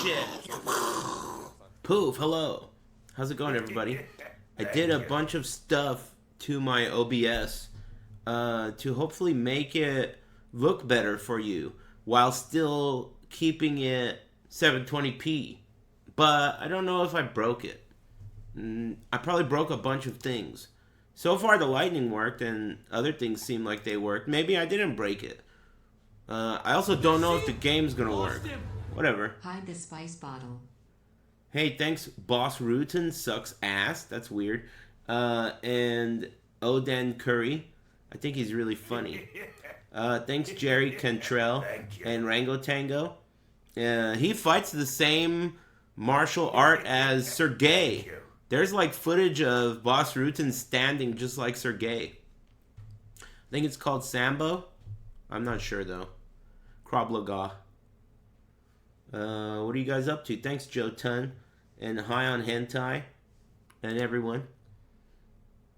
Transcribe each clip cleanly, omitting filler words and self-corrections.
shit. Poof, hello. How's it going, everybody? I did a bunch of stuff to my OBS to hopefully make it look better for you while still keeping it 720p. But I don't know if I broke it. I probably broke a bunch of things. So far, the lightning worked, and other things seem like they worked. Maybe I didn't break it. I also don't know if the game's gonna work. Whatever. Hide the spice bottle. Hey, thanks, Boss Rutan sucks ass. That's weird. And Oden Curry. I think he's really funny. Thanks, Jerry Cantrell and Rango Tango. He fights the same martial art as Sergey. There's like footage of Boss Rutan standing just like Sergey. I think it's called Sambo. I'm not sure though. Krobloga. What are you guys up to? Thanks, Joe Tun. And hi on Hentai. And everyone.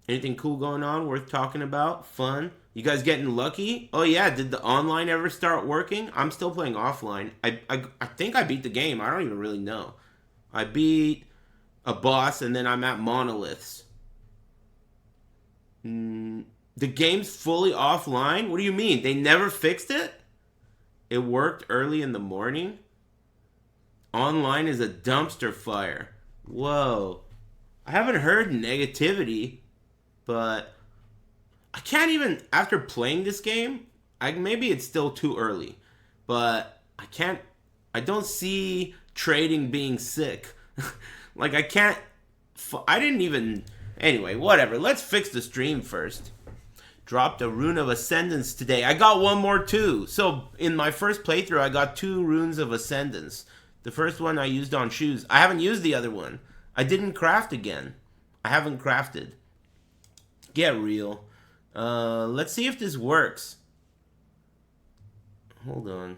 Anything cool going on worth talking about? Fun? You guys getting lucky? Oh yeah, did the online ever start working? I'm still playing offline. I think I beat the game. I don't even really know. I beat a boss and then I'm at monoliths. The game's fully offline? What do you mean? They never fixed it? It worked early in the morning? Online is a dumpster fire. Whoa. I haven't heard negativity, but I can't even, after playing this game, maybe it's still too early, but I don't see trading being sick. Like, I didn't even, anyway, whatever. Let's fix the stream first. Dropped a Rune of Ascendance today. I got one more too. So, in my first playthrough, I got 2 Runes of Ascendance. The first one I used on shoes. I haven't used the other one. I didn't craft again. I haven't crafted. Get real. Let's see if this works. Hold on.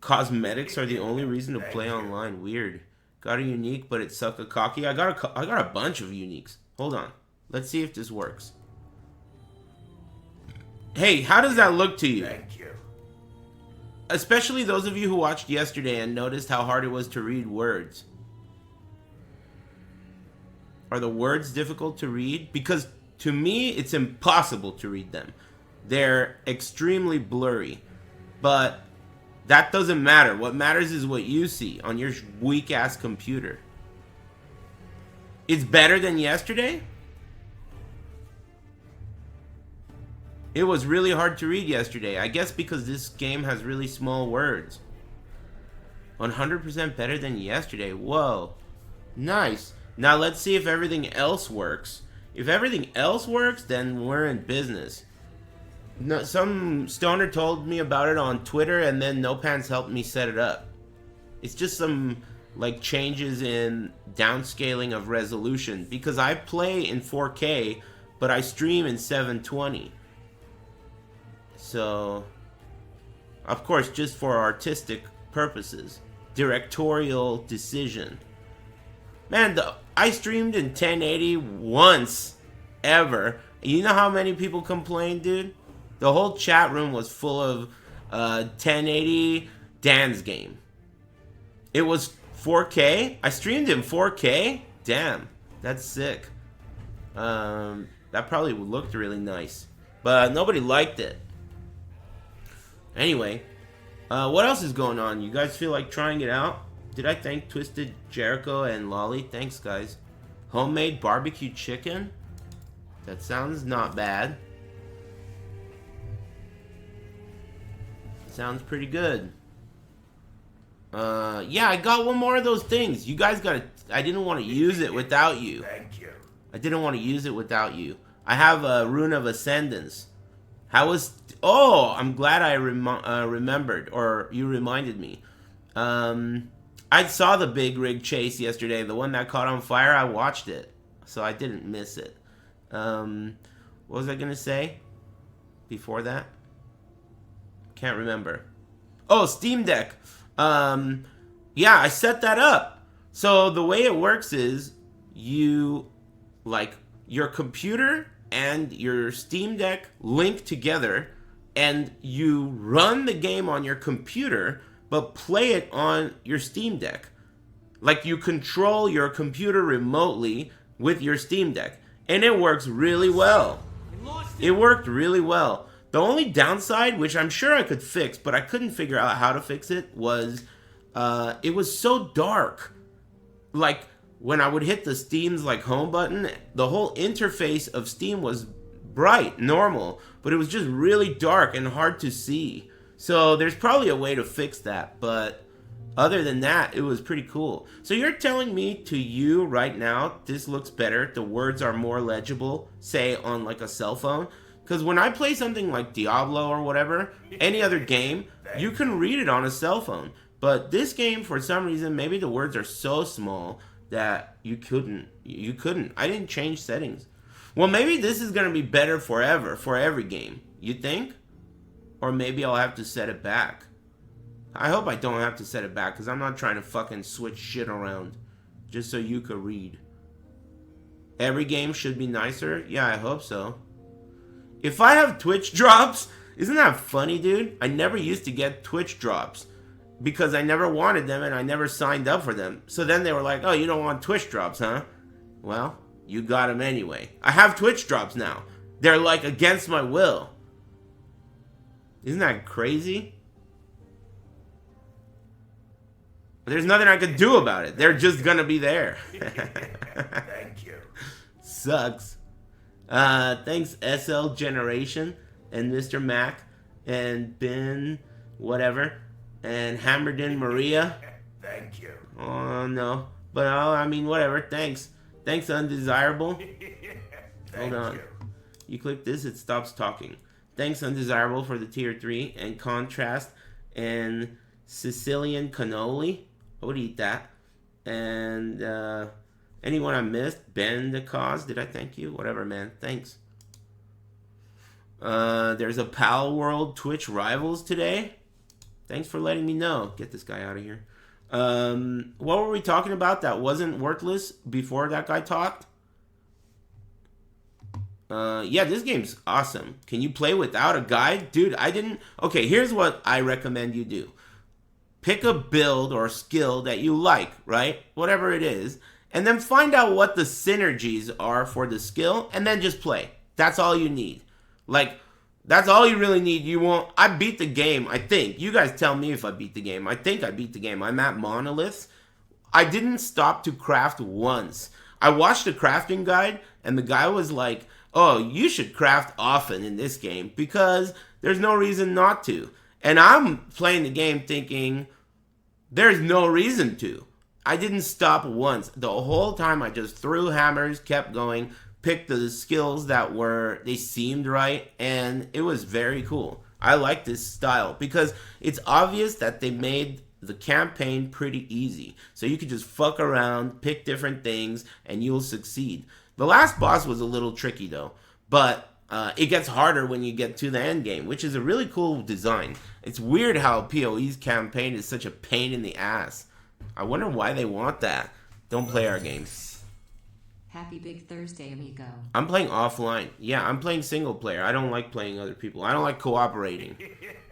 Cosmetics are the only reason to play online. Weird. Got a unique, but it sucked a cocky. I got a bunch of uniques. Hold on. Let's see if this works. Hey, how does that look to you? Thank you. Especially those of you who watched yesterday and noticed how hard it was to read words. Are the words difficult to read? Because to me, it's impossible to read them. They're extremely blurry. But that doesn't matter. What matters is what you see on your weak-ass computer. It's better than yesterday? It was really hard to read yesterday. I guess because this game has really small words. 100% better than yesterday. Whoa. Nice. Now let's see if everything else works. If everything else works, then we're in business. No, some stoner told me about it on Twitter, and then No Pants helped me set it up. It's just some like changes in downscaling of resolution, because I play in 4K, but I stream in 720. So, of course, just for artistic purposes. Directorial decision. Man, I streamed in 1080 once, ever. You know how many people complained, dude? The whole chat room was full of 1080 Dan's game. It was 4K. I streamed in 4K. Damn, that's sick. That probably looked really nice, but nobody liked it. Anyway, what else is going on? You guys feel like trying it out? Did I thank Twisted Jericho and Lolly? Thanks, guys. Homemade barbecue chicken? That sounds not bad. Sounds pretty good. Yeah, I got one more of those things. You guys got to... I didn't want to use it without you. Thank you. I didn't want to use it without you. I have a Rune of Ascendance. How was... Oh, I'm glad I remembered, or you reminded me. I saw the big rig chase yesterday, the one that caught on fire. I watched it, so I didn't miss it. What was I gonna say before that? Can't remember. Oh, Steam Deck. Yeah, I set that up. So the way it works is you, like, your computer and your Steam Deck link together, and you run the game on your computer, but play it on your Steam Deck. Like, you control your computer remotely with your Steam Deck. And it works really well. It worked really well. The only downside, which I'm sure I could fix, but I couldn't figure out how to fix it, was it was so dark. Like, when I would hit the Steam's like home button, the whole interface of Steam was bright, normal, but it was just really dark and hard to see. So there's probably a way to fix that, but other than that, it was pretty cool. So you're telling me to you right now, this looks better, the words are more legible, say on like a cell phone? Because when I play something like Diablo or whatever, any other game, you can read it on a cell phone. But this game, for some reason, maybe the words are so small that you couldn't. I didn't change settings. Well, maybe this is going to be better forever, for every game. You think? Or maybe I'll have to set it back. I hope I don't have to set it back, because I'm not trying to fucking switch shit around just so you could read. Every game should be nicer? Yeah, I hope so. If I have Twitch drops, isn't that funny, dude? I never used to get Twitch drops because I never wanted them and I never signed up for them. So then they were like, oh, you don't want Twitch drops, huh? Well, you got them anyway. I have Twitch drops now. They're like against my will. Isn't that crazy? There's nothing I could do about it. They're just gonna be there. Thank you. Sucks. Thanks SL Generation and Mr. Mac and Ben whatever and Hammered in Maria. Thank you. Oh no. But I mean whatever. Thanks. Thanks Undesirable. Hold on. You click this, it stops talking. Thanks Undesirable for the tier 3 and Contrast and Sicilian Cannoli. I would eat that. And anyone I missed? Ben the Cause, did I thank you? Whatever, man. Thanks. There's a Pal World Twitch Rivals today. Thanks for letting me know. Get this guy out of here. What were we talking about that wasn't worthless before that guy talked? Yeah, this game's awesome. Can you play without a guide? Dude, I didn't... Okay, here's what I recommend you do. Pick a build or skill that you like, right? Whatever it is. And then find out what the synergies are for the skill, and then just play. That's all you need. Like, that's all you really need. You won't... I beat the game, I think. You guys tell me if I beat the game. I think I beat the game. I'm at Monoliths. I didn't stop to craft once. I watched a crafting guide, and the guy was like, oh, you should craft often in this game because there's no reason not to. And I'm playing the game thinking, there's no reason to. I didn't stop once. The whole time I just threw hammers, kept going, picked the skills that they seemed right, and it was very cool. I like this style because it's obvious that they made the campaign pretty easy. So you could just fuck around, pick different things, and you'll succeed. The last boss was a little tricky though, but it gets harder when you get to the end game, which is a really cool design. It's weird how PoE's campaign is such a pain in the ass. I wonder why they want that. Don't play our games. Happy Big Thursday, amigo. I'm playing offline. Yeah, I'm playing single player. I don't like playing other people. I don't like cooperating.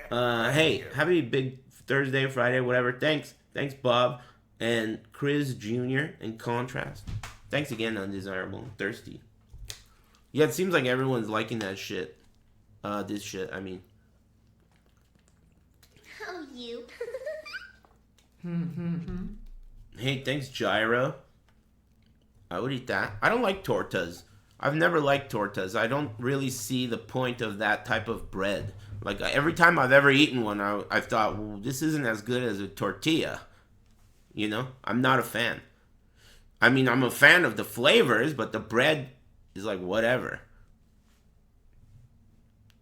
Hey, happy Big Thursday, Friday, whatever. Thanks. Thanks, Bob. And Chris Jr. and Contrast. Thanks again, Undesirable. Thirsty. Yeah, it seems like everyone's liking that shit. This shit, I mean. Oh, you. Hey, thanks, Gyro. I would eat that. I don't like tortas. I've never liked tortas. I don't really see the point of that type of bread. Like, every time I've ever eaten one, I've thought, well, this isn't as good as a tortilla. You know? I'm not a fan. I mean, I'm a fan of the flavors, but the bread is like whatever.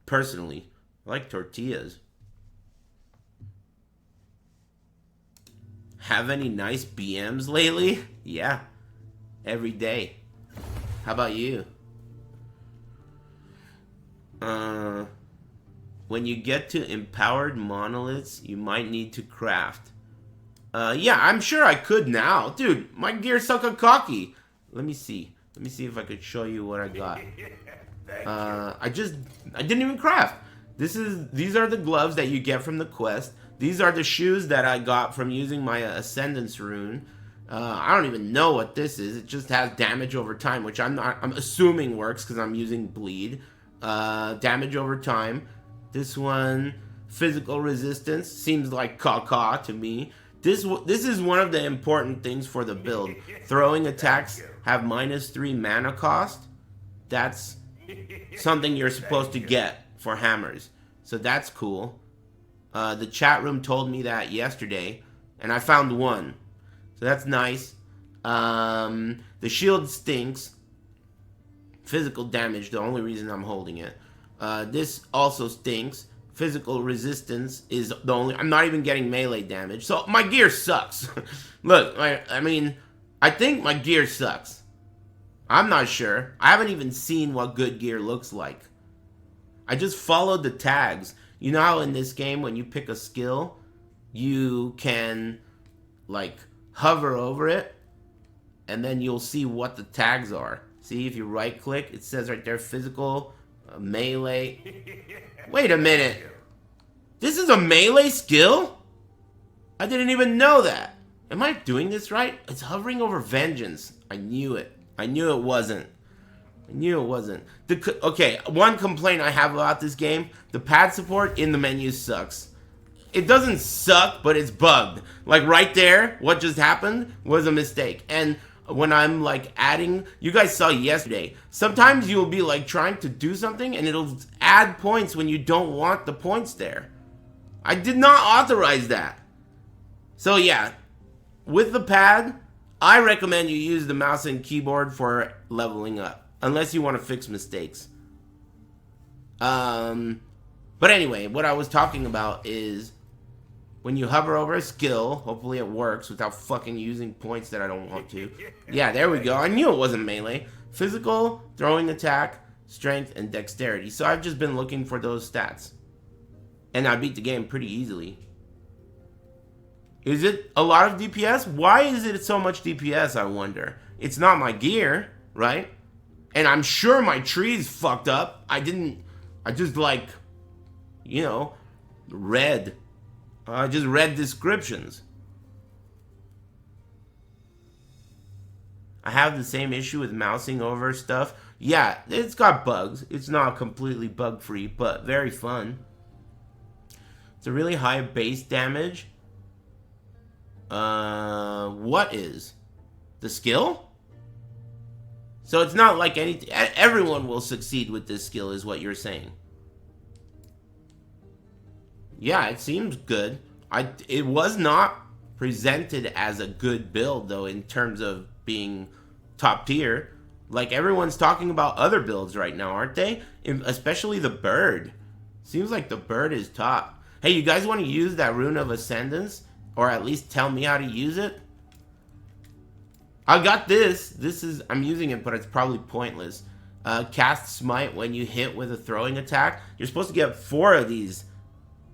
Personally, I like tortillas. Have any nice BMs lately? Yeah. Every day. How about you? When you get to empowered monoliths, you might need to craft. Yeah, I'm sure I could now. Dude, my gear's such cocky. Let me see. Let me see if I could show you what I got. I didn't even craft. These are the gloves that you get from the quest. These are the shoes that I got from using my Ascendance rune. I don't even know what this is. It just has damage over time, which I'm assuming works because I'm using bleed. Damage over time. This one, physical resistance, seems like caca to me. This is one of the important things for the build. Throwing attacks have -3 mana cost. That's something you're supposed to get for hammers. So that's cool. The chat room told me that yesterday, and I found one. So that's nice. The shield stinks. Physical damage, the only reason I'm holding it. This also stinks. Physical resistance is the only... I'm not even getting melee damage. So my gear sucks. Look, I mean, I think my gear sucks. I'm not sure. I haven't even seen what good gear looks like. I just followed the tags. You know how in this game, when you pick a skill, you can, like, hover over it, and then you'll see what the tags are. See, if you right-click, it says right there, physical, melee. Wait a minute. This is a melee skill? I didn't even know that. Am I doing this right? It's hovering over vengeance. I knew it. I knew it wasn't. I knew it wasn't. Okay, one complaint I have about this game, the pad support in the menu sucks. It doesn't suck, but it's bugged. Like right there, what just happened was a mistake. And when I'm like adding, you guys saw yesterday, sometimes you'll be like trying to do something and it'll add points when you don't want the points there. I did not authorize that. So yeah, with the pad, I recommend you use the mouse and keyboard for leveling up. Unless you want to fix mistakes. But anyway, what I was talking about is when you hover over a skill, hopefully it works without fucking using points that I don't want to. Yeah, there we go. I knew it wasn't melee. Physical, throwing attack, strength, and dexterity. So I've just been looking for those stats. And I beat the game pretty easily. Is it a lot of DPS? Why is it so much DPS, I wonder? It's not my gear, right? And I'm sure my tree's fucked up. I just like, you know, read. I just read descriptions. I have the same issue with mousing over stuff. Yeah, it's got bugs. It's not completely bug-free, but very fun. It's a really high base damage. What is? The skill? So it's not like anything. Everyone will succeed with this skill is what you're saying. Yeah, it seems good. It was not presented as a good build, though, in terms of being top tier. Like, everyone's talking about other builds right now, aren't they? Especially the bird. Seems like the bird is top. Hey, you guys want to use that Rune of Ascendance? Or at least tell me how to use it? I got this. I'm using it, but it's probably pointless. Cast Smite when you hit with a throwing attack. You're supposed to get 4 of these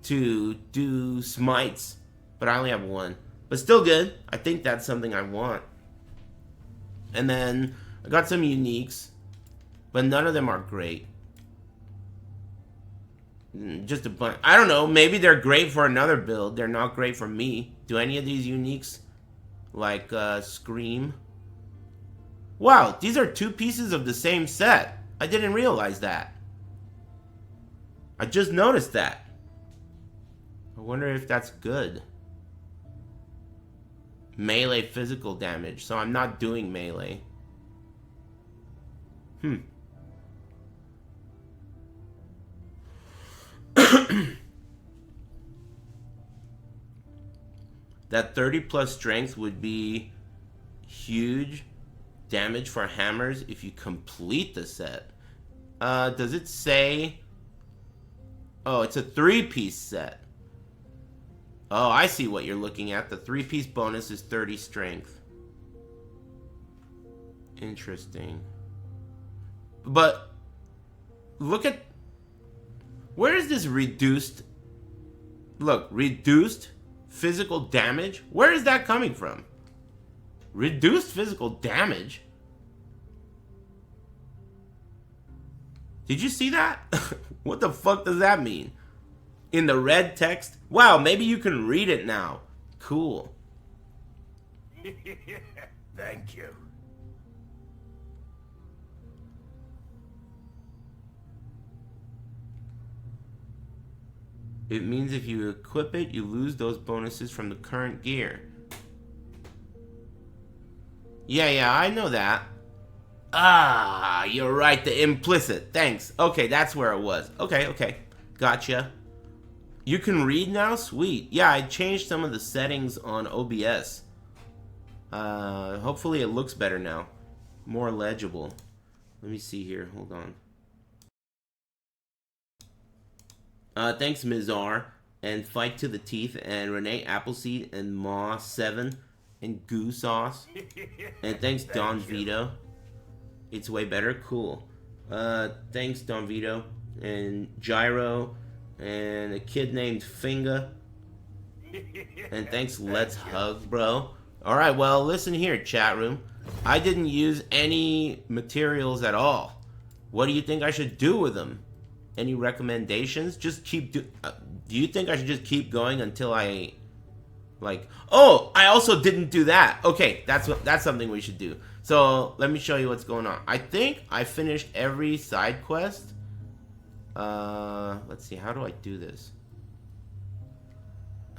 to do smites, but I only have 1. But still good. I think that's something I want. And then I got some uniques, but none of them are great. Just a bunch. I don't know. Maybe they're great for another build. They're not great for me. Do any of these uniques, like Scream? Wow, these are 2 pieces of the same set. I didn't realize that. I just noticed that. I wonder if that's good. Melee physical damage, so I'm not doing melee. That 30 plus strength would be huge damage for hammers if you complete the set. Does it say... Oh, it's a 3-piece set. Oh, I see what you're looking at. The 3-piece bonus is 30 strength. Interesting. But look at... Where is this reduced... Look, reduced physical damage? Where is that coming from? Reduced physical damage? Did you see that? What the fuck does that mean? In the red text? Wow, maybe you can read it now. Cool. Thank you. It means if you equip it, you lose those bonuses from the current gear. Yeah, I know that. Ah, you're right, the implicit. Thanks. Okay, that's where it was. Okay. Gotcha. You can read now? Sweet. Yeah, I changed some of the settings on OBS. Hopefully it looks better now. More legible. Let me see here. Hold on. Thanks, Mizar. And Fight to the Teeth. And Renee Appleseed. And Ma7. And Goo Sauce. And thanks, Don Vito. It's way better. Cool. Thanks, Don Vito. And Gyro. And a kid named Finga. And thanks, Let's Hug, bro. Alright, well, listen here, chat room. I didn't use any materials at all. What do you think I should do with them? Any recommendations? Just keep do you think I should just keep going until I... Like... Oh! I also didn't do that! Okay, that's something we should do. So, let me show you what's going on. I think I finished every side quest. Let's see, how do I do this?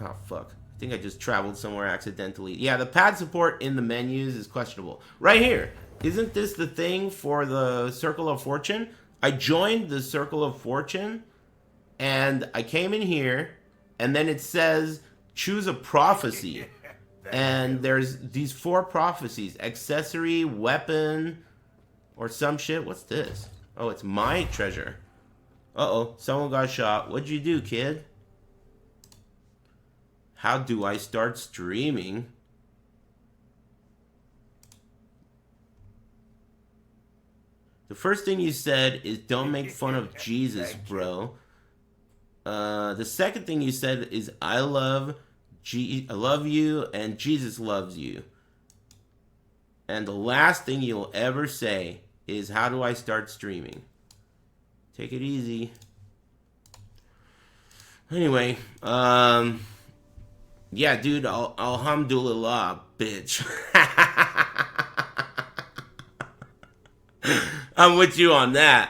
Oh, fuck. I think I just traveled somewhere accidentally. Yeah, the pad support in the menus is questionable. Right here. Isn't this the thing for the Circle of Fortune? I joined the Circle of Fortune, and I came in here, and then it says, choose a prophecy. And there's these 4 prophecies. Accessory, weapon, or some shit. What's this? Oh, it's my treasure. Uh-oh, someone got shot. What'd you do, kid? How do I start streaming? The first thing you said is don't make fun of Jesus, bro. The second thing you said is I love you and Jesus loves you. And the last thing you'll ever say is how do I start streaming? Take it easy. Anyway, yeah, dude, alhamdulillah, bitch. I'm with you on that.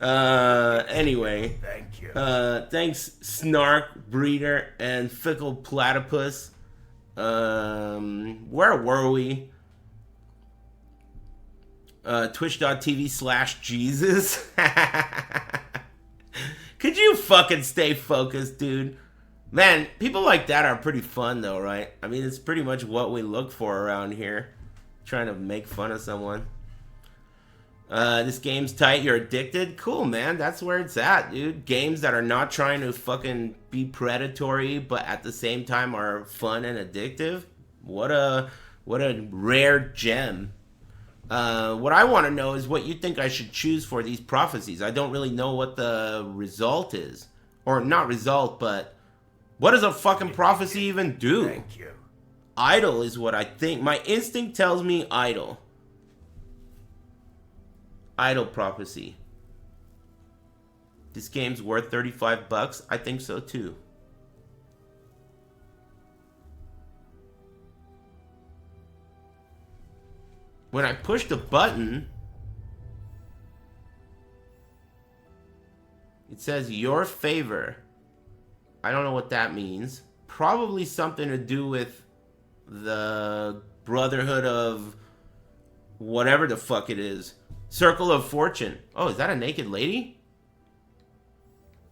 Anyway. Thank you. Thanks, Snark, Breeder, and Fickle Platypus. Where were we? Twitch.tv/Jesus. Could you fucking stay focused, dude? Man, people like that are pretty fun, though, right? I mean, it's pretty much what we look for around here. Trying to make fun of someone. This game's tight, you're addicted? Cool, man, that's where it's at, dude. Games that are not trying to fucking be predatory, but at the same time are fun and addictive. What a rare gem. What I want to know is what you think I should choose for these prophecies. I don't really know what the result is. Or not result, but what does a fucking prophecy even do? Thank you. Idol is what I think. My instinct tells me idol. Idol prophecy. This game's worth $35. I think so too. When I push the button, it says your favor. I don't know what that means. Probably something to do with the Brotherhood of whatever the fuck it is. Circle of Fortune. Oh, is that a naked lady?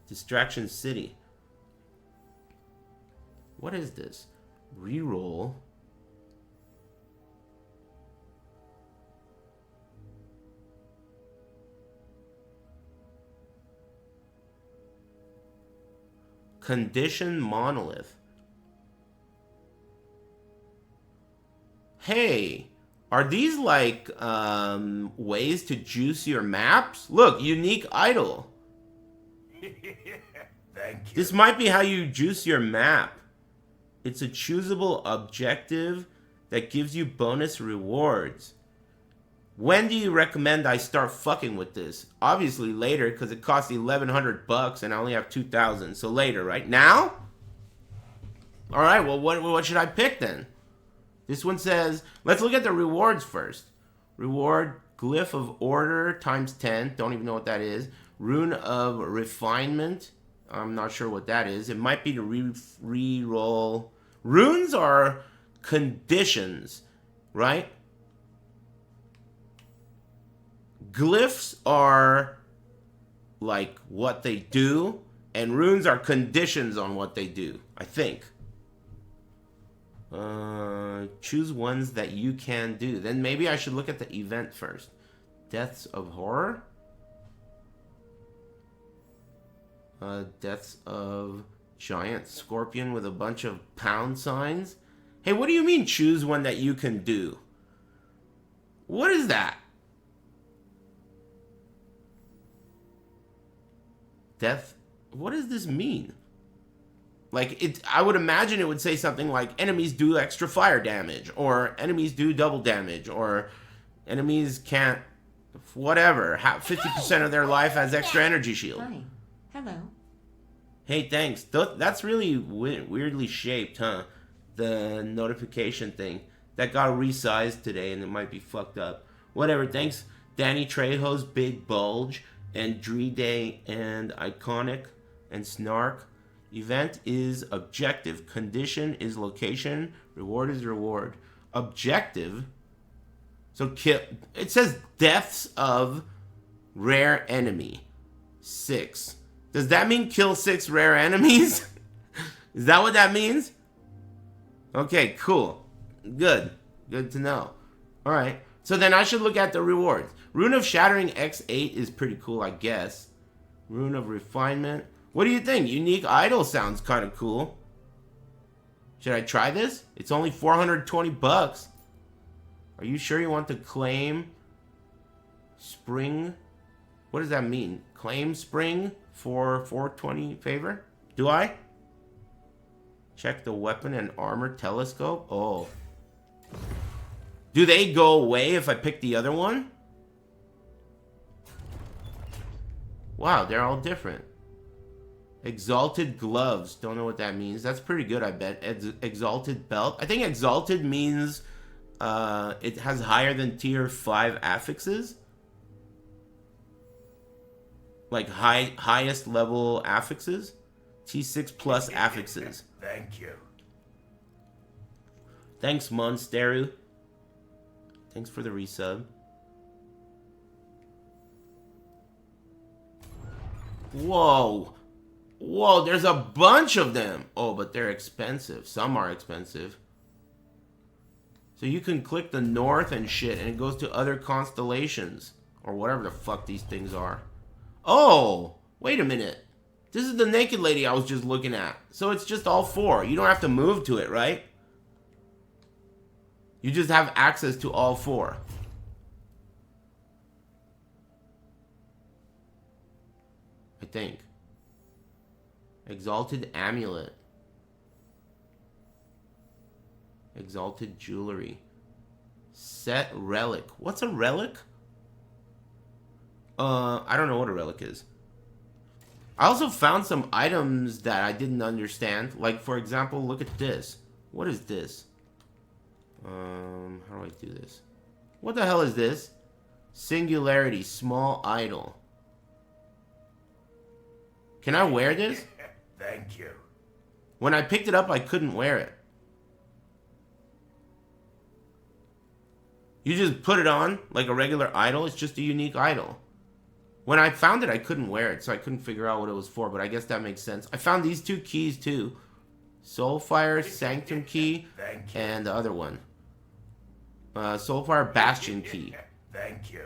Distraction City. What is this? Reroll. Condition Monolith. Hey, are these like ways to juice your maps? Look, unique idol. Thank you. This might be how you juice your map. It's a choosable objective that gives you bonus rewards. When do you recommend I start fucking with this? Obviously later, because it costs $1,100 and I only have 2,000. So later, right? Now? All right, well, what should I pick then? This one says, let's look at the rewards first. Reward, Glyph of Order times 10. Don't even know what that is. Rune of Refinement. I'm not sure what that is. It might be to re-roll. Runes are conditions, right? Glyphs are like what they do, and runes are conditions on what they do, I think. Choose ones that you can do. Then maybe I should look at the event first. Deaths of Horror. Deaths of Giant Scorpion with a bunch of pound signs. Hey, what do you mean choose one that you can do? What is that? Death? What does this mean? Like, I would imagine it would say something like, enemies do extra fire damage, or enemies do double damage, or enemies can't, whatever, 50% of their life has extra energy shield. Hi. Hello. Hey, thanks. That's really weirdly shaped, huh? The notification thing. That got resized today, and it might be fucked up. Whatever, thanks. Danny Trejo's Big Bulge, and Drede, and Iconic, and Snark. Event is objective. Condition is location. Reward is reward. Objective. So kill. It says deaths of rare enemy. 6. Does that mean kill 6 rare enemies? Is that what that means? Okay, cool. Good. Good to know. Alright. So then I should look at the rewards. Rune of Shattering X8 is pretty cool, I guess. Rune of Refinement. What do you think? Unique Idol sounds kind of cool. Should I try this? It's only $420. Are you sure you want to claim Spring? What does that mean? Claim Spring for 420 favor? Do I? Check the weapon and armor telescope. Oh. Do they go away if I pick the other one? Wow, they're all different. Exalted Gloves. Don't know what that means. That's pretty good, I bet. Exalted Belt. I think Exalted means it has higher than tier 5 affixes. Like highest level affixes. T6 plus affixes. Thank you. Thanks, Monsteru. Thanks for the resub. Whoa. Whoa, there's a bunch of them. Oh, but they're expensive. Some are expensive. So you can click the north and shit, and it goes to other constellations. Or whatever the fuck these things are. Oh, wait a minute. This is the naked lady I was just looking at. So it's just all 4. You don't have to move to it, right? You just have access to all 4. I think. Exalted Amulet. Exalted Jewelry. Set Relic. What's a relic? I don't know what a relic is. I also found some items that I didn't understand. Like, for example, look at this. What is this? How do I do this? What the hell is this? Singularity, small idol. Can I wear this? Thank you. When I picked it up, I couldn't wear it. You just put it on like a regular idol. It's just a unique idol. When I found it, I couldn't wear it, so I couldn't figure out what it was for, but I guess that makes sense. I found these 2 keys, too. Soulfire Sanctum Key, and the other one. Soulfire Bastion Key. Thank you.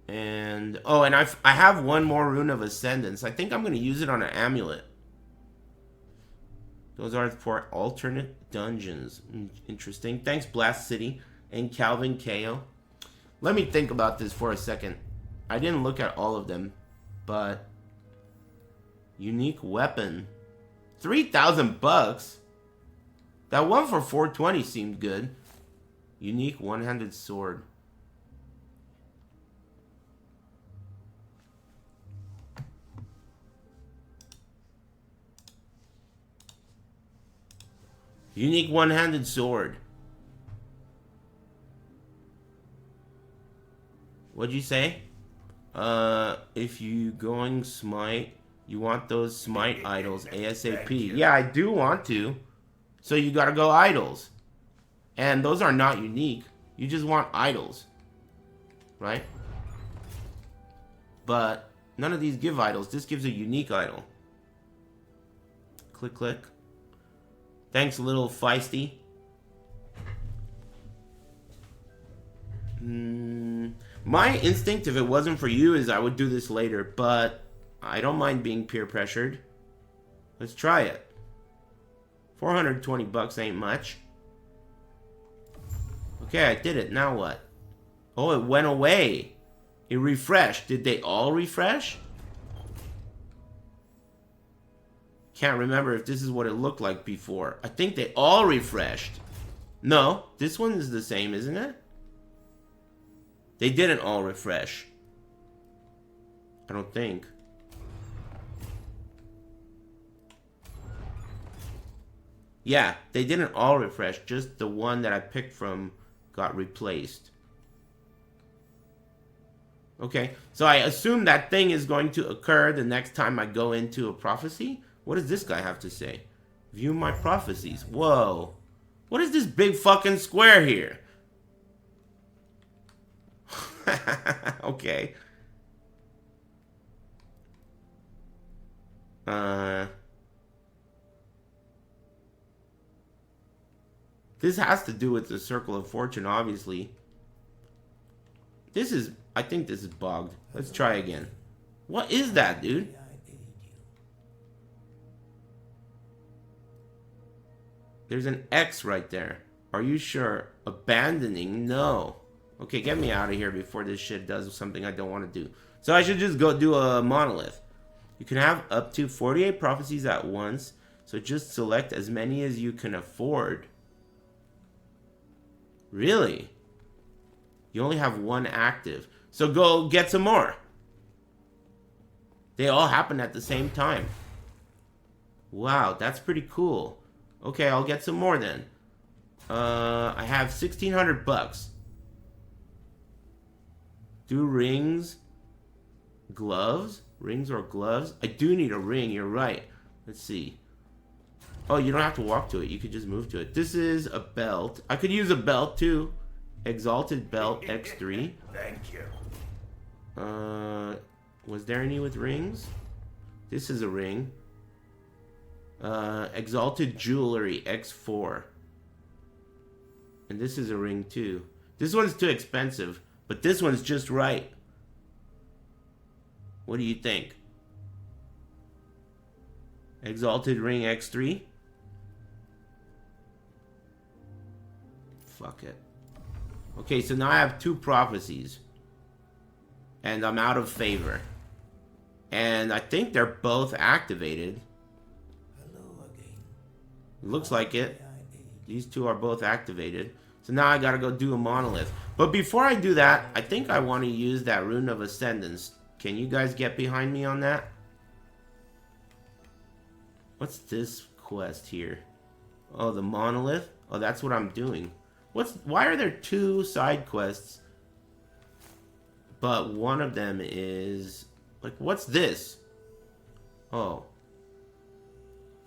And, oh, and I have one more Rune of Ascendance. I think I'm going to use it on an amulet. Those are for alternate dungeons. Interesting. Thanks, Blast City and Calvin Ko. Let me think about this for a second. I didn't look at all of them, but unique weapon, $3,000. That one for 420 seemed good. Unique one-handed sword. Unique one-handed sword. What'd you say? If you going smite, you want those smite idols ASAP. Yeah, I do want to. So you gotta go idols. And those are not unique. You just want idols. Right? But none of these give idols. This gives a unique idol. Click, click. Thanks, little feisty. My instinct, if it wasn't for you, is I would do this later. But I don't mind being peer pressured. Let's try it. 420 bucks ain't much. Okay, I did it. Now what? Oh, it went away. It refreshed. Did they all refresh? Can't remember if this is what it looked like before. I think they all refreshed. No, this one is the same, isn't it? They didn't all refresh. I don't think. Yeah, they didn't all refresh. Just the one that I picked from got replaced. Okay, so I assume that thing is going to occur the next time I go into a prophecy. What does this guy have to say? View my prophecies. Whoa. What is this big fucking square here? Okay. This has to do with the Circle of Fortune, obviously. This is... I think this is bugged. Let's try again. What is that, dude? There's an X right there. Are you sure? Abandoning? No. Okay, get me out of here before this shit does something I don't want to do. So I should just go do a monolith. You can have up to 48 prophecies at once. So just select as many as you can afford. Really? You only have one active. So go get some more. They all happen at the same time. Wow, that's pretty cool. Okay, I'll get some more then. I have 1,600 bucks. Do rings, gloves, rings or gloves? I do need a ring, you're right. Let's see. Oh, you don't have to walk to it. You could just move to it. This is a belt. I could use a belt too. Exalted belt X3. Thank you. Was there any with rings? This is a ring. Exalted jewelry X4. And this is a ring too. This one's too expensive, but this one's just right. What do you think? Exalted ring X3? Fuck it. Okay, so now I have 2 prophecies. And I'm out of favor. And I think they're both activated. Looks like it. These 2 are both activated. So now I gotta go do a monolith. But before I do that, I think I want to use that Rune of Ascendance. Can you guys get behind me on that? What's this quest here? Oh, the monolith? Oh, that's what I'm doing. Why are there 2 side quests? But one of them is... Like, what's this? Oh.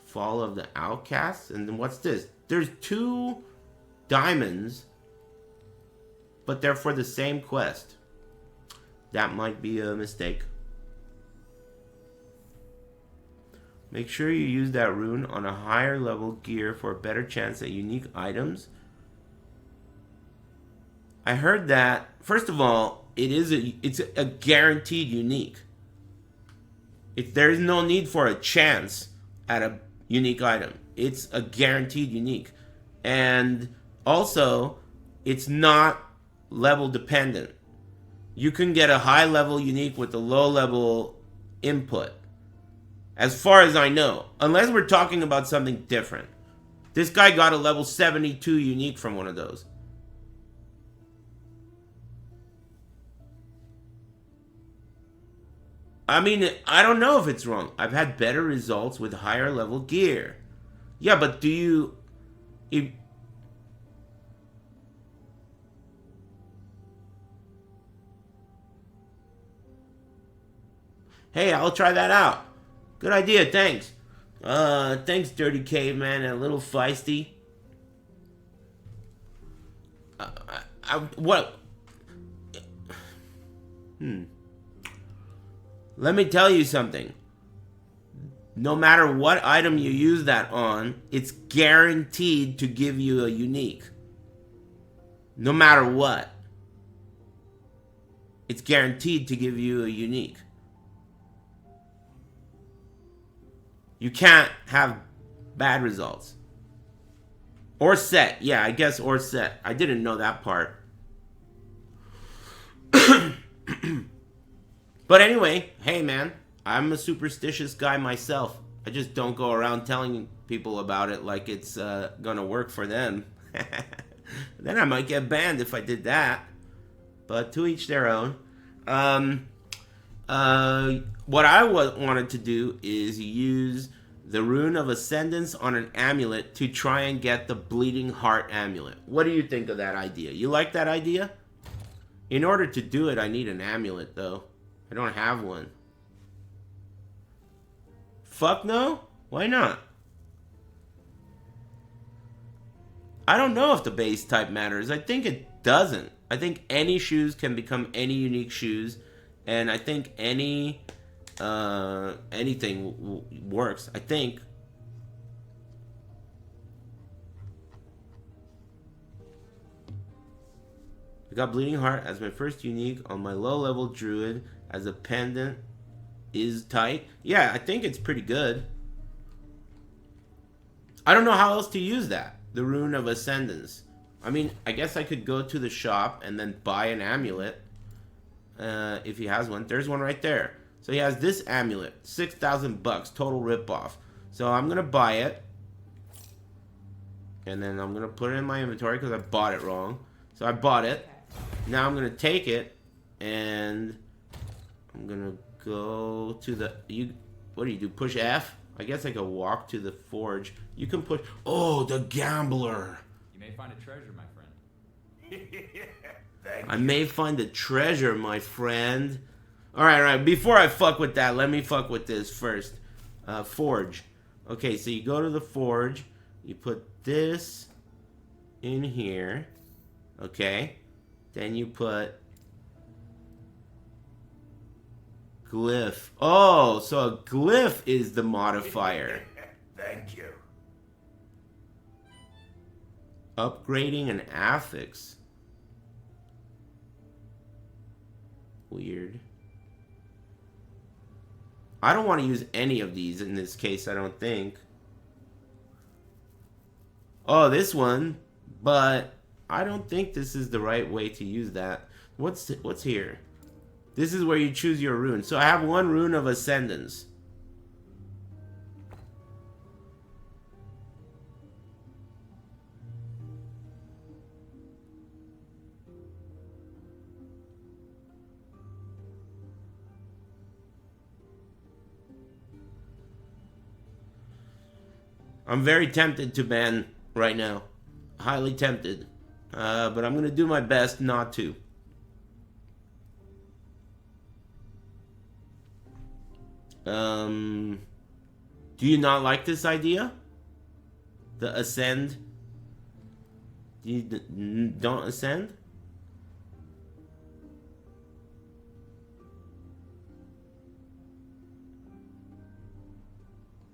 Fall of the Outcasts? And then what's this? There's 2 diamonds, but they're for the same quest. That might be a mistake. Make sure you use that rune on a higher level gear for a better chance at unique items. I heard that, first of all, it's a guaranteed unique. There's no need for a chance at a unique item. It's a guaranteed unique. And also, it's not level dependent. You can get a high level unique with a low level input. As far as I know. Unless we're talking about something different. This guy got a level 72 unique from one of those. I mean, I don't know if it's wrong. I've had better results with higher level gear. Yeah, but do you... He... Hey, I'll try that out. Good idea, thanks. Thanks, Dirty Caveman, a little feisty. What? Let me tell you something. No matter what item you use that on, it's guaranteed to give you a unique. No matter what. It's guaranteed to give you a unique. You can't have bad results. Or set. Yeah, I guess or set. I didn't know that part. But anyway, hey man, I'm a superstitious guy myself. I just don't go around telling people about it like it's gonna work for them. Then I might get banned if I did that. But to each their own. What I wanted to do is use the Rune of Ascendance on an amulet to try and get the Bleeding Heart amulet. What do you think of that idea? You like that idea? In order to do it, I need an amulet, though. I don't have one. Fuck no? Why not? I don't know if the base type matters. I think it doesn't. I think any shoes can become any unique shoes. And I think any... anything works, I think. I got Bleeding Heart as my first unique on my low-level druid as a pendant is tight. Yeah, I think it's pretty good. I don't know how else to use that. The Rune of Ascendance. I mean, I guess I could go to the shop and then buy an amulet. If he has one. There's one right there. So he has this amulet. 6,000 bucks. Total ripoff. So I'm going to buy it. And then I'm going to put it in my inventory because I bought it wrong. So I bought it. Now I'm going to take it. And I'm going to go to the... What do you do? Push F? I guess I could walk to the forge. You can push... Oh, the gambler. You may find a treasure, my friend. I may find a treasure, my friend. Alright. Before I fuck with that, let me fuck with this first. Forge. Okay, so you go to the forge. You put this in here. Okay. Then you put... Glyph. Oh, so a glyph is the modifier. Thank you. Upgrading an affix. Weird. I don't want to use any of these in this case, I don't think. Oh, this one. But I don't think this is the right way to use that. What's here? This is where you choose your rune. So I have one Rune of Ascendance. I'm very tempted to ban right now. Highly tempted. But I'm going to do my best not to. Do you not like this idea? The ascend? You don't ascend?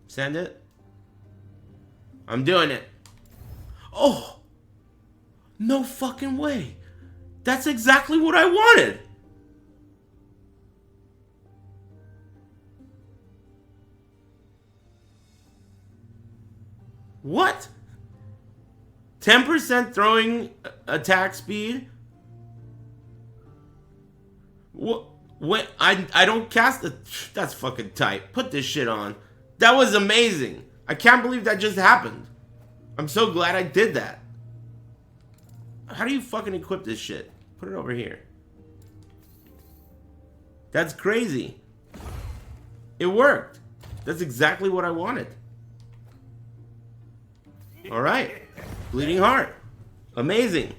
Send it? I'm doing it. Oh! No fucking way. That's exactly what I wanted. What? 10% throwing attack speed? What? I don't cast the... That's fucking tight. Put this shit on. That was amazing. I can't believe that just happened. I'm so glad I did that. How do you fucking equip this shit? Put it over here. That's crazy. It worked. That's exactly what I wanted. Alright. Bleeding heart. Amazing.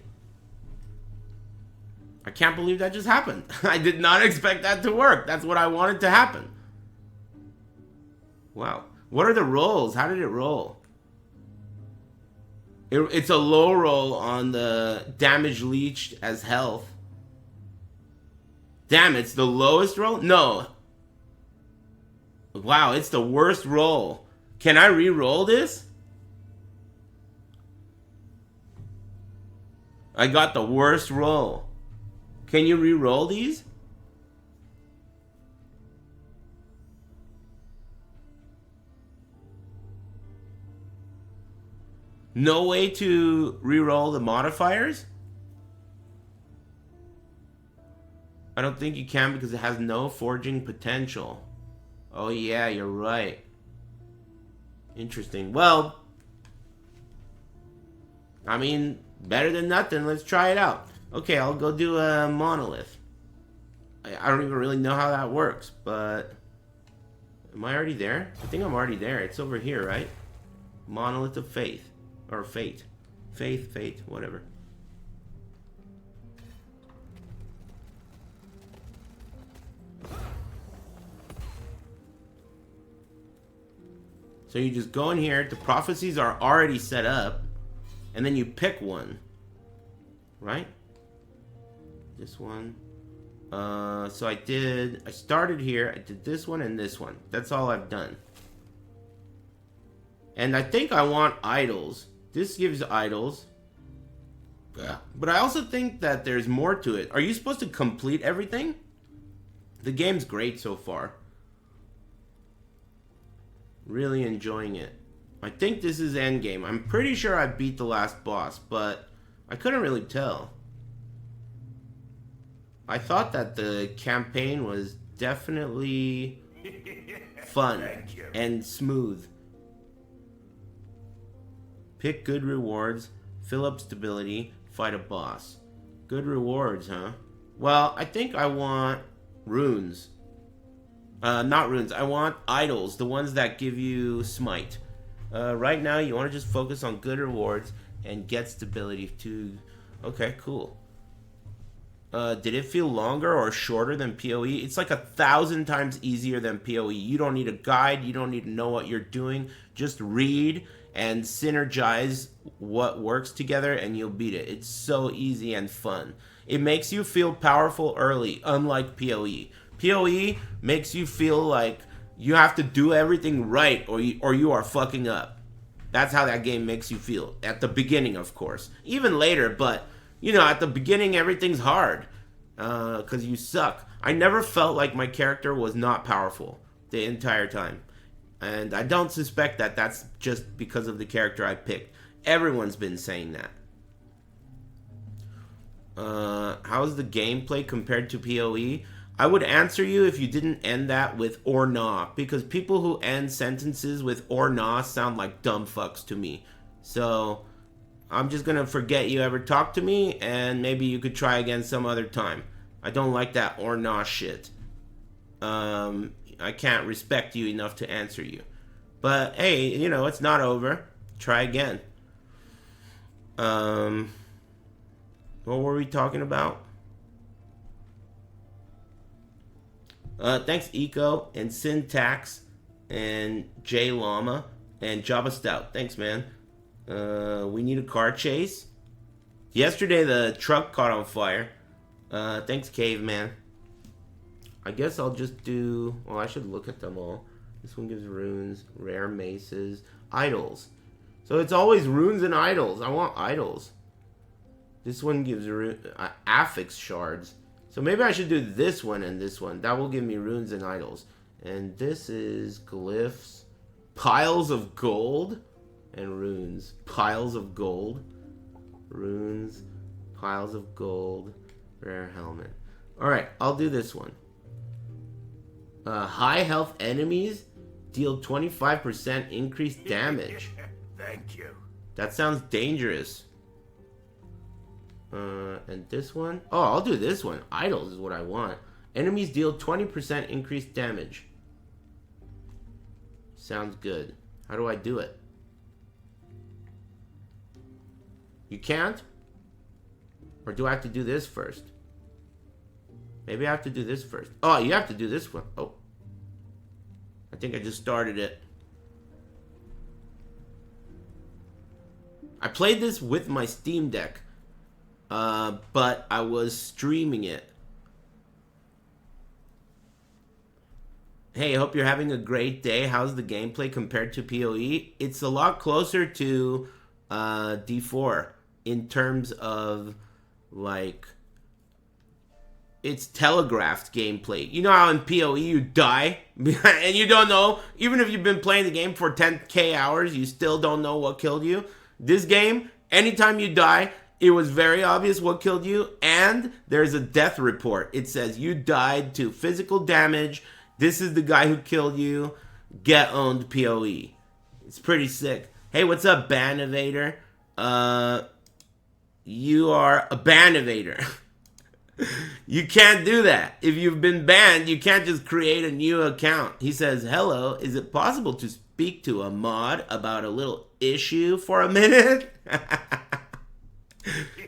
I can't believe that just happened. I did not expect that to work. That's what I wanted to happen. Wow. What are the rolls? How did it roll? It's a low roll on the damage leached as health. Damn, it's the lowest roll? No. Wow, it's the worst roll. Can I re-roll this? I got the worst roll. Can you re-roll these? No way to re-roll the modifiers? I don't think you can because it has no forging potential. Oh yeah, you're right. Interesting. Well, I mean, better than nothing. Let's try it out. Okay, I'll go do a monolith. I don't even really know how that works, but... Am I already there? I think I'm already there. It's over here, right? Monolith of Faith. Or Fate. Faith, Fate, whatever. So you just go in here. The prophecies are already set up. And then you pick one. Right? This one. So I started here. I did this one and this one. That's all I've done. And I think I want idols. This gives idols. But I also think that there's more to it. Are you supposed to complete everything? The game's great so far. Really enjoying it. I think this is endgame. I'm pretty sure I beat the last boss, but I couldn't really tell. I thought that the campaign was definitely fun and smooth. Pick good rewards, fill up stability, fight a boss. Good rewards, huh? Well, I think I want runes. Not runes. I want idols, the ones that give you smite. Right now, you want to just focus on good rewards and get stability to... Okay, cool. Did it feel longer or shorter than PoE? It's like 1,000 times easier than PoE. You don't need a guide. You don't need to know what you're doing. Just read and synergize what works together and you'll beat it. It's so easy and fun. It makes you feel powerful early, unlike PoE. PoE makes you feel like you have to do everything right or you are fucking up. That's how that game makes you feel. At the beginning, of course. Even later, but... You know, at the beginning, everything's hard. Because you suck. I never felt like my character was not powerful the entire time. And I don't suspect that that's just because of the character I picked. Everyone's been saying that. How's the gameplay compared to PoE? I would answer you if you didn't end that with or nah. Because people who end sentences with or nah sound like dumb fucks to me. So... I'm just gonna forget you ever talked to me, and maybe you could try again some other time. I don't like that or nah shit. I can't respect you enough to answer you. But hey, you know, it's not over. Try again. What were we talking about? Thanks Eco and Syntax and J Llama and Java Stout. Thanks, man. We need a car chase. Yesterday the truck caught on fire. Thanks, Caveman. I guess I'll just do... Well, I should look at them all. This one gives runes, rare maces, idols. So it's always runes and idols. I want idols. This one gives affix shards. So maybe I should do this one and this one. That will give me runes and idols. And this is glyphs, piles of gold, and runes. Piles of gold, runes, piles of gold, rare helmet. Alright, I'll do this one. High health enemies deal 25% increased damage. Thank you. That sounds dangerous. And this one? Oh, I'll do this one. Idols is what I want. Enemies deal 20% increased damage. Sounds good. How do I do it? You can't? Or do I have to do this first? Maybe I have to do this first. Oh, you have to do this one. Oh. I think I just started it. I played this with my Steam Deck. But I was streaming it. Hey, I hope you're having a great day. How's the gameplay compared to PoE? It's a lot closer to D4 in terms of, like, it's telegraphed gameplay. You know how in PoE you die and you don't know, even if you've been playing the game for 10k hours, you still don't know what killed you. This game, anytime you die, it was very obvious what killed you, and there's a death report. It says you died to physical damage. This is the guy who killed you. Get owned PoE. It's pretty sick. Hey, what's up, Banivator? You are a Banivator. You can't do that. If you've been banned, you can't just create a new account. He says, hello, is it possible to speak to a mod about a little issue for a minute?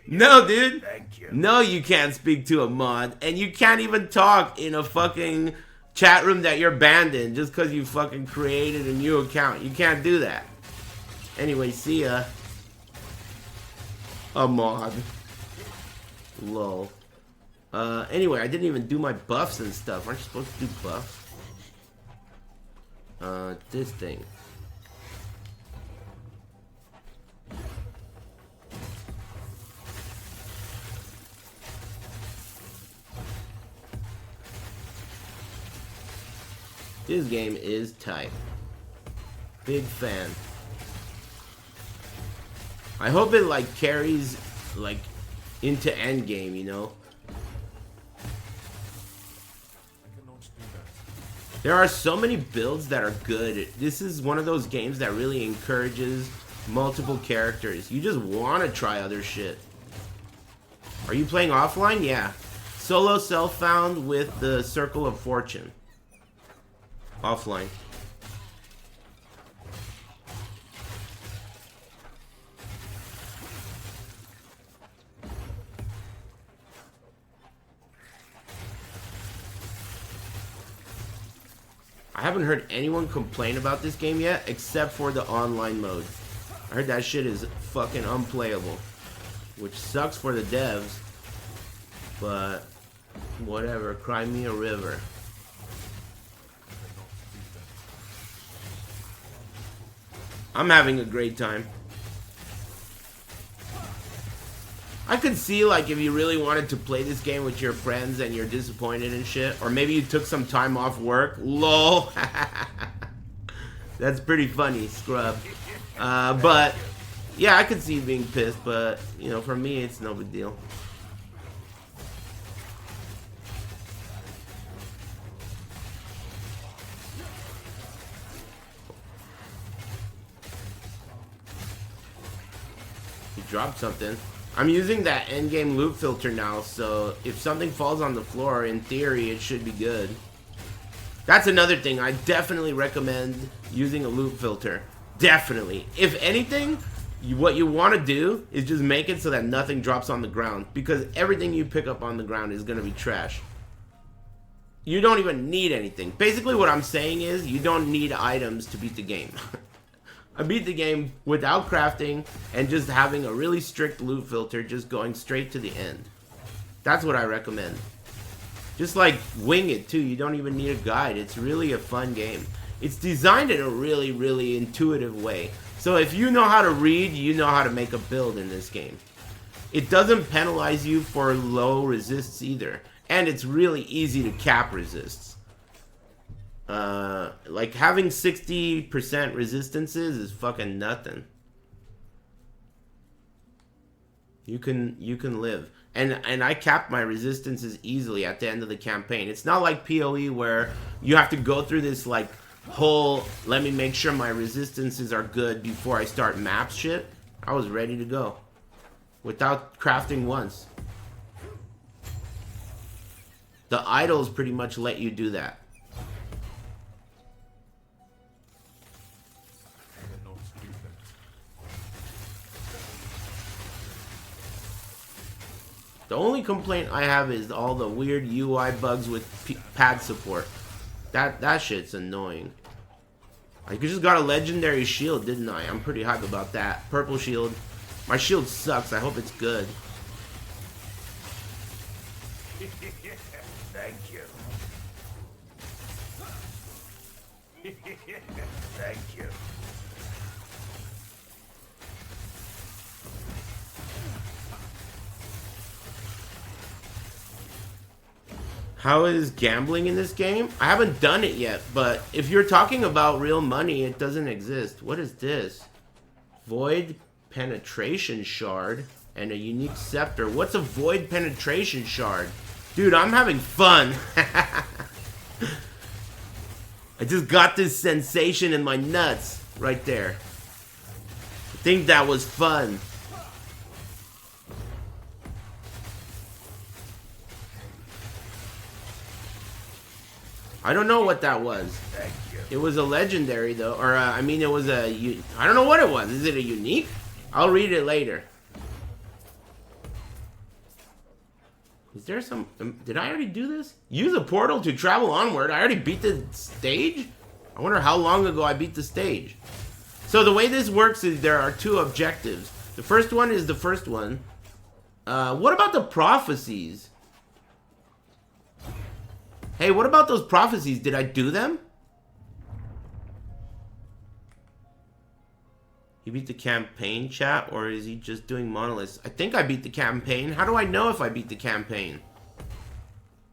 No, dude. Thank you. No, you can't speak to a mod. And you can't even talk in a fucking chat room that you're banned in just because you fucking created a new account. You can't do that. Anyway, see ya. A mod. Lol. Anyway, I didn't even do my buffs and stuff. Aren't you supposed to do buffs? This thing. This game is tight. Big fan. I hope it, like, carries, like, into endgame, you know? There are so many builds that are good. This is one of those games that really encourages multiple characters. You just want to try other shit. Are you playing offline? Yeah. Solo self-found with the Circle of Fortune. Offline. I haven't heard anyone complain about this game yet, except for the online mode. I heard that shit is fucking unplayable, which sucks for the devs, but whatever, cry me a river. I'm having a great time. I could see, like, if you really wanted to play this game with your friends and you're disappointed and shit, or maybe you took some time off work. LOL. That's pretty funny, scrub. But, yeah, I could see you being pissed, but, you know, for me, it's no big deal. He dropped something. I'm using that endgame loot filter now, so if something falls on the floor, in theory, it should be good. That's another thing. I definitely recommend using a loot filter. Definitely. If anything, what you want to do is just make it so that nothing drops on the ground, because everything you pick up on the ground is going to be trash. You don't even need anything. Basically, what I'm saying is you don't need items to beat the game. I beat the game without crafting and just having a really strict loot filter, just going straight to the end. That's what I recommend. Just like wing it too. You don't even need a guide. It's really a fun game. It's designed in a really, really intuitive way. So if you know how to read, you know how to make a build in this game. It doesn't penalize you for low resists either. And it's really easy to cap resists. Like having 60% resistances is fucking nothing. You can live. And I capped my resistances easily at the end of the campaign. It's not like PoE where you have to go through this like whole, let me make sure my resistances are good before I start maps shit. I was ready to go. Without crafting once. The idols pretty much let you do that. The only complaint I have is all the weird UI bugs with pad support. That shit's annoying. I just got a legendary shield, didn't I? I'm pretty hype about that. Purple shield. My shield sucks. I hope it's good. Thank you. Thank you. How is gambling in this game? I haven't done it yet, but if you're talking about real money, it doesn't exist. What is this? Void penetration shard and a unique scepter. What's a void penetration shard? Dude, I'm having fun. I just got this sensation in my nuts right there. I think that was fun. I don't know what that was. Thank you. It was a legendary though, or I mean it was a, I don't know what it was. Is it a unique? I'll read it later. Is there some, did I already do this? Use a portal to travel onward. I already beat the stage? I wonder how long ago I beat the stage. So the way this works is there are two objectives. The first one is the first one. What about the prophecies? Hey, what about those prophecies? Did I do them? He beat the campaign, chat, or is he just doing monoliths? I think I beat the campaign. How do I know if I beat the campaign?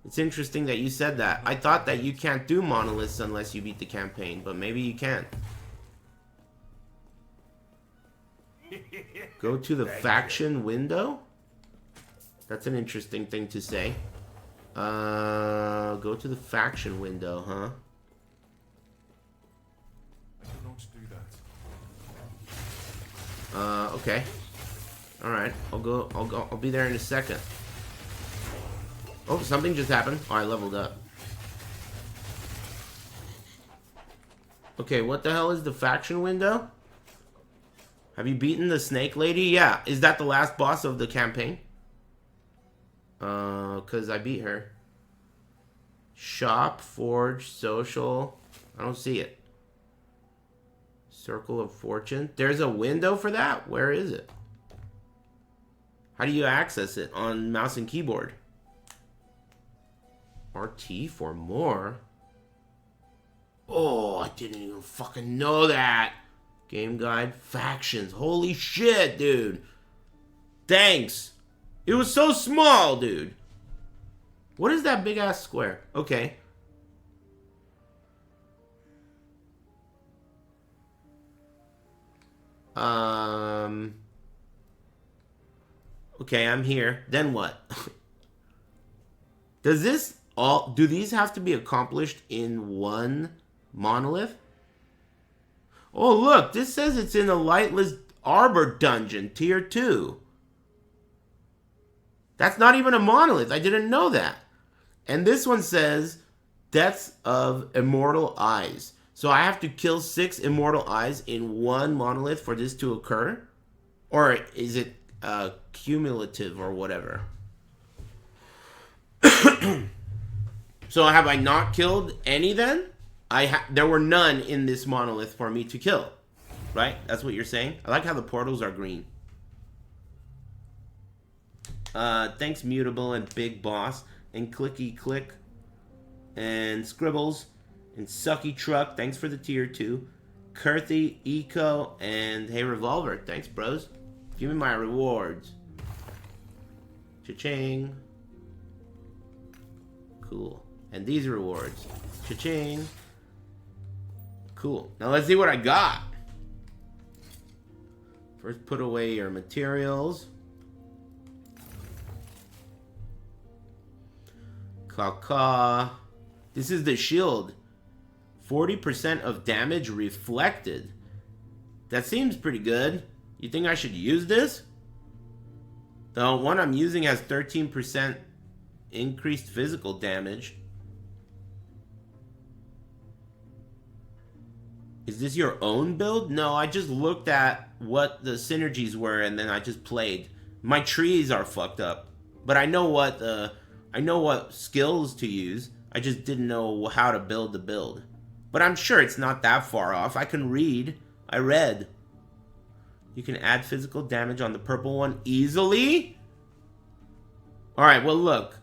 It's interesting that you said that. I thought that you can't do monoliths unless you beat the campaign, but maybe you can. Go to the faction window? That's an interesting thing to say. Go to the faction window, huh? Don't do that. Okay. Alright, I'll be there in a second. Oh, something just happened. Oh, I leveled up. Okay, what the hell is the faction window? Have you beaten the snake lady? Yeah. Is that the last boss of the campaign? Cause I beat her. Shop, forge, social. I don't see it. Circle of Fortune. There's a window for that? Where is it? How do you access it? On mouse and keyboard. RT for more? Oh, I didn't even fucking know that. Game guide, factions. Holy shit, dude. Thanks. It was so small, dude. What is that big ass square? Okay. Okay, I'm here. Then what? Do these have to be accomplished in one monolith? Oh, look, this says it's in a Lightless Arbor dungeon, tier 2. That's not even a monolith. I didn't know that. And this one says Deaths of Immortal Eyes. So I have to kill 6 Immortal Eyes in one monolith for this to occur? Or is it cumulative or whatever? So have I not killed any then? There were none in this monolith for me to kill. Right? That's what you're saying? I like how the portals are green. Thanks Mutable and Big Boss and Clicky Click and Scribbles and Sucky Truck. Thanks for the tier 2. Kurthy, Eco, and Hey Revolver. Thanks, bros. Give me my rewards. Cha-ching. Cool. And these rewards. Cha-ching. Cool. Now let's see what I got. First, put away your materials. Caw. This is the shield. 40% of damage reflected. That seems pretty good. You think I should use this? The one I'm using has 13% increased physical damage. Is this your own build? No, I just looked at what the synergies were and then I just played. My trees are fucked up. But I know what skills to use. I just didn't know how to build the build. But I'm sure it's not that far off. I can read. I read. You can add physical damage on the purple one easily? Alright, well look.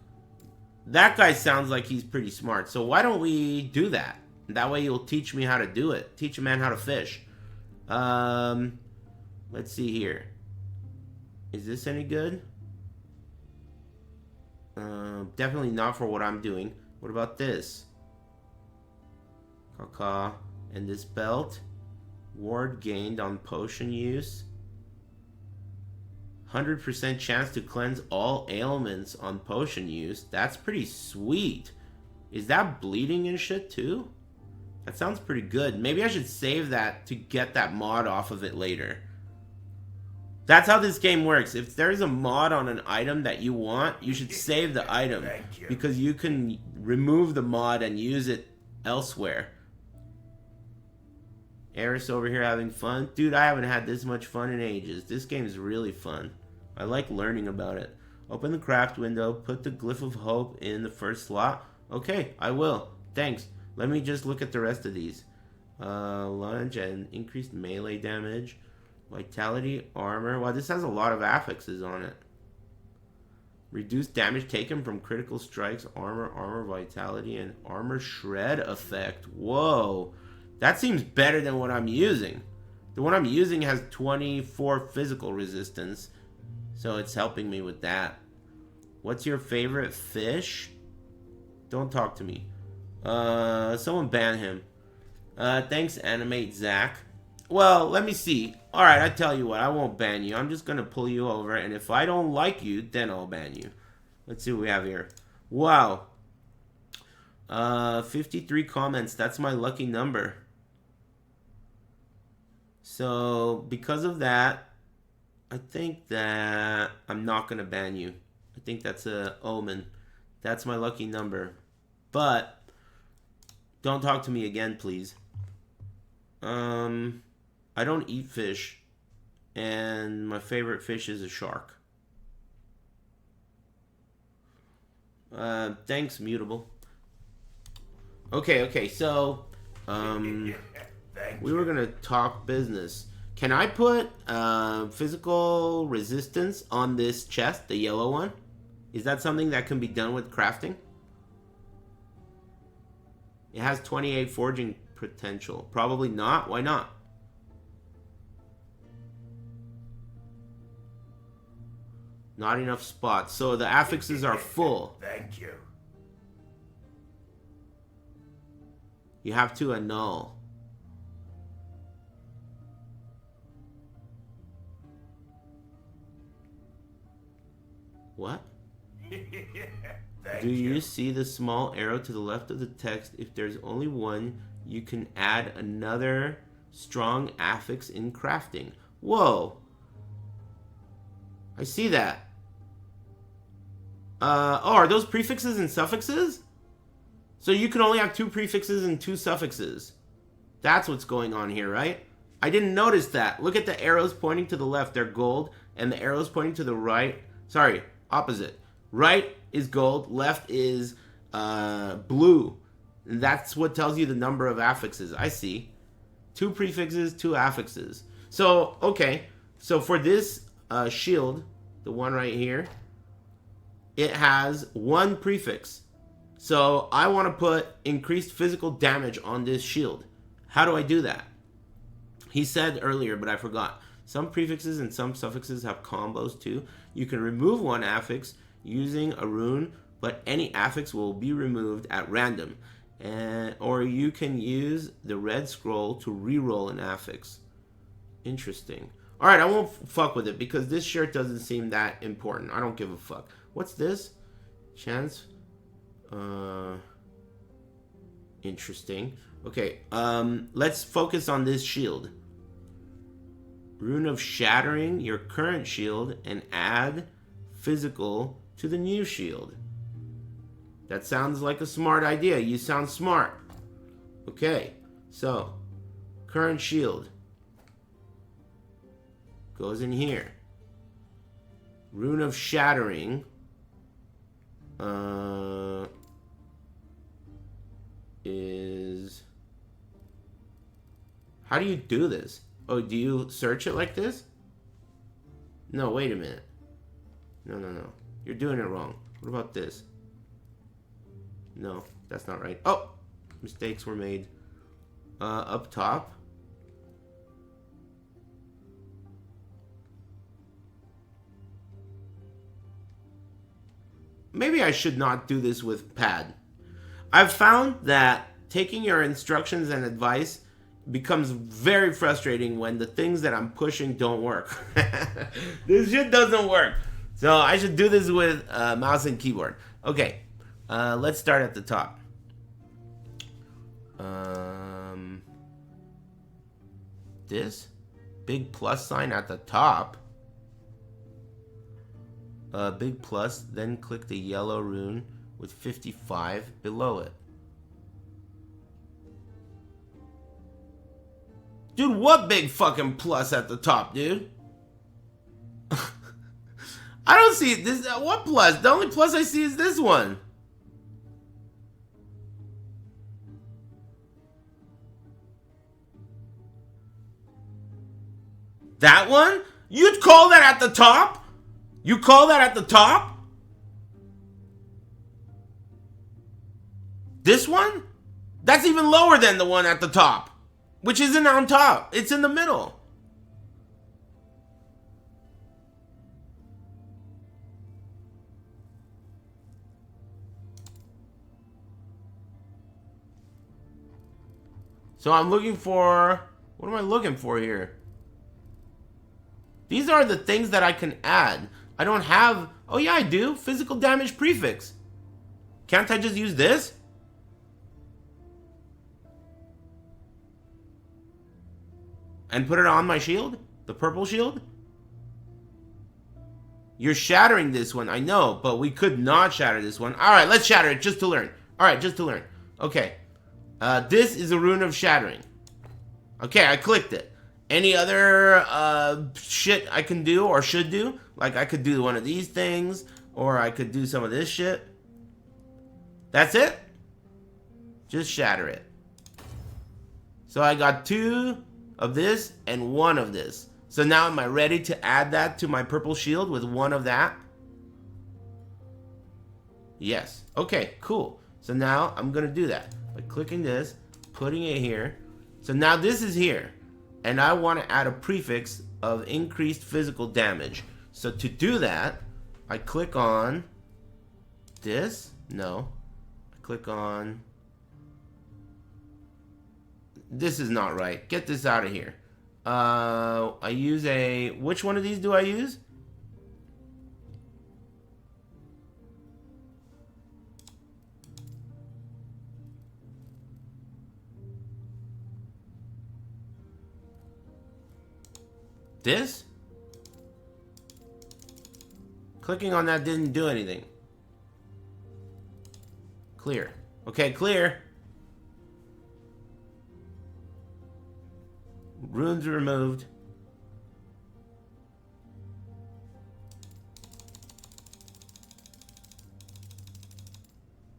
That guy sounds like he's pretty smart. So why don't we do that? That way you'll teach me how to do it. Teach a man how to fish. Let's see here. Is this any good? Definitely not for what I'm doing. What about this? Caca. And this belt. Ward gained on potion use. 100% chance to cleanse all ailments on potion use. That's pretty sweet. Is that bleeding and shit too? That sounds pretty good. Maybe I should save that to get that mod off of it later. That's how this game works. If there's a mod on an item that you want, you should save the item. Because you can remove the mod and use it elsewhere. Aris over here having fun. Dude, I haven't had this much fun in ages. This game is really fun. I like learning about it. Open the craft window. Put the glyph of hope in the first slot. Okay, I will. Thanks. Let me just look at the rest of these. Lunge and increased melee damage. Vitality, armor. Wow, this has a lot of affixes on it. Reduced damage taken from critical strikes, armor vitality, and armor shred effect. Whoa. That seems better than what I'm using. The one I'm using has 24 physical resistance. So it's helping me with that. What's your favorite fish? Don't talk to me. Someone ban him. Thanks, Animate Zach. Well, let me see. Alright, I tell you what, I won't ban you. I'm just gonna pull you over, and if I don't like you, then I'll ban you. Let's see what we have here. Wow. 53 comments. That's my lucky number. So, because of that, I think that I'm not gonna ban you. I think that's a omen. That's my lucky number. But, don't talk to me again, please. I don't eat fish, and my favorite fish is a shark. Thanks, Mutable. Okay, so, we were gonna talk business. Can I put, physical resistance on this chest, the yellow one? Is that something that can be done with crafting? It has 28 forging potential. Probably not. Why not? Not enough spots. So the affixes are full. Thank you. You have to annul. What? Do you see the small arrow to the left of the text? If there's only one, you can add another strong affix in crafting. Whoa. I see that. Are those prefixes and suffixes? So you can only have 2 prefixes and 2 suffixes. That's what's going on here, right? I didn't notice that. Look at the arrows pointing to the left. They're gold. And the arrows pointing to the right. Sorry, opposite. Right is gold. Left is blue. And that's what tells you the number of affixes. I see. 2 prefixes, 2 affixes. So, okay. So for this shield, the one right here, it has 1 prefix. So I want to put increased physical damage on this shield. How do I do that? He said earlier, but I forgot. Some prefixes and some suffixes have combos too. You can remove one affix using a rune, but any affix will be removed at random. Or you can use the red scroll to reroll an affix. Interesting. Alright, I won't fuck with it because this shirt doesn't seem that important. I don't give a fuck. What's this? Chance? Interesting. Okay, let's focus on this shield. Rune of Shattering your current shield and add physical to the new shield. That sounds like a smart idea. You sound smart. Okay, so current shield goes in here. Rune of Shattering is... How do you do this? Oh, do you search it like this? No, wait a minute. No. You're doing it wrong. What about this? No, that's not right. Oh! Mistakes were made. Up top. Maybe I should not do this with pad. I've found that taking your instructions and advice becomes very frustrating when the things that I'm pushing don't work. This shit doesn't work. So I should do this with mouse and keyboard. Okay, let's start at the top. This big plus sign at the top. Big plus, then click the yellow rune with 55 below it. Dude, what big fucking plus at the top, dude? I don't see this. What plus? The only plus I see is this one. That one? You'd call that at the top? You call that at the top? This one? That's even lower than the one at the top. Which isn't on top. It's in the middle. So I'm looking for... What am I looking for here? These are the things that I can add. I don't have... Oh yeah, I do. Physical damage prefix. Can't I just use this? And put it on my shield? The purple shield? You're shattering this one, I know, but we could not shatter this one. Alright, let's shatter it just to learn. Alright, just to learn. Okay. This is a rune of shattering. Okay, I clicked it. Any other shit I can do or should do? Like I could do one of these things, or I could do some of this shit. That's it? Just shatter it. So I got 2 of this and 1 of this. So now am I ready to add that to my purple shield with 1 of that? Yes. Okay, cool. So now I'm gonna do that by clicking this, putting it here. So now this is here. And I want to add a prefix of increased physical damage. So to do that, I click on this. No. I click on... This is not right. Get this out of here. I use a... Which one of these do I use? This? Clicking on that didn't do anything. Clear. Okay, clear. Runes removed.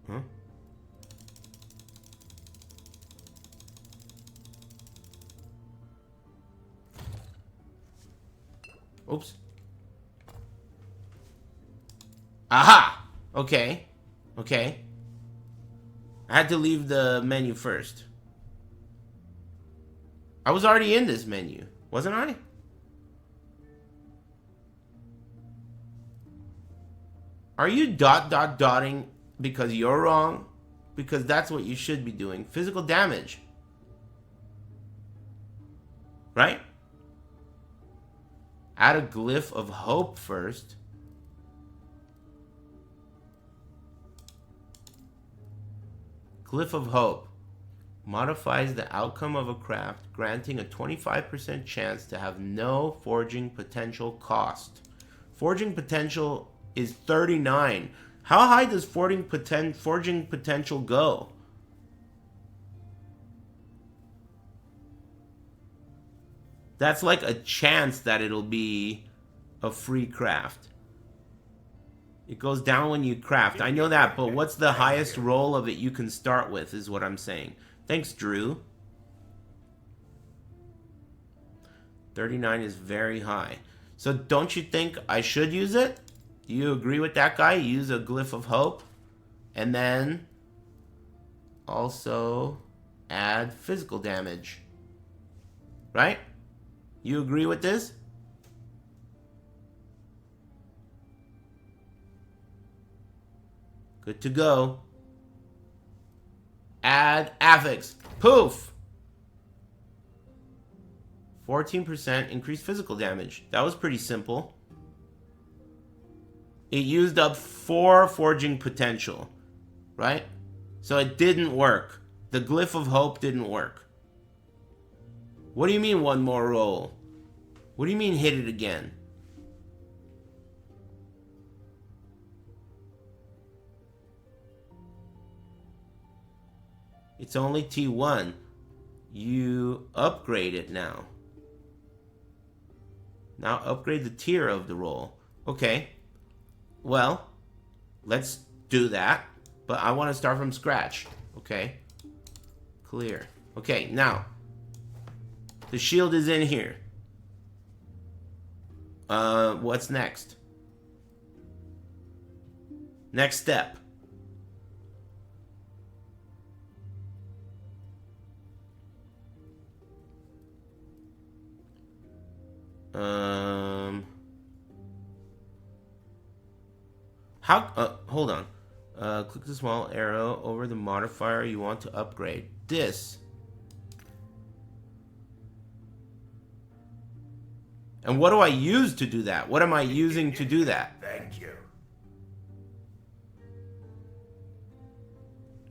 Huh? Oops. Aha! Okay. Okay. I had to leave the menu first. I was already in this menu, wasn't I? Are you dotting because you're wrong? Because that's what you should be doing. Physical damage. Right? Add a glyph of hope first. Glyph of hope. Modifies the outcome of a craft, granting a 25% chance to have no forging potential cost. Forging potential is 39. How high does forging potential go? That's like a chance that it'll be a free craft. It goes down when you craft. I know that, but what's the highest roll of it you can start with is what I'm saying. Thanks, Drew. 39 is very high. So don't you think I should use it? Do you agree with that guy? Use a Glyph of Hope. And then also add physical damage. Right? You agree with this? Good to go. Add affix. Poof! 14% increased physical damage. That was pretty simple. It used up 4 forging potential. Right? So it didn't work. The Glyph of Hope didn't work. What do you mean one more roll? What do you mean hit it again? It's only T1. You upgrade it now. Now upgrade the tier of the roll. Okay. Well, let's do that. But I want to start from scratch. Okay. Clear. Okay, now. The shield is in here. What's next? Next step. Hold on. Click the small arrow over the modifier you want to upgrade. This. And what do I use to do that? What am I using to do that? Thank you.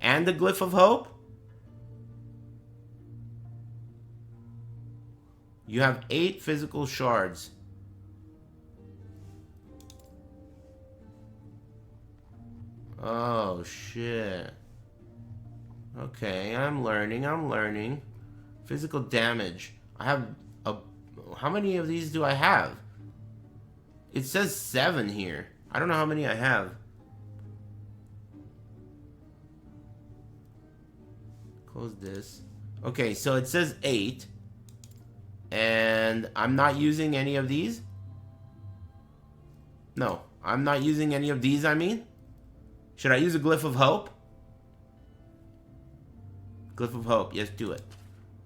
And the Glyph of Hope? You have 8 physical shards. Oh, shit. Okay, I'm learning. Physical damage. I have a... How many of these do I have? It says 7 here. I don't know how many I have. Close this. Okay, so it says 8. And I'm not using any of these? No, I'm not using any of these, I mean? Should I use a Glyph of Hope? Glyph of Hope, yes, do it.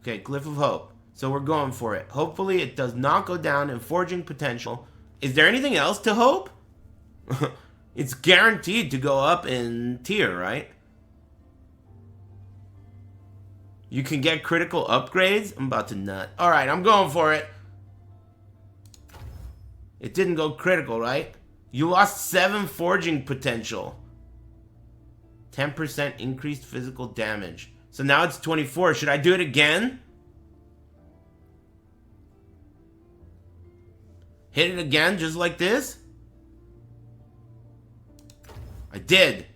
Okay, Glyph of Hope. So we're going for it. Hopefully it does not go down in forging potential. Is there anything else to hope? It's guaranteed to go up in tier, right? You can get critical upgrades? I'm about to nut. Alright, I'm going for it. It didn't go critical, right? You lost 7 forging potential. 10% increased physical damage. So now it's 24. Should I do it again? Hit it again, just like this? I did.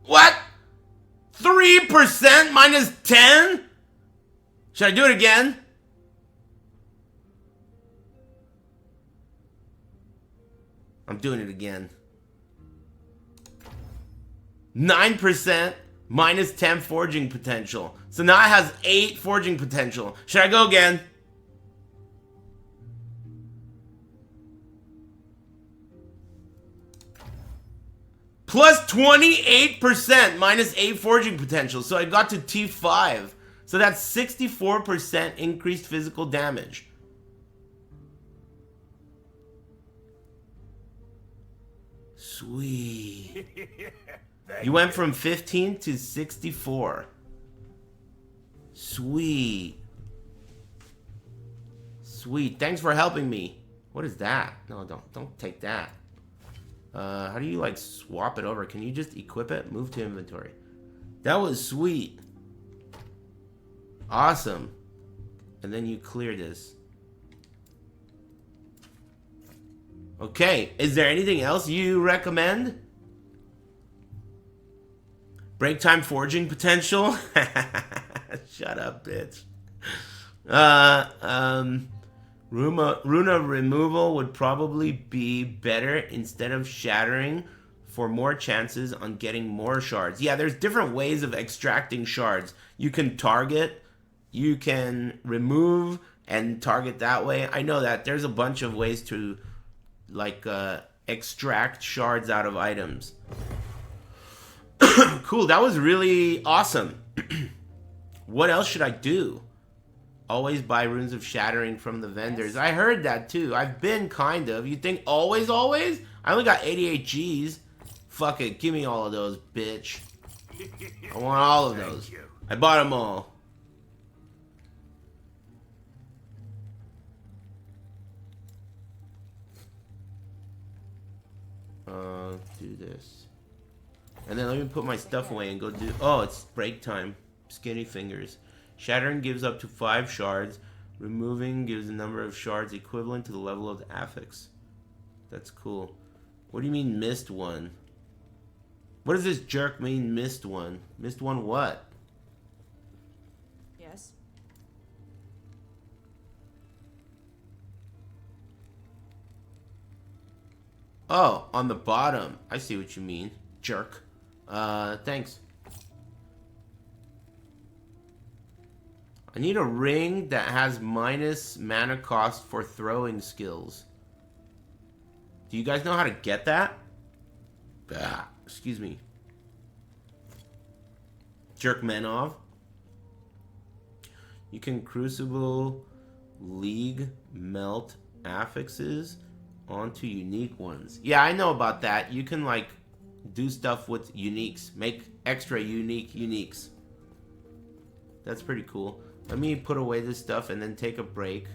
What? 3% minus 10? Should I do it again? I'm doing it again. 9% minus 10 forging potential. So now it has 8 forging potential. Should I go again? Plus 28% minus 8 forging potential. So I got to T5. So that's 64% increased physical damage. Sweet. You went from 15 to 64. Sweet. Sweet. Thanks for helping me. What is that? No, don't take that. How do you like swap it over? Can you just equip it? Move to inventory. That was sweet. Awesome. And then you clear this. Okay, is there anything else you recommend? Break time forging potential? Shut up, bitch. Runa removal would probably be better instead of shattering for more chances on getting more shards. Yeah, there's different ways of extracting shards. You can target, you can remove and target that way. I know that there's a bunch of ways to like extract shards out of items. Cool, that was really awesome. What else should I do? Always buy runes of shattering from the vendors. I heard that too. I've been kind of. You think always? I only got 88 Gs. Fuck it. Give me all of those, bitch. I want all of those. I bought them all. Do this. And then let me put my stuff away and go do... Oh, it's break time. Skinny fingers. Shattering gives up to 5 shards. Removing gives a number of shards equivalent to the level of the affix. That's cool. What do you mean missed one? What does this jerk mean missed one? Missed one what? Yes. Oh, on the bottom. I see what you mean. Jerk. Thanks. I need a ring that has minus mana cost for throwing skills. Do you guys know how to get that? Excuse me. Jerkmenov. You can Crucible League melt affixes onto unique ones. Yeah, I know about that. You can like do stuff with uniques. Make extra unique uniques. That's pretty cool. Let me put away this stuff and then take a break.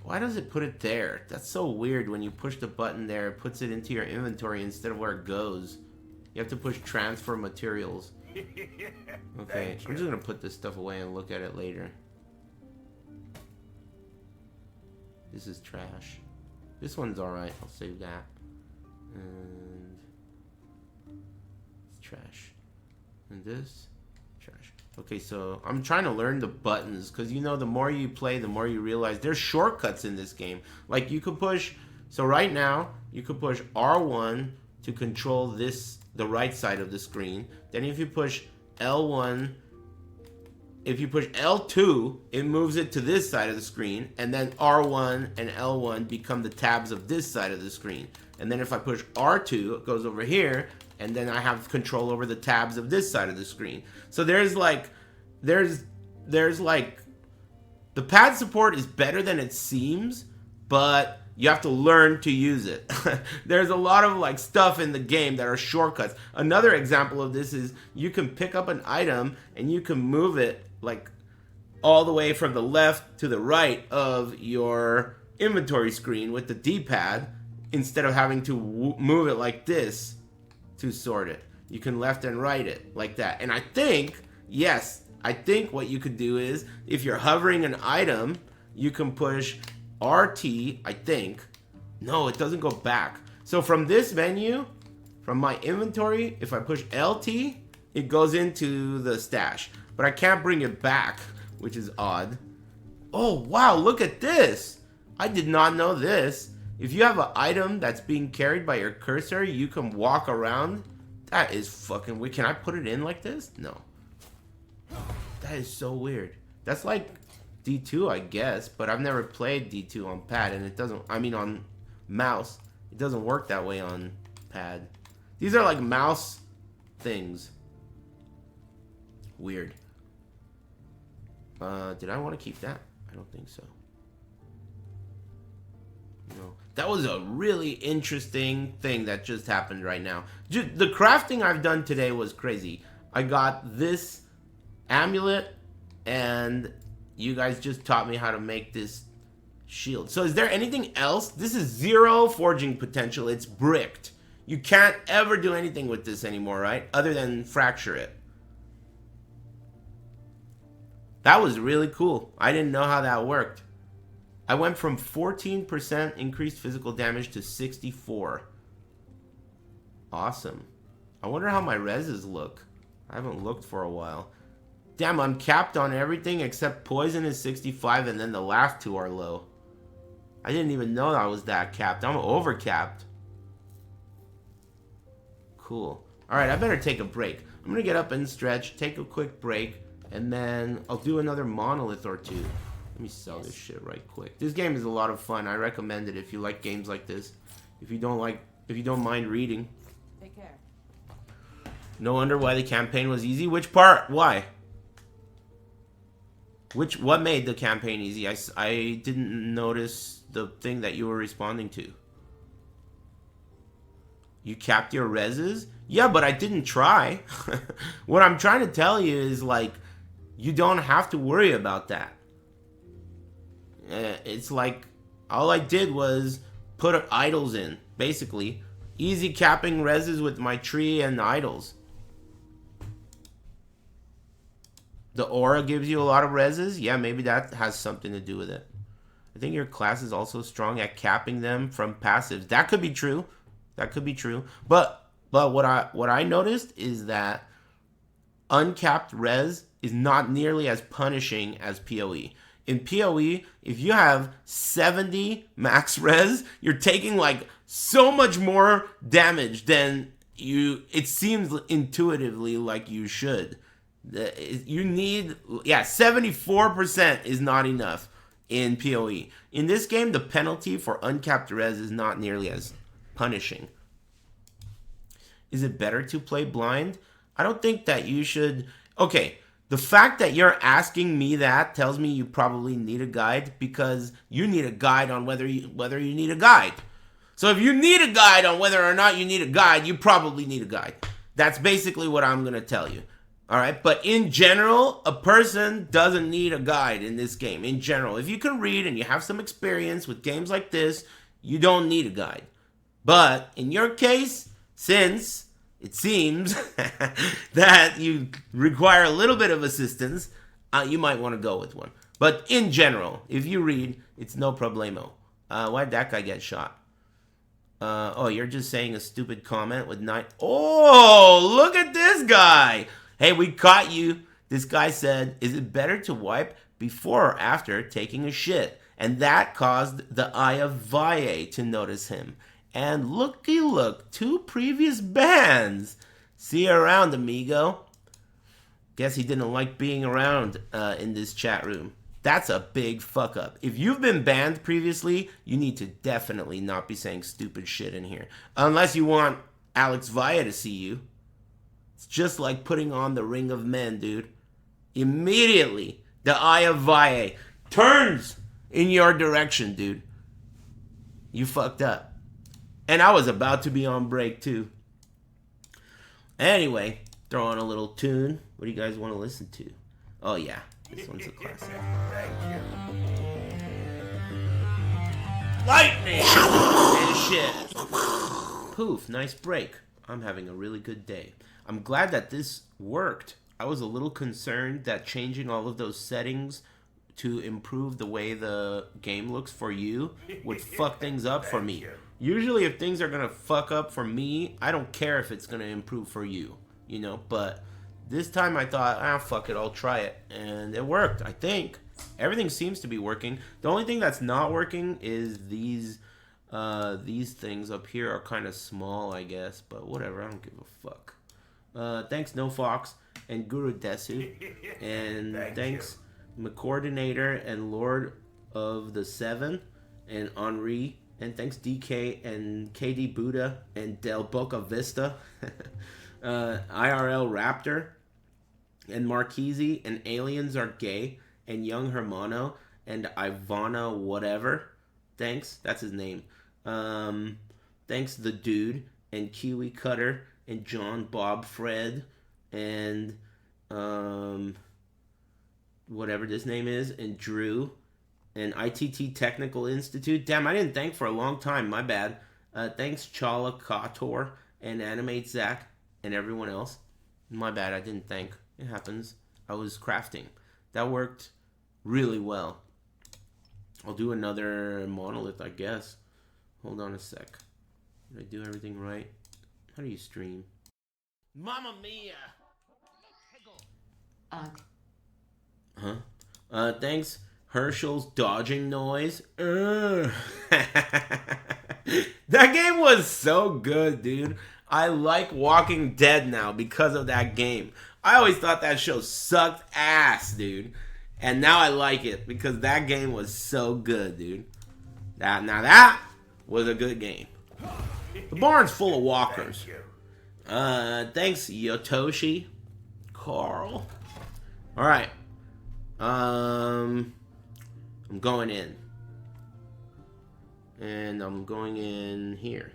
Why does it put it there? That's so weird. When you push the button there, it puts it into your inventory instead of where it goes. You have to push transfer materials. Okay, I'm just gonna put this stuff away and look at it later. This is trash. This one's alright. I'll save that. And it's trash. And this, trash. Okay, so I'm trying to learn the buttons because you know the more you play, the more you realize there's shortcuts in this game. Like you could push. So right now you could push R1 to control this, the right side of the screen. Then if you push L1, if you push L2, it moves it to this side of the screen, and then R1 and L1 become the tabs of this side of the screen. And then if I push R2, it goes over here, and then I have control over the tabs of this side of the screen. So there's like, there's like, the pad support is better than it seems, but you have to learn to use it. There's a lot of like stuff in the game that are shortcuts. Another example of this is you can pick up an item and you can move it like all the way from the left to the right of your inventory screen with the D-pad instead of having to move it like this to sort it. You can left and right it like that. And I think, yes, I think what you could do is if you're hovering an item, you can push RT, I think. No, it doesn't go back. So from this menu, from my inventory, if I push LT, it goes into the stash. But I can't bring it back, which is odd. Oh, wow, look at this. I did not know this. If you have an item that's being carried by your cursor, you can walk around. That is fucking weird. Can I put it in like this? No. That is so weird. That's like D2, I guess, but I've never played D2 on pad, and it doesn't, I mean on mouse. It doesn't work that way on pad. These are like mouse things. Weird. Did I want to keep that? I don't think so. No. That was a really interesting thing that just happened right now. The crafting I've done today was crazy. I got this amulet, and you guys just taught me how to make this shield. So is there anything else? This is 0 forging potential. It's bricked. You can't ever do anything with this anymore, right? Other than fracture it. That was really cool. I didn't know how that worked. I went from 14% increased physical damage to 64. Awesome. I wonder how my reses look. I haven't looked for a while. Damn, I'm capped on everything except poison is 65 and then the last two are low. I didn't even know I was that capped. I'm over-capped. Cool. Alright, I better take a break. I'm gonna get up and stretch, take a quick break, and then I'll do another monolith or two. Let me sell this shit right quick. This game is a lot of fun. I recommend it if you like games like this. If you don't mind reading. Take care. No wonder why the campaign was easy. Which part? Why? What made the campaign easy? I didn't notice the thing that you were responding to. You capped your reses? Yeah, but I didn't try. What I'm trying to tell you is, like, you don't have to worry about that. It's like, all I did was put idols in, basically. Easy capping reses with my tree and idols. The aura gives you a lot of reses? Yeah, maybe that has something to do with it. I think your class is also strong at capping them from passives. That could be true. That could be true. But what I noticed is that uncapped res is not nearly as punishing as PoE. In PoE, if you have 70 max res, you're taking like so much more damage than it seems intuitively like you should. You need, 74% is not enough in PoE. In this game, the penalty for uncapped res is not nearly as punishing. Is it better to play blind? I don't think that you should. Okay, the fact that you're asking me that tells me you probably need a guide, because you need a guide on whether you need a guide. So if you need a guide on whether or not you need a guide, you probably need a guide. That's basically what I'm going to tell you. All right, but in general, a person doesn't need a guide in this game. In general, if you can read and you have some experience with games like this, you don't need a guide. But in your case, since it seems that you require a little bit of assistance, you might want to go with one. But in general, if you read, it's no problemo. Why'd that guy get shot? Oh, you're just saying a stupid comment with 9. Oh, look at this guy. Hey, we caught you. This guy said, is it better to wipe before or after taking a shit? And that caused the Eye of Valle to notice him. And looky look, 2 previous bans. See you around, amigo. Guess he didn't like being around in this chat room. That's a big fuck up. If you've been banned previously, you need to definitely not be saying stupid shit in here. Unless you want Alex Valle to see you. It's just like putting on the Ring of Men, dude. Immediately, the Eye of Valle turns in your direction, dude. You fucked up. And I was about to be on break, too. Anyway, throw on a little tune. What do you guys want to listen to? Oh, yeah. This one's a classic. Thank you. Lightning! And shit. Poof, nice break. I'm having a really good day. I'm glad that this worked. I was a little concerned that changing all of those settings to improve the way the game looks for you would fuck things up for me. Usually if things are going to fuck up for me, I don't care if it's going to improve for you, you know, but this time I thought, fuck it, I'll try it, and it worked, I think. Everything seems to be working. The only thing that's not working is these things up here are kind of small, I guess, but whatever, I don't give a fuck. Thanks No Fox and Guru Desu, and thanks McCoordinator and Lord of the Seven and Henri, and thanks DK and KD Buddha and Del Boca Vista, IRL Raptor and Marquise and Aliens Are Gay and Young Hermano and Ivana whatever. Thanks, that's his name. Thanks The Dude and Kiwi Cutter and John Bob Fred and whatever this name is, and Drew and ITT Technical Institute. Damn, I didn't thank for a long time, my bad. Thanks Chala Kator and Animate Zach and everyone else. My bad, I didn't thank. It happens. I was crafting. That worked really well. I'll do another monolith, I guess. Hold on a sec. Did I do everything right? How do you stream? Mamma mia! Huh? Thanks Herschel's dodging noise. Ugh. That game was so good, dude. I like Walking Dead now because of that game. I always thought that show sucked ass, dude. And now I like it because that game was so good, dude. That was a good game. The barn's full of walkers. Thanks, Yotoshi. Carl. Alright. I'm going in. And I'm going in here.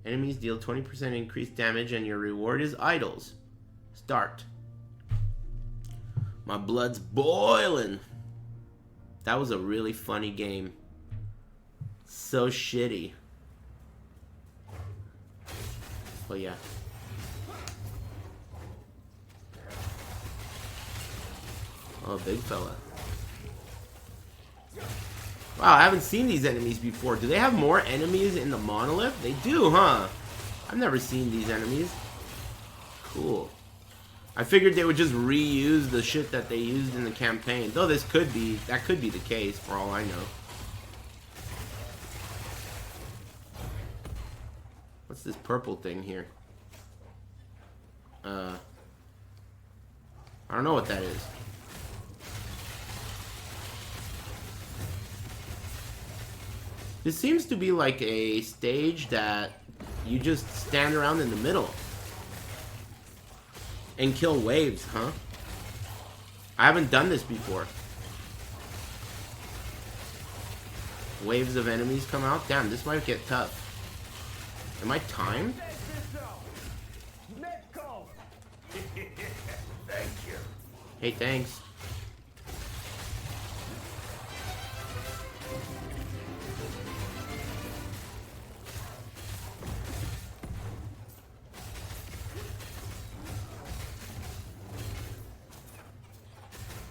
Enemies deal 20% increased damage and your reward is idols. Start. My blood's boiling. That was a really funny game. So shitty. Oh yeah. Oh, big fella. Wow, I haven't seen these enemies before. Do they have more enemies in the monolith? They do, huh? I've never seen these enemies. Cool. I figured they would just reuse the shit that they used in the campaign. Though that could be the case for all I know. What's this purple thing here? I don't know what that is. This seems to be like a stage that you just stand around in the middle and kill waves, huh? I haven't done this before. Waves of enemies come out? Damn, this might get tough. Am I timed? Thank you. Hey, thanks.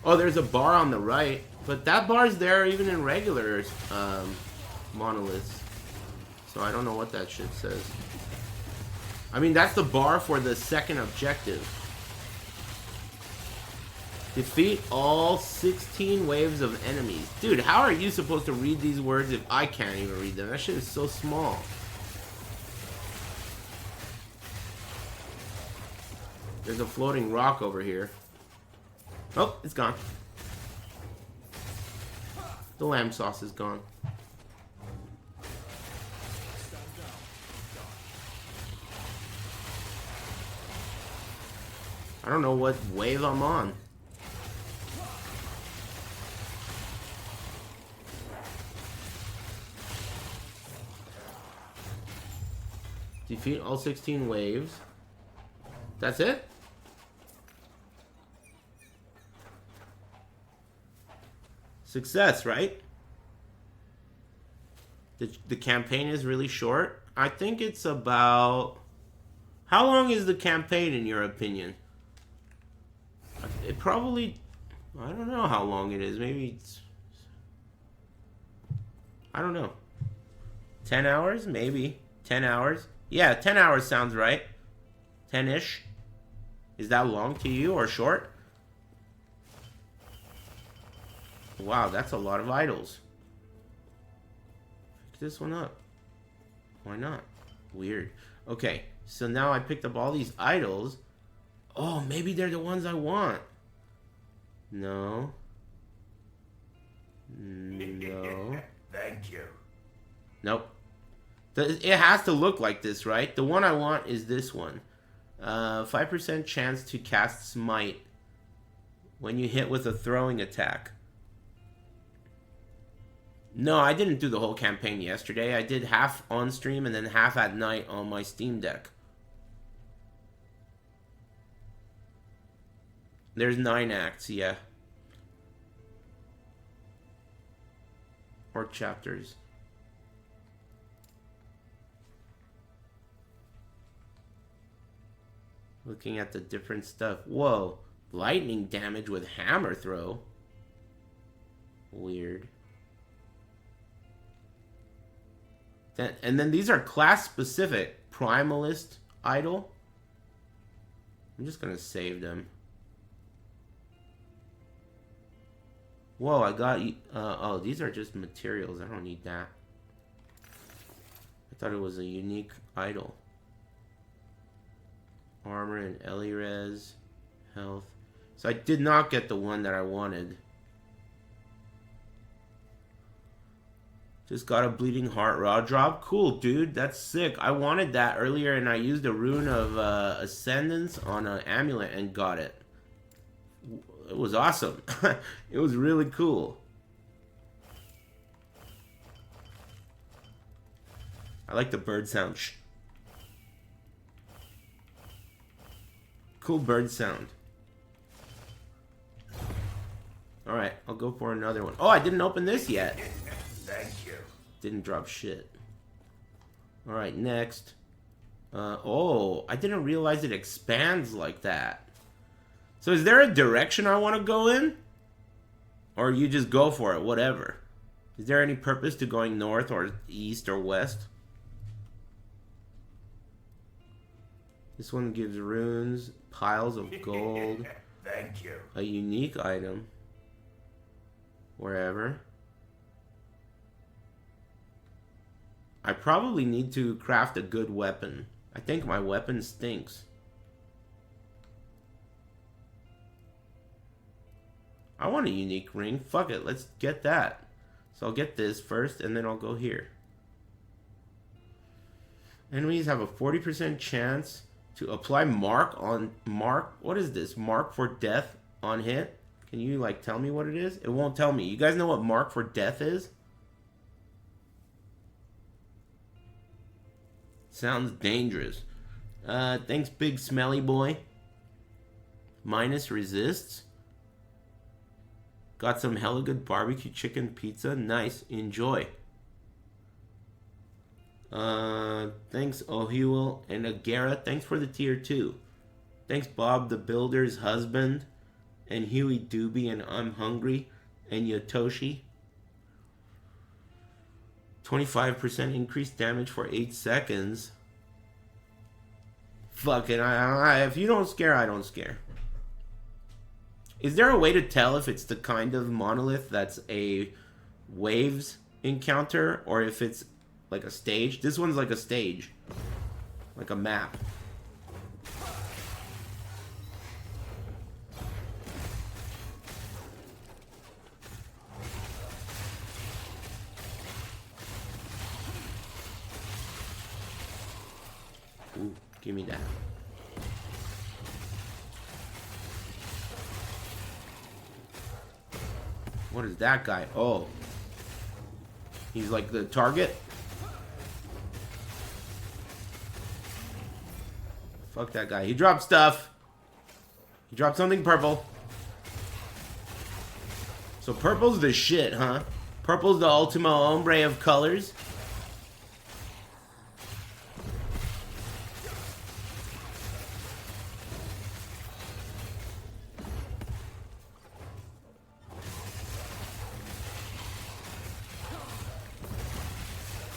Oh, there's a bar on the right, but that bar's there even in regular monoliths. So I don't know what that shit says. I mean, that's the bar for the second objective. Defeat all 16 waves of enemies. Dude, how are you supposed to read these words if I can't even read them? That shit is so small. There's a floating rock over here. Oh, it's gone. The lamb sauce is gone. I don't know what wave I'm on. Defeat all 16 waves. That's it? Success, right? The campaign is really short. I think it's about... How long is the campaign in your opinion? It probably... I don't know how long it is. Maybe it's... I don't know. 10 hours? Maybe. 10 hours? Yeah, 10 hours sounds right. 10-ish. Is that long to you or short? Wow, that's a lot of idols. Pick this one up. Why not? Weird. Okay, so now I picked up all these idols. Oh, maybe they're the ones I want. No. No. Thank you. Nope. It has to look like this, right? The one I want is this one. 5% chance to cast Smite when you hit with a throwing attack. No, I didn't do the whole campaign yesterday. I did half on stream and then half at night on my Steam Deck. There's 9 acts, yeah. Or chapters. Looking at the different stuff. Whoa. Lightning damage with hammer throw. Weird. And then these are class specific. Primalist idol. I'm just gonna save them. Whoa, I got... oh, these are just materials. I don't need that. I thought it was a unique idol. Armor and Elirez. Health. So I did not get the one that I wanted. Just got a bleeding heart raw drop. Cool, dude. That's sick. I wanted that earlier, and I used a rune of Ascendance on an amulet and got it. It was awesome. It was really cool. I like the bird sound. Shh. Cool bird sound. Alright, I'll go for another one. Oh, I didn't open this yet. Thank you. Didn't drop shit. Alright, next. Oh, I didn't realize it expands like that. So is there a direction I want to go in? Or you just go for it, whatever. Is there any purpose to going north or east or west? This one gives runes, piles of gold. Thank you. A unique item. Wherever. I probably need to craft a good weapon. I think my weapon stinks. I want a unique ring. Fuck it, let's get that. So I'll get this first, and then I'll go here. Enemies have a 40% chance to apply mark on... Mark? What is this? Mark for death on hit? Can you, like, tell me what it is? It won't tell me. You guys know what mark for death is? Sounds dangerous. Thanks, big smelly boy. Minus resists. Got some hella good barbecue chicken pizza. Nice. Enjoy. Thanks, Ohuel and Agara. Thanks for the tier 2. Thanks, Bob the Builder's husband. And Huey Doobie and I'm Hungry. And Yotoshi. 25% increased damage for 8 seconds. Fuck it. If you don't scare, I don't scare. Is there a way to tell if it's the kind of monolith that's a waves encounter or if it's like a stage? This one's like a stage. Like a map. Ooh, give me that. What is that guy? Oh. He's like the target? Fuck that guy. He dropped stuff. He dropped something purple. So purple's the shit, huh? Purple's the ultima hombre of colors.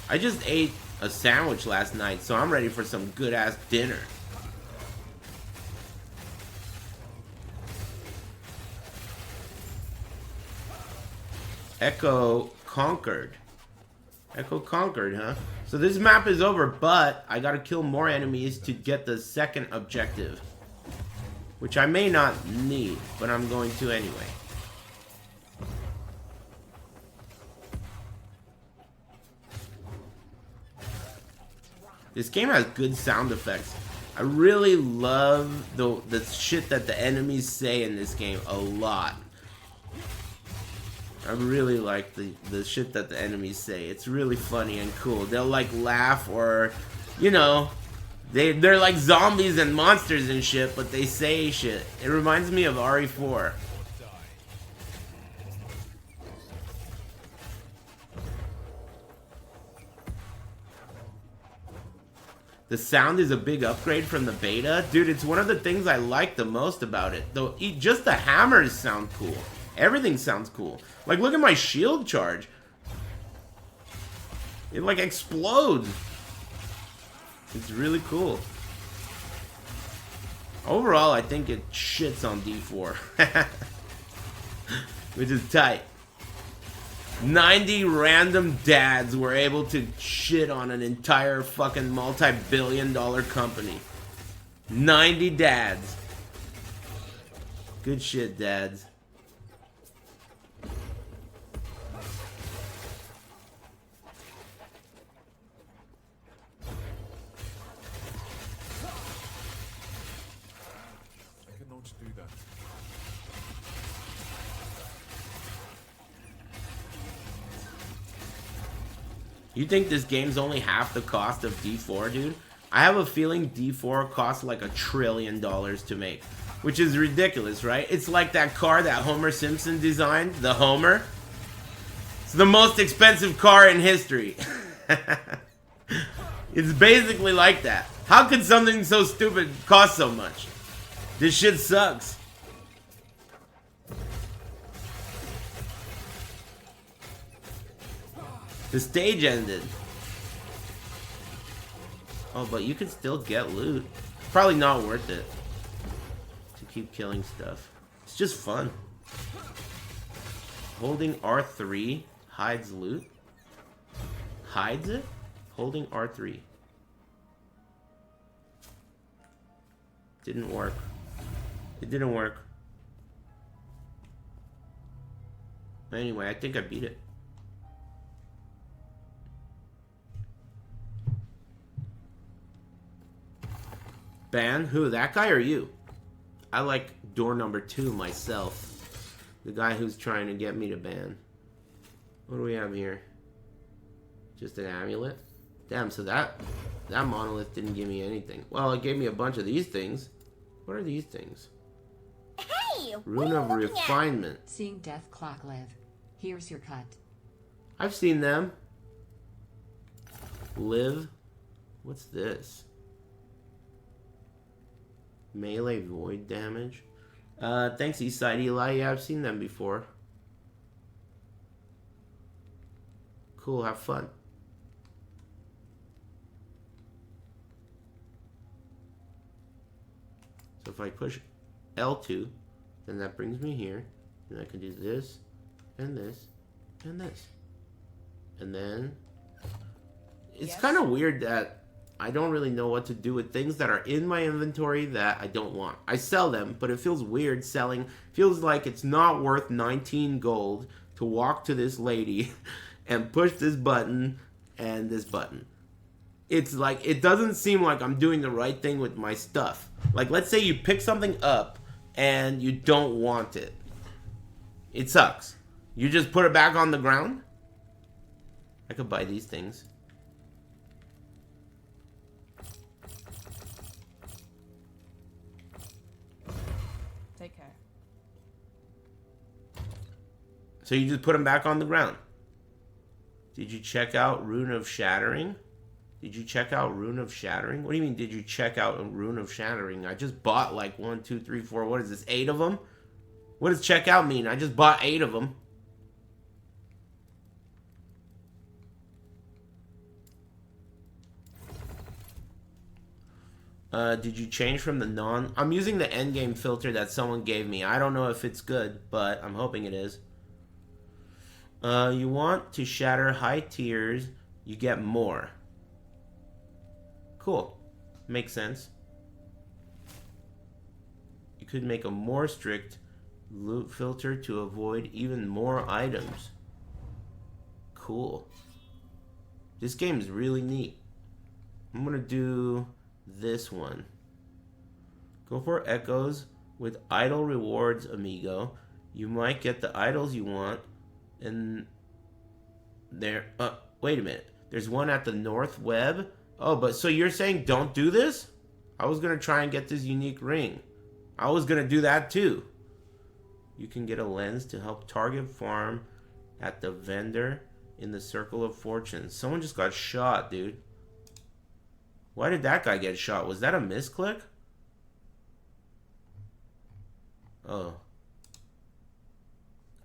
I just ate a sandwich last night, so I'm ready for some good-ass dinner. Echo conquered. Echo conquered, huh? So this map is over, but I gotta kill more enemies to get the second objective. Which I may not need, but I'm going to anyway. This game has good sound effects. I really love the shit that the enemies say in this game a lot. I really like the shit that the enemies say. It's really funny and cool. They'll like laugh or, you know, they're like zombies and monsters and shit, but they say shit. It reminds me of RE4. The sound is a big upgrade from the beta. Dude, it's one of the things I like the most about it. Though, just the hammers sound cool. Everything sounds cool. Like, look at my shield charge. It, like, explodes. It's really cool. Overall, I think it shits on D4. Which is tight. 90 random dads were able to shit on an entire fucking multi-billion-dollar company. 90 dads. Good shit, dads. I cannot do that. You think this game's only half the cost of D4, dude? I have a feeling D4 costs like $1 trillion to make, which is ridiculous, right? It's like that car that Homer Simpson designed, the Homer. It's the most expensive car in history. It's basically like that. How could something so stupid cost so much? This shit sucks. The stage ended. Oh, but you can still get loot. Probably not worth it to keep killing stuff. It's just fun. Holding R3 hides loot. Hides it? Holding R3. Didn't work. It didn't work. Anyway, I think I beat it. Ban? Who? That guy or you? I like door number 2 myself. The guy who's trying to get me to ban. What do we have here? Just an amulet? Damn, so that monolith didn't give me anything. Well, it gave me a bunch of these things. What are these things? Hey! Rune of Refinement. Seeing death clock live. Here's your cut. I've seen them. Live. What's this? Melee void damage. Thanks, Eastside Eli. Yeah, I've seen them before. Cool, have fun. So if I push L2, then that brings me here. And I can do this, and this, and this. And then... It's kind of weird that I don't really know what to do with things that are in my inventory that I don't want. I sell them, but it feels weird selling. Feels like it's not worth 19 gold to walk to this lady and push this button and this button. It's like, it doesn't seem like I'm doing the right thing with my stuff. Like, let's say you pick something up and you don't want it. It sucks. You just put it back on the ground? I could buy these things. Take care. So you just put them back on the ground. Did you check out Rune of Shattering? Did you check out Rune of Shattering? What do you mean, did you check out Rune of Shattering? I just bought like 1, 2, 3, 4, what is this, 8 of them? What does check out mean? I just bought 8 of them. Did you change from the non... I'm using the endgame filter that someone gave me. I don't know if it's good, but I'm hoping it is. You want to shatter high tiers, you get more. Cool. Makes sense. You could make a more strict loot filter to avoid even more items. Cool. This game is really neat. I'm gonna do this one. Go for echoes with idle rewards, amigo. You might get the idols you want. And there, wait a minute. There's one at the north web. Oh, but so you're saying don't do this? I was gonna try and get this unique ring. I was gonna do that too. You can get a lens to help target farm at the vendor in the Circle of Fortune. Someone just got shot, dude. Why did that guy get shot? Was that a misclick? Oh.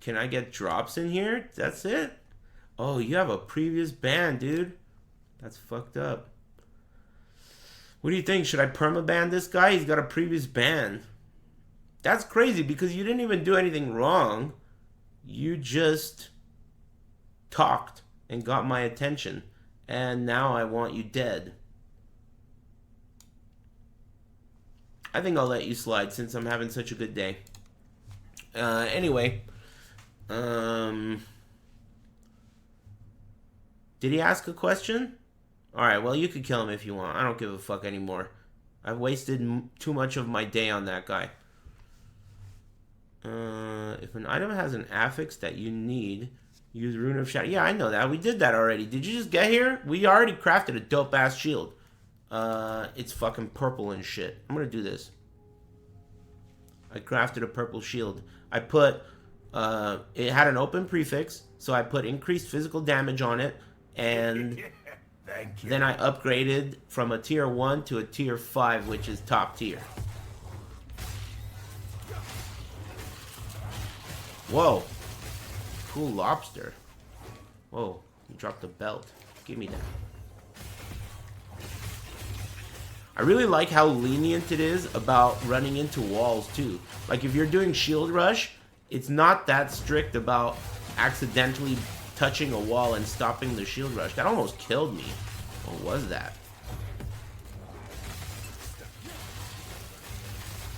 Can I get drops in here? That's it? Oh, you have a previous ban, dude. That's fucked up. What do you think? Should I permaban this guy? He's got a previous ban. That's crazy because you didn't even do anything wrong. You just talked and got my attention, and now I want you dead. I think I'll let you slide since I'm having such a good day. Anyway. Did he ask a question? Alright, well, you could kill him if you want. I don't give a fuck anymore. I've wasted too much of my day on that guy. If an item has an affix that you need, use Rune of Shadow. Yeah, I know that. We did that already. Did you just get here? We already crafted a dope-ass shield. It's fucking purple and shit. I'm gonna do this. I crafted a purple shield. I put, it had an open prefix, so I put increased physical damage on it, and Thank you. then I upgraded from a tier 1 to a tier 5, which is top tier. Whoa. Cool lobster. Whoa, you dropped a belt. Give me that. I really like how lenient it is about running into walls, too. Like, if you're doing shield rush, it's not that strict about accidentally touching a wall and stopping the shield rush. That almost killed me. What was that?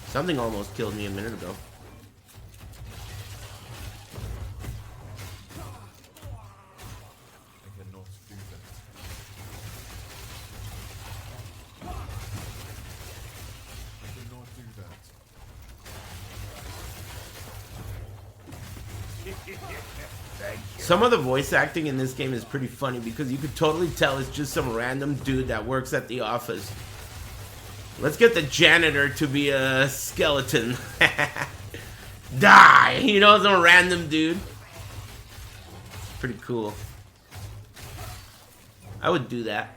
Something almost killed me a minute ago. Some of the voice acting in this game is pretty funny because you could totally tell it's just some random dude that works at the office. Let's get the janitor to be a skeleton. Die! You know, some random dude. Pretty cool. I would do that.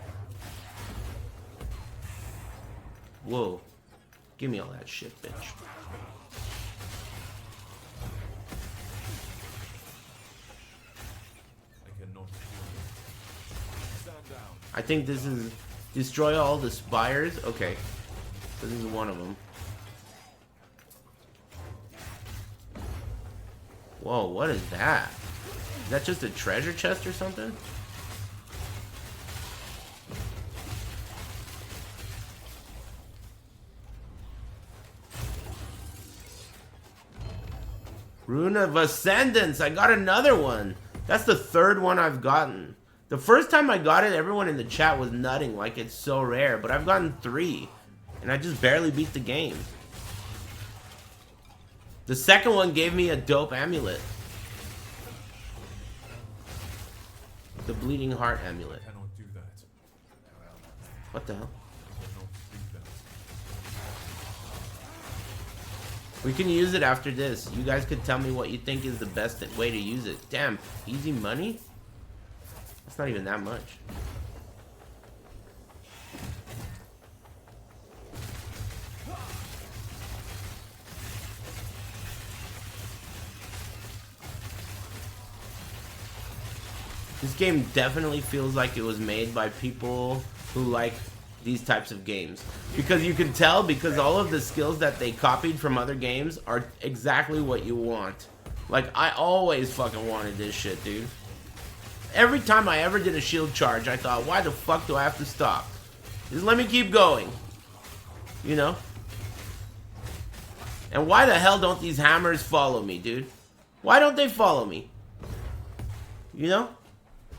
Whoa. Give me all that shit, bitch. I think this is destroy all the spires. Okay, so this is one of them. Whoa, what is that? Is that just a treasure chest or something? Rune of Ascendance. I got another one. That's the third one I've gotten. The first time I got it, everyone in the chat was nutting like it's so rare, but I've gotten 3, and I just barely beat the game. The second one gave me a dope amulet. The Bleeding Heart amulet. What the hell? We can use it after this. You guys could tell me what you think is the best way to use it. Damn, easy money? That's not even that much. This game definitely feels like it was made by people who like these types of games. Because you can tell, because all of the skills that they copied from other games are exactly what you want. Like, I always fucking wanted this shit, dude. Every time I ever did a shield charge, I thought, why the fuck do I have to stop? Just let me keep going. You know? And why the hell don't these hammers follow me, dude? Why don't they follow me? You know?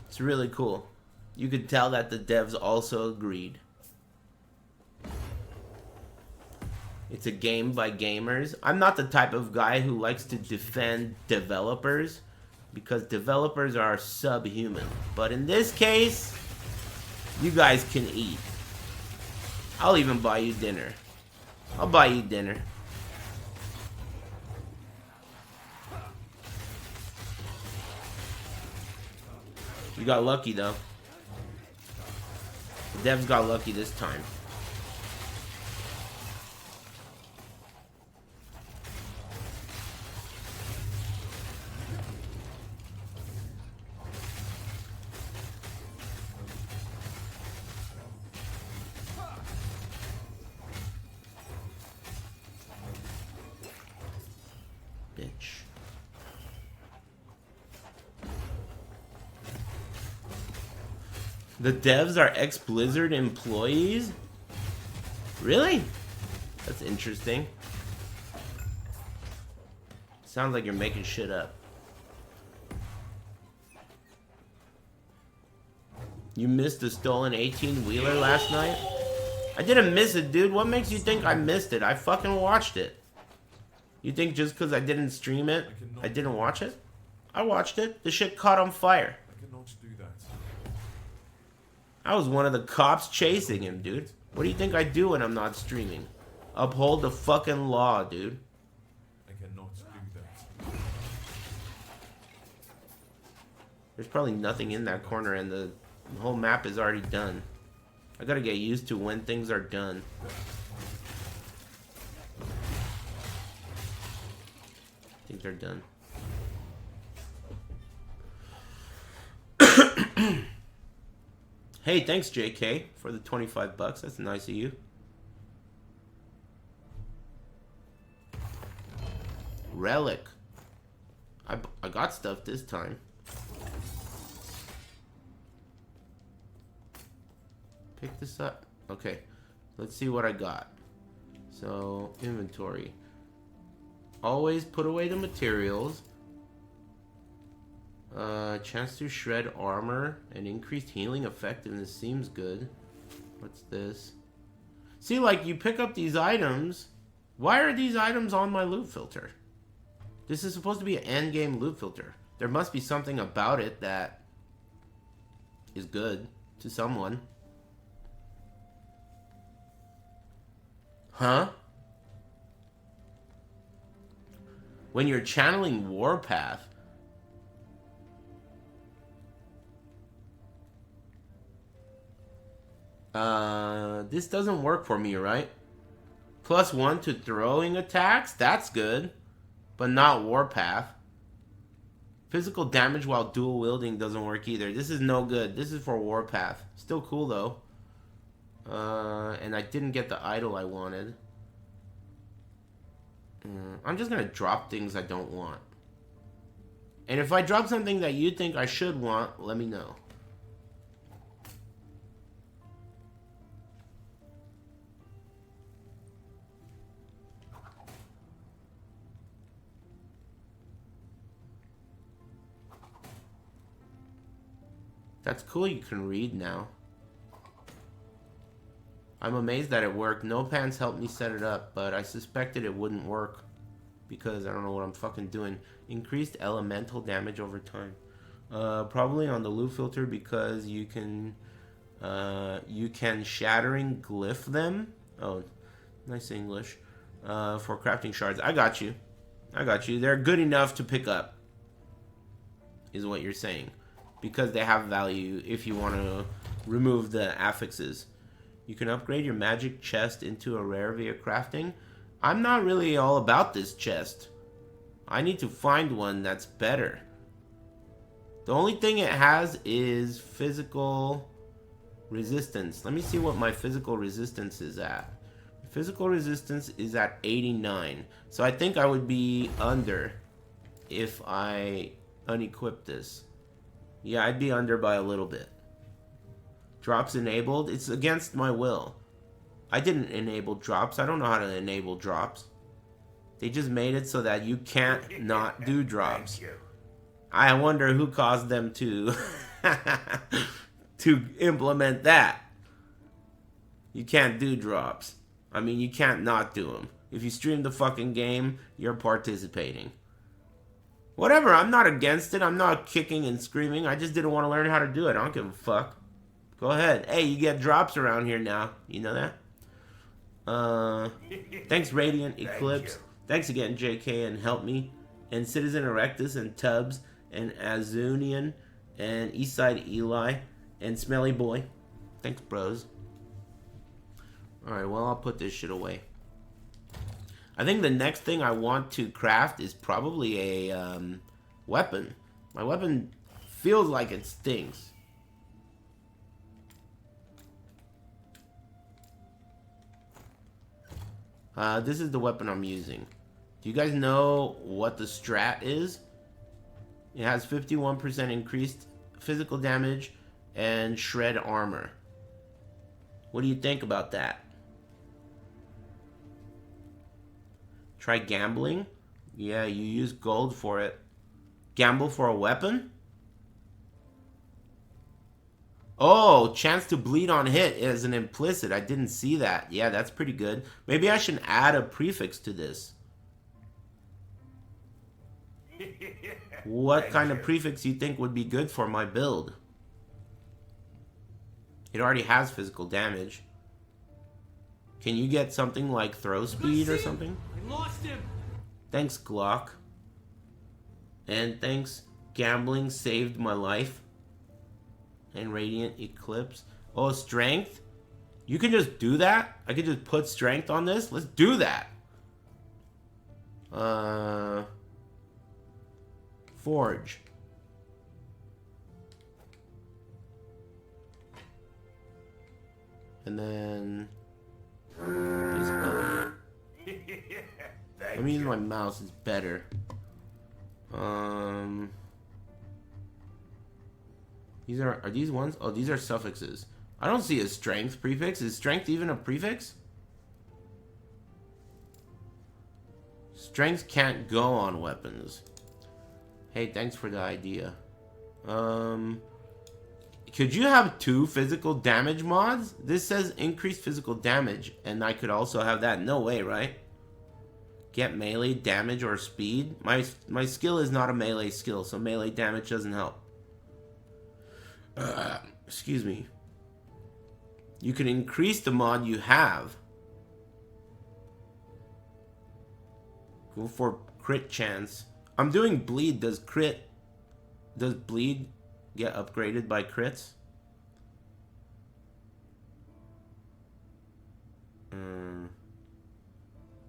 It's really cool. You could tell that the devs also agreed. It's a game by gamers. I'm not the type of guy who likes to defend developers, because developers are subhuman. But in this case, you guys can eat. I'll even buy you dinner. I'll buy you dinner. You got lucky though. The devs got lucky this time. The devs are ex-Blizzard employees? Really? That's interesting. Sounds like you're making shit up. You missed the stolen 18-wheeler last night? I didn't miss it, dude. What makes you think I missed it? I fucking watched it. You think just because I didn't stream it, I didn't watch it? I watched it. The shit caught on fire. I cannot do that. I was one of the cops chasing him, dude. What do you think I do when I'm not streaming? Uphold the fucking law, dude. I cannot do that. There's probably nothing in that corner and the whole map is already done. I gotta get used to when things are done. I think they're done. Hey, thanks JK for the 25 bucks. That's nice of you. Relic. I got stuff this time. Pick this up. Okay. Let's see what I got. So, inventory. Always put away the materials. Chance to shred armor and increased healing effectiveness seems good. What's this? See, like, you pick up these items. Why are these items on my loot filter? This is supposed to be an endgame loot filter. There must be something about it that is good to someone. Huh? When you're channeling Warpath. This doesn't work for me, right? +1 to throwing attacks? That's good. But not Warpath. Physical damage while dual wielding doesn't work either. This is no good. This is for Warpath. Still cool though. And I didn't get the idol I wanted. I'm just gonna drop things I don't want. And if I drop something that you think I should want, let me know. That's cool, you can read now. I'm amazed that it worked. No Pants helped me set it up, but I suspected it wouldn't work because I don't know what I'm fucking doing. Increased elemental damage over time. Probably on the loot filter because you can shattering glyph them. Oh, nice English. For crafting shards. I got you. I got you. They're good enough to pick up, is what you're saying. Because they have value if you want to remove the affixes. You can upgrade your magic chest into a rare via crafting. I'm not really all about this chest. I need to find one that's better. The only thing it has is physical resistance. Let me see what my physical resistance is at. Physical resistance is at 89. So I think I would be under if I unequip this. Yeah, I'd be under by a little bit. Drops enabled. It's against my will. I didn't enable drops. I don't know how to enable drops. They just made it so that you can't not do drops. I wonder who caused them to to implement that. You can't do drops. I mean, you can't not do them. If you stream the fucking game, you're participating. Whatever, I'm not against it. I'm not kicking and screaming. I just didn't want to learn how to do it. I don't give a fuck. Go ahead. Hey, you get drops around here now. You know that? Thanks, Radiant Eclipse. Thanks again, JK and Help Me. And Citizen Erectus and Tubbs and Azunian and Eastside Eli and Smelly Boy. Thanks, bros. Alright, well, I'll put this shit away. I think the next thing I want to craft is probably a weapon. My weapon feels like it stinks. This is the weapon I'm using. Do you guys know what the strat is? It has 51% increased physical damage and shred armor. What do you think about that? Try gambling? Yeah, you use gold for it. Gamble for a weapon? Oh, chance to bleed on hit is an implicit. I didn't see that. Yeah, that's pretty good. Maybe I should add a prefix to this. What kind of prefix you think would be good for my build? It already has physical damage. Can you get something like throw speed or something? I lost him. Thanks, Glock. And thanks, Gambling saved my life. And Radiant Eclipse. Oh, strength? You can just do that? I could just put strength on this? Let's do that. Forge. And then... Let me use my mouse, it's better. These are these ones? Oh, these are suffixes. I don't see a strength prefix. Is strength even a prefix? Strength can't go on weapons. Hey, thanks for the idea. Could you have 2 physical damage mods? This says increased physical damage, and I could also have that. No way, right? Get melee damage or speed. My skill is not a melee skill, so melee damage doesn't help. Excuse me. You can increase the mod you have. Go for crit chance. I'm doing bleed. Does bleed get upgraded by crits?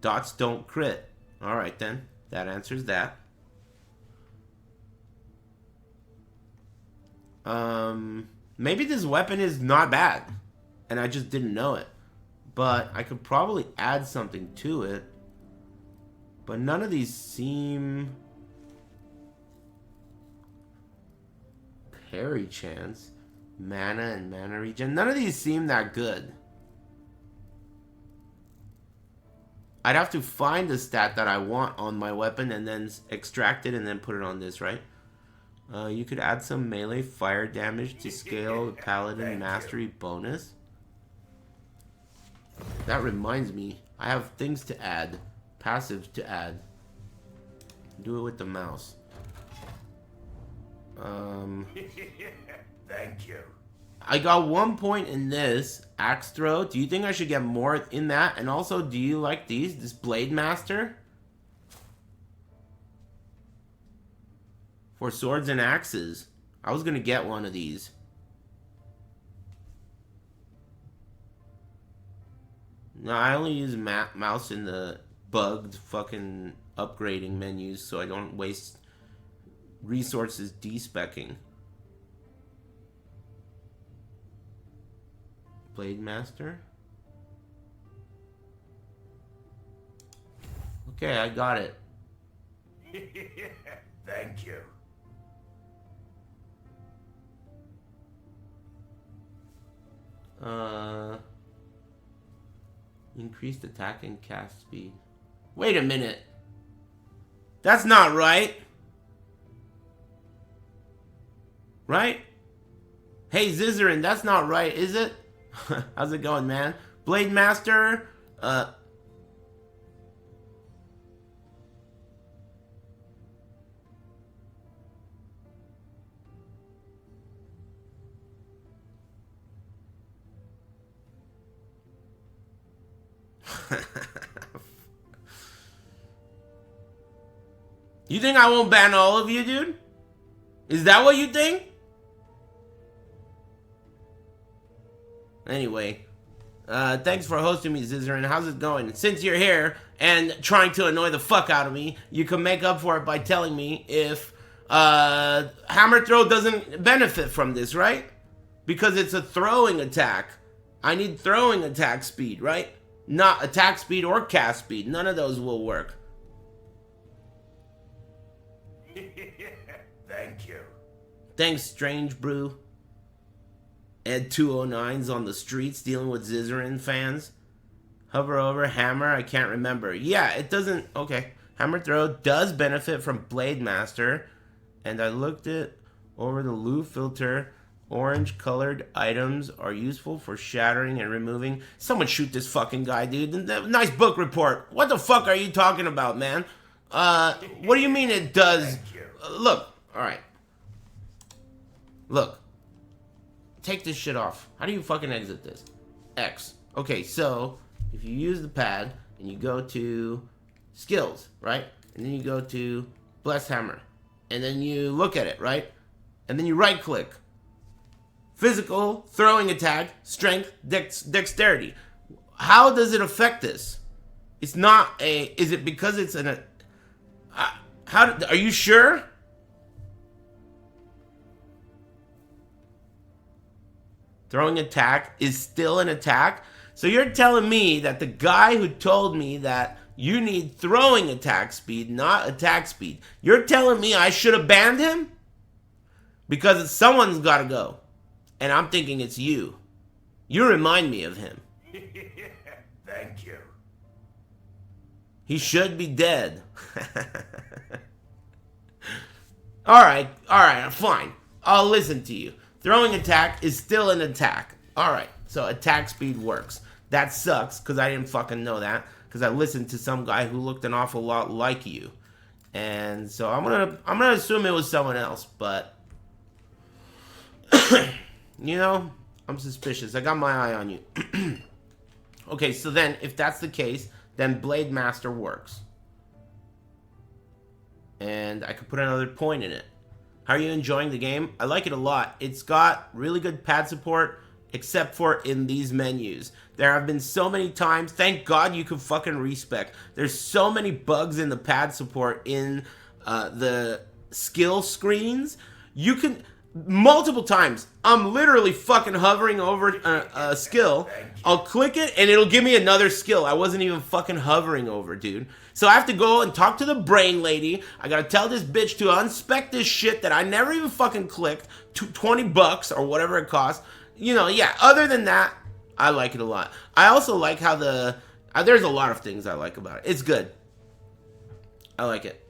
Dots don't crit. Alright then. That answers that. Maybe this weapon is not bad. And I just didn't know it. But I could probably add something to it. But none of these seem... Parry chance. Mana and mana regen. None of these seem that good. I'd have to find the stat that I want on my weapon and then extract it and then put it on this, right? You could add some melee fire damage to scale the paladin mastery bonus. That reminds me, I have things to add. Passive to add. Do it with the mouse. Thank you. I got 1 point in this axe throw. Do you think I should get more in that? And also, do you like these? This Blade Master? For swords and axes. I was gonna get one of these. No, I only use mouse in the bugged fucking upgrading menus so I don't waste resources despecking. Blade Master. Okay, I got it. Thank you. Increased attack and cast speed. Wait a minute. That's not right. Right? Hey, Zizarin, that's not right, is it? How's it going, man? Blade Master, You think I won't ban all of you, dude? Is that what you think? Anyway, thanks for hosting me, Zizarin. How's it going? Since you're here and trying to annoy the fuck out of me, you can make up for it by telling me if hammer throw doesn't benefit from this, right? Because it's a throwing attack. I need throwing attack speed, right? Not attack speed or cast speed. None of those will work. Thank you. Thanks, Strange Brew. Ed 209's on the streets dealing with Zizarin fans. Hover over, hammer, I can't remember. Yeah, it doesn't, okay. Hammer throw does benefit from Blade Master. And I looked it over the loot filter. Orange colored items are useful for shattering and removing. Someone shoot this fucking guy, dude. Nice book report. What the fuck are you talking about, man? What do you mean it does? Look, alright. Look. Take this shit off. How do you fucking exit this? X. Okay, so if you use the pad and you go to skills, right? And then you go to bless hammer. And then you look at it, right? And then you right click. Physical, throwing attack, strength, dexterity. How does it affect this? It's not a... Is it because it's an... are you sure? Throwing attack is still an attack? So you're telling me that the guy who told me that you need throwing attack speed, not attack speed, you're telling me I should have banned him? Because someone's got to go. And I'm thinking it's you. You remind me of him. Thank you. He should be dead. Alright, fine. I'll listen to you. Throwing attack is still an attack. Alright, so attack speed works. That sucks, because I didn't fucking know that. Because I listened to some guy who looked an awful lot like you. And so I'm gonna assume it was someone else, but... You know, I'm suspicious. I got my eye on you. Okay, so then, if that's the case, then Blade Master works. And I could put another point in it. How are you enjoying the game? I like it a lot. It's got really good pad support, except for in these menus. There have been so many times, thank God you can fucking respec. There's so many bugs in the pad support in the skill screens. You can... Multiple times, I'm literally fucking hovering over a skill. I'll click it, and it'll give me another skill I wasn't even fucking hovering over, dude. So I have to go and talk to the brain lady. I gotta tell this bitch to unspec this shit that I never even fucking clicked. $20 or whatever it costs. You know, yeah, other than that, I like it a lot. I also like how there's a lot of things I like about it. It's good. I like it.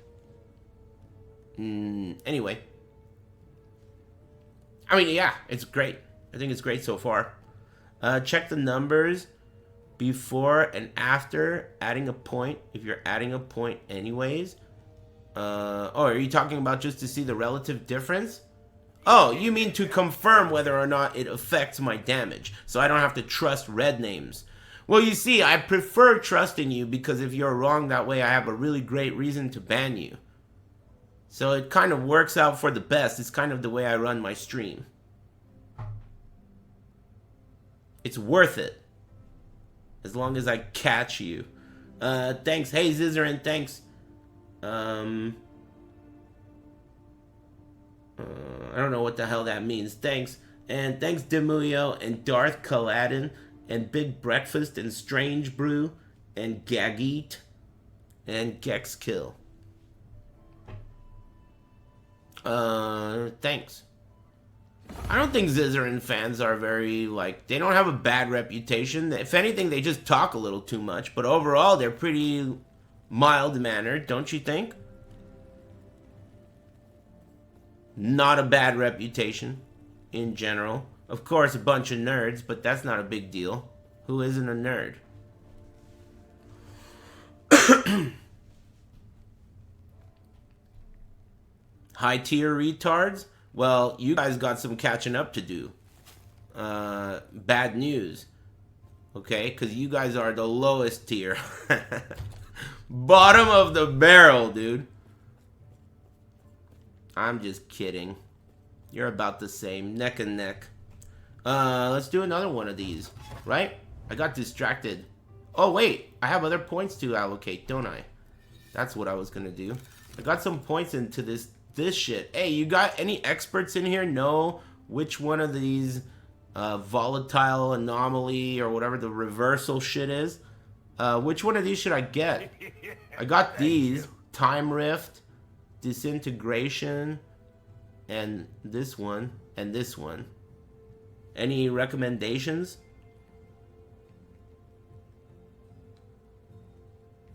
Anyway. I mean, yeah, it's great. I think it's great so far. Check the numbers before and after adding a point, if you're adding a point anyways. Oh, are you talking about just to see the relative difference? Oh, you mean to confirm whether or not it affects my damage, so I don't have to trust red names. Well, you see, I prefer trusting you because if you're wrong that way, I have a really great reason to ban you. So it kind of works out for the best. It's kind of the way I run my stream. It's worth it. As long as I catch you. Thanks. Hey, Zizarin, thanks. I don't know what the hell that means. Thanks. And thanks, Demuyo and Darth Kaladin and Big Breakfast and Strange Brew and Gagit and Gexkill. Thanks. I don't think Zizarin fans are very, like, they don't have a bad reputation. If anything, they just talk a little too much. But overall, they're pretty mild-mannered, don't you think? Not a bad reputation, in general. Of course, a bunch of nerds, but that's not a big deal. Who isn't a nerd? High-tier retards? Well, you guys got some catching up to do. Bad news. Okay? Because you guys are the lowest tier. Bottom of the barrel, dude. I'm just kidding. You're about the same. Neck and neck. Let's do another one of these. Right? I got distracted. Oh, wait. I have other points to allocate, don't I? That's what I was going to do. I got some points into this shit. Hey, you got any experts in here know which one of these volatile anomaly or whatever the reversal shit is? Which one of these should I get? I got these. Time Rift, Disintegration, and this one, and this one. Any recommendations?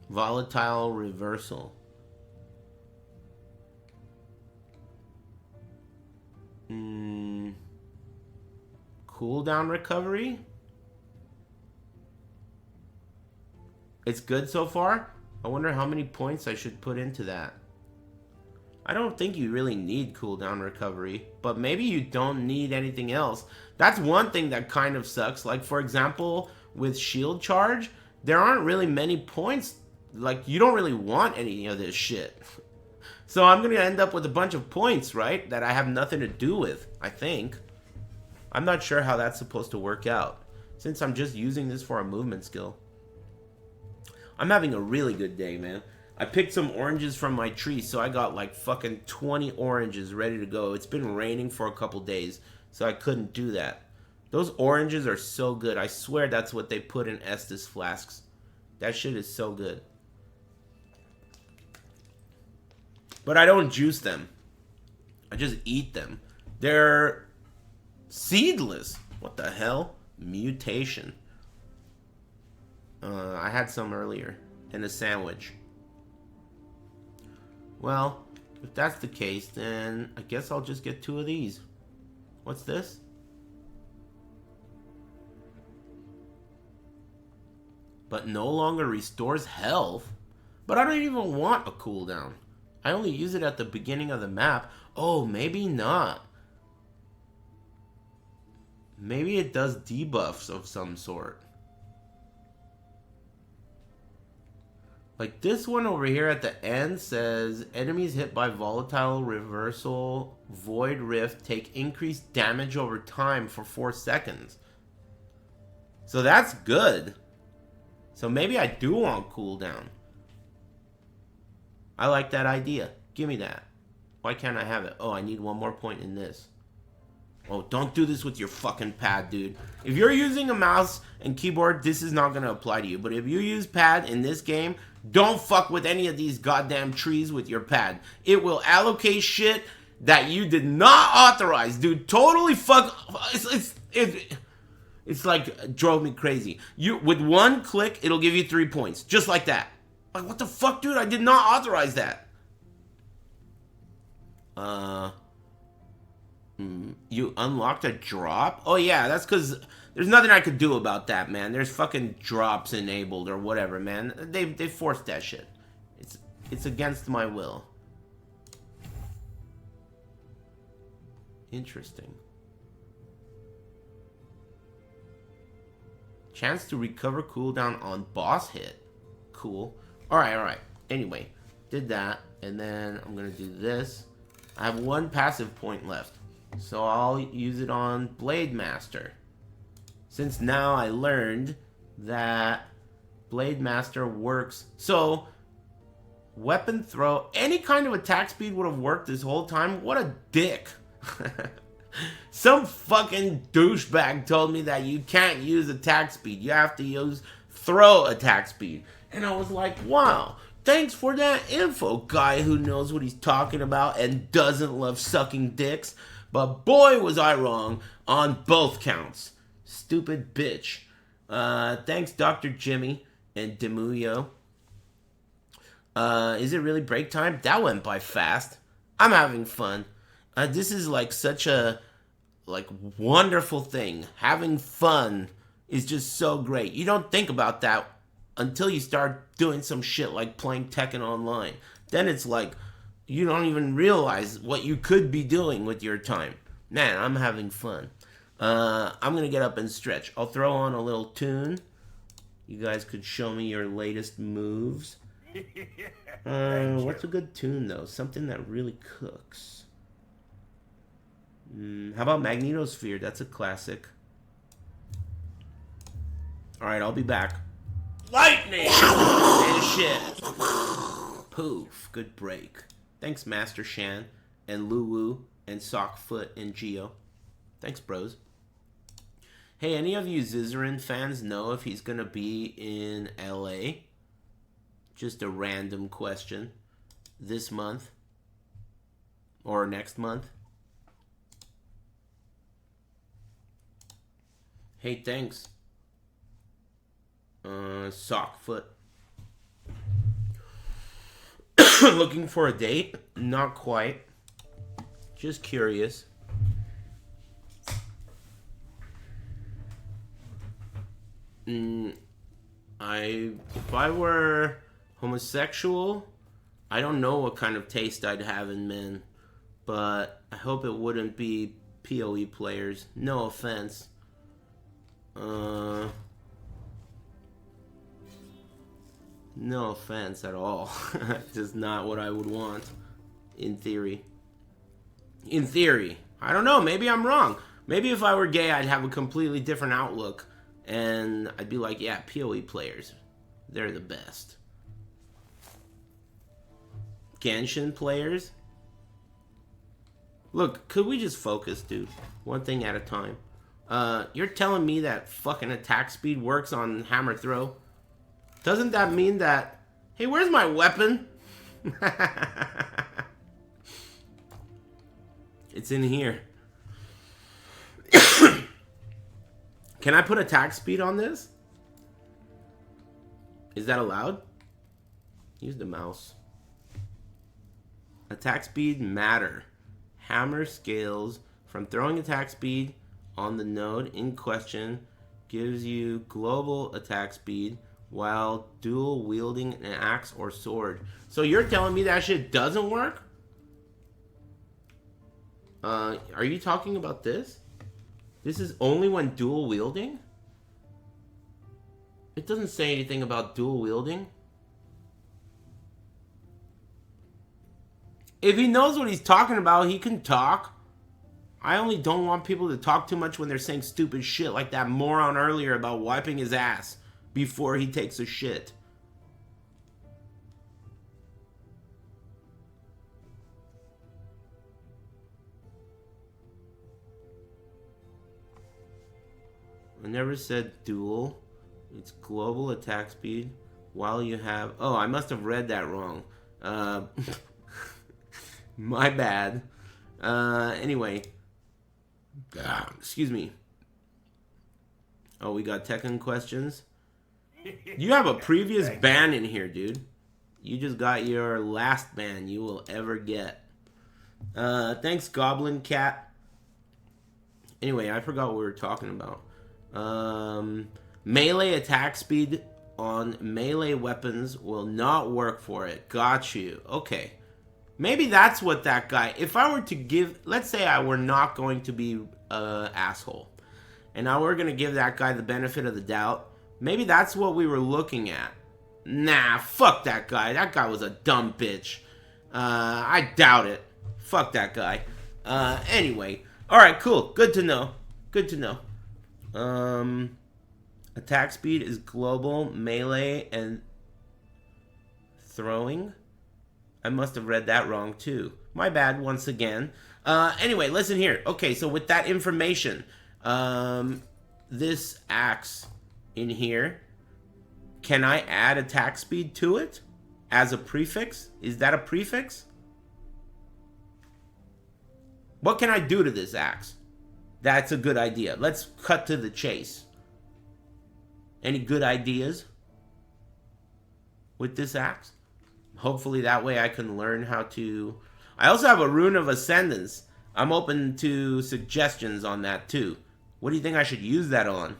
Volatile reversal. Cooldown recovery? It's good so far? I wonder how many points I should put into that. I don't think you really need cooldown recovery, but maybe you don't need anything else. That's one thing that kind of sucks. Like, for example, with shield charge, there aren't really many points. Like, you don't really want any of this shit. So I'm going to end up with a bunch of points, right? That I have nothing to do with, I think. I'm not sure how that's supposed to work out, since I'm just using this for a movement skill. I'm having a really good day, man. I picked some oranges from my tree, so I got like fucking 20 oranges ready to go. It's been raining for a couple days, so I couldn't do that. Those oranges are so good. I swear that's what they put in Estus flasks. That shit is so good. But I don't juice them. I just eat them. They're seedless. What the hell? Mutation. I had some earlier in a sandwich. Well, if that's the case, then I guess I'll just get 2 of these. What's this? But no longer restores health. But I don't even want a cooldown. I only use it at the beginning of the map. Oh, maybe not. Maybe it does debuffs of some sort. Like this one over here at the end says, enemies hit by volatile reversal void rift take increased damage over time for 4 seconds. So that's good. So maybe I do want cooldown. I like that idea. Give me that. Why can't I have it? Oh, I need 1 more point in this. Oh, don't do this with your fucking pad, dude. If you're using a mouse and keyboard, this is not going to apply to you. But if you use pad in this game, don't fuck with any of these goddamn trees with your pad. It will allocate shit that you did not authorize, dude. Totally fuck. It's like, drove me crazy. With 1 click, it'll give you 3 points. Just like that. Like, what the fuck, dude? I did not authorize that. You unlocked a drop? Oh, yeah, that's because there's nothing I could do about that, man. There's fucking drops enabled or whatever, man. They forced that shit. It's against my will. Interesting. Chance to recover cooldown on boss hit. Cool. Alright. Anyway, did that. And then I'm going to do this. I have 1 passive point left. So I'll use it on Blade Master. Since now I learned that Blade Master works. So, weapon throw, any kind of attack speed would have worked this whole time. What a dick. Some fucking douchebag told me that you can't use attack speed. You have to use throw attack speed. And I was like, wow, thanks for that info, guy who knows what he's talking about and doesn't love sucking dicks. But boy, was I wrong on both counts. Stupid bitch. Thanks, Dr. Jimmy and Demuyo. Is it really break time? That went by fast. I'm having fun. This is like such a wonderful thing. Having fun is just so great. You don't think about that until you start doing some shit like playing Tekken Online. Then it's like, you don't even realize what you could be doing with your time. Man, I'm having fun. I'm going to get up and stretch. I'll throw on a little tune. You guys could show me your latest moves. What's a good tune, though? Something that really cooks. How about Magnetosphere? That's a classic. Alright, I'll be back. Lightning! And shit. Poof. Good break. Thanks, Master Shan, and Luwu, and Sockfoot, and Geo. Thanks, bros. Hey, any of you Zizarin fans know if he's gonna be in LA? Just a random question. This month? Or next month? Hey, thanks. Sock foot. Looking for a date? Not quite. Just curious. If I were homosexual, I don't know what kind of taste I'd have in men, but I hope it wouldn't be PoE players. No offense. No offense at all. Just not what I would want, in theory. In theory. I don't know, maybe I'm wrong. Maybe if I were gay, I'd have a completely different outlook. And I'd be like, yeah, PoE players. They're the best. Genshin players? Look, could we just focus, dude? One thing at a time. You're telling me that fucking attack speed works on hammer throw? Doesn't that mean that... Hey, where's my weapon? It's in here. Can I put attack speed on this? Is that allowed? Use the mouse. Attack speed matter. Hammer scales from throwing attack speed on the node in question gives you global attack speed while dual wielding an axe or sword. So you're telling me that shit doesn't work? Are you talking about this? This is only when dual wielding? It doesn't say anything about dual wielding. If he knows what he's talking about, he can talk. I only don't want people to talk too much when they're saying stupid shit like that moron earlier about wiping his ass before he takes a shit. I never said dual. It's global attack speed while you have... Oh, I must have read that wrong. My bad. Anyway. Excuse me. Oh, we got Tekken questions. You have a previous ban in here, dude. You just got your last ban you will ever get. Thanks, Goblin Cat. Anyway, I forgot what we were talking about. Melee attack speed on melee weapons will not work for it. Got you. Okay. Maybe that's what that guy... If I were to give... Let's say I were not going to be an asshole. And I were going to give that guy the benefit of the doubt. Maybe that's what we were looking at. Nah, fuck that guy. That guy was a dumb bitch. I doubt it. Fuck that guy. Anyway. Alright, cool. Good to know. Good to know. Attack speed is global, melee, and throwing. I must have read that wrong too. My bad once again. Anyway, listen here. Okay, so with that information, this axe in here, can I add attack speed to it as a prefix? Is that a prefix? What can I do to this axe? That's a good idea. Let's cut to the chase. Any good ideas with this axe? Hopefully that way I can learn how to... I also have a Rune of Ascendance. I'm open to suggestions on that too. What do you think I should use that on?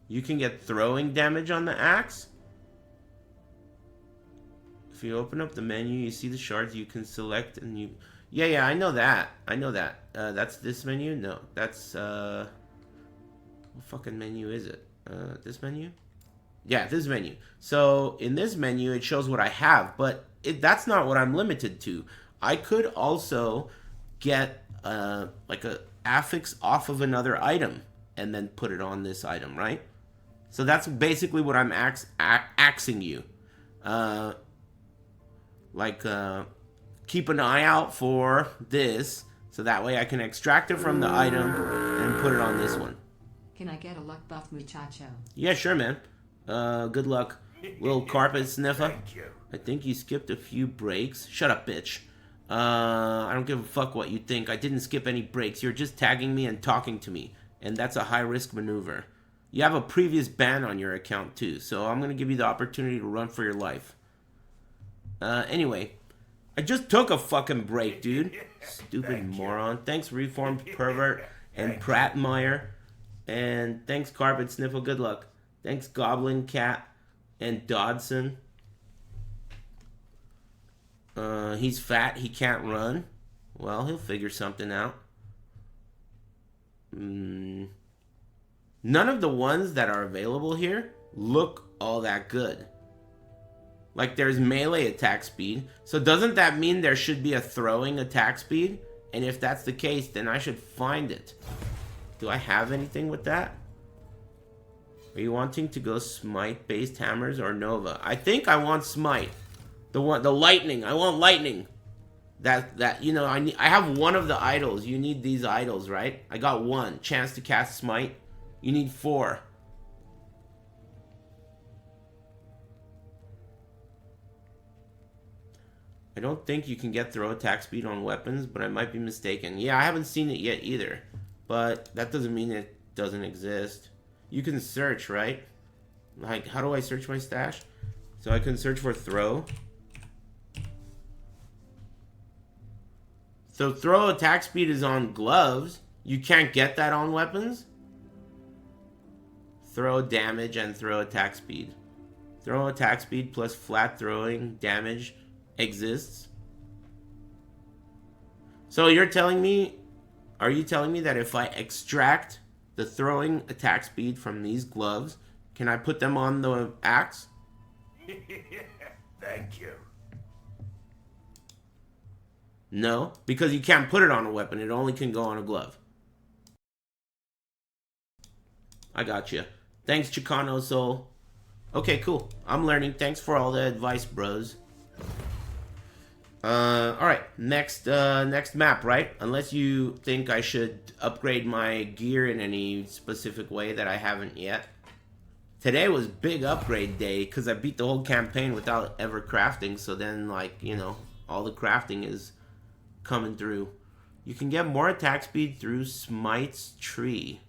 You can get throwing damage on the axe. If you open up the menu, you see the shards you can select and you... Yeah, I know that. I know that. That's this menu? No, that's... What fucking menu is it? This menu? Yeah, this menu. So, in this menu, it shows what I have, but that's not what I'm limited to. I could also get, like a affix off of another item and then put it on this item, right? So that's basically what I'm axing you. Keep an eye out for this, so that way I can extract it from the item and put it on this one. Can I get a luck buff, muchacho? Yeah, sure, man. Good luck, little carpet sniffer. Thank you. I think you skipped a few breaks. Shut up, bitch. I don't give a fuck what you think. I didn't skip any breaks. You're just tagging me and talking to me. And that's a high-risk maneuver. You have a previous ban on your account, too. So I'm going to give you the opportunity to run for your life. Anyway. I just took a fucking break, dude. Stupid moron. Thanks, Reformed Pervert and Prattmeyer. And thanks, Carpet Sniffle. Good luck. Thanks, Goblin Cat and Dodson. He's fat. He can't run. Well, he'll figure something out. None of the ones that are available here look all that good. Like, there's melee attack speed. So doesn't that mean there should be a throwing attack speed? And if that's the case, then I should find it. Do I have anything with that? Are you wanting to go smite-based hammers or Nova? I think I want smite. The lightning. I want lightning. You know, I have one of the idols. You need these idols, right? I got one. Chance to cast smite. You need 4. I don't think you can get throw attack speed on weapons, but I might be mistaken. Yeah, I haven't seen it yet either. But that doesn't mean it doesn't exist. You can search, right? Like, how do I search my stash? So I can search for throw. So throw attack speed is on gloves. You can't get that on weapons? Throw damage and throw attack speed. Throw attack speed plus flat throwing damage exists. So you're telling me, are you telling me that if I extract the throwing attack speed from these gloves, can I put them on the axe? Thank you. No, because you can't put it on a weapon. It only can go on a glove. I got you. Thanks, Chicano Soul. Okay, cool. I'm learning. Thanks for all the advice, bros. Alright, next map, right? Unless you think I should upgrade my gear in any specific way that I haven't yet. Today was big upgrade day, because I beat the whole campaign without ever crafting, so then, like, you know, all the crafting is coming through. You can get more attack speed through Smite's Tree.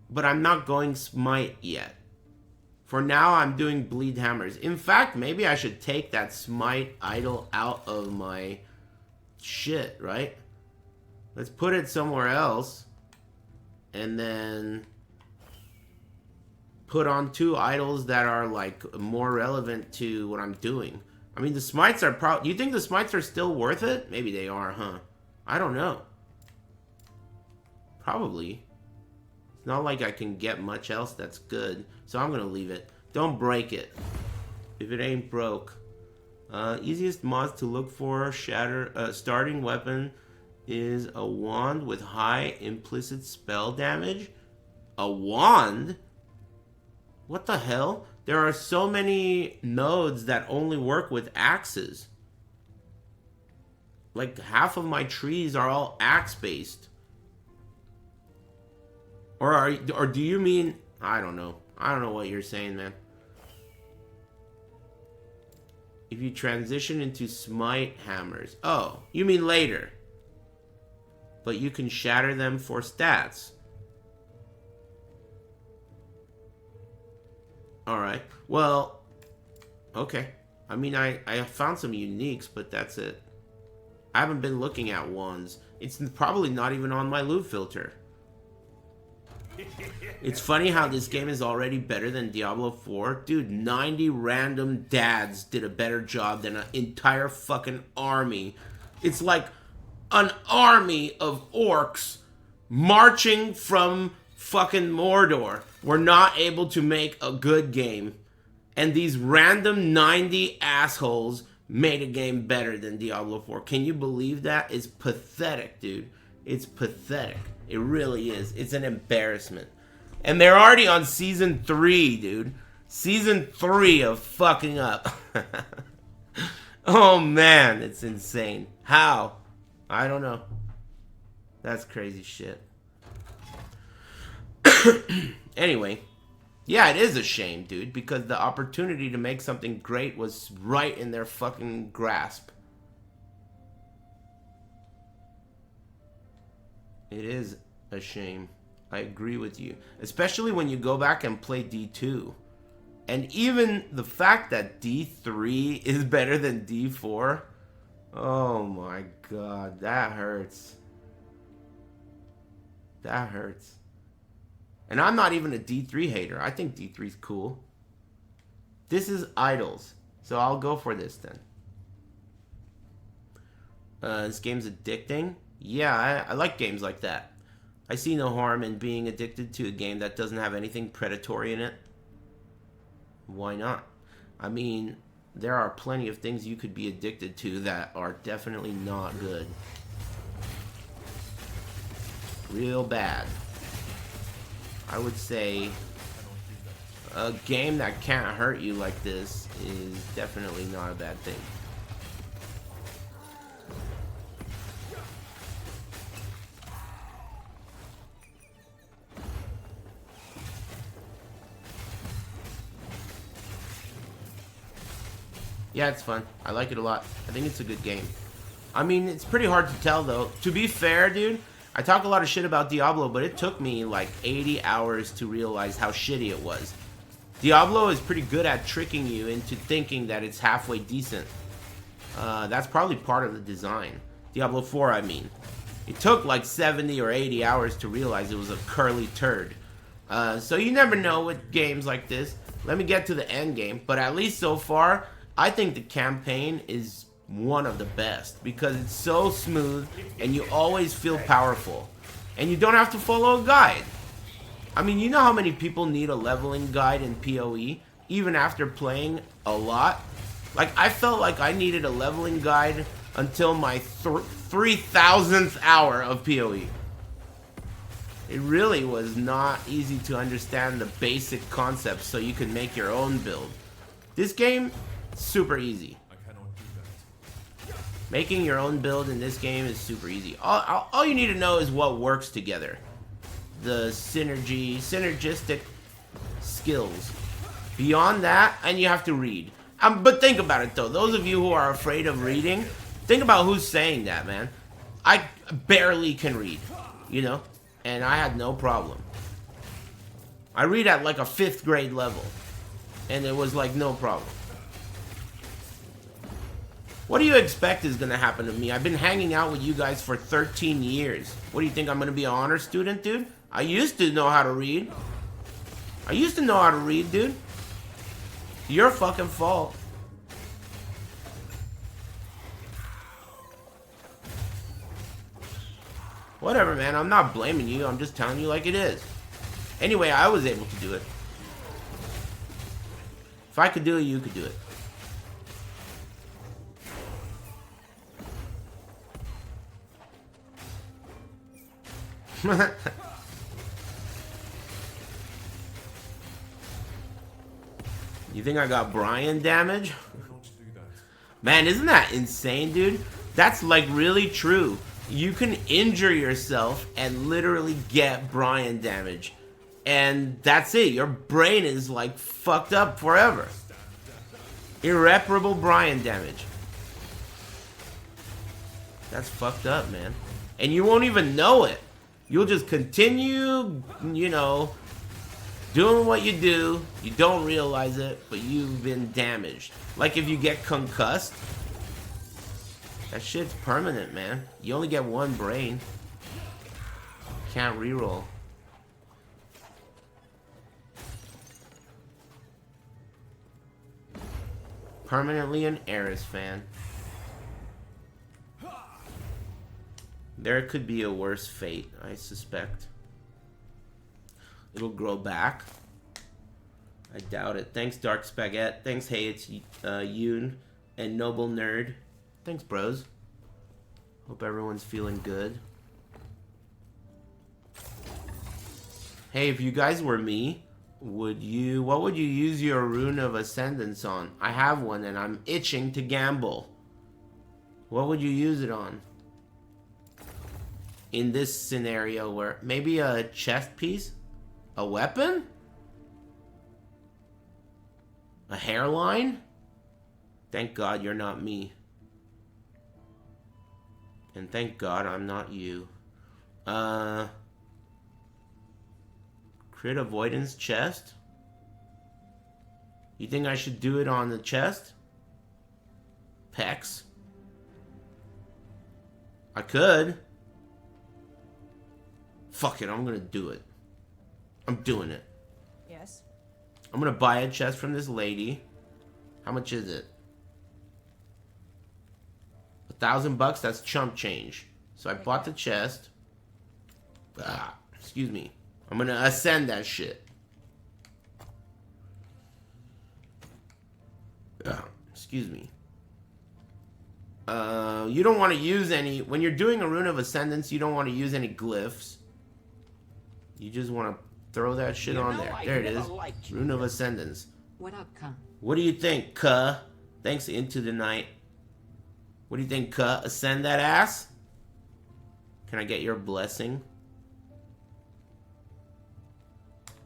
But I'm not going Smite yet. For now, I'm doing Bleed Hammers. In fact, maybe I should take that Smite idol out of my shit, right? Let's put it somewhere else. And then put on 2 idols that are, like, more relevant to what I'm doing. I mean, the Smites are you think the Smites are still worth it? Maybe they are, huh? I don't know. Probably. It's not like I can get much else that's good. So I'm going to leave it. Don't break it. If it ain't broke. Easiest mods to look for. Starting weapon is a wand with high implicit spell damage. A wand? What the hell? There are so many nodes that only work with axes. Like half of my trees are all axe based. Or do you mean... I don't know. I don't know what you're saying, man. If you transition into smite hammers. Oh, you mean later. But you can shatter them for stats. Alright. Well, okay. I mean, I found some uniques, but that's it. I haven't been looking at wands. It's probably not even on my loot filter. It's funny how this game is already better than Diablo 4. Dude, 90 random dads did a better job than an entire fucking army. It's like an army of orcs marching from fucking Mordor. We're not able to make a good game. And these random 90 assholes made a game better than Diablo 4. Can you believe that? It's pathetic, dude. It's pathetic. It really is. It's an embarrassment. And they're already on season 3, dude. Season 3 of fucking up. Oh, man. It's insane. How? I don't know. That's crazy shit. Anyway. Yeah, it is a shame, dude, because the opportunity to make something great was right in their fucking grasp. It is a shame. I agree with you. Especially when you go back and play D2. And even the fact that D3 is better than D4. Oh my god, that hurts. That hurts. And I'm not even a D3 hater. I think D3's cool. This is Idols. So I'll go for this then. This game's addicting. Yeah, I like games like that. I see no harm in being addicted to a game that doesn't have anything predatory in it. Why not? I mean, there are plenty of things you could be addicted to that are definitely not good. Real bad. I would say a game that can't hurt you like this is definitely not a bad thing. Yeah, it's fun. I like it a lot. I think it's a good game. I mean, it's pretty hard to tell, though. To be fair, dude, I talk a lot of shit about Diablo, but it took me like 80 hours to realize how shitty it was. Diablo is pretty good at tricking you into thinking that it's halfway decent. That's probably part of the design. Diablo 4, I mean. It took like 70 or 80 hours to realize it was a curly turd. So you never know with games like this. Let me get to the end game, but at least so far, I think the campaign is one of the best because it's so smooth and you always feel powerful. And you don't have to follow a guide. I mean, you know how many people need a leveling guide in PoE even after playing a lot? Like, I felt like I needed a leveling guide until my 3,000th hour of PoE. It really was not easy to understand the basic concepts so you could make your own build. This game, super easy. I cannot do that. Making your own build in this game is super easy. All you need to know is what works together. The synergistic skills. Beyond that, and you have to read. But think about it though. Those of you who are afraid of reading, think about who's saying that, man. I barely can read, you know? And I had no problem. I read at like a 5th grade level. And it was like no problem. What do you expect is going to happen to me? I've been hanging out with you guys for 13 years. What do you think, I'm going to be an honor student, dude? I used to know how to read. Dude. Your fucking fault. Whatever, man. I'm not blaming you. I'm just telling you like it is. Anyway, I was able to do it. If I could do it, you could do it. You think I got Brian damage? Don't do that. Man, isn't that insane, dude? That's like really true. You can injure yourself and literally get Brian damage. And that's it. Your brain is like fucked up forever. Irreparable Brian damage. That's fucked up, man. And you won't even know it. You'll just continue, you know, doing what you do. You don't realize it, but you've been damaged. Like if you get concussed, that shit's permanent, man. You only get one brain. Can't reroll. Permanently an Aris fan. There could be a worse fate, I suspect. It'll grow back. I doubt it. Thanks, Dark Spaghetti. Thanks, Hey, it's Yoon and Noble Nerd. Thanks, bros. Hope everyone's feeling good. Hey, if you guys were me, what would you use your Rune of Ascendance on? I have one and I'm itching to gamble. What would you use it on? In this scenario where maybe a chest piece? A weapon? A hairline? Thank God you're not me. And thank God I'm not you. Crit avoidance chest? You think I should do it on the chest? Pecs? I could. Fuck it, I'm gonna do it. I'm doing it. Yes. I'm gonna buy a chest from this lady. How much is it? $1,000? That's chump change. So I bought the chest. Excuse me. I'm gonna ascend that shit. Excuse me. You don't want to use any... When you're doing a Rune of Ascendance, you don't want to use any glyphs. You just want to throw that shit on there. There it is. Rune of Ascendance. What up, cuh? What do you think, cuh? Thanks, Into the Night. What do you think, cuh? Ascend that ass? Can I get your blessing?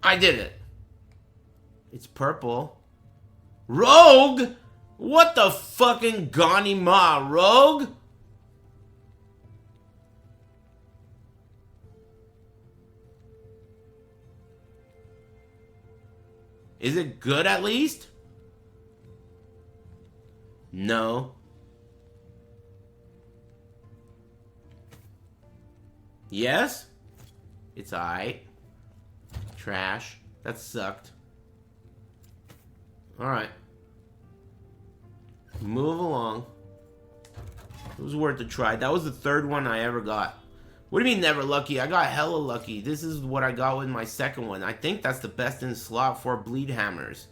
I did it. It's purple. Rogue? What the fucking Gani Ma, Rogue? Is it good at least? No. Yes? It's alright. Trash. That sucked. Alright. Move along. It was worth a try. That was the third one I ever got. What do you mean never lucky? I got hella lucky. This is what I got with my second one. I think that's the best in slot for bleed hammers.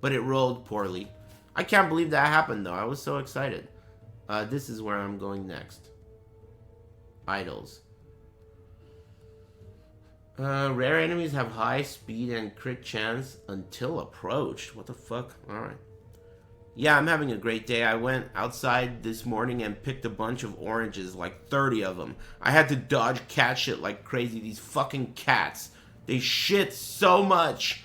But it rolled poorly. I can't believe that happened though. I was so excited. This is where I'm going next. Idols. Rare enemies have high speed and crit chance until approached. What the fuck? Alright. Yeah, I'm having a great day. I went outside this morning and picked a bunch of oranges, like 30 of them. I had to dodge cat shit like crazy. These fucking cats. They shit so much.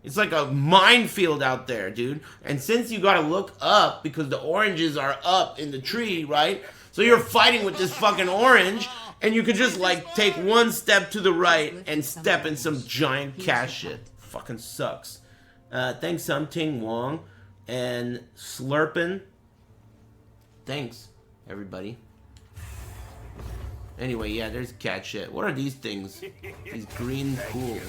It's like a minefield out there, dude. And since you gotta look up, because the oranges are up in the tree, right? So you're fighting with this fucking orange, and you could just, like, take one step to the right and step in some giant cat shit. Fucking sucks. Thanks, Something Wong. And Slurpin. Thanks, everybody. Anyway, yeah, there's cat shit. What are these things? These green pools.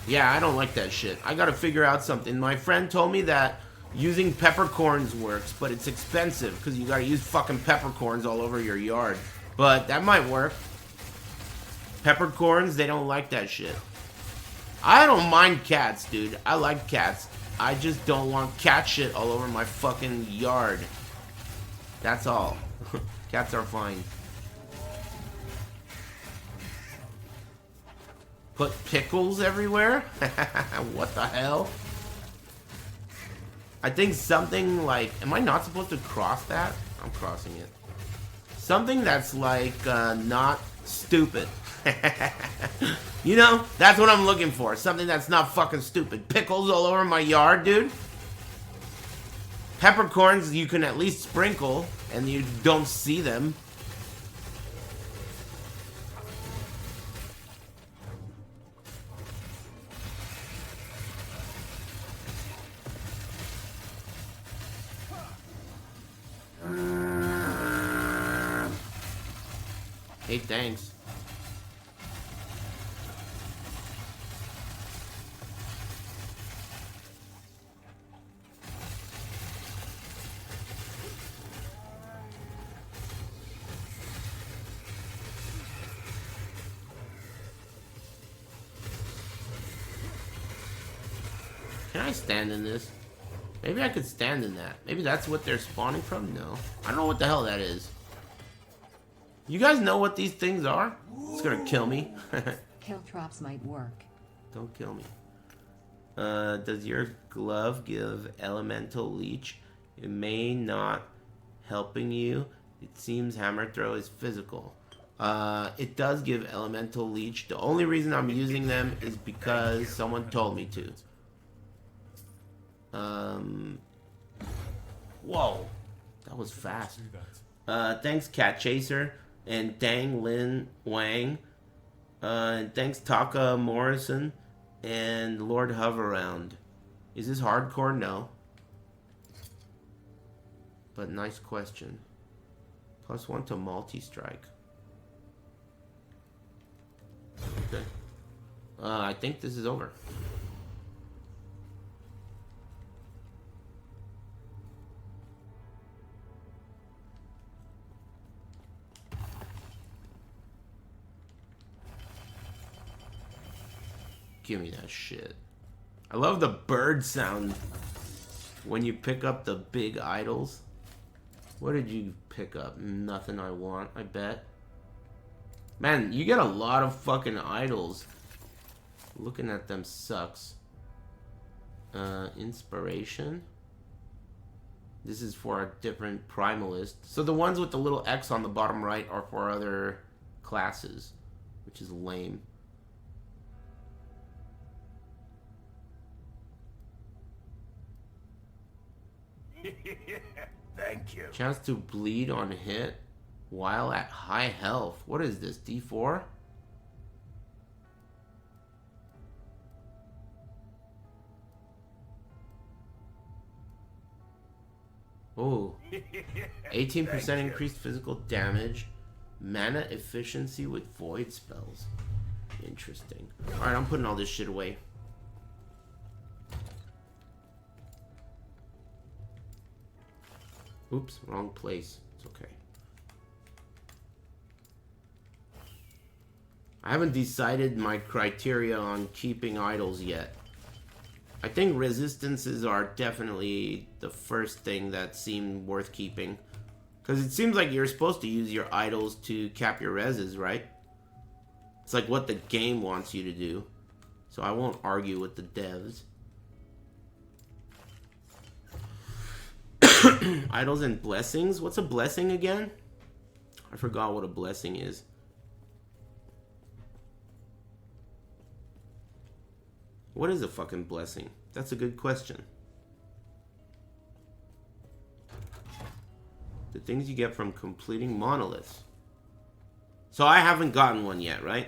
Yeah, I don't like that shit. I gotta figure out something. My friend told me that using peppercorns works, but it's expensive because you gotta use fucking peppercorns all over your yard. But that might work. Peppercorns, they don't like that shit. I don't mind cats, dude. I like cats. I just don't want cat shit all over my fucking yard. That's all. Cats are fine. Put pickles everywhere? What the hell? I think something like... Am I not supposed to cross that? I'm crossing it. Something that's like, not stupid. You know? That's what I'm looking for. Something that's not fucking stupid. Pickles all over my yard, dude? Peppercorns you can at least sprinkle, and you don't see them. Hey, thanks. Can I stand in this? Maybe I could stand in that. Maybe that's what they're spawning from? No. I don't know what the hell that is. You guys know what these things are? It's gonna kill me. Caltrops might work. Don't kill me. Does your glove give elemental leech? It may not helping you. It seems hammer throw is physical. It does give elemental leech. The only reason I'm using them is because someone told me to. Whoa, that was fast. Do that. Thanks Cat Chaser and Dang Lin Wang. And thanks Taka Morrison and Lord Hoveround. Is this hardcore? No. But nice question. +1 to multi-strike. Okay. I think this is over. Give me that shit. I love the bird sound when you pick up the big idols. What did you pick up? Nothing I want, I bet. Man, you get a lot of fucking idols. Looking at them sucks. Inspiration. This is for a different primalist. So the ones with the little X on the bottom right are for other classes, which is lame. Thank you. Chance to bleed on hit while at high health. What is this, D4? Oh. 18% increased physical damage. Mana efficiency with void spells. Interesting. Alright, I'm putting all this shit away. Oops, wrong place. It's okay. I haven't decided my criteria on keeping idols yet. I think resistances are definitely the first thing that seemed worth keeping. Because it seems like you're supposed to use your idols to cap your reses, right? It's like what the game wants you to do. So I won't argue with the devs. Idols and blessings? What's a blessing again? I forgot what a blessing is. What is a fucking blessing? That's a good question. The things you get from completing monoliths. So I haven't gotten one yet, right?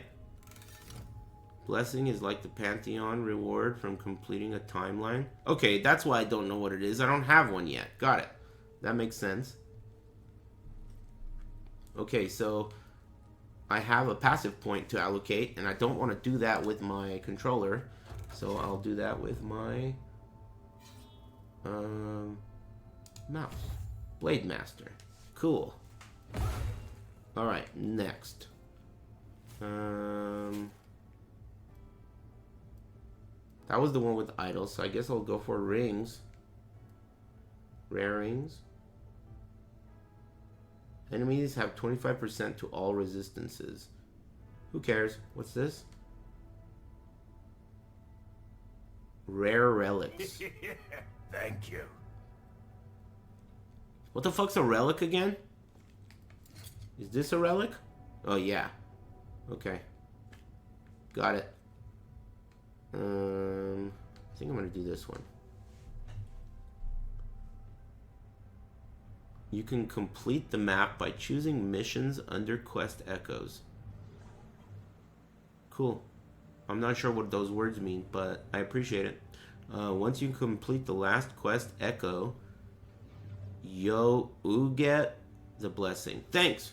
Blessing is like the Pantheon reward from completing a timeline. Okay, that's why I don't know what it is. I don't have one yet. Got it. That makes sense. Okay, so I have a passive point to allocate, and I don't want to do that with my controller. So I'll do that with my mouse. Blade Master. Cool. Alright, next. That was the one with idols, so I guess I'll go for rings. Rare rings. Enemies have 25% to all resistances. Who cares? What's this? Rare relics. Thank you. What the fuck's a relic again? Is this a relic? Oh yeah. Okay. Got it. I think I'm gonna do this one. You can complete the map by choosing missions under quest echoes. Cool. I'm not sure what those words mean, but I appreciate it. Once you complete the last quest echo, you get the blessing. Thanks!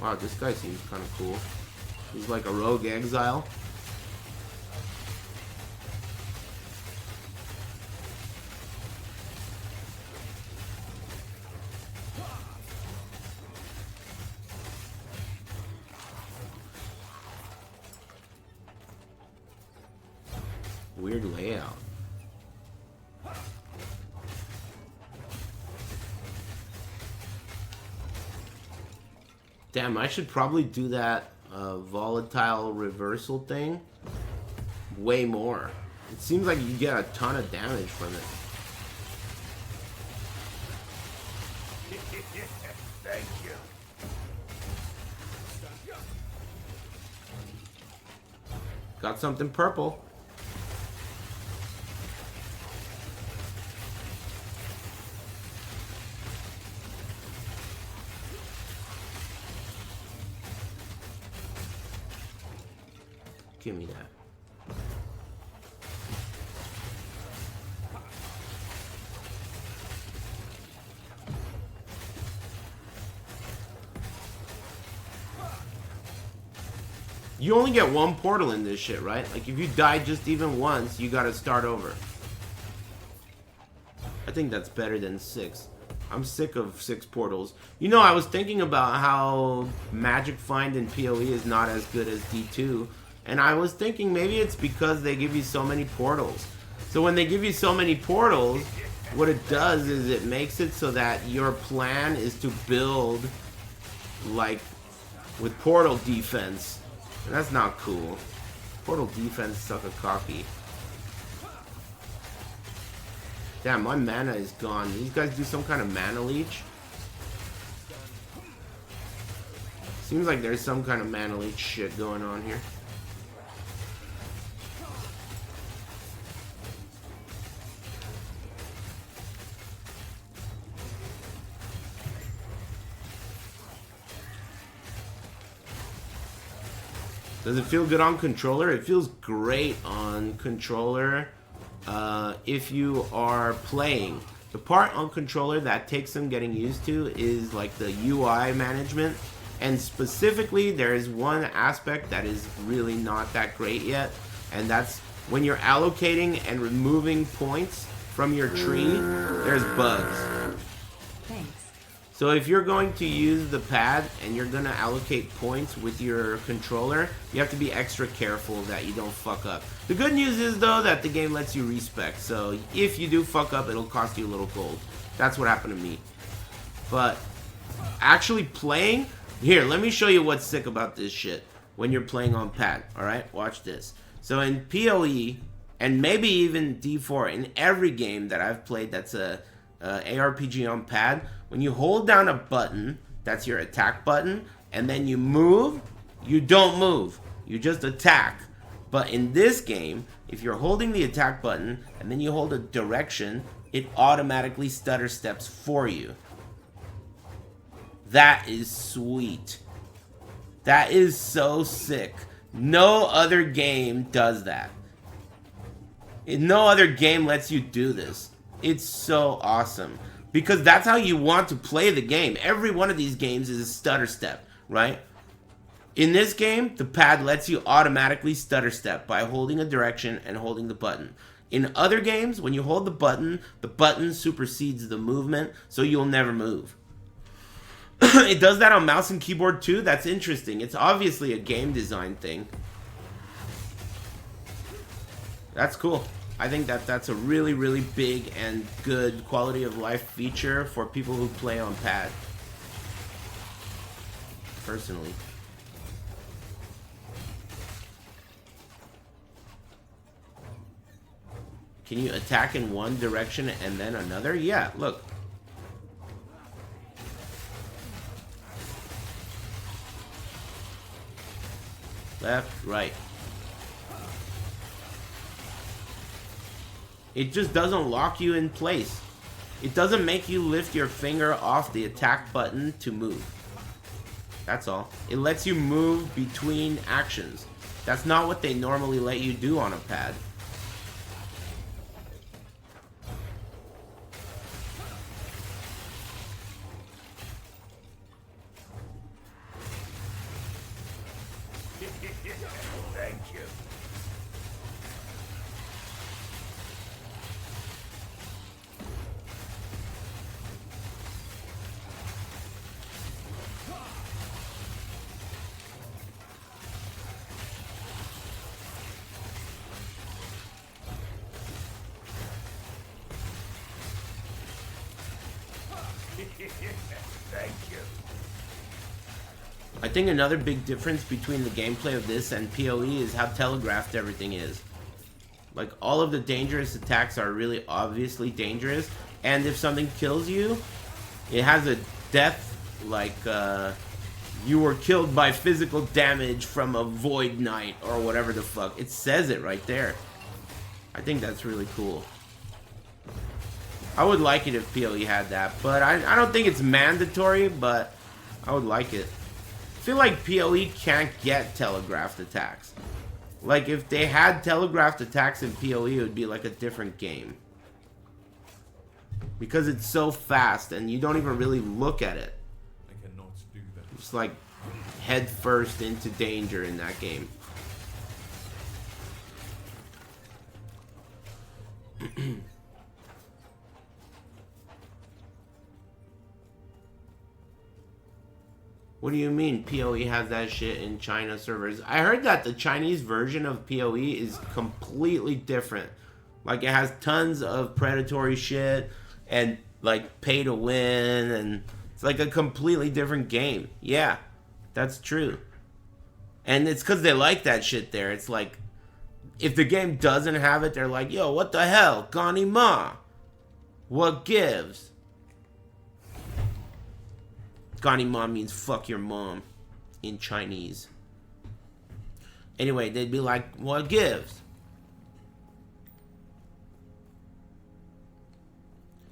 Wow, this guy seems kind of cool. He's like a rogue exile. Weird layout. Damn, I should probably do that volatile reversal thing, way more. It seems like you get a ton of damage from it. Thank you. Got something purple. Give me that. You only get one portal in this shit, right? Like, if you die just even once, you gotta start over. I think that's better than 6. I'm sick of 6 portals. You know, I was thinking about how Magic Find in PoE is not as good as D2. And I was thinking maybe it's because they give you so many portals. So when they give you so many portals, what it does is it makes it so that your plan is to build, like, with portal defense. And that's not cool. Portal defense suck a cocky. Damn, my mana is gone. These guys do some kind of mana leech. Seems like there's some kind of mana leech shit going on here. Does it feel good on controller? It feels great on controller if you are playing. The part on controller that takes some getting used to is like the UI management. And specifically, there is one aspect that is really not that great yet. And that's when you're allocating and removing points from your tree, there's bugs. Thanks. So if you're going to use the pad and you're going to allocate points with your controller, you have to be extra careful that you don't fuck up. The good news is, though, that the game lets you respec. So if you do fuck up, it'll cost you a little gold. That's what happened to me. But actually playing... Here, let me show you what's sick about this shit when you're playing on pad. Alright, watch this. So in PoE, and maybe even D4, in every game that I've played that's a ARPG on pad, when you hold down a button, that's your attack button, and then you move, you don't move. You just attack. But in this game, if you're holding the attack button, and then you hold a direction, it automatically stutter steps for you. That is sweet. That is so sick. No other game does that. No other game lets you do this. It's so awesome. Because that's how you want to play the game. Every one of these games is a stutter step, right? In this game, the pad lets you automatically stutter step by holding a direction and holding the button. In other games, when you hold the button supersedes the movement, so you'll never move. It does that on mouse and keyboard too? That's interesting. It's obviously a game design thing. That's cool. I think that that's a really, really big and good quality of life feature for people who play on pad. Personally. Can you attack in one direction and then another? Yeah, look. Left, right. It just doesn't lock you in place. It doesn't make you lift your finger off the attack button to move. That's all. It lets you move between actions. That's not what they normally let you do on a pad. Thank you. Thank you. I think another big difference between the gameplay of this and PoE is how telegraphed everything is. Like, all of the dangerous attacks are really obviously dangerous, and if something kills you, it has a death, like, you were killed by physical damage from a void knight, or whatever the fuck. It says it right there. I think that's really cool. I would like it if PoE had that, but I don't think it's mandatory, but I would like it. I feel like PoE can't get telegraphed attacks. Like, if they had telegraphed attacks in PoE, it would be like a different game. Because it's so fast, and you don't even really look at it. I cannot do that. It's like head first into danger in that game. What do you mean PoE has that shit in China servers? I heard that the Chinese version of PoE is completely different. Like, it has tons of predatory shit and, like, pay to win, and it's like a completely different game. Yeah, that's true. And it's because they like that shit there. It's like, if the game doesn't have it, they're like, yo, what the hell? Gani Ma. What gives? Gani Ma means fuck your mom in Chinese. Anyway, they'd be like, what gives?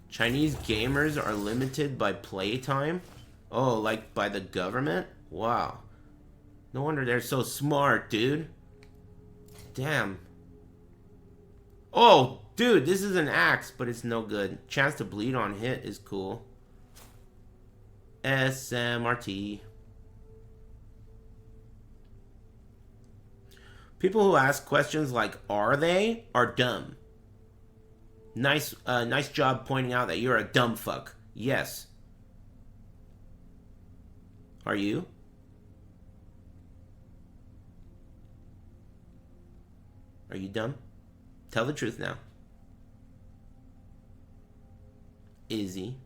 Chinese gamers are limited by playtime? Oh, like by the government? Wow. No wonder they're so smart, dude. Damn. Oh, dude, this is an axe, but it's no good. Chance to bleed on hit is cool. SMRT. People who ask questions like, are they, are dumb. Nice job pointing out that you're a dumb fuck. Yes. Are you? Are you dumb? Tell the truth now. Izzy.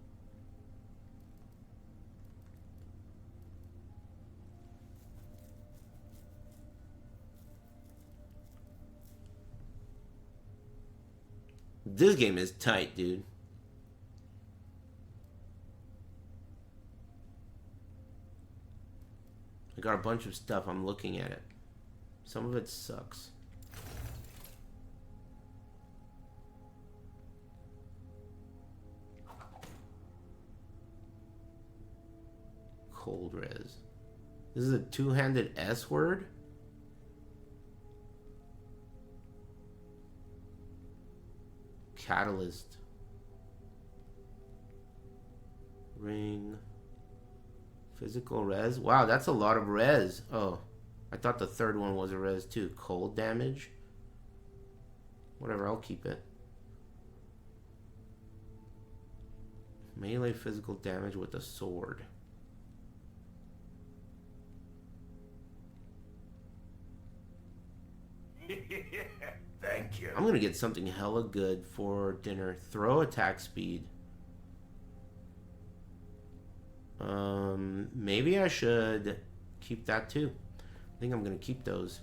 This game is tight, dude. I got a bunch of stuff. I'm looking at it. Some of it sucks. Cold res. This is a two-handed S word? Catalyst. Ring. Physical res. Wow, that's a lot of res. Oh, I thought the third one was a res too. Cold damage. Whatever, I'll keep it. Melee physical damage with a sword. Thank you. I'm gonna get something hella good for dinner. Throw attack speed. Maybe I should keep that too. I think I'm gonna keep those.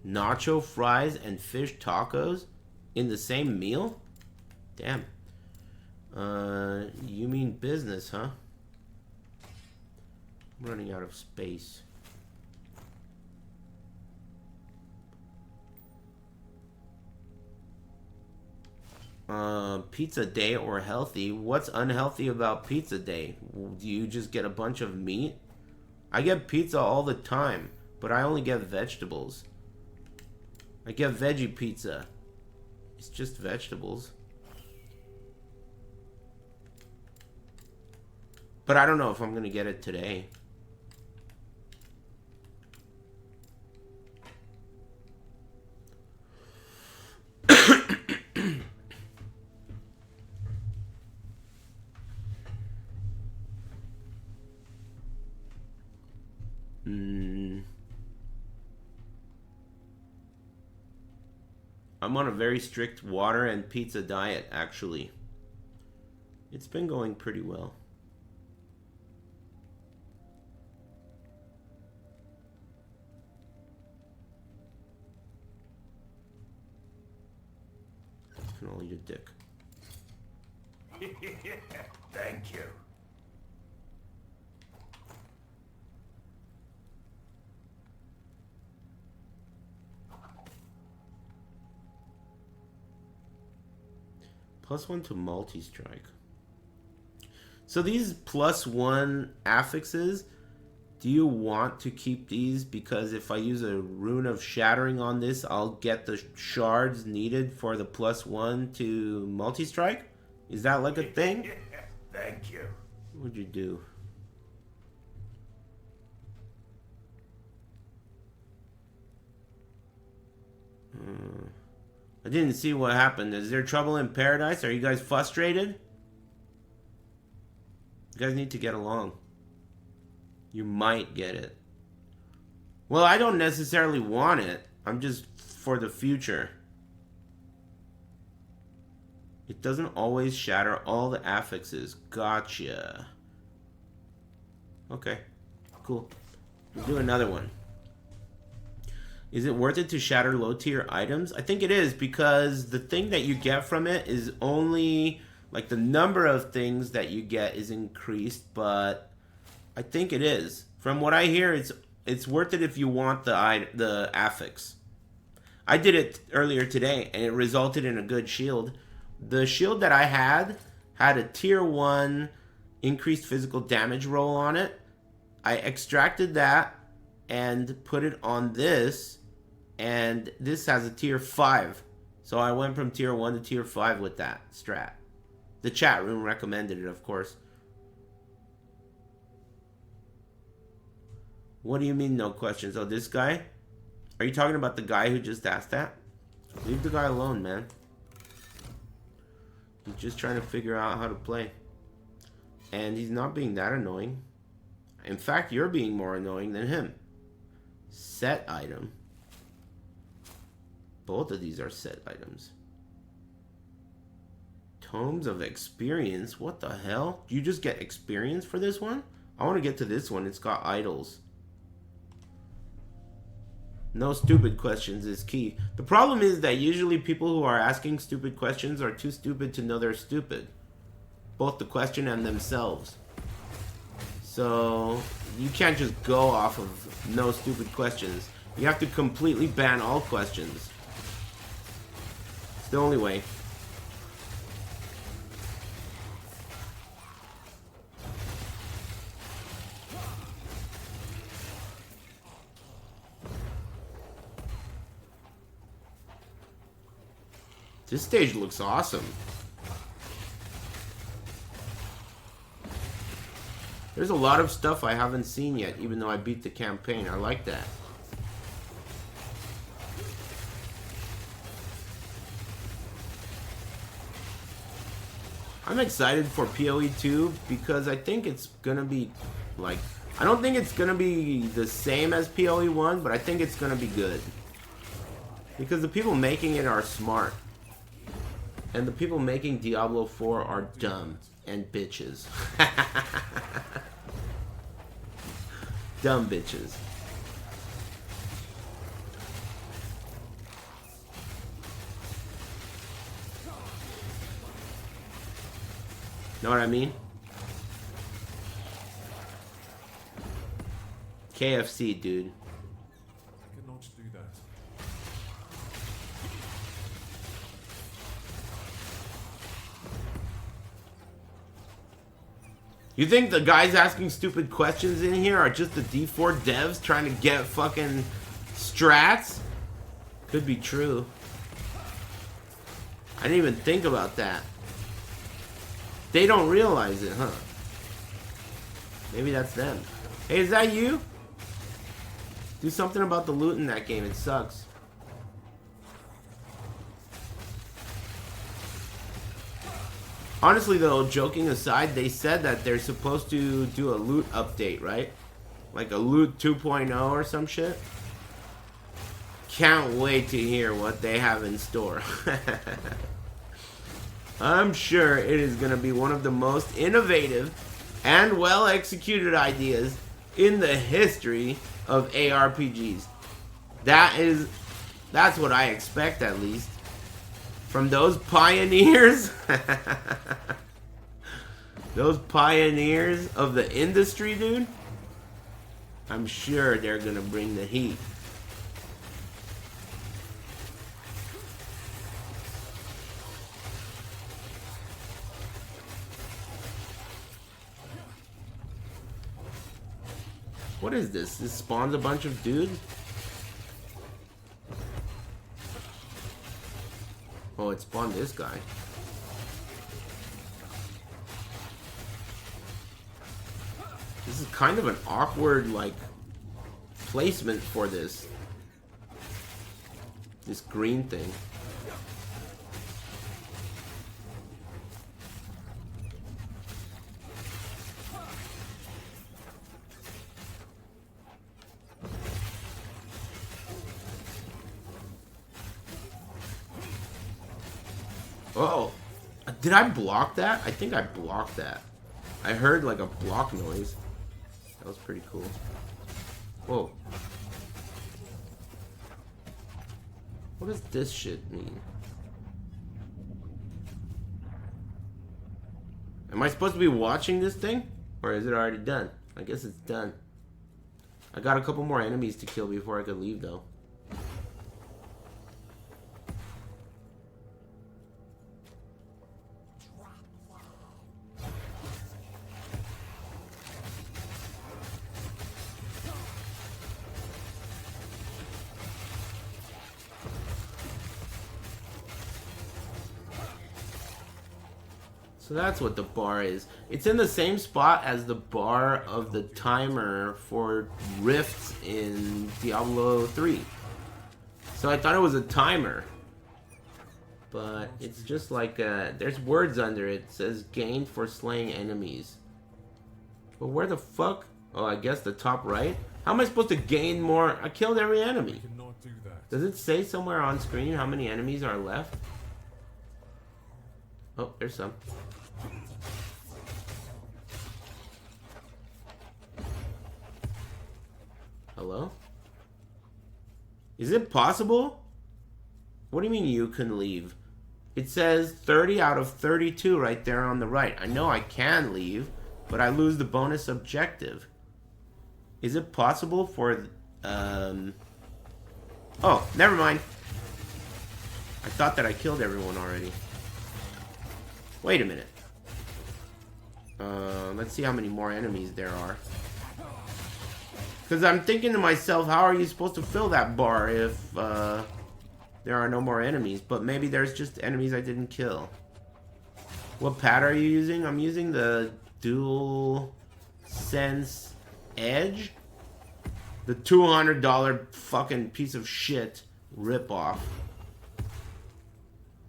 Nacho fries and fish tacos in the same meal? Damn. You mean business, huh? I'm running out of space. Pizza day or healthy? What's unhealthy about pizza day? Do you just get a bunch of meat? I get pizza all the time, but I only get vegetables. I get veggie pizza. It's just vegetables. But I don't know if I'm gonna get it today. I'm on a very strict water and pizza diet, actually. It's been going pretty well. I can only eat a dick. Thank you. +1 to multi-strike. So these +1 affixes, do you want to keep these? Because if I use a rune of shattering on this, I'll get the shards needed for the +1 to multi-strike? Is that like a thing? Thank you. What'd you do? I didn't see what happened. Is there trouble in paradise? Are you guys frustrated? You guys need to get along. You might get it. Well, I don't necessarily want it. I'm just for the future. It doesn't always shatter all the affixes. Gotcha. Okay. Cool. We'll do another one. Is it worth it to shatter low tier items? I think it is, because the thing that you get from it is only, like, the number of things that you get is increased, but I think it is. From what I hear, it's worth it if you want the affix. I did it earlier today, and it resulted in a good shield. The shield that I had a tier 1 increased physical damage roll on it. I extracted that and put it on this, and this has a tier 5. So I went from tier 1 to tier 5 with that strat. The chat room recommended it, of course. What do you mean no questions? Oh, this guy? Are you talking about the guy who just asked that? Leave the guy alone, man. He's just trying to figure out how to play. And he's not being that annoying. In fact, you're being more annoying than him. Set item. Both of these are set items. Tomes of experience? What the hell? Do you just get experience for this one? I want to get to this one. It's got idols. No stupid questions is key. The problem is that usually people who are asking stupid questions are too stupid to know they're stupid. Both the question and themselves. So you can't just go off of no stupid questions. You have to completely ban all questions. It's the only way. This stage looks awesome. There's a lot of stuff I haven't seen yet, even though I beat the campaign. I like that. I'm excited for PoE 2 because I think it's gonna be like, I don't think it's gonna be the same as PoE 1, but I think it's gonna be good. Because the people making it are smart. And the people making Diablo 4 are dumb and bitches. Dumb bitches. Know what I mean? KFC, dude. I cannot do that. You think the guys asking stupid questions in here are just the D4 devs trying to get fucking strats? Could be true. I didn't even think about that. They don't realize it, huh? Maybe that's them. Hey, is that you? Do something about the loot in that game. It sucks. Honestly, though, joking aside, they said that they're supposed to do a loot update, right? Like a loot 2.0 or some shit. Can't wait to hear what they have in store. I'm sure it is going to be one of the most innovative and well-executed ideas in the history of ARPGs. That's what I expect, at least. From those pioneers. Those pioneers of the industry, dude. I'm sure they're going to bring the heat. What is this? This spawns a bunch of dudes? Oh, it spawned this guy. This is kind of an awkward, like, placement for this green thing. Oh, did I block that? I think I blocked that. I heard like a block noise. That was pretty cool. Whoa. What does this shit mean? Am I supposed to be watching this thing? Or is it already done? I guess it's done. I got a couple more enemies to kill before I could leave though. So that's what the bar is. It's in the same spot as the bar of the timer for rifts in Diablo 3. So I thought it was a timer. But it's just like, there's words under it. It says gained for slaying enemies. But where the fuck? Oh, I guess the top right? How am I supposed to gain more? I killed every enemy. Cannot do that. Does it say somewhere on screen how many enemies are left? Oh, there's some. Hello? Is it possible? What do you mean you can leave? It says 30 out of 32 right there on the right. I know I can leave, but I lose the bonus objective. Is it possible for... Oh, never mind. I thought that I killed everyone already. Wait a minute. Let's see how many more enemies there are. Because I'm thinking to myself, how are you supposed to fill that bar if there are no more enemies? But maybe there's just enemies I didn't kill. What pad are you using? I'm using the Dual Sense Edge. The $200 fucking piece of shit ripoff.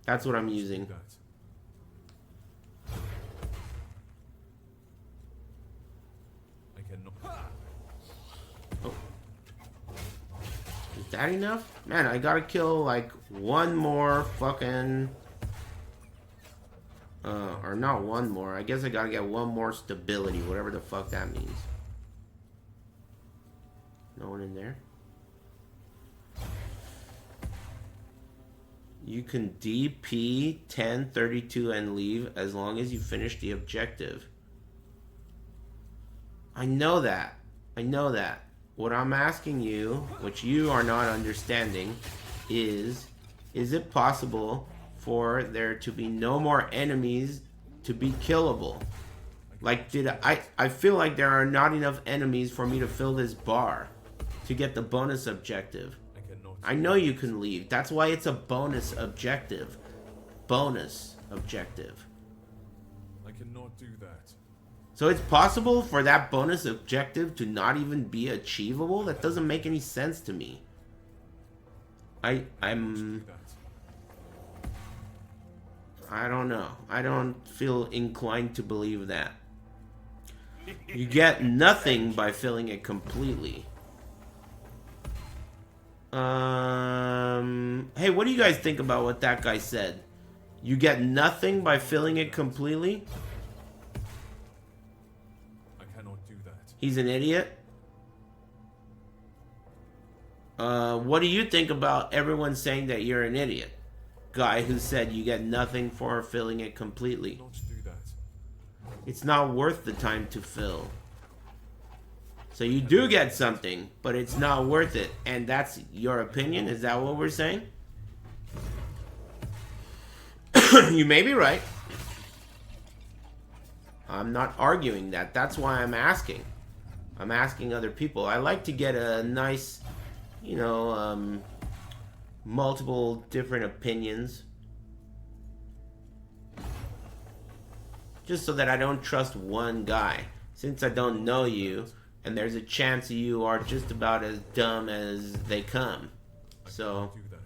That's what I'm using. Is that enough? Man, I gotta kill like one more fucking... or not one more. I guess I gotta get one more stability, whatever the fuck that means. No one in there? You can DP 1032 and leave as long as you finish the objective. I know that. I know that. What I'm asking you, which you are not understanding, is it possible for there to be no more enemies to be killable? Like, I feel like there are not enough enemies for me to fill this bar to get the bonus objective. I know you can leave. That's why it's a bonus objective. Bonus objective. I cannot do that. So it's possible for that bonus objective to not even be achievable? That doesn't make any sense to me. I don't know. I don't feel inclined to believe that. You get nothing by filling it completely. Hey, what do you guys think about what that guy said? You get nothing by filling it completely? I cannot do that. He's an idiot? What do you think about everyone saying that you're an idiot? Guy who said you get nothing for filling it completely. Not do that. It's not worth the time to fill. So you do get something, but it's not worth it. And that's your opinion? Is that what we're saying? You may be right. I'm not arguing that. That's why I'm asking. I'm asking other people. I like to get a nice, you know, multiple different opinions. Just so that I don't trust one guy. Since I don't know you, and there's a chance you are just about as dumb as they come. So, Do that.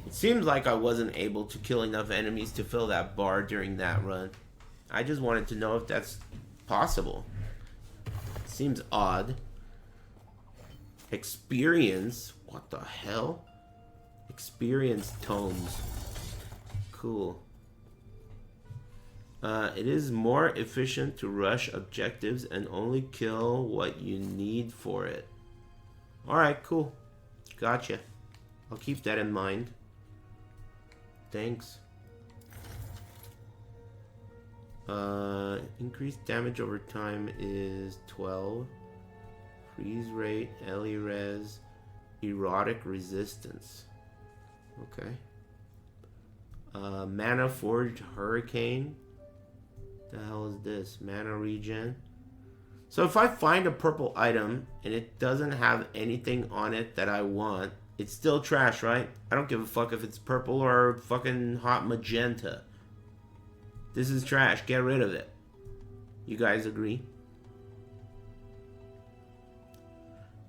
it seems like I wasn't able to kill enough enemies to fill that bar during that run. I just wanted to know if that's possible. Seems odd. Experience? What the hell? Experience tomes. Cool. It is more efficient to rush objectives and only kill what you need for it. Alright, cool. Gotcha. I'll keep that in mind. Thanks. Increased damage over time is 12. Freeze rate, LE res, erotic resistance. Okay. Mana Forged Hurricane. The hell is this? Mana regen. So if I find a purple item and it doesn't have anything on it that I want, it's still trash, right? I don't give a fuck if it's purple or fucking hot magenta. This is trash. Get rid of it. You guys agree?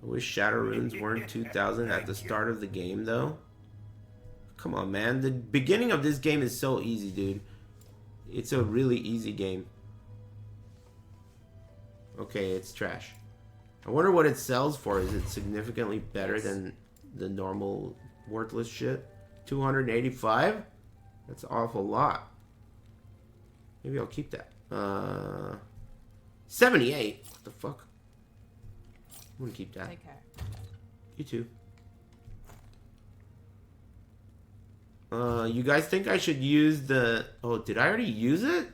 I wish Shadow Runes weren't 2000 at the start of the game, though. Come on, man. The beginning of this game is so easy, dude. It's a really easy game. Okay, it's trash. I wonder what it sells for. Is it significantly better than the normal worthless shit? 285? That's an awful lot. Maybe I'll keep that. 78? What the fuck? I'm gonna keep that. Take care. You too. You guys think I should use the... Oh, did I already use it?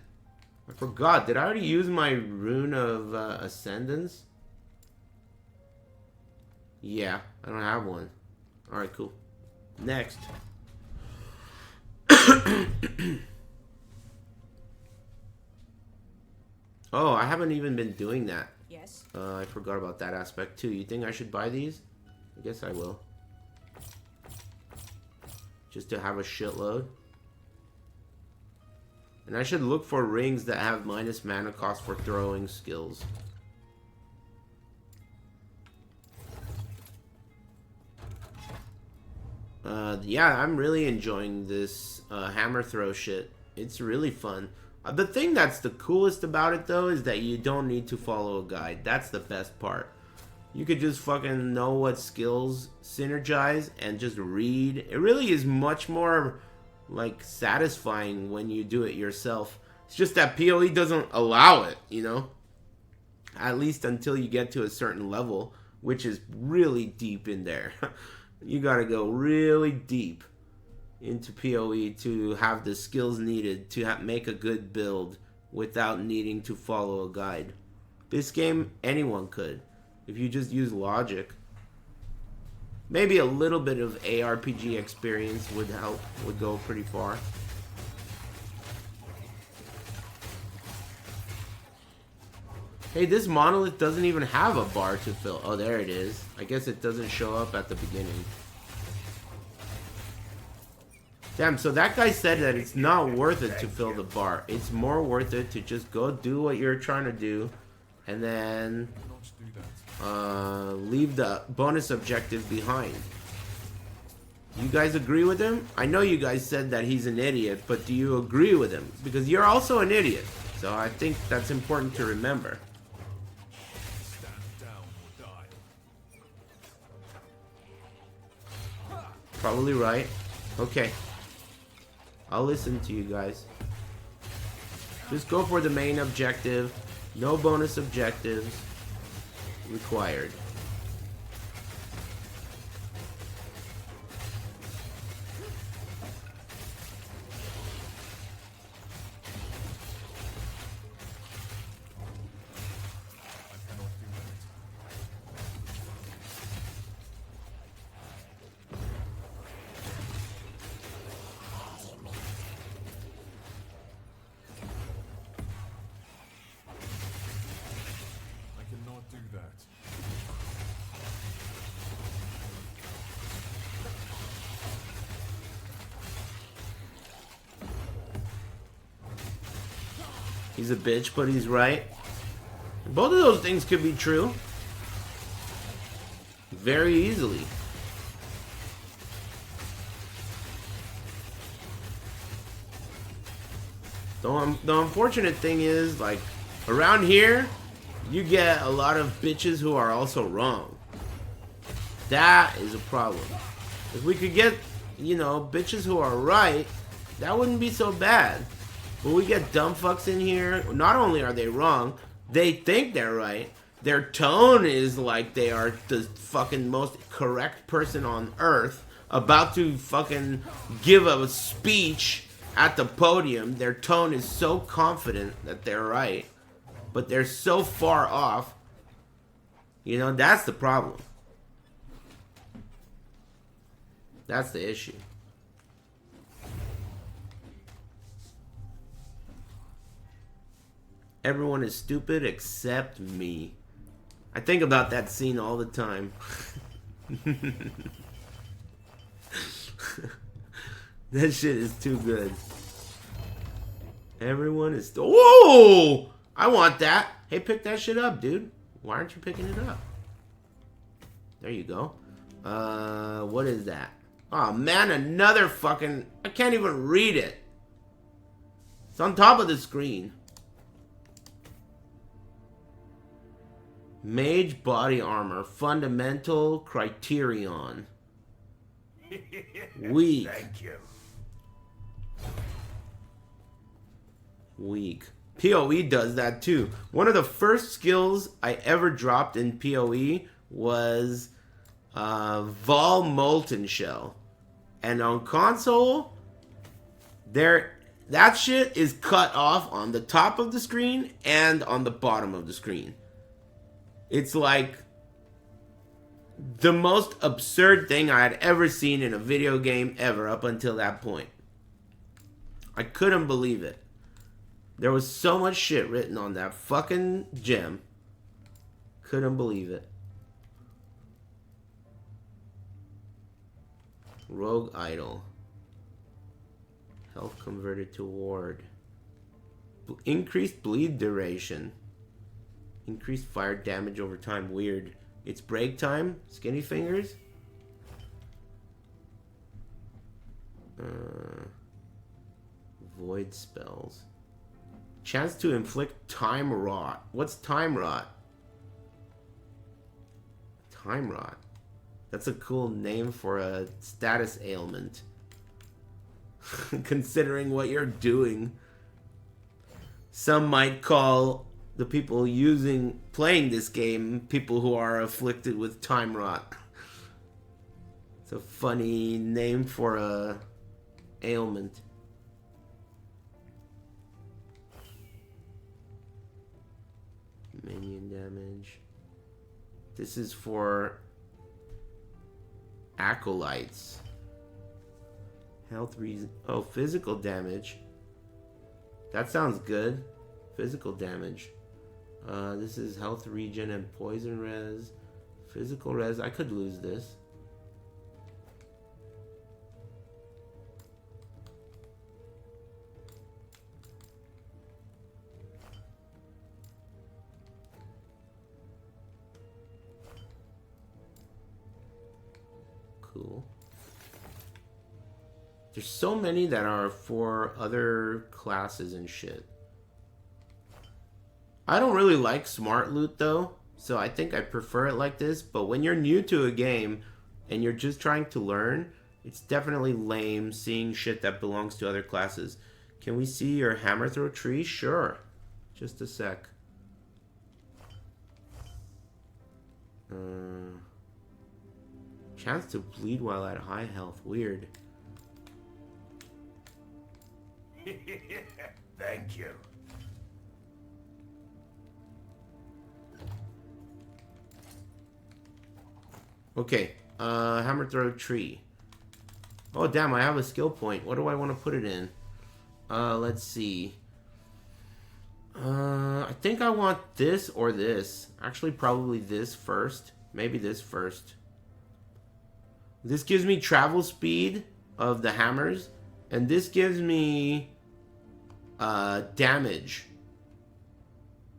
I forgot. Did I already use my Rune of Ascendance? Yeah, I don't have one. Alright, cool. Next. Oh, I haven't even been doing that. Yes. I forgot about that aspect too. You think I should buy these? I guess I will. Just to have a shitload. And I should look for rings that have minus mana cost for throwing skills. Yeah, I'm really enjoying this hammer throw shit. It's really fun. The thing that's the coolest about it, though, is that you don't need to follow a guide. That's the best part. You could just fucking know what skills synergize and just read. It really is much more, like, satisfying when you do it yourself. It's just that PoE doesn't allow it, you know? At least until you get to a certain level, which is really deep in there. You gotta go really deep into PoE to have the skills needed to make a good build without needing to follow a guide. This game, anyone could. If you just use logic. Maybe a little bit of ARPG experience would help, would go pretty far. Hey, this monolith doesn't even have a bar to fill. Oh, there it is. I guess it doesn't show up at the beginning. Damn, so that guy said that it's not worth it to fill the bar. It's more worth it to just go do what you're trying to do and then leave the bonus objective behind. You guys agree with him? I know you guys said that he's an idiot, but do you agree with him? Because you're also an idiot. So I think that's important to remember. Probably right. Okay. I'll listen to you guys. Just go for the main objective. No bonus objectives required. I cannot do that. He's a bitch, but he's right. Both of those things could be true. Very easily. The unfortunate thing is, like, around here, you get a lot of bitches who are also wrong. That is a problem. If we could get, you know, bitches who are right, that wouldn't be so bad. But we get dumb fucks in here. Not only are they wrong, they think they're right. Their tone is like they are the fucking most correct person on earth, about to fucking give a speech at the podium. Their tone is so confident that they're right, but they're so far off. You know, that's the problem. That's the issue. Everyone is stupid except me. I think about that scene all the time. That shit is too good. Everyone is... Whoa! I want that. Hey, pick that shit up, dude. Why aren't you picking it up? There you go. What is that? Oh, man, another fucking... I can't even read it. It's on top of the screen. Mage body armor. Fundamental criterion. Weak. Thank you. Weak. PoE does that too. One of the first skills I ever dropped in PoE was Vol Molten Shell. And on console, that shit is cut off on the top of the screen and on the bottom of the screen. It's like the most absurd thing I had ever seen in a video game ever up until that point. I couldn't believe it. There was so much shit written on that fucking gem. Couldn't believe it. Rogue Idol. Health converted to ward. Increased bleed duration. Increased fire damage over time. Weird. It's break time. Skinny fingers. Void spells. Chance to inflict time rot. What's time rot? Time rot. That's a cool name for a status ailment. Considering what you're doing. Some might call the people playing this game people who are afflicted with time rot. It's a funny name for a ailment. Minion damage. This is for acolytes. Health reason. Oh, physical damage. That sounds good. Physical damage. This is health regen and poison res. Physical res. I could lose this. Cool. There's so many that are for other classes and shit. I don't really like smart loot though, so I think I prefer it like this. But when you're new to a game and you're just trying to learn, It's definitely lame seeing shit that belongs to other classes. Can we see your hammer throw tree? Sure. Just a sec. Chance to bleed while at high health. Weird. Thank you. Okay. Hammer throw tree. Oh, damn. I have a skill point. What do I want to put it in? Let's see. I think I want this or this. Actually, probably this first. Maybe this first. This gives me travel speed of the hammers. And this gives me damage.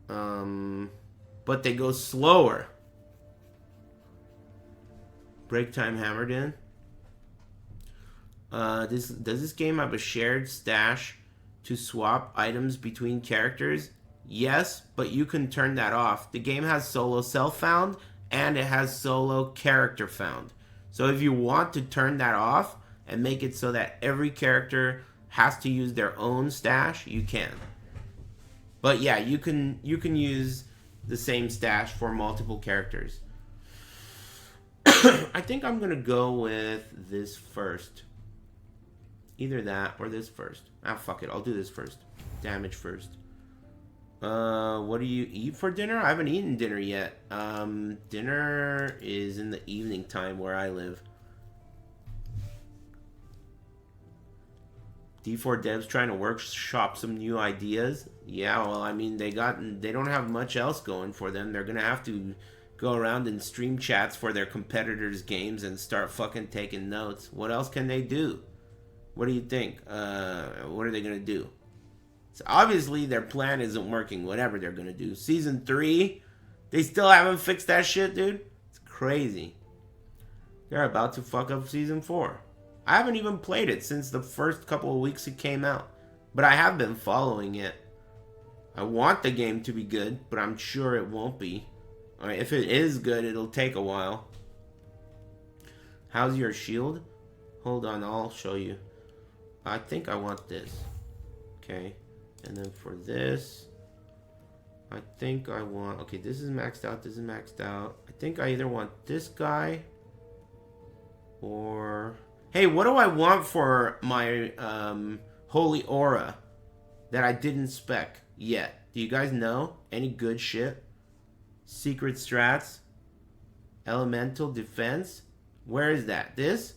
But they go slower. Break time hammered in. Does this game have a shared stash to swap items between characters? Yes, but you can turn that off. The game has solo self found and it has solo character found. So if you want to turn that off and make it so that every character has to use their own stash, you can. But yeah, you can use the same stash for multiple characters. I think I'm gonna go with this first. Either that or this first. Ah, fuck it. I'll do this first. Damage first. What do you eat for dinner? I haven't eaten dinner yet. Dinner is in the evening time where I live. D4 devs trying to workshop some new ideas. Yeah, well, I mean, they don't have much else going for them. They're gonna have to go around and stream chats for their competitors' games and start fucking taking notes. What else can they do? What do you think? What are they gonna do? So obviously their plan isn't working, whatever they're gonna do. Season 3, they still haven't fixed that shit, dude. It's crazy. They're about to fuck up Season 4. I haven't even played it since the first couple of weeks it came out. But I have been following it. I want the game to be good, but I'm sure it won't be. Alright, if it is good, it'll take a while. How's your shield? Hold on, I'll show you. I think I want this. Okay. And then for this, I think I want... Okay, this is maxed out. This is maxed out. I think I either want this guy or... Hey, what do I want for my Holy Aura that I didn't spec yet? Do you guys know? Any good shit? Secret strats? Elemental defense? Where is that? This?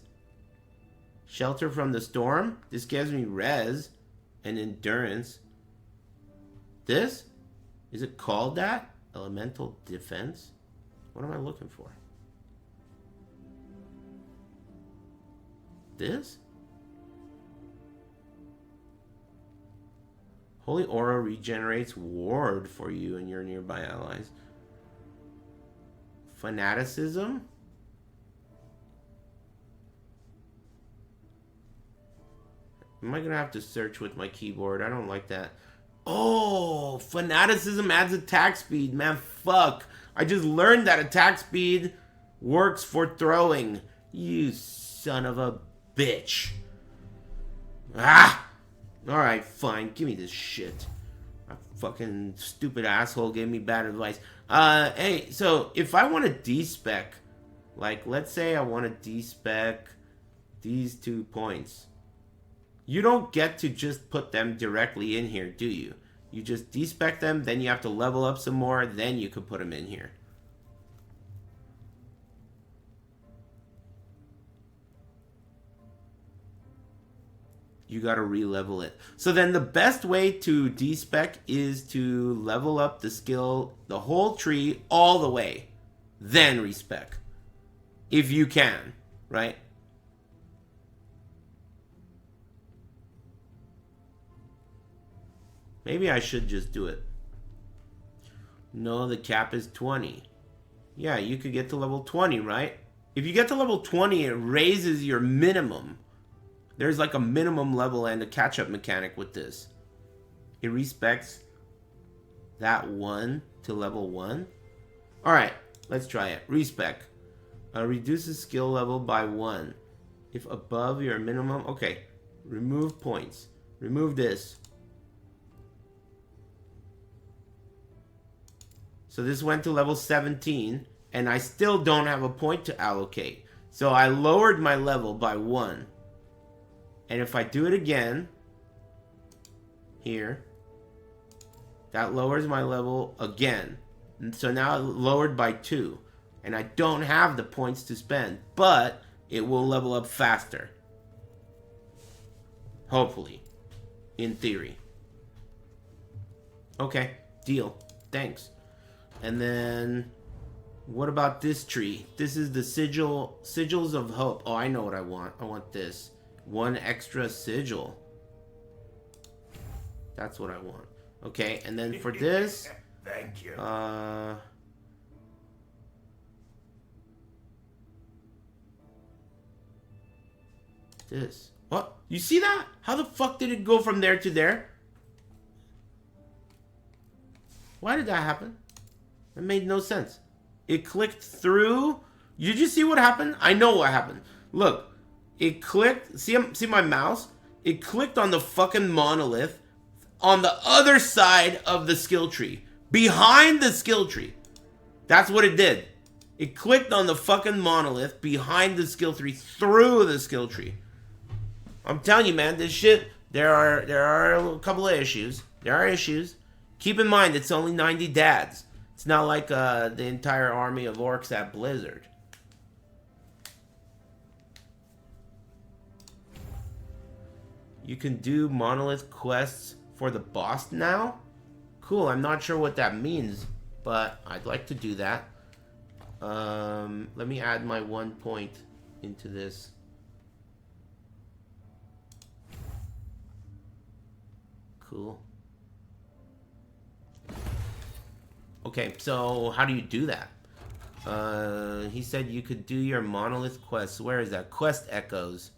Shelter from the storm? This gives me res and endurance. This? Is it called that? Elemental defense? What am I looking for? This? Holy Aura regenerates ward for you and your nearby allies. Fanaticism? Am I gonna have to search with my keyboard? I don't like that. Oh, Fanaticism adds attack speed. Man, fuck. I just learned that attack speed works for throwing. You son of a bitch. Ah! Alright, fine. Give me this shit. A fucking stupid asshole gave me bad advice. Hey, so if I want to despec, like, let's say I want to despec these 2 points. You don't get to just put them directly in here, do you? You just despec them, then you have to level up some more, then you can put them in here. You gotta re-level it. So then the best way to despec is to level up the skill, the whole tree, all the way. Then respec. If you can, right? Maybe I should just do it. No, the cap is 20. Yeah, you could get to level 20, right? If you get to level 20, it raises your minimum. There's like a minimum level and a catch-up mechanic with this. It respecs that 1 to level 1. Alright, let's try it. Respec. Reduces skill level by 1. If above your minimum... Okay. Remove points. Remove this. So this went to level 17. And I still don't have a point to allocate. So I lowered my level by 1. And if I do it again... Here... That lowers my level again. And so now it lowered by 2. And I don't have the points to spend. But it will level up faster. Hopefully. In theory. Okay. Deal. Thanks. And then... What about this tree? This is the Sigils of Hope. Oh, I know what I want. I want this. 1 extra sigil. That's what I want. Okay, and then for this... Thank you. This. What? You see that? How the fuck did it go from there to there? Why did that happen? It made no sense. It clicked through. Did you see what happened? I know what happened. Look. It clicked. See my mouse? It clicked on the fucking monolith on the other side of the skill tree. Behind the skill tree. That's what it did. It clicked on the fucking monolith behind the skill tree, through the skill tree. I'm telling you, man, this shit, there are a couple of issues. There are issues. Keep in mind, it's only 90 dads. It's not like the entire army of orcs at Blizzard. You can do monolith quests for the boss now? Cool, I'm not sure what that means, but I'd like to do that. Let me add my 1 point into this. Cool. Okay, so how do you do that? He said you could do your monolith quests. Where is that? Quest echoes.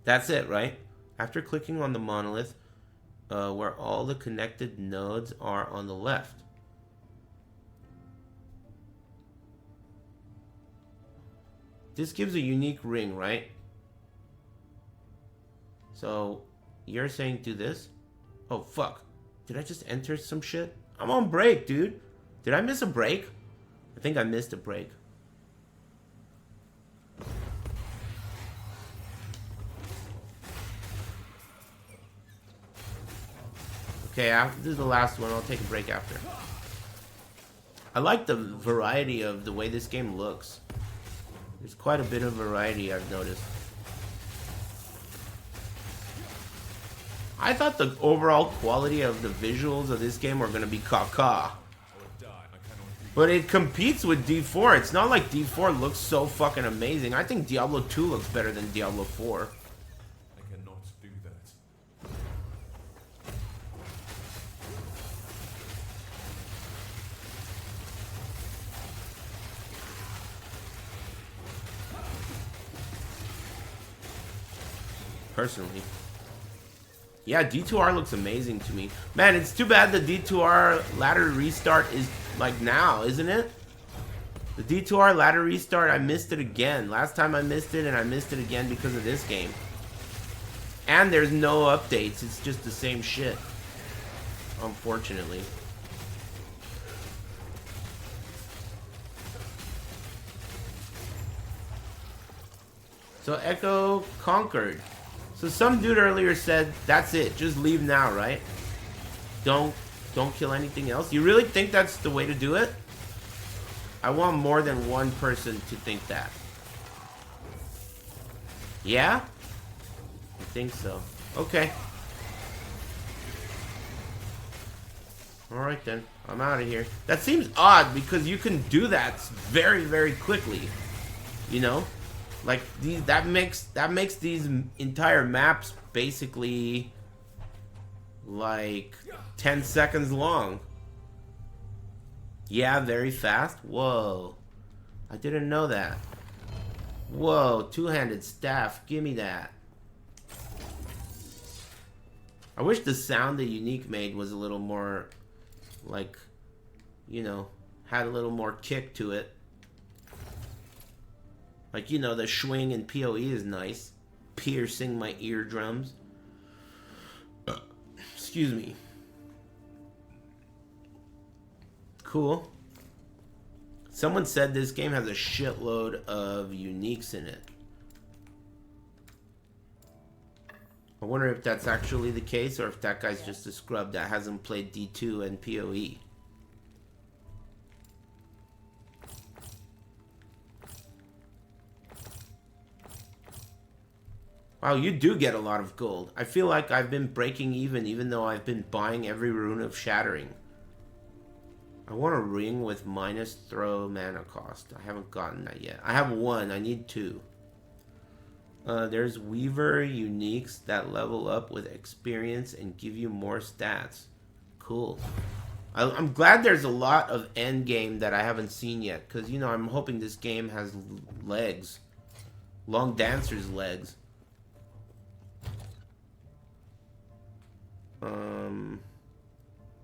That's it, right? After clicking on the monolith, where all the connected nodes are on the left. This gives a unique ring, right? So, you're saying do this? Oh, fuck. Did I just enter some shit? I'm on break, dude. Did I miss a break? I think I missed a break. Okay, this is the last one. I'll take a break after. I like the variety of the way this game looks. There's quite a bit of variety, I've noticed. I thought the overall quality of the visuals of this game were going to be caca. But it competes with D4. It's not like D4 looks so fucking amazing. I think Diablo 2 looks better than Diablo 4. I cannot do that. Personally. Yeah, D2R looks amazing to me. Man, it's too bad the D2R ladder restart is like now, isn't it? The D2R ladder restart, I missed it again. Last time I missed it, and I missed it again because of this game. And there's no updates. It's just the same shit. Unfortunately. So Echo conquered. So some dude earlier said, that's it, just leave now, right? Don't kill anything else. You really think that's the way to do it? I want more than one person to think that. Yeah? I think so. Okay. Alright then, I'm out of here. That seems odd because you can do that very, very quickly. You know? Like that makes these entire maps basically like 10 seconds long. Yeah, very fast. Whoa. I didn't know that. Whoa, two-handed staff. Give me that. I wish the sound that Unique made was a little more, like, you know, had a little more kick to it. Like, you know, the swing in PoE is nice. Piercing my eardrums. Excuse me. Cool. Someone said this game has a shitload of uniques in it. I wonder if that's actually the case or if that guy's just a scrub that hasn't played D2 and PoE. Wow, you do get a lot of gold. I feel like I've been breaking even though I've been buying every rune of Shattering. I want a ring with minus throw mana cost. I haven't gotten that yet. I have one. I need two. There's Weaver uniques that level up with experience and give you more stats. Cool. I'm glad there's a lot of end game that I haven't seen yet. Because, you know, I'm hoping this game has legs. Long Dancer's legs.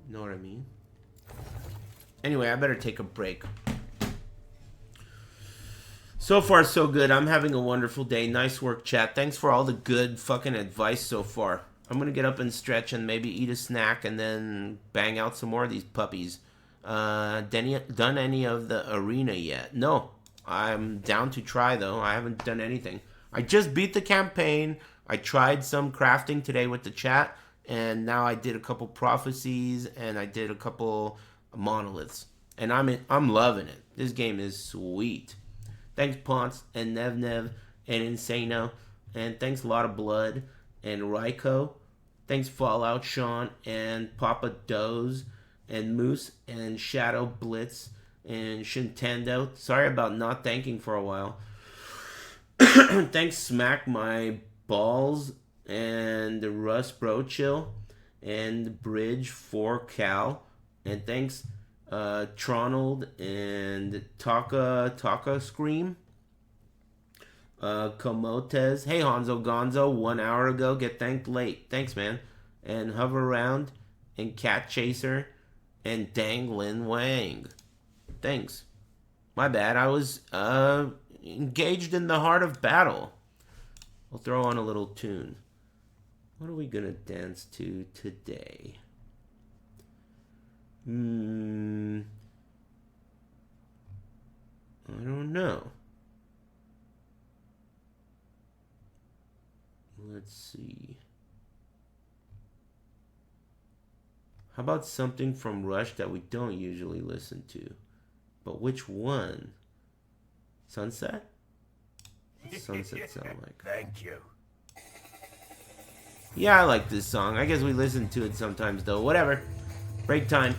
Know what I mean? Anyway, I better take a break. So far, so good. I'm having a wonderful day. Nice work, chat. Thanks for all the good fucking advice so far. I'm gonna get up and stretch and maybe eat a snack and then bang out some more of these puppies. Done any of the arena yet? No. I'm down to try, though. I haven't done anything. I just beat the campaign. I tried some crafting today with the chat. And now I did a couple prophecies and I did a couple monoliths. And I'm loving it. This game is sweet. Thanks Ponce and Nev and Insano. And thanks a lot of Blood and Raiko. Thanks Fallout Sean and Papa Doze and Moose and Shadow Blitz and Shintendo. Sorry about not thanking for a while. Thanks Smack My Balls and the Russ Bro Chill and Bridge 4 Cal. And thanks Tronald and Taka Scream. Comotes. Hey Hanzo Gonzo, 1 hour ago. Get thanked late. Thanks, man. And Hover Around and Cat Chaser and Danglin Wang. Thanks. My bad. I was engaged in the heart of battle. I'll throw on a little tune. What are we gonna dance to today? I don't know. Let's see. How about something from Rush that we don't usually listen to? But which one? Sunset? Sunset sound like. Thank you. Yeah, I like this song. I guess we listen to it sometimes, though. Whatever. Break time.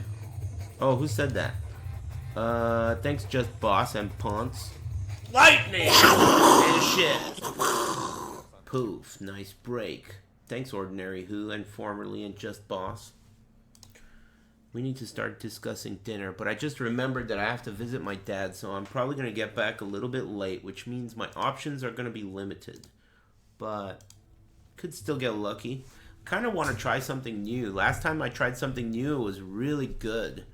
Oh, who said that? Thanks, Just Boss and Ponce. Lightning! And shit. Poof. Nice break. Thanks, Ordinary Who and formerly and Just Boss. We need to start discussing dinner, but I just remembered that I have to visit my dad, so I'm probably going to get back a little bit late, which means my options are going to be limited. But could still get lucky. Kind of want to try something new. Last time I tried something new, it was really good.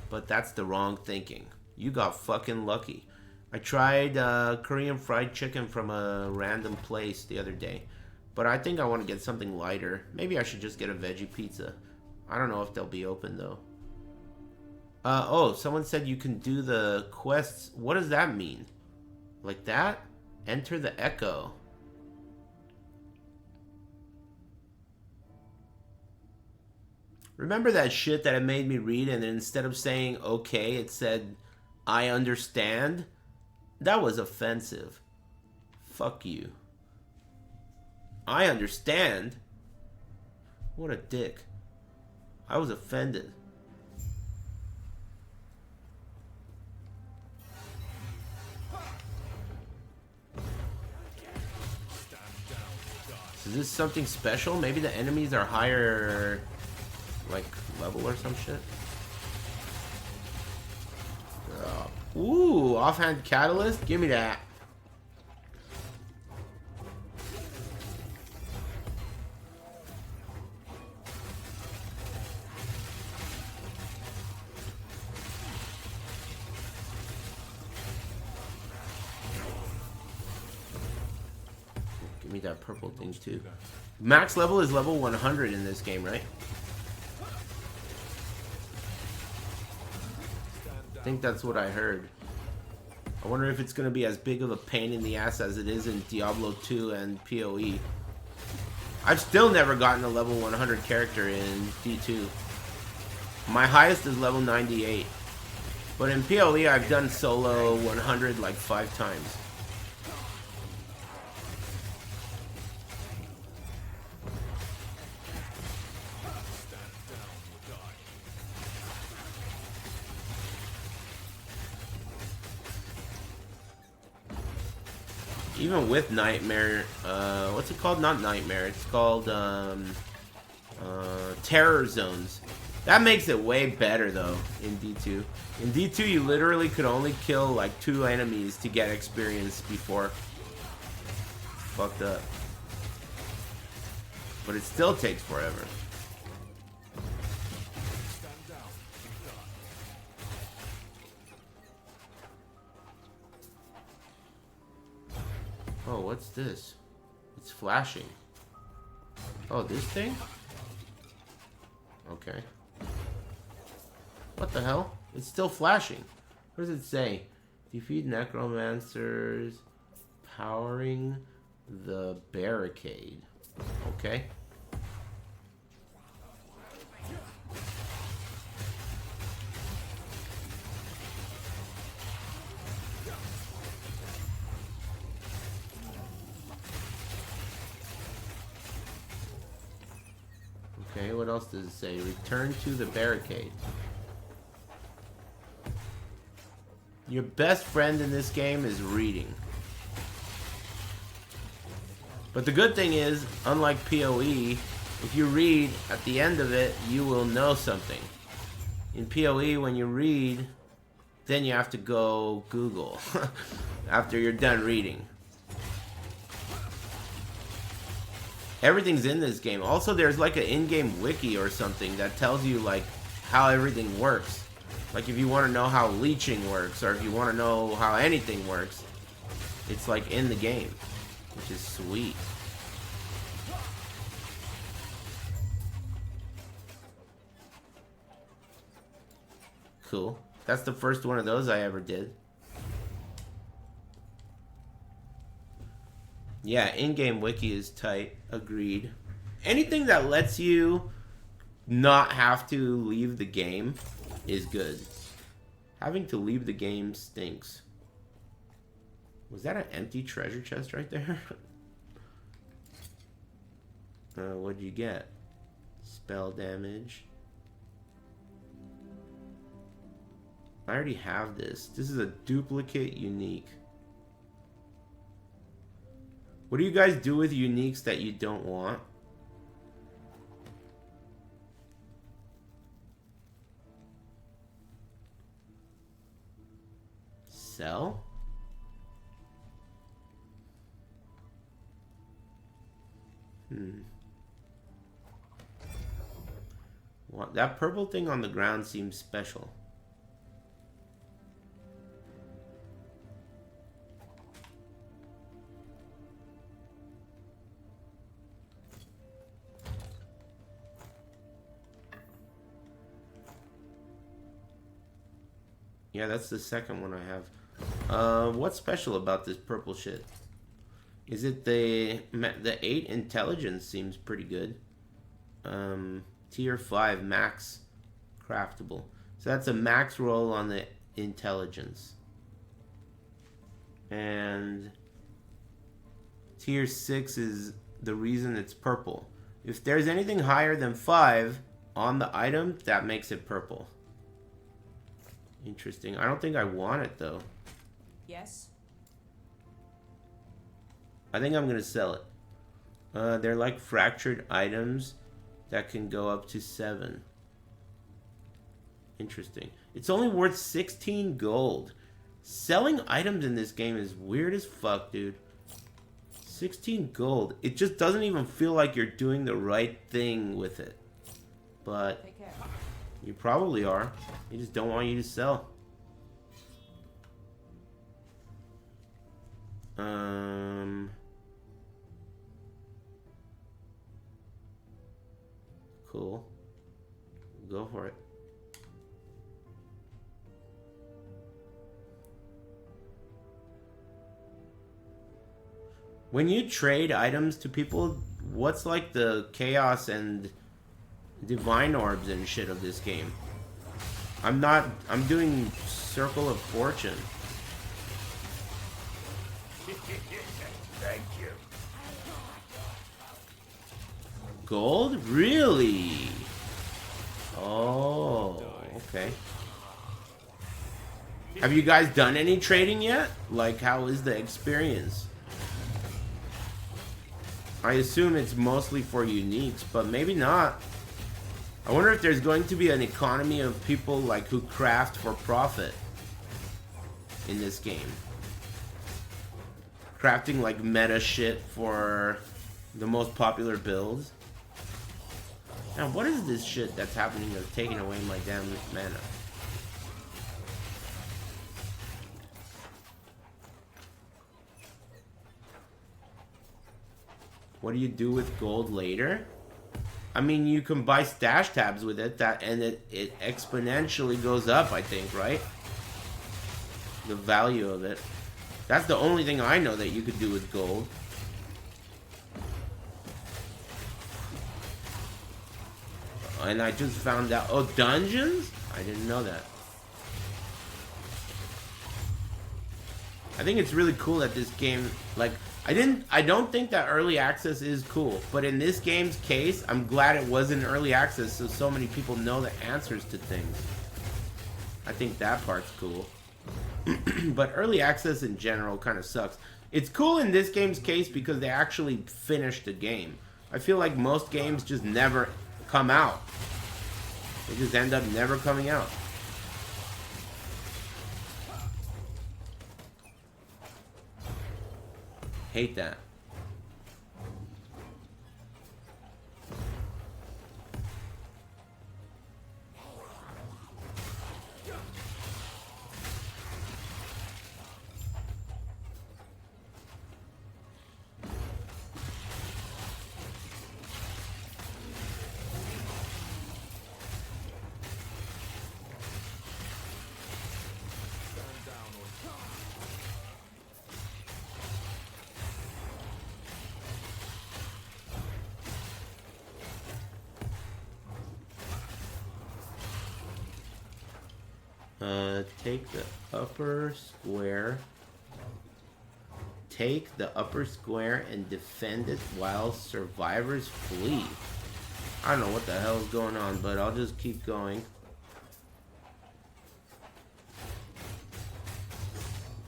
But that's the wrong thinking. You got fucking lucky. I tried Korean fried chicken from a random place the other day. But I think I want to get something lighter. Maybe I should just get a veggie pizza. I don't know if they'll be open though. Oh, someone said you can do the quests. What does that mean? Like that? Enter the echo. Remember that shit that it made me read and then instead of saying okay, it said I understand? That was offensive. Fuck you. I understand? What a dick. I was offended. Is this something special? Maybe the enemies are higher, like, level or some shit? Ooh, offhand catalyst? Give me that. need that purple thing too. Max level is level 100 in this game, right? I think that's what I heard. I wonder if it's going to be as big of a pain in the ass as it is in Diablo 2 and PoE. I've still never gotten a level 100 character in D2. My highest is level 98. But in PoE, I've done solo 100 like 5 times. Even with Nightmare, what's it called? Not Nightmare, it's called Terror Zones. That makes it way better though in D2. In D2 you literally could only kill like 2 enemies to get experience before. Fucked up. But it still takes forever. Oh, what's this? It's flashing. Oh, this thing? Okay. What the hell? It's still flashing. What does it say? Defeat necromancers, powering the barricade. Okay. Okay, what else does it say? Return to the barricade. Your best friend in this game is reading. But the good thing is, unlike PoE, if you read, at the end of it, you will know something. In PoE, when you read, then you have to go Google after you're done reading. Everything's in this game. Also, there's like an in-game wiki or something that tells you like how everything works. Like if you want to know how leeching works, or if you want to know how anything works, it's like in the game, which is sweet. Cool. That's the first one of those I ever did. Yeah, in-game wiki is tight. Agreed. Anything that lets you not have to leave the game is good. Having to leave the game stinks. Was that an empty treasure chest right there? What'd you get? Spell damage. I already have this. This is a duplicate unique. What do you guys do with uniques that you don't want? Sell? What? That purple thing on the ground seems special. Yeah, that's the second one I have. What's special about this purple shit? Is it the 8 intelligence seems pretty good. Tier 5 max craftable. So that's a max roll on the intelligence. And tier 6 is the reason it's purple. If there's anything higher than 5 on the item, that makes it purple. Interesting. I don't think I want it though. Yes. I think I'm gonna sell it. They're like fractured items that can go up to 7. Interesting. It's only worth 16 gold. Selling items in this game is weird as fuck, dude. 16 gold. It just doesn't even feel like you're doing the right thing with it. But Take care. you probably are. They just don't want you to sell. Cool. Go for it. When you trade items to people, what's like the chaos and divine orbs and shit of this game? I'm doing Circle of Fortune. Thank you. Gold? Really? Oh, okay. Have you guys done any trading yet? Like, how is the experience? I assume it's mostly for uniques, but maybe not. I wonder if there's going to be an economy of people like who craft for profit in this game. Crafting like meta shit for the most popular builds. Now, what is this shit that's happening that's taking away my damn mana? What do you do with gold later? I mean, you can buy stash tabs with it, and it exponentially goes up, I think, right? The value of it. That's the only thing I know that you could do with gold. And I just found out... Oh, dungeons? I didn't know that. I think it's really cool that this game... Like, I don't think that early access is cool. But in this game's case, I'm glad it wasn't early access so many people know the answers to things. I think that part's cool. But early access in general kind of sucks. It's cool in this game's case because they actually finished the game. I feel like most games just never come out. They just end up never coming out. Hate that. Take the upper square. Take the upper square and defend it while survivors flee. I don't know what the hell is going on, but I'll just keep going.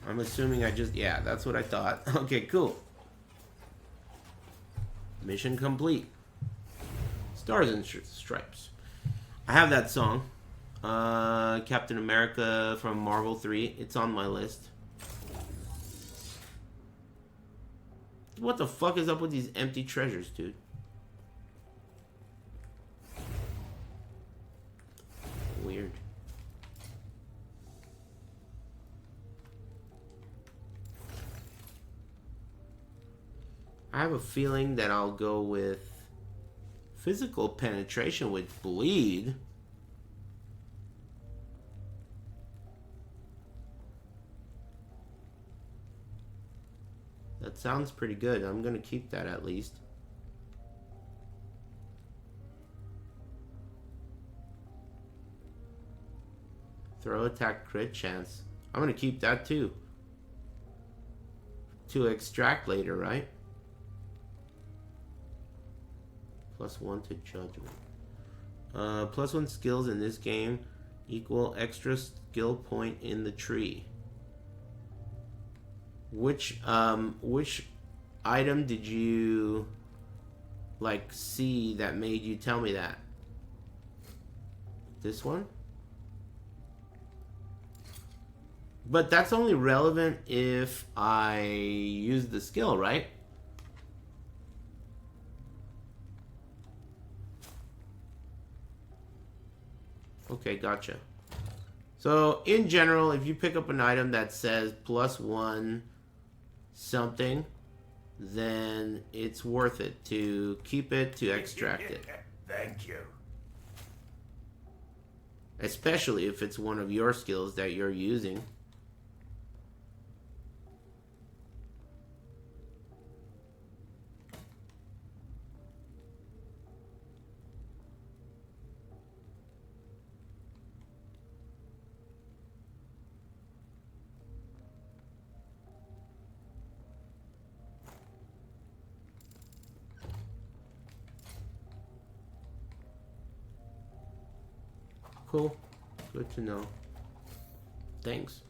I'm assuming yeah, that's what I thought. Okay, cool. Mission complete. Stars and Stripes. I have that song. Captain America from Marvel 3. It's on my list. What the fuck is up with these empty treasures, dude? Weird. I have a feeling that I'll go with physical penetration with bleed. That sounds pretty good. I'm going to keep that at least. Throw attack crit chance. I'm going to keep that too. To extract later, right? +1 to judgment. +1 skills in this game equal extra skill point in the tree. Which item did you like see that made you tell me that? This one? But that's only relevant if I use the skill, right? Okay, gotcha. So in general, if you pick up an item that says +1 something, then it's worth it to keep it, to extract it. Thank you. Especially if it's one of your skills that you're using. Cool. Good to know. Thanks.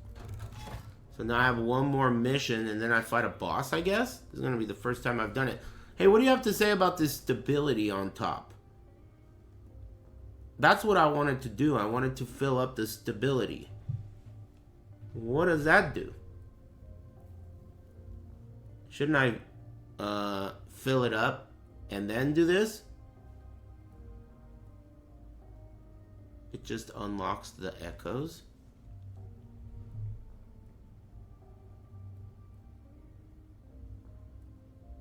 So now I have one more mission and then I fight a boss, I guess? This is going to be the first time I've done it. Hey, what do you have to say about this stability on top? That's what I wanted to do. I wanted to fill up the stability. What does that do? Shouldn't I fill it up and then do this? It just unlocks the echoes.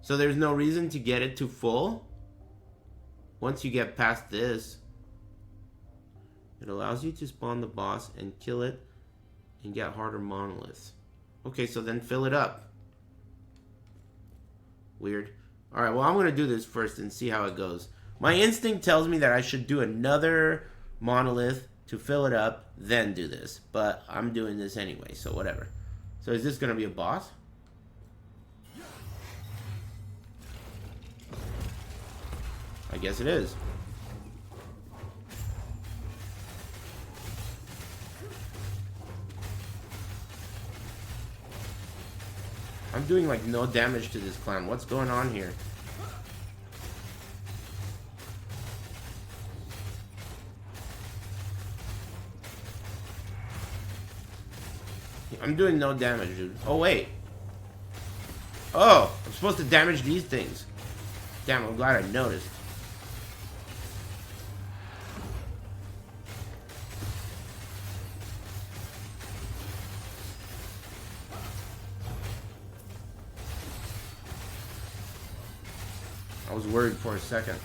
So there's no reason to get it to full. Once you get past this, it allows you to spawn the boss and kill it and get harder monoliths. Okay, so then fill it up. Weird. Alright, well I'm going to do this first and see how it goes. My instinct tells me that I should do another monolith to fill it up, then do this. But I'm doing this anyway, so whatever. So is this going to be a boss? I guess it is. I'm doing like no damage to this clown. What's going on here? I'm doing no damage, dude. Oh, wait. Oh, I'm supposed to damage these things. Damn, I'm glad I noticed. I was worried for a second.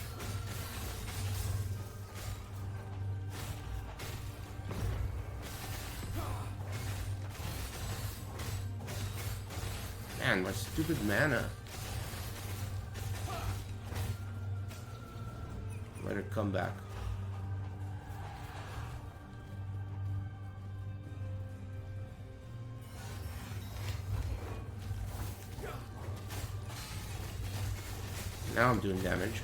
Man, my stupid mana. Let it come back. Now I'm doing damage.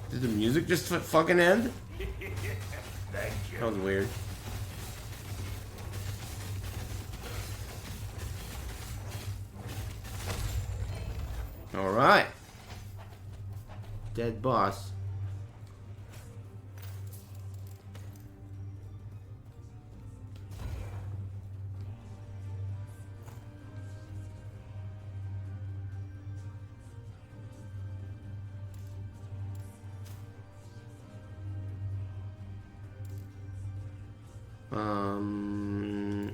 Did the music just fucking end? Thank you. That was weird. Alright. Dead boss.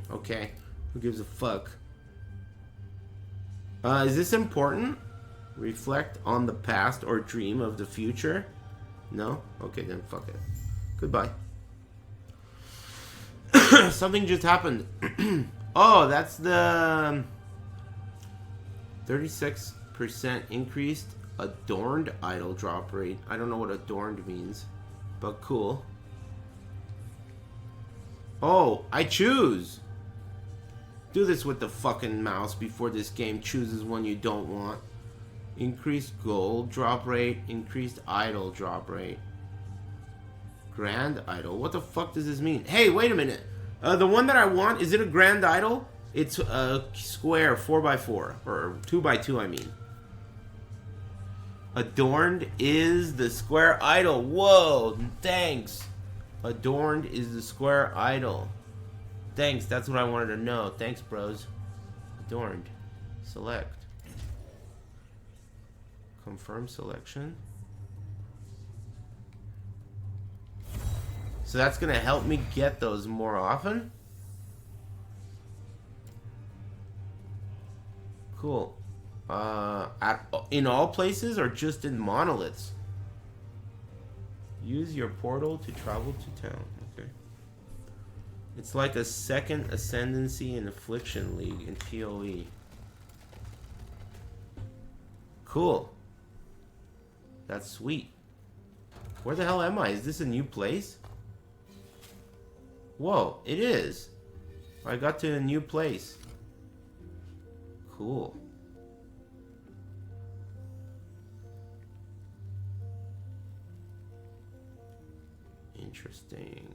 Okay. Who gives a fuck? Is this important? Reflect on the past or dream of the future? No? Okay, then fuck it. Goodbye. Something just happened. Oh, that's the 36% increased adorned idle drop rate. I don't know what adorned means, but cool. Oh, I choose. Do this with the fucking mouse before this game chooses one you don't want. Increased gold drop rate, increased idle drop rate. Grand idle. What the fuck does this mean? Hey, wait a minute. The one that I want, is it a grand idle? It's a square 4x4 or 2x2, I mean. Adorned is the square idol. Whoa, thanks. Adorned is the square idol. Thanks, that's what I wanted to know. Thanks, bros. Adorned. Select. Confirm selection. So that's gonna help me get those more often? Cool. In all places or just in monoliths? Use your portal to travel to town. Okay. It's like a second ascendancy in Affliction League in PoE. Cool. That's sweet. Where the hell am I? Is this a new place? Whoa, it is. I got to a new place. Cool. Interesting.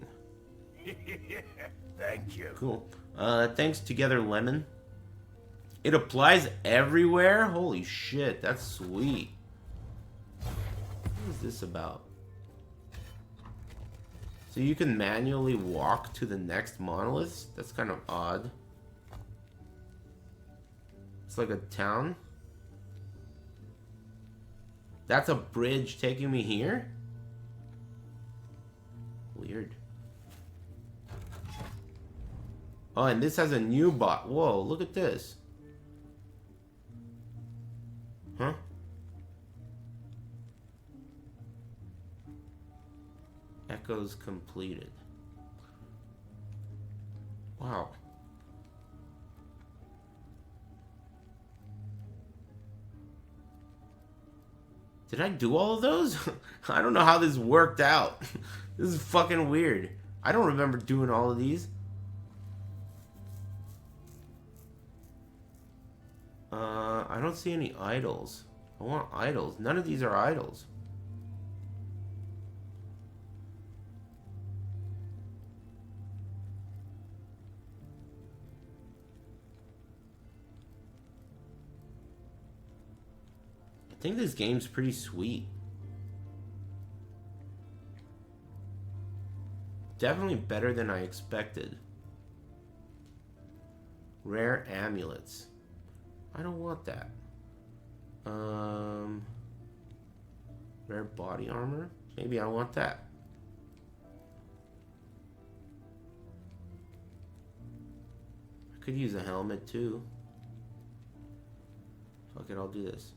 Thank you. Cool. Thanks Together Lemon. It applies everywhere? Holy shit, that's sweet. What is this about? So you can manually walk to the next monoliths? That's kind of odd. It's like a town. That's a bridge taking me here? Weird. Oh, and this has a new bot. Whoa, look at this. Huh? Echoes completed. Wow. Did I do all of those? I don't know how this worked out. This is fucking weird. I don't remember doing all of these. I don't see any idols. I want idols. None of these are idols. I think this game's pretty sweet. Definitely better than I expected. Rare amulets. I don't want that. Rare body armor? Maybe I want that. I could use a helmet too. Fuck it, I'll do this.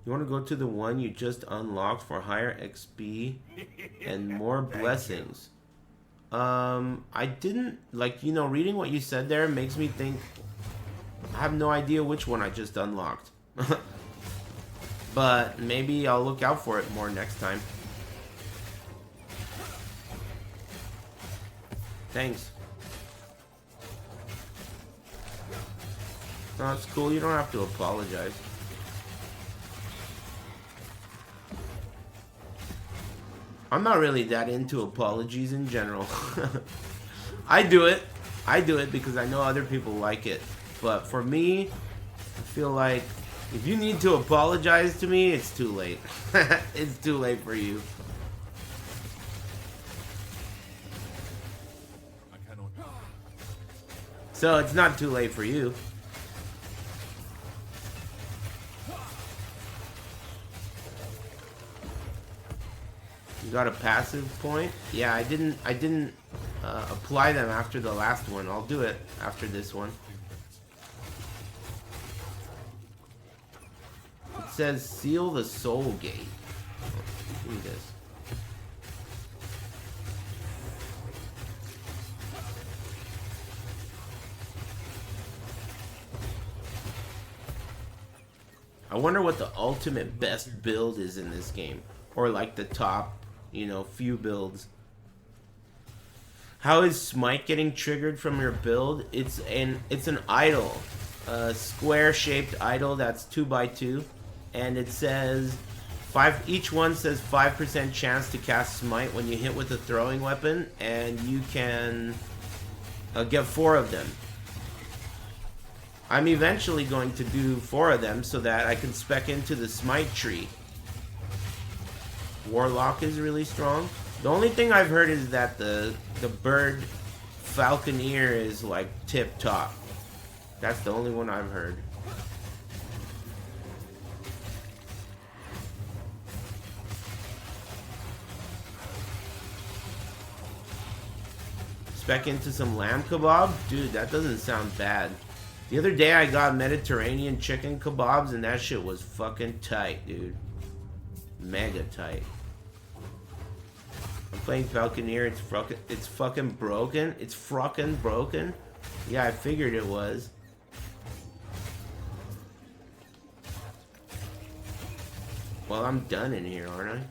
You want to go to the one you just unlocked for higher XP and more blessings. I didn't, like, you know, reading what you said there makes me think I have no idea which one I just unlocked. But maybe I'll look out for it more next time. Thanks. No, it's cool. You don't have to apologize. I'm not really that into apologies in general. I do it. I do it because I know other people like it. But for me, I feel like if you need to apologize to me, it's too late. It's too late for you. I cannot. So it's not too late for you. You got a passive point? Yeah, I didn't apply them after the last one. I'll do it after this one. It says seal the soul gate. Give me this. I wonder what the ultimate best build is in this game. Or like the top, you know, few builds. How is Smite getting triggered from your build? It's an idol. A square-shaped idol that's 2x2. And it says each one says 5% chance to cast Smite when you hit with a throwing weapon, and you can get 4 of them. I'm eventually going to do 4 of them so that I can spec into the smite tree. Warlock is really strong. The only thing I've heard is that the bird Falconeer is like tip top. That's the only one I've heard. Spec into some lamb kebab? Dude, that doesn't sound bad. The other day I got Mediterranean chicken kebabs and that shit was fucking tight, dude. Mega tight. I'm playing Falconeer, it's fucking broken. It's fucking broken. Yeah, I figured it was. Well, I'm done in here, aren't I?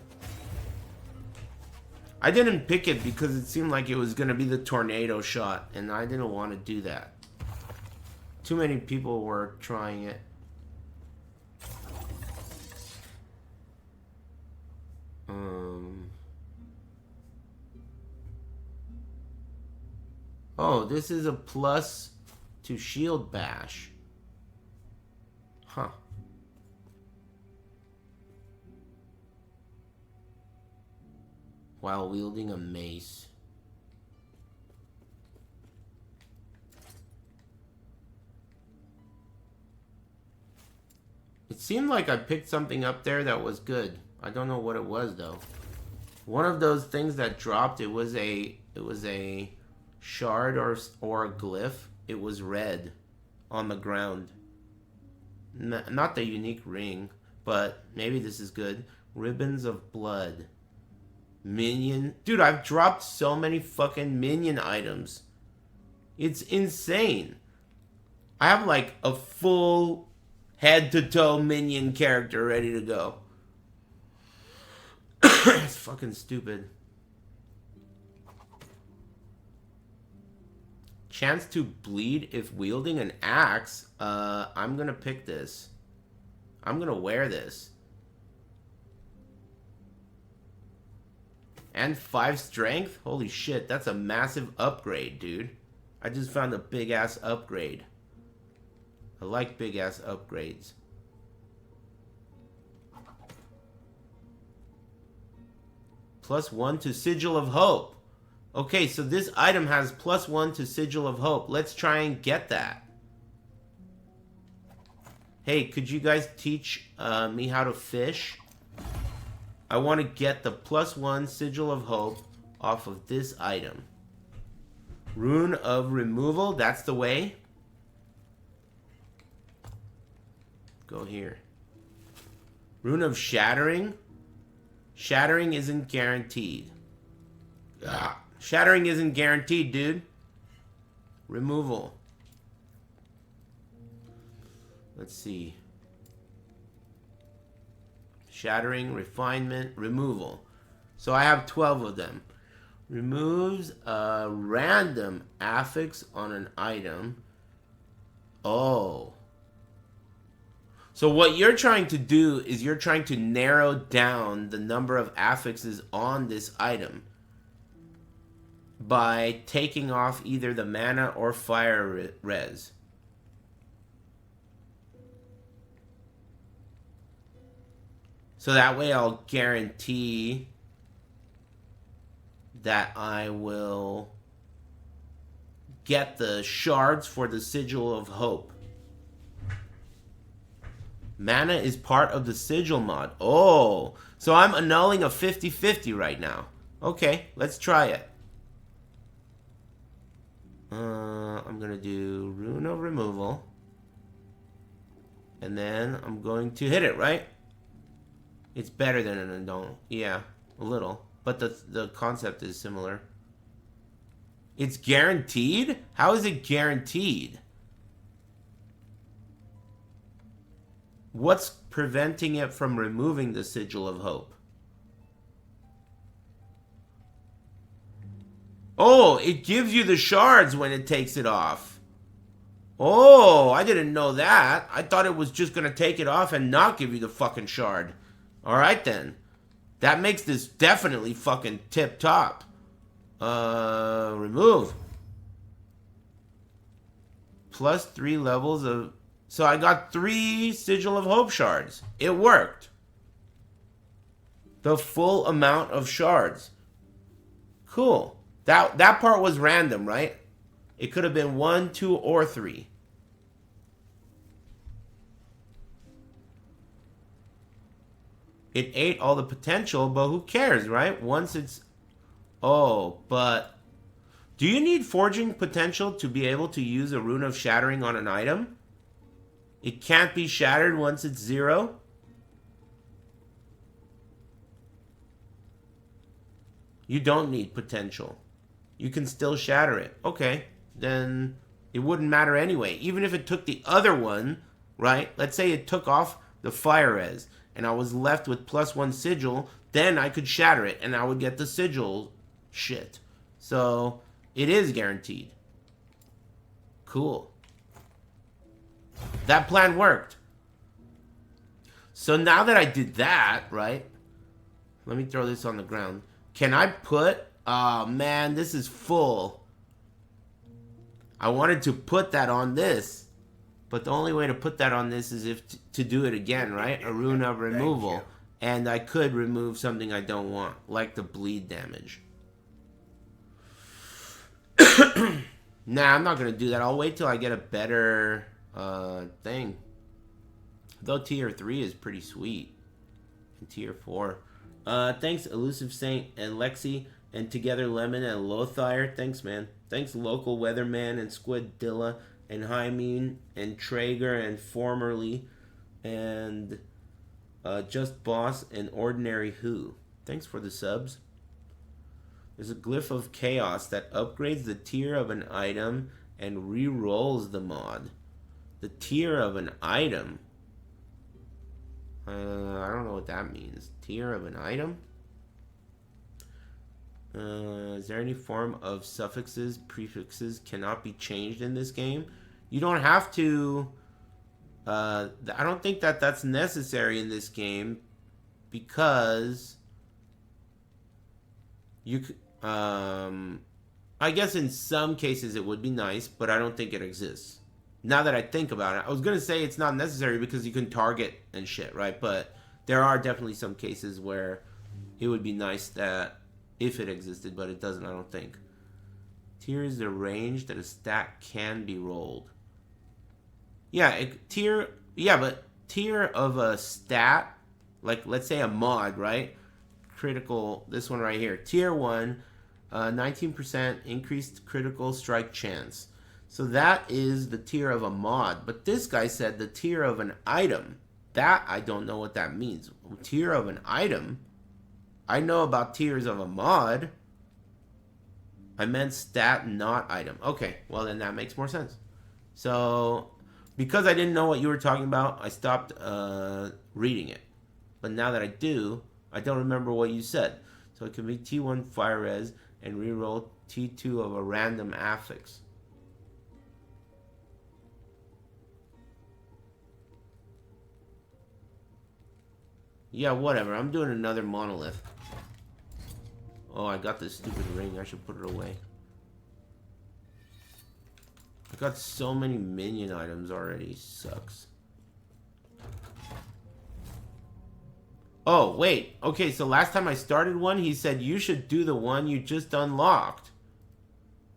I didn't pick it because it seemed like it was gonna be the tornado shot, and I didn't want to do that. Too many people were trying it. Oh, this is a plus to shield bash. Huh. While wielding a mace. It seemed like I picked something up there that was good. I don't know what it was though. One of those things that dropped, it was a shard or a glyph. It was red on the ground. Not the unique ring, but maybe this is good. Ribbons of blood. Minion. Dude, I've dropped so many fucking minion items. It's insane. I have like a full head to toe minion character ready to go. It's fucking stupid. Chance to bleed if wielding an axe. I'm gonna pick this. I'm gonna wear this. And 5 strength? Holy shit, that's a massive upgrade, dude. I just found a big ass upgrade. I like big ass upgrades. +1 to Sigil of Hope. Okay, so this item has +1 to Sigil of Hope. Let's try and get that. Hey, could you guys teach me how to fish? I want to get the +1 Sigil of Hope off of this item. Rune of Removal, that's the way. Go here. Rune of Shattering. Shattering isn't guaranteed. Ah, shattering isn't guaranteed, dude. Removal. Let's see. Shattering, refinement, removal. So I have 12 of them. Removes a random affix on an item. Oh. So what you're trying to do is you're trying to narrow down the number of affixes on this item by taking off either the mana or fire res. So that way I'll guarantee that I will get the shards for the Sigil of Hope. Mana is part of the Sigil mod. Oh, so I'm annulling a 50-50 right now. Okay, let's try it. I'm going to do Rune of Removal. And then I'm going to hit it, right? It's better than an annul. Yeah, a little. But the concept is similar. It's guaranteed? How is it guaranteed? What's preventing it from removing the Sigil of Hope? Oh, it gives you the shards when it takes it off. Oh, I didn't know that. I thought it was just going to take it off and not give you the fucking shard. Alright then. That makes this definitely fucking tip-top. Remove. plus 3 levels of... So I got 3 Sigil of Hope shards. It worked. The full amount of shards. Cool. That part was random, right? It could have been 1, 2, or 3. It ate all the potential, but who cares, right? Once it's... Oh, but... Do you need forging potential to be able to use a rune of shattering on an item? It can't be shattered once it's 0? You don't need potential. You can still shatter it. Okay, then it wouldn't matter anyway. Even if it took the other one, right? Let's say it took off the fire res, and I was left with plus 1 sigil, then I could shatter it, and I would get the sigil shit. So, it is guaranteed. Cool. That plan worked. So now that I did that, right? Let me throw this on the ground. Can I put... Oh, man, this is full. I wanted to put that on this. But the only way to put that on this is if to do it again, right? A rune of removal. And I could remove something I don't want. Like the bleed damage. Nah, I'm not going to do that. I'll wait till I get a better thing. Though tier 3 is pretty sweet. And tier 4. Thanks, Elusive Saint and Lexi, and Together Lemon and Lothire. Thanks, man. Thanks, Local Weatherman and Squidilla and Hymen and Traeger and Formerly and Just Boss and Ordinary Who. Thanks for the subs. There's a glyph of chaos that upgrades the tier of an item and re-rolls the mod. The tier of an item? I don't know what that means. Tier of an item? Is there any form of suffixes, prefixes cannot be changed in this game? You don't have to... I don't think that that's necessary in this game because you I guess in some cases it would be nice, but I don't think it exists. Now that I think about it, I was going to say it's not necessary because you can target and shit, right? But there are definitely some cases where it would be nice that if it existed, but it doesn't, I don't think. Tier is the range that a stat can be rolled. Yeah, but tier of a stat, like let's say a mod, right? Critical, this one right here. Tier 1, 19% increased critical strike chance. So that is the tier of a mod. But this guy said the tier of an item. That, I don't know what that means. Tier of an item? I know about tiers of a mod. I meant stat, not item. Okay, well then that makes more sense. So, because I didn't know what you were talking about, I stopped reading it. But now that I do, I don't remember what you said. So it can be T1 fire res and reroll T2 of a random affix. Yeah, whatever. I'm doing another monolith. Oh, I got this stupid ring. I should put it away. I got so many minion items already. Sucks. Oh, wait. Okay, so last time I started one, he said you should do the one you just unlocked.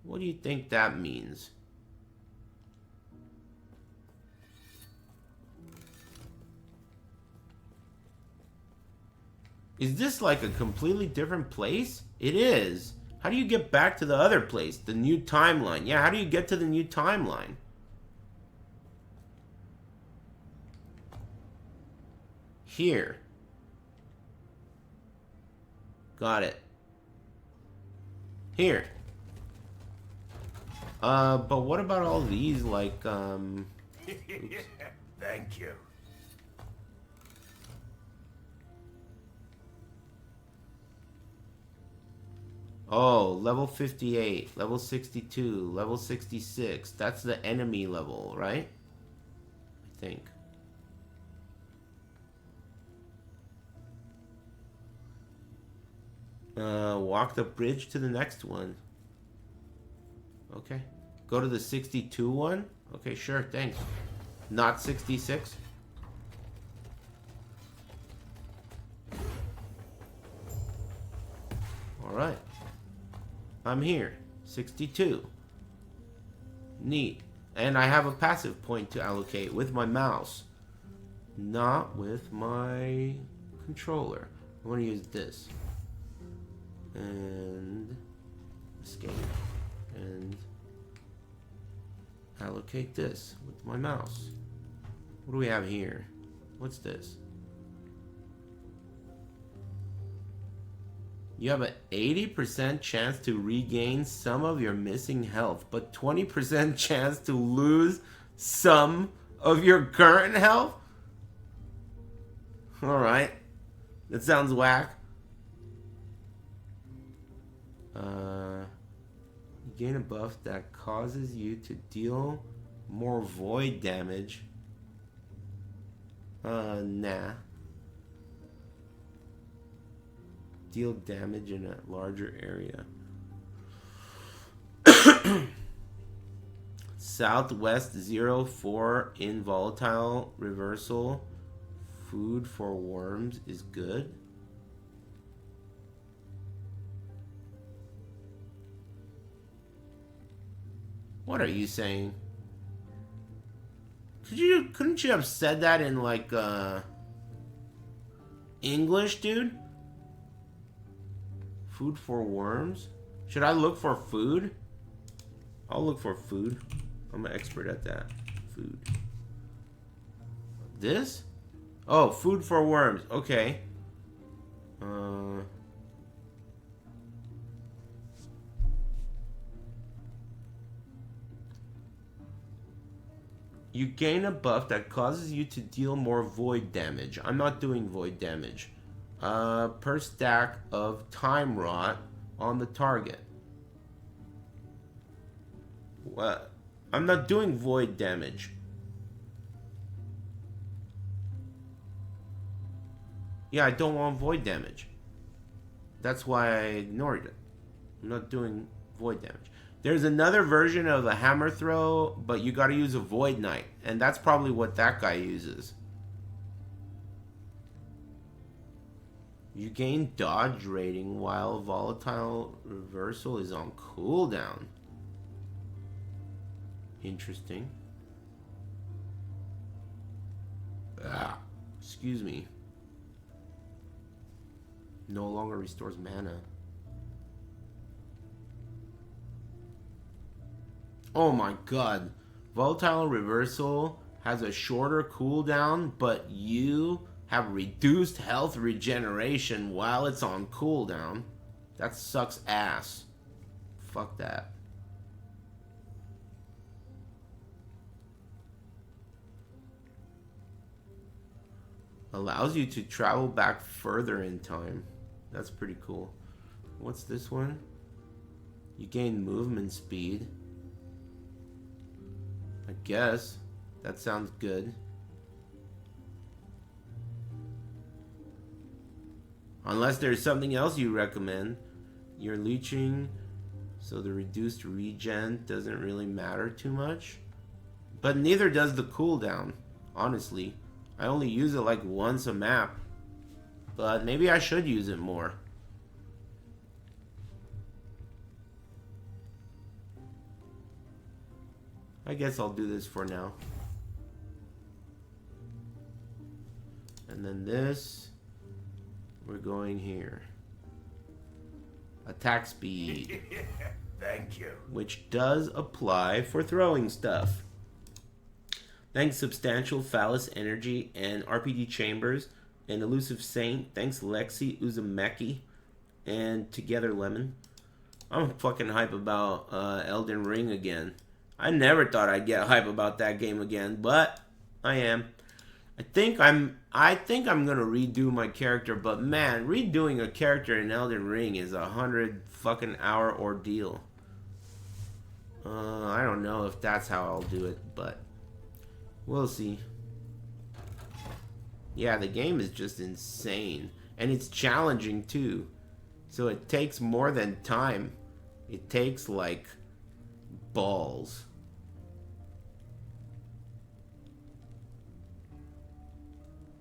What do you think that means? Is this like a completely different place? It is. How do you get back to the other place? The new timeline. Yeah, how do you get to the new timeline? Here. Got it. Here. But what about all these, like, Thank you. Oh, level 58, level 62, level 66. That's the enemy level, right? I think. Walk the bridge to the next one. Okay. Go to the 62 one. Okay, sure, thanks. Not 66? Alright. I'm here. 62. Neat. And I have a passive point to allocate with my mouse. Not with my controller. I want to use this. And escape. And allocate this with my mouse. What do we have here? What's this? You have an 80% chance to regain some of your missing health, but 20% chance to lose some of your current health? Alright. That sounds whack. You gain a buff that causes you to deal more void damage. Nah. Deal damage in a larger area. Southwest 04 in volatile reversal. Food for worms is good. What are you saying? Couldn't you have said that in like English, dude? Food for worms? Should I look for food? I'll look for food. I'm an expert at that. Food. This? Oh, food for worms. Okay. You gain a buff that causes you to deal more void damage. I'm not doing void damage. Per stack of time rot on the target. What? I'm not doing void damage. Yeah, I don't want void damage. That's why I ignored it. I'm not doing void damage. There's another version of a hammer throw, but you gotta use a void knight. And that's probably what that guy uses. You gain dodge rating while volatile reversal is on cooldown. Interesting. Excuse me. No longer restores mana. Oh my god. Volatile reversal has a shorter cooldown, but you have reduced health regeneration while it's on cooldown. That sucks ass. Fuck that. Allows you to travel back further in time. That's pretty cool. What's this one? You gain movement speed. I guess. That sounds good. Unless there's something else you recommend. You're leeching, so the reduced regen doesn't really matter too much. But neither does the cooldown, honestly. I only use it like once a map. But maybe I should use it more. I guess I'll do this for now. And then this, we're going here. Attack speed. Thank you. Which does apply for throwing stuff. Thanks Substantial Phallus Energy and RPD Chambers and Elusive Saint. Thanks Lexi Uzumaki and Together Lemon. I'm fucking hype about Elden Ring again. I never thought I'd get hype about that game again, but I am. I think I'm gonna redo my character, but man, redoing a character in Elden Ring is 100 fucking hour ordeal. I don't know if that's how I'll do it, but we'll see. Yeah, the game is just insane, and it's challenging too. So it takes more than time. It takes like balls.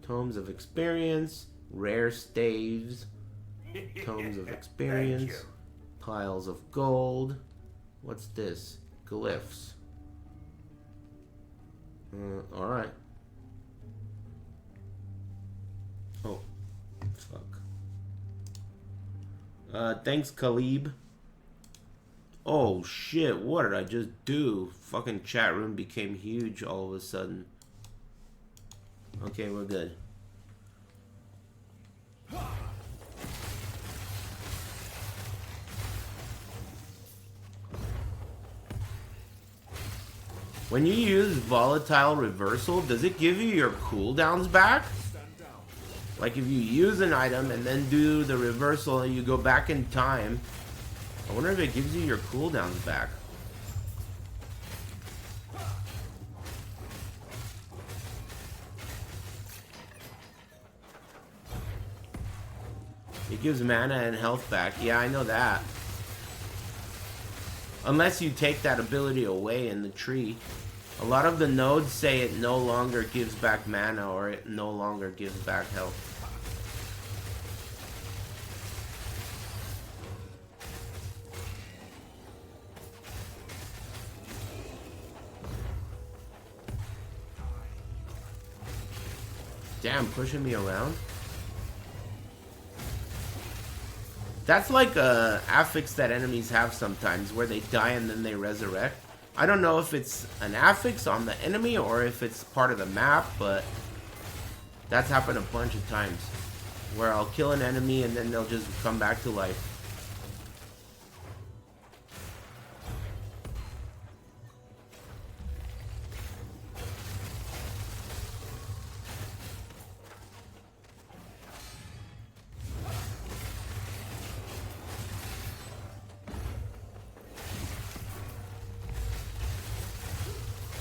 Tomes of experience, rare staves, tomes of experience, Thank you. piles of gold. What's this? Glyphs. Alright. Oh, fuck. Thanks, Khalib. Oh shit, what did I just do? Fucking chat room became huge all of a sudden. Okay, we're good. When you use volatile reversal, does it give you your cooldowns back? Like if you use an item and then do the reversal and you go back in time, I wonder if it gives you your cooldowns back. It gives mana and health back. Yeah, I know that. Unless you take that ability away in the tree. A lot of the nodes say it no longer gives back mana or it no longer gives back health. Damn, pushing me around. That's like a affix that enemies have sometimes, where they die and then they resurrect. I don't know if it's an affix on the enemy or if it's part of the map, but that's happened a bunch of times. Where I'll kill an enemy and then they'll just come back to life.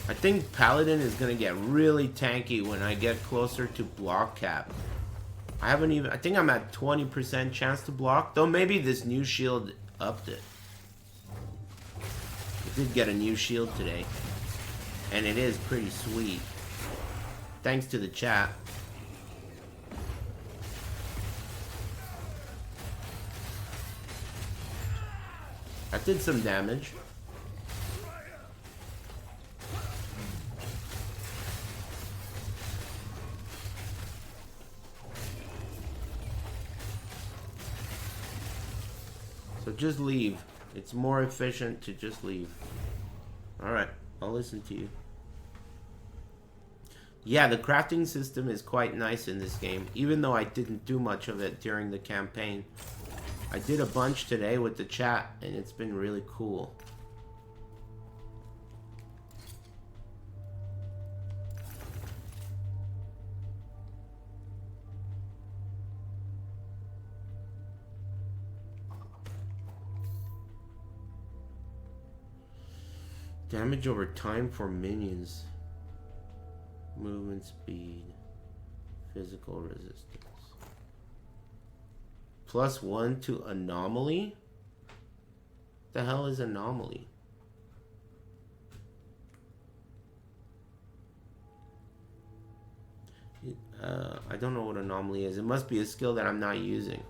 I think Paladin is gonna get really tanky when I get closer to block cap. I think I'm at 20% chance to block, though maybe this new shield upped it. I did get a new shield today, and it is pretty sweet. Thanks to the chat. That did some damage. So just leave. It's more efficient to just leave. Alright, I'll listen to you. Yeah, the crafting system is quite nice in this game, even though I didn't do much of it during the campaign. I did a bunch today with the chat, and it's been really cool. Damage over time for minions. Movement speed. Physical resistance. +1 to anomaly? The hell is anomaly? I don't know what anomaly is. It must be a skill that I'm not using.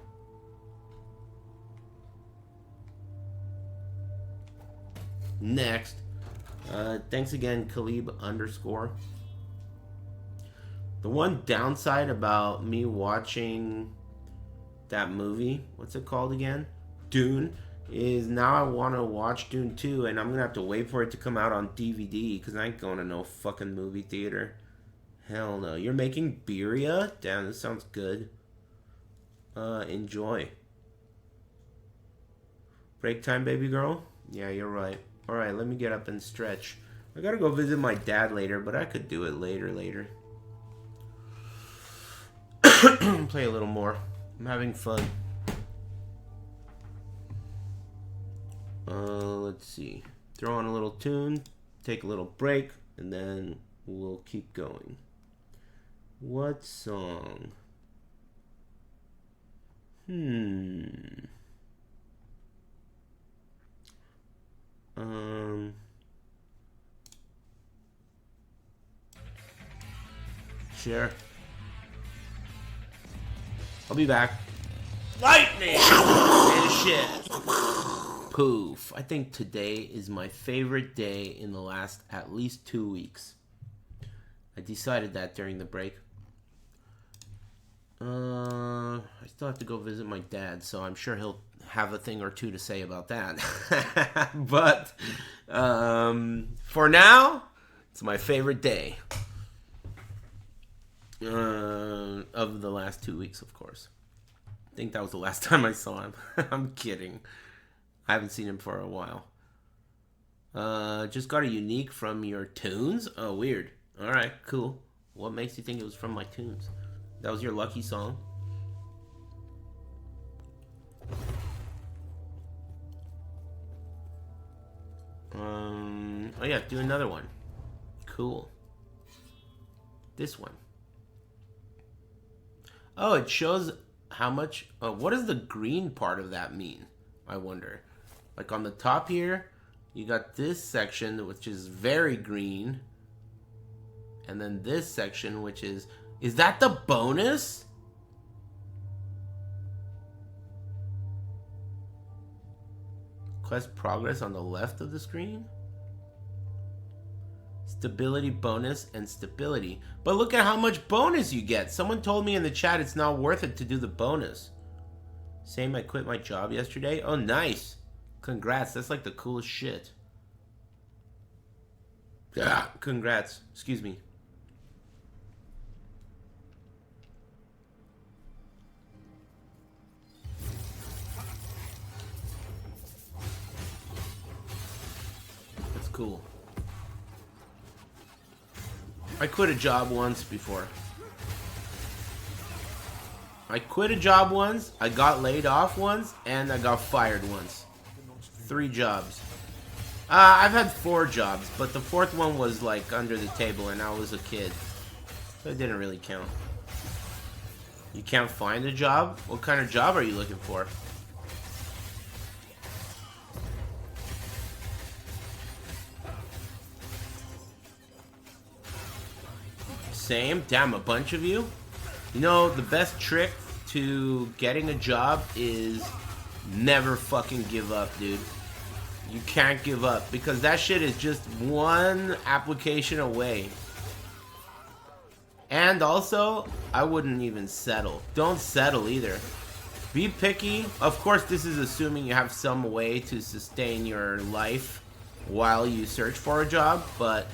Next. Thanks again, Khalib_. The one downside about me watching that movie, what's it called again? Dune, is now I want to watch Dune 2, and I'm going to have to wait for it to come out on DVD, because I ain't going to no fucking movie theater. Hell no. You're making birria? Damn, this sounds good. Enjoy. Break time, baby girl? Yeah, you're right. Alright, let me get up and stretch. I gotta go visit my dad later, but I could do it later. Play a little more. I'm having fun. Let's see. Throw on a little tune, take a little break, and then we'll keep going. What song? Sure. I'll be back. Lightning! And shit. Poof. I think today is my favorite day in the last at least 2 weeks. I decided that during the break. I still have to go visit my dad, so I'm sure he'll have a thing or two to say about that. But for now, it's my favorite day of the last 2 weeks, of course. I think that was the last time I saw him. I'm kidding. I haven't seen him for a while. Just got a unique from your tunes? Oh, weird. Alright, cool. What makes you think it was from my tunes? That was your lucky song? Oh yeah, do another one. Cool. This one. Oh, it shows how much... what does the green part of that mean? I wonder. Like on the top here, you got this section, which is very green. And then this section, which is... Is that the bonus? Quest progress on the left of the screen? Stability bonus and stability. But look at how much bonus you get. Someone told me in the chat it's not worth it to do the bonus. Same, I quit my job yesterday. Oh, nice. Congrats. That's like the coolest shit. Yeah, congrats. Excuse me. That's cool. I quit a job once before. I quit a job once, I got laid off once, and I got fired once. 3 jobs. I've had 4 jobs, but the 4th one was like under the table and I was a kid. So it didn't really count. You can't find a job? What kind of job are you looking for? Same? Damn, a bunch of you? You know, the best trick to getting a job is never fucking give up, dude. You can't give up because that shit is just one application away. And also, I wouldn't even settle. Don't settle either. Be picky. Of course, this is assuming you have some way to sustain your life while you search for a job, but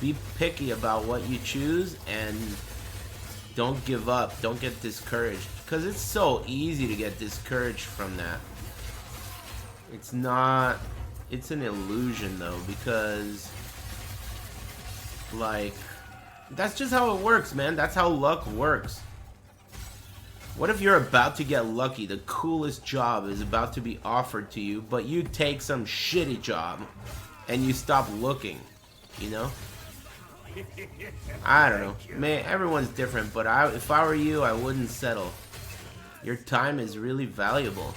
be picky about what you choose and don't give up. Don't get discouraged because it's so easy to get discouraged from that. It's not... It's an illusion though, because like that's just how it works, man. That's how luck works. What if you're about to get lucky, the coolest job is about to be offered to you, but you take some shitty job and you stop looking, you know? I don't know. Man, everyone's different, but if I were you, I wouldn't settle. Your time is really valuable.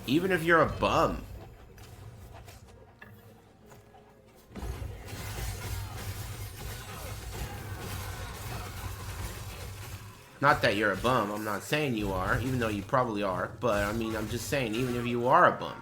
Even if you're a bum. Not that you're a bum. I'm not saying you are, even though you probably are. But, I mean, I'm just saying, even if you are a bum.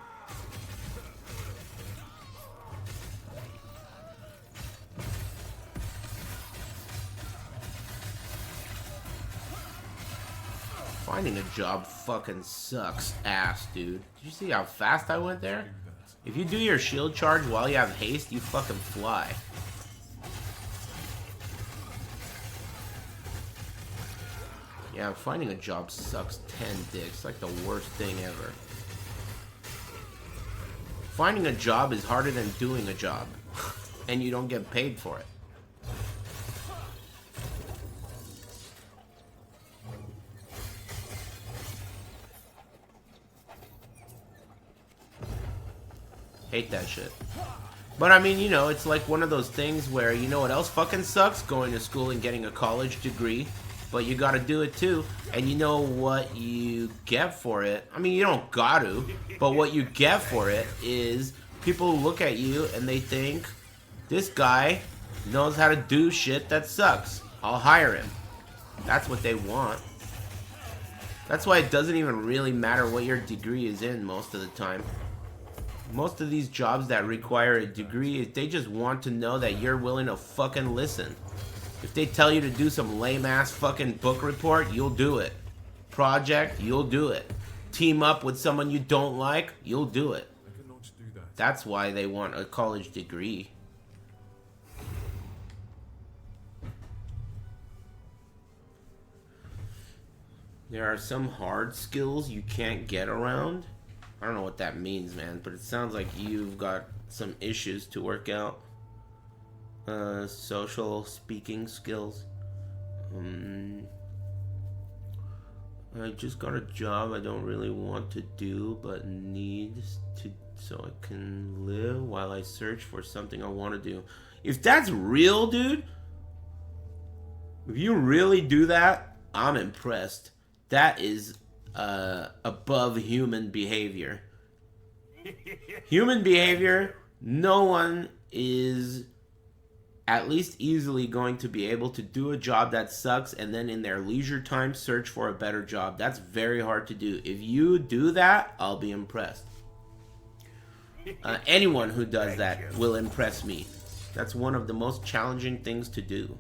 Finding a job fucking sucks ass, dude. Did you see how fast I went there? If you do your shield charge while you have haste, you fucking fly. Yeah, finding a job sucks 10 dicks. Like the worst thing ever. Finding a job is harder than doing a job. And you don't get paid for it. Hate that shit. But I mean, you know, it's like one of those things where, you know what else fucking sucks? Going to school and getting a college degree. But you gotta do it too. And you know what you get for it? I mean, you don't gotta. But what you get for it is people look at you and they think, this guy knows how to do shit that sucks. I'll hire him. That's what they want. That's why it doesn't even really matter what your degree is in most of the time. Most of these jobs that require a degree, they just want to know that you're willing to fucking listen. If they tell you to do some lame-ass fucking book report, you'll do it. Project, you'll do it. Team up with someone you don't like, you'll do it. I cannot do that. That's why they want a college degree. There are some hard skills you can't get around. I don't know what that means, man, but it sounds like you've got some issues to work out. Social speaking skills. I just got a job I don't really want to do, but need to so I can live while I search for something I want to do. If that's real, dude, if you really do that, I'm impressed. That is above human behavior. Human behavior, no one is at least easily going to be able to do a job that sucks and then in their leisure time search for a better job. That's very hard to do. If you do that, I'll be impressed. Anyone who does that will impress me. That's one of the most challenging things to do.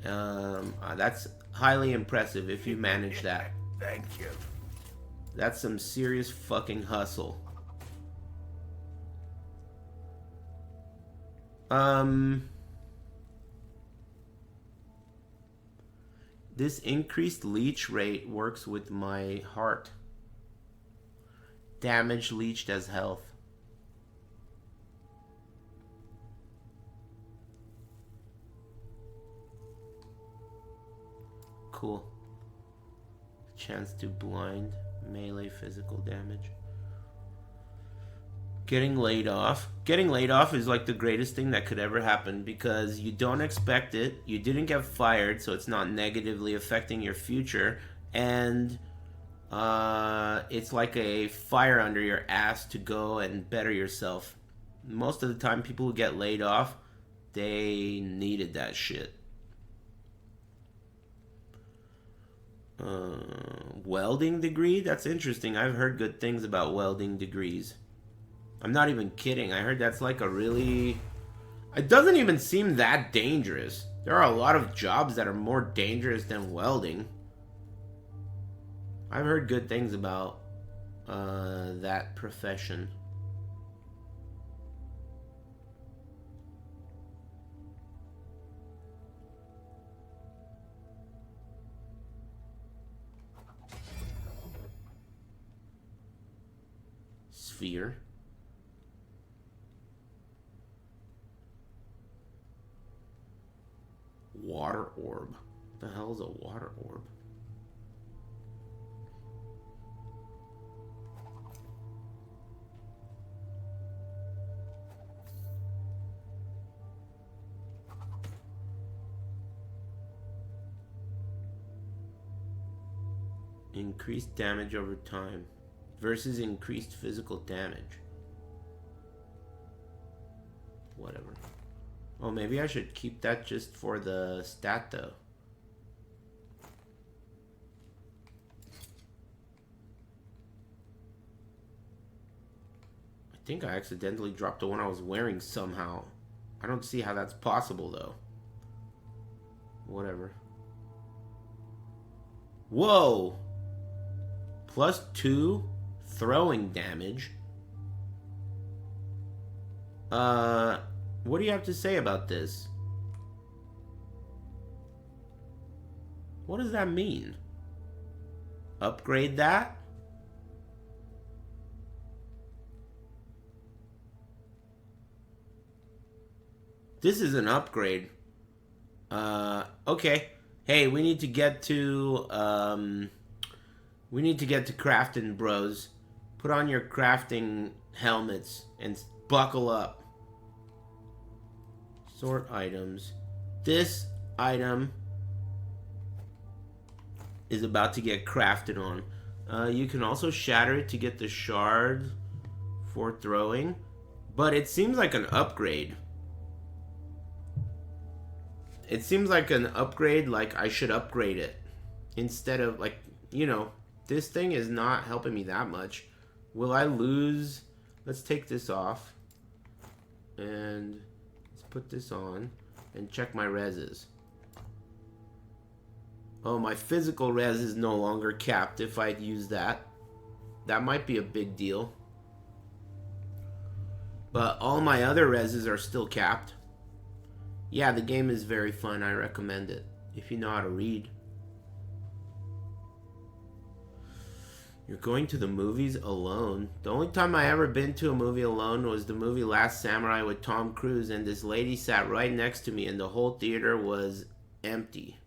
That's highly impressive if you manage that. Thank you. That's some serious fucking hustle. This increased leech rate works with my heart. Damage leached as health. Cool. Chance to blind, melee physical damage. Getting laid off. Getting laid off is like the greatest thing that could ever happen because you don't expect it. You didn't get fired, so it's not negatively affecting your future. And it's like a fire under your ass to go and better yourself. Most of the time, people who get laid off, they needed that shit. Welding degree? That's interesting. I've heard good things about welding degrees. I'm not even kidding. I heard that's like a really... It doesn't even seem that dangerous. There are a lot of jobs that are more dangerous than welding. I've heard good things about that profession. Sphere. Water orb. What the hell is a water orb? Increased damage over time versus increased physical damage. Whatever. Oh, maybe I should keep that just for the stat, though. I think I accidentally dropped the one I was wearing somehow. I don't see how that's possible, though. Whatever. Whoa! +2 throwing damage. What do you have to say about this? What does that mean? Upgrade that? This is an upgrade. Okay. Hey, we need to get to crafting, bros. Put on your crafting helmets and buckle up. Sort items. This item is about to get crafted on. You can also shatter it to get the shard for throwing. But it seems like an upgrade. It seems like an upgrade, like I should upgrade it. Instead of, like, you know, this thing is not helping me that much. Will I lose? Let's take this off. And let's put this on. And check my reses. Oh, my physical res is no longer capped if I'd use that. That might be a big deal. But all my other reses are still capped. Yeah, the game is very fun. I recommend it. If you know how to read. You're going to the movies alone. The only time I ever been to a movie alone was the movie Last Samurai with Tom Cruise, and this lady sat right next to me and the whole theater was empty.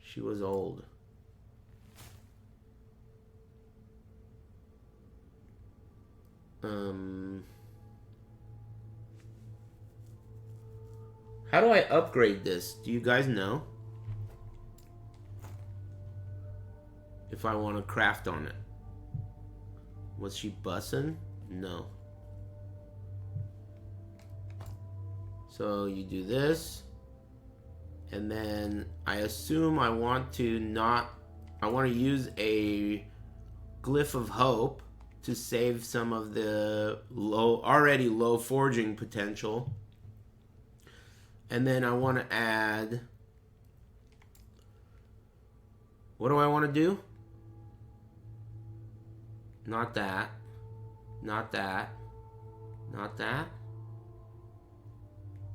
She was old. How do I upgrade this? Do you guys know? If I want to craft on it. Was she bussin'? No. So you do this. And then I assume I want to use a glyph of hope to save some of the already low forging potential. And then I want to add... What do I want to do? Not that. Not that. Not that.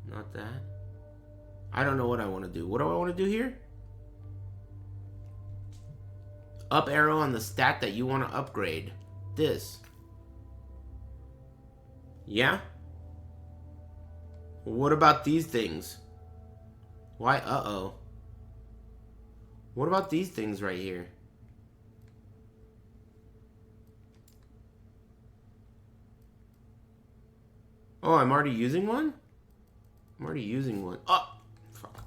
Not that. I don't know what I want to do. What do I want to do here? Up arrow on the stat that you want to upgrade. This. Yeah? What about these things? Why? Uh-oh. What about these things right here? Oh, I'm already using one? I'm already using one. Oh! Fuck.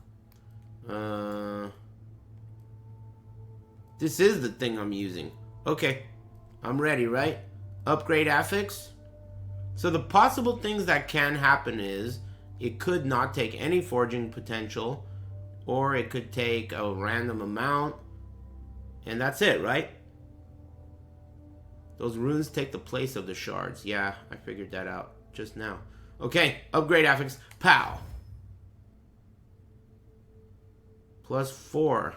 This is the thing I'm using. Okay. I'm ready, right? Upgrade affix. So the possible things that can happen is it could not take any forging potential, or it could take a random amount, and that's it, right? Those runes take the place of the shards. Yeah, I figured that out just now. Okay, upgrade affix. Pow. +4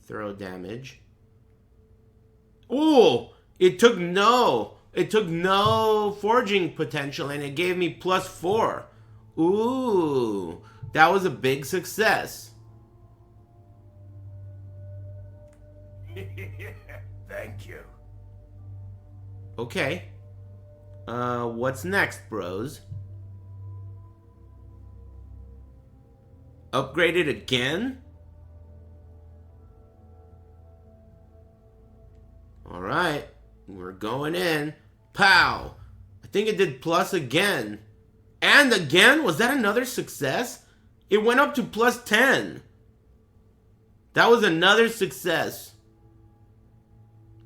throw damage. Ooh, it took no forging potential and it gave me +4. Ooh, that was a big success. Thank you. Okay. What's next, bros? Upgrade it again? Alright. We're going in. Pow! I think it did plus again. And again? Was that another success? It went up to +10. That was another success.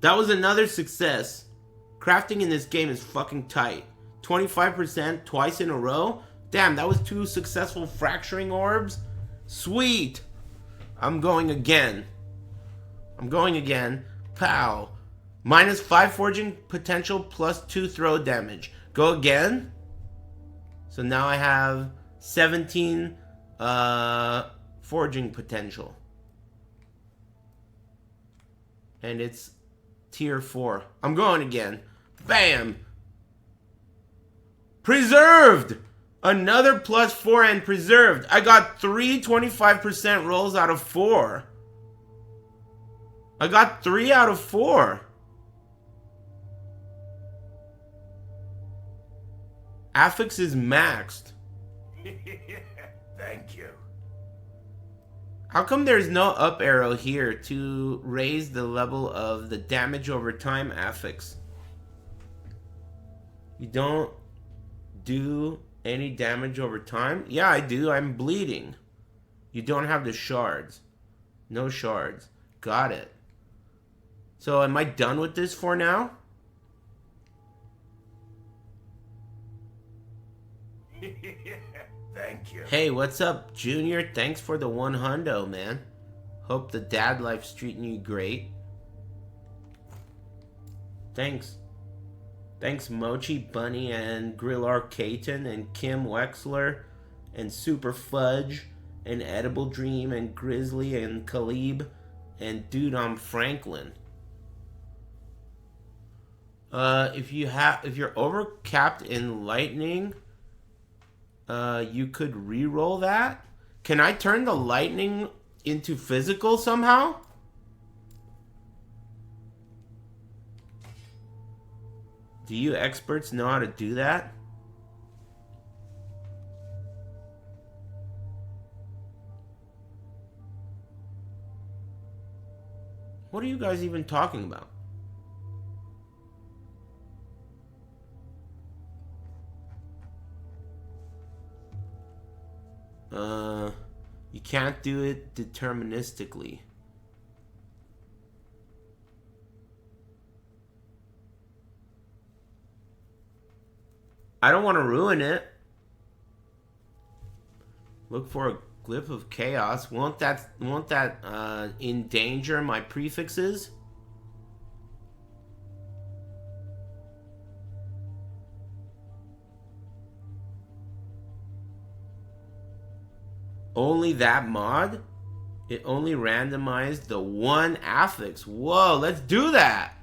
That was another success. Crafting in this game is fucking tight. 25% twice in a row? Damn, that was 2 successful fracturing orbs? Sweet! I'm going again. I'm going again. Pow. -5 forging potential, +2 throw damage. Go again. So now I have 17 forging potential. And it's tier 4. I'm going again. Bam! Preserved! Another +4 and preserved. I got 3 25% rolls out of 4. I got 3 out of 4. Affix is maxed. Thank you. How come there's no up arrow here to raise the level of the damage over time affix? You don't do any damage over time? Yeah, I do. I'm bleeding. You don't have the shards. No shards. Got it. So am I done with this for now? Thank you. Hey, what's up, Junior? Thanks for the 100, man. Hope the dad life's treating you great. Thanks. Thanks, Mochi, Bunny, and Grill Arcaton, and Kim Wexler, and Super Fudge, and Edible Dream, and Grizzly, and Khalib, and Dude, I'm Franklin. If you're overcapped in lightning, you could re-roll that. Can I turn the lightning into physical somehow? Do you experts know how to do that? What are you guys even talking about? You can't do it deterministically. I don't want to ruin it. Look for a glyph of chaos. Won't that endanger my prefixes? Only that mod? It only randomized the one affix. Whoa, let's do that.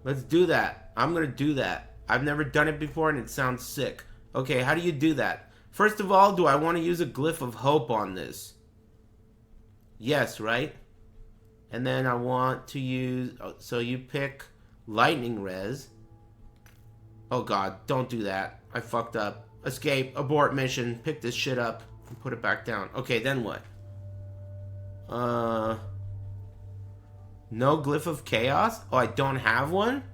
Let's do that. I'm gonna do that. I've never done it before and it sounds sick. Okay, how do you do that? First of all, do I want to use a glyph of hope on this? Yes, right? And then I want to use... So you pick lightning res. Oh god, don't do that. I fucked up. Escape, abort mission, pick this shit up, and put it back down. Okay, then what? No glyph of chaos? Oh, I don't have one?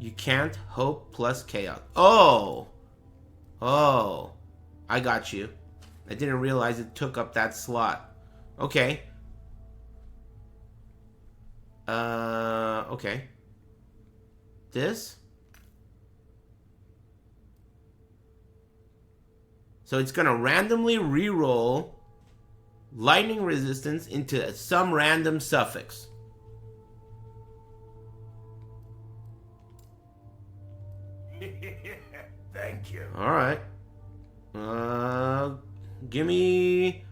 You can't hope plus chaos. Oh! Oh. I got you. I didn't realize it took up that slot. Okay. Okay. This? So it's gonna randomly re-roll lightning resistance into some random suffix. Thank you. Alright. Give me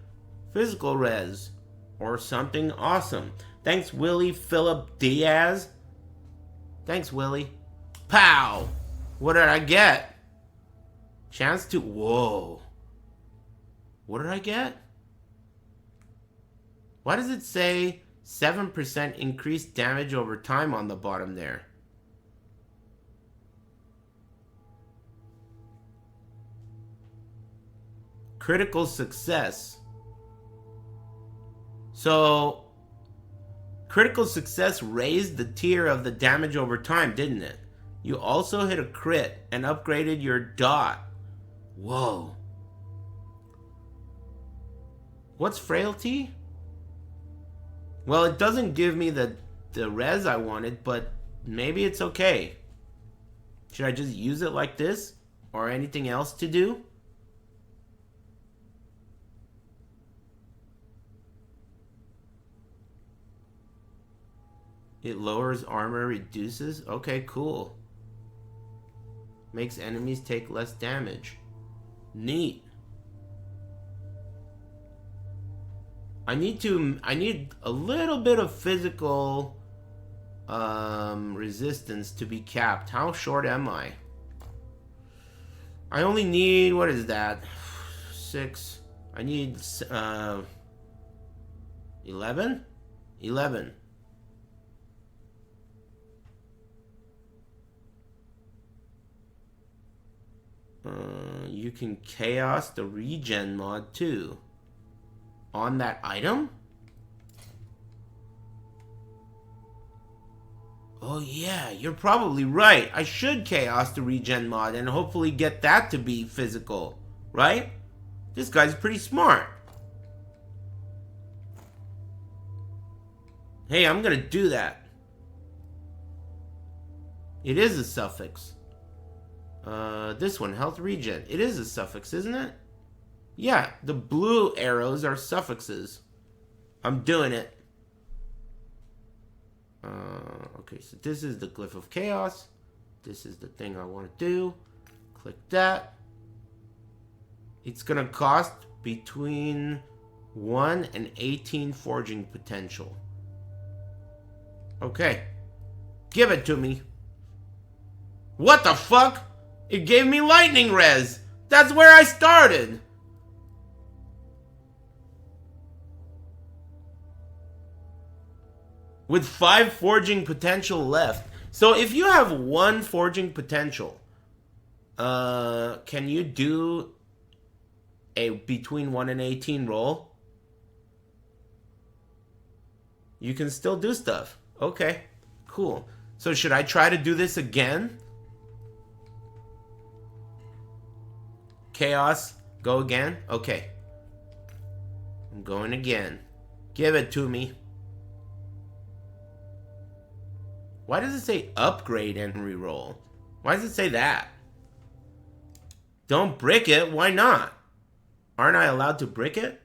physical res. Or something awesome. Thanks, Willie Philip Diaz. Thanks, Willie. Pow! What did I get? Chance to... Whoa. What did I get? Why does it say 7% increased damage over time on the bottom there? Critical success. So, critical success raised the tier of the damage over time, didn't it? You also hit a crit and upgraded your dot. Whoa. What's frailty? Well, it doesn't give me the res I wanted, but maybe it's okay. Should I just use it like this? Or anything else to do? It lowers armor, reduces? Okay, cool. Makes enemies take less damage. Neat. I need a little bit of physical resistance to be capped. How short am I? I only need, what is that? 6. I need 11? 11. You can chaos the regen mod too. On that item? Oh yeah, you're probably right. I should chaos the regen mod and hopefully get that to be physical, right? This guy's pretty smart. Hey, I'm gonna do that. It is a suffix. This one, health regen. It is a suffix, isn't it? Yeah, the blue arrows are suffixes. I'm doing it. Okay, so this is the glyph of chaos. This is the thing I want to do. Click that. It's gonna cost between 1 and 18 forging potential. Okay. Give it to me. What the fuck? It gave me lightning res. That's where I started. With 5 forging potential left. So if you have 1 forging potential, can you do a between 1 and 18 roll? You can still do stuff. Okay, cool. So should I try to do this again? Chaos, go again? Okay. I'm going again. Give it to me. Why does it say upgrade and reroll? Why does it say that? Don't brick it. Why not? Aren't I allowed to brick it?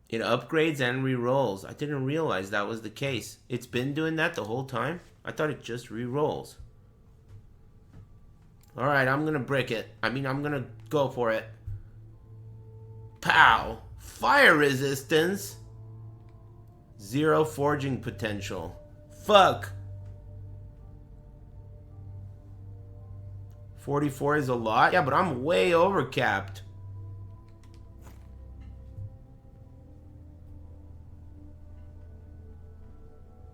It upgrades and rerolls. I didn't realize that was the case. It's been doing that the whole time? I thought it just rerolls. Alright, I'm gonna brick it. I'm gonna go for it. Pow! Fire resistance! 0 forging potential. Fuck! 44 is a lot? Yeah, but I'm way overcapped.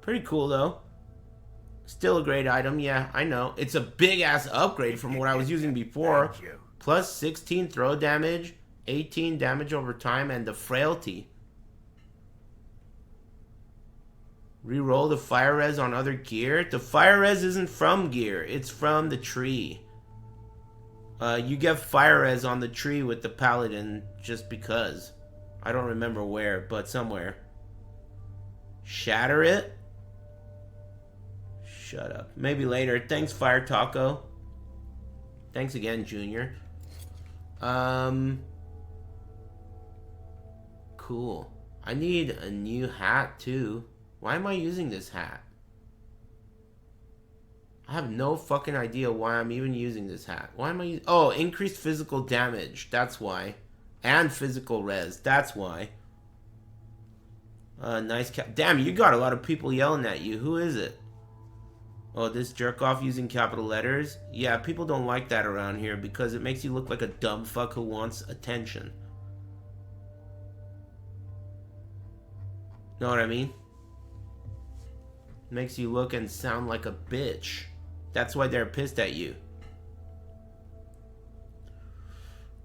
Pretty cool, though. Still a great item, yeah, I know. It's a big-ass upgrade from what I was using before. Plus 16 throw damage, 18 damage over time, and the frailty. Reroll the fire res on other gear. The fire res isn't from gear. It's from the tree. You get fire res on the tree with the paladin just because. I don't remember where, but somewhere. Shatter it? Shut up. Maybe later. Thanks, Fire Taco. Thanks again, Junior. Cool. I need a new hat, too. Why am I using this hat? I have no fucking idea why I'm even using this hat. Why am I using... Oh, increased physical damage. That's why. And physical res. That's why. Nice cap. Damn, you got a lot of people yelling at you. Who is it? Oh, this jerk off using capital letters? Yeah, people don't like that around here because it makes you look like a dumb fuck who wants attention. Know what I mean? Makes you look and sound like a bitch. That's why they're pissed at you.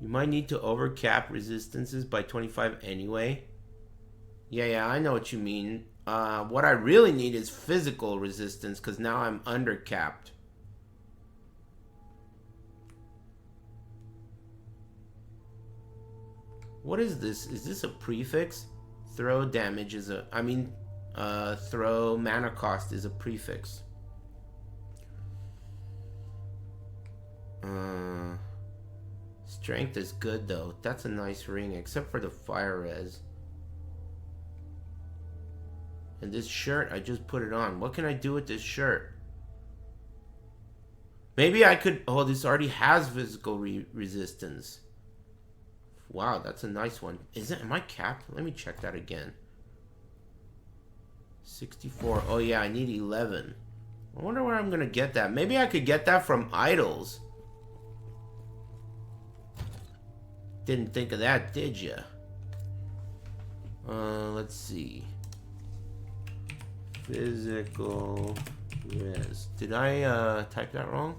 You might need to overcap resistances by 25 anyway. Yeah, I know what you mean. What I really need is physical resistance, because now I'm undercapped. What is this? Is this a prefix? Throw damage is a... throw mana cost is a prefix. Strength is good, though. That's a nice ring, except for the fire res. And this shirt, I just put it on. What can I do with this shirt? Maybe I could... Oh, this already has physical resistance. Wow, that's a nice one. Am I capped? Let me check that again. 64. Oh, yeah, I need 11. I wonder where I'm going to get that. Maybe I could get that from idols. Didn't think of that, did ya? Let's see. Physical res. Did I type that wrong?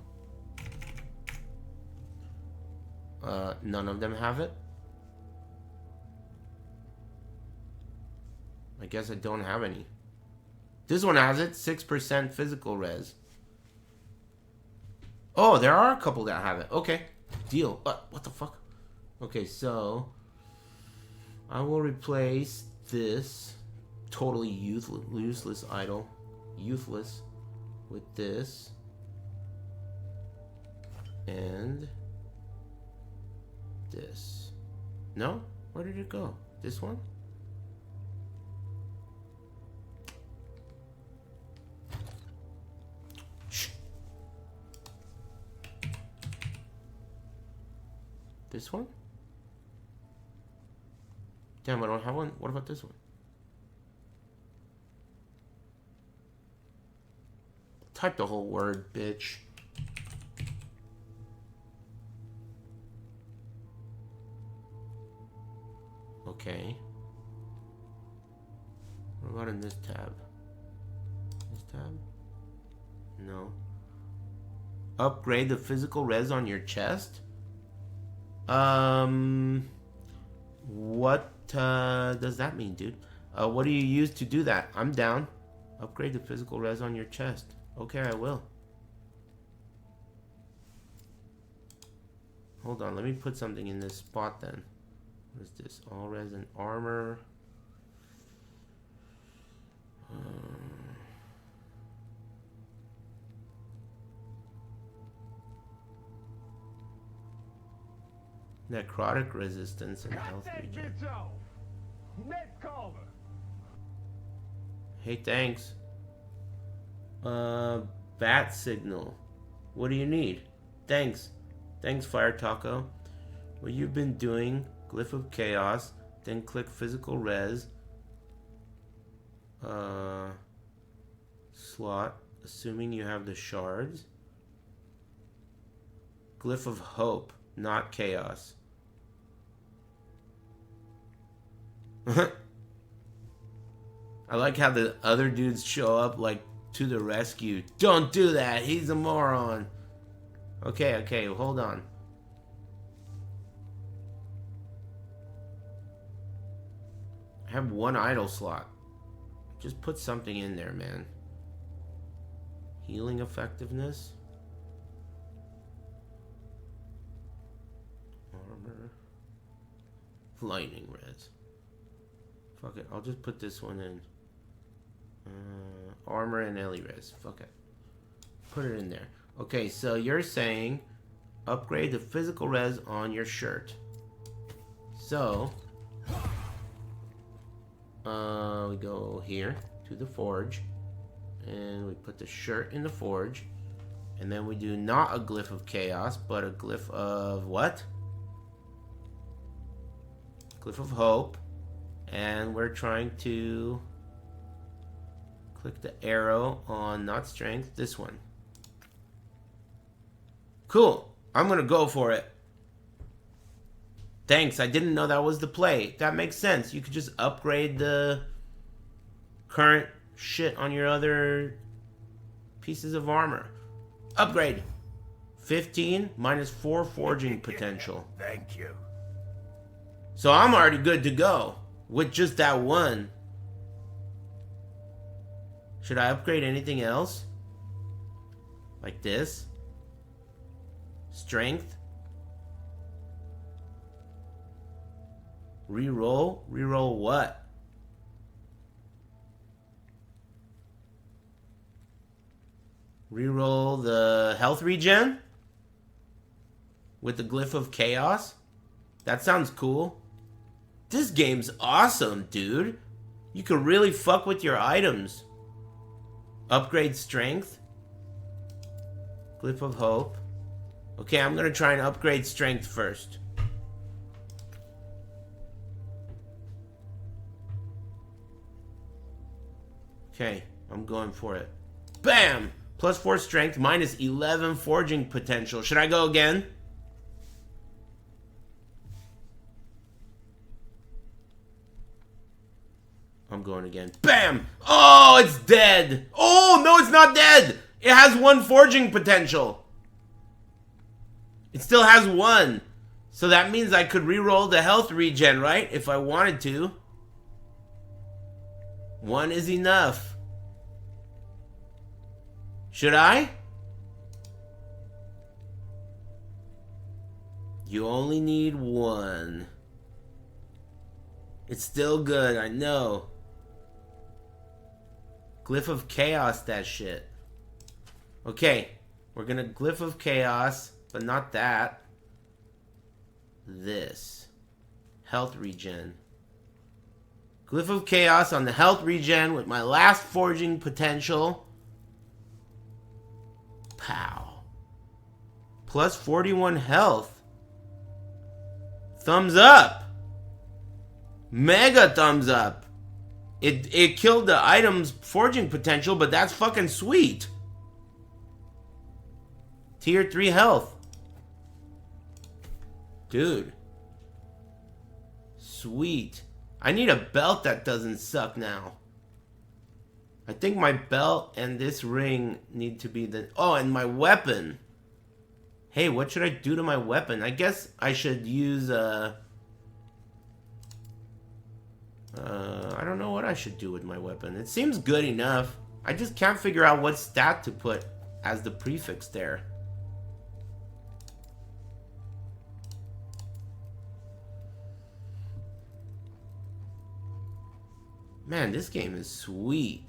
None of them have it. I guess I don't have any. This one has it. 6% physical res. Oh, there are a couple that have it. Okay. Deal. What the fuck? Okay, so I will replace this totally useless idol. useless with this. And this. No? Where did it go? This one? Shh. This one? Damn, I don't have one. What about this one? Type the whole word, bitch. Okay. What about in this tab? This tab? No. Upgrade the physical res on your chest? What does that mean, dude? What do you use to do that? I'm down. Upgrade the physical res on your chest. Okay, I will. Hold on, let me put something in this spot then. What is this? All res and armor. Necrotic resistance and health regen. Hey, thanks. Bat signal. What do you need? Thanks. Thanks, Fire Taco. What you've been doing, Glyph of Chaos, then click physical res. Slot, assuming you have the shards. Glyph of Hope, not Chaos. I like how the other dudes show up like to the rescue. Don't do that. He's a moron. Okay, hold on. I have one idle slot. Just put something in there, man. Healing effectiveness. Armor. Lightning res. Fuck it. I'll just put this one in. Armor and Ellie res. Fuck it. Put it in there. Okay, so you're saying upgrade the physical res on your shirt. So we go here to the forge and we put the shirt in the forge, and then we do not a glyph of chaos but a glyph of what? Glyph of hope, and we're trying to click the arrow on not strength, this one. Cool. I'm gonna go for it. Thanks. I didn't know that was the play. That makes sense. You could just upgrade the current shit on your other pieces of armor. Upgrade. 15 minus 4 forging potential. Thank you. So I'm already good to go with just that one. Should I upgrade anything else? Like this? Strength. Reroll? Reroll what? Reroll the health regen? With the glyph of chaos? That sounds cool. This game's awesome, dude. You can really fuck with your items. Upgrade strength. Glyph of hope. Okay, I'm gonna try and upgrade strength first. Okay, I'm going for it. Bam! Plus 4 strength, minus 11 forging potential. Should I go again? I'm going again. Bam! Oh, it's dead! Oh, no, it's not dead! It has 1 forging potential. It still has 1. So that means I could reroll the health regen, right? If I wanted to. 1 is enough. Should I? You only need 1. It's still good, I know. Glyph of Chaos, that shit. Okay, we're gonna Glyph of Chaos, but not that. This. Health regen. Glyph of Chaos on the health regen with my last forging potential. Pow. Plus 41 health. Thumbs up. Mega thumbs up. It killed the item's forging potential, but that's fucking sweet. Tier 3 health. Dude. Sweet. I need a belt that doesn't suck now. I think my belt and this ring need to be the... Oh, and my weapon. Hey, what should I do to my weapon? I guess I should use, I don't know what I should do with my weapon. It seems good enough. I just can't figure out what stat to put as the prefix there. Man, this game is sweet.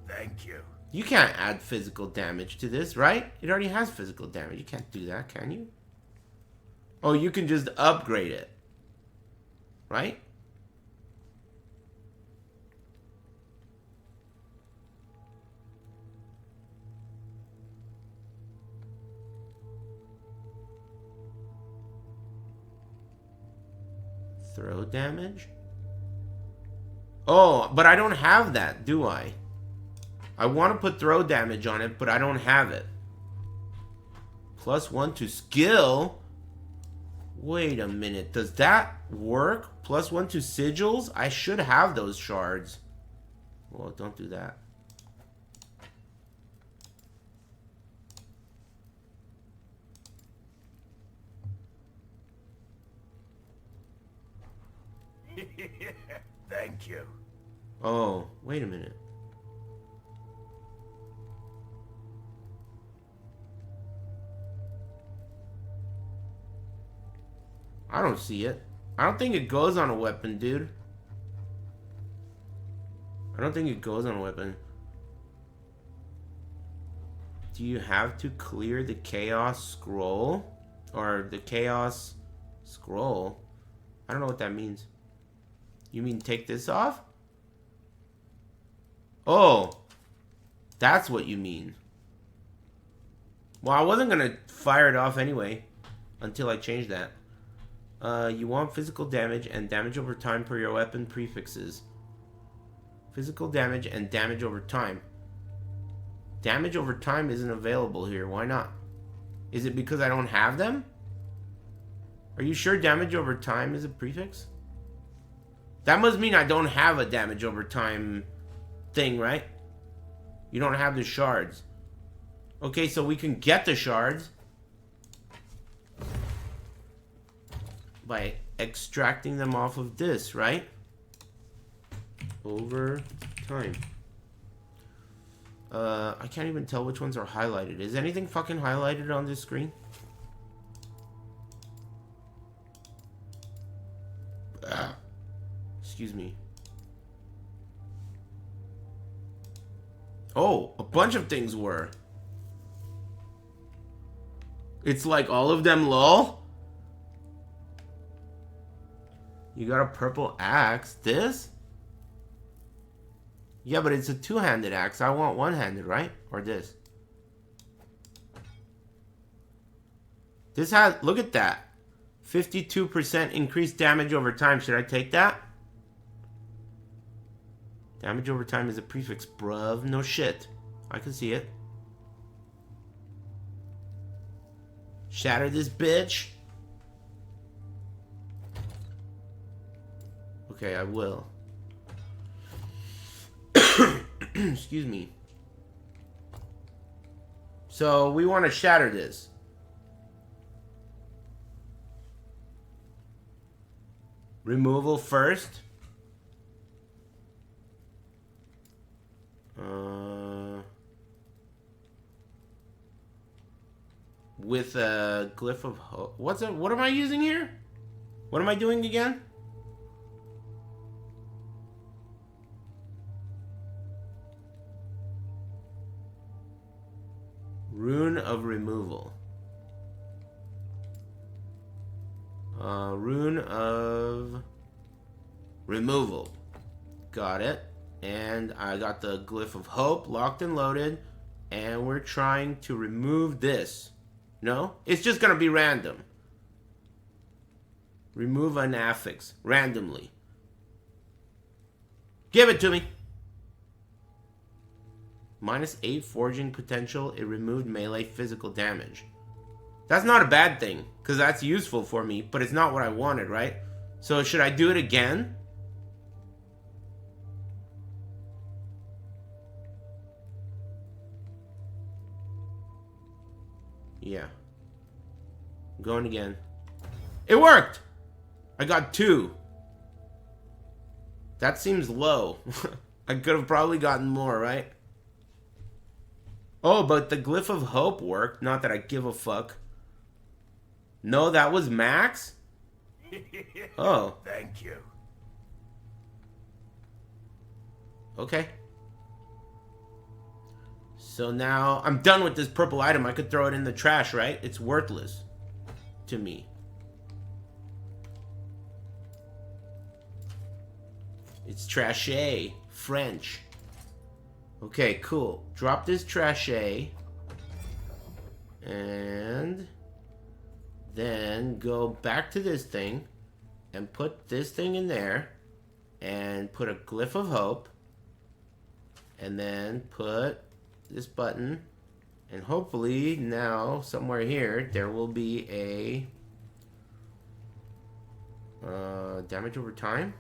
Thank you. You can't add physical damage to this, right? It already has physical damage. You can't do that, can you? Oh, you can just upgrade it. Right? Throw damage? Oh, but I don't have that, do I? I want to put throw damage on it, but I don't have it. +1 to skill? Wait a minute. Does that work? +1 to sigils? I should have those shards. Well, don't do that. Thank you. Oh, wait a minute. I don't see it. I don't think it goes on a weapon, dude. I don't think it goes on a weapon. Do you have to clear the chaos scroll? Or the chaos scroll? I don't know what that means. You mean take this off? Oh, that's what you mean. Well, I wasn't gonna fire it off anyway until I changed that. You want physical damage and damage over time per your weapon prefixes. Physical damage and damage over time. Damage over time isn't available here. Why not? Is it because I don't have them? Are you sure damage over time is a prefix? That must mean I don't have a damage over time thing, right? You don't have the shards. Okay, so we can get the shards by extracting them off of this, right? Over time. I can't even tell which ones are highlighted. Is anything fucking highlighted on this screen? Excuse me. Oh, a bunch of things were. It's like all of them, lol. You got a purple axe. This? Yeah, but it's a two-handed axe. I want one-handed, right? Or this. This has... Look at that. 52% increased damage over time. Should I take that? Damage over time is a prefix, bruv. No shit. I can see it. Shatter this bitch. Okay, I will. Excuse me. So, we want to shatter this. Removal first. With a glyph of hope. What am I using here? What am I doing again? Rune of removal. Rune of removal. Got it. And I got the Glyph of Hope locked and loaded. And we're trying to remove this. No? It's just going to be random. Remove an affix. Randomly. Give it to me. -8 forging potential. It removed melee physical damage. That's not a bad thing, because that's useful for me, but it's not what I wanted, right? So should I do it again? Yeah. I'm going again. It worked! I got 2. That seems low. I could have probably gotten more, right? Oh, but the Glyph of Hope worked. Not that I give a fuck. No, that was max? Oh. Thank you. Okay. So now I'm done with this purple item. I could throw it in the trash, right? It's worthless to me. It's trashy. French. Okay, cool. Drop this trashy. And then go back to this thing and put this thing in there and put a Glyph of Hope and then put this button, and hopefully now somewhere here there will be a damage over time.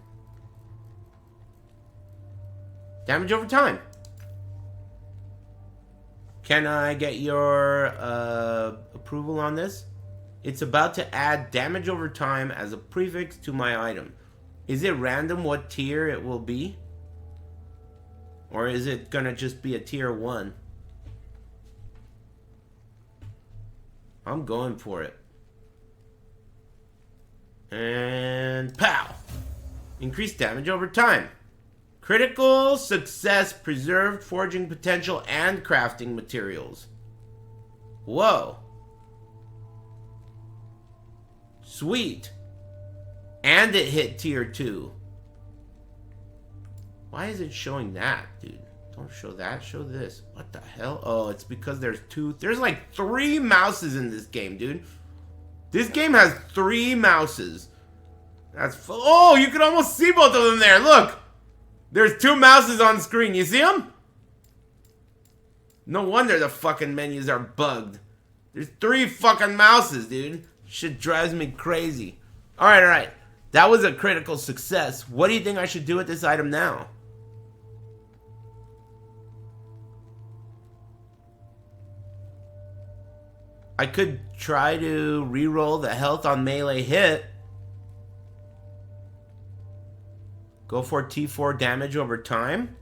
Damage over time. Can I get your approval on this? It's about to add damage over time as a prefix to my item. Is it random what tier it will be? Or is it gonna just be a tier 1? I'm going for it. And pow! Increased damage over time. Critical success, preserved forging potential, and crafting materials. Whoa. Sweet. And it hit tier 2. Why is it showing that, dude? Don't show that, show this. What the hell? Oh, it's because there's like 3 mouses in this game, dude. This game has 3 mouses. Oh, you can almost see both of them there. Look. There's 2 mouses on screen. You see them? No wonder the fucking menus are bugged. There's 3 fucking mouses, dude. Shit drives me crazy. Alright, alright. That was a critical success. What do you think I should do with this item now? I could try to reroll the health on melee hit. Go for T4 damage over time.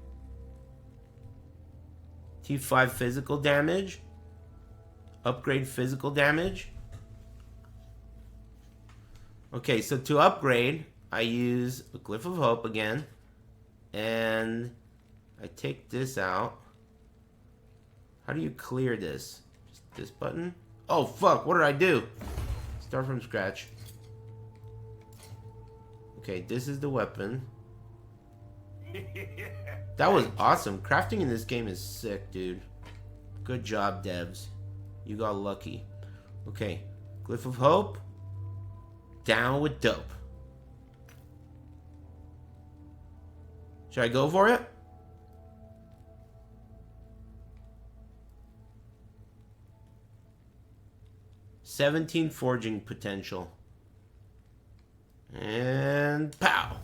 T5 physical damage. Upgrade physical damage. Okay, so to upgrade, I use a Glyph of Hope again. And I take this out. How do you clear this? Just this button? Oh, fuck. What did I do? Start from scratch. Okay, this is the weapon. That was awesome. Crafting in this game is sick, dude. Good job, devs. You got lucky. Okay. Glyph of Hope. Down with dope. Should I go for it? $17 forging potential. And pow.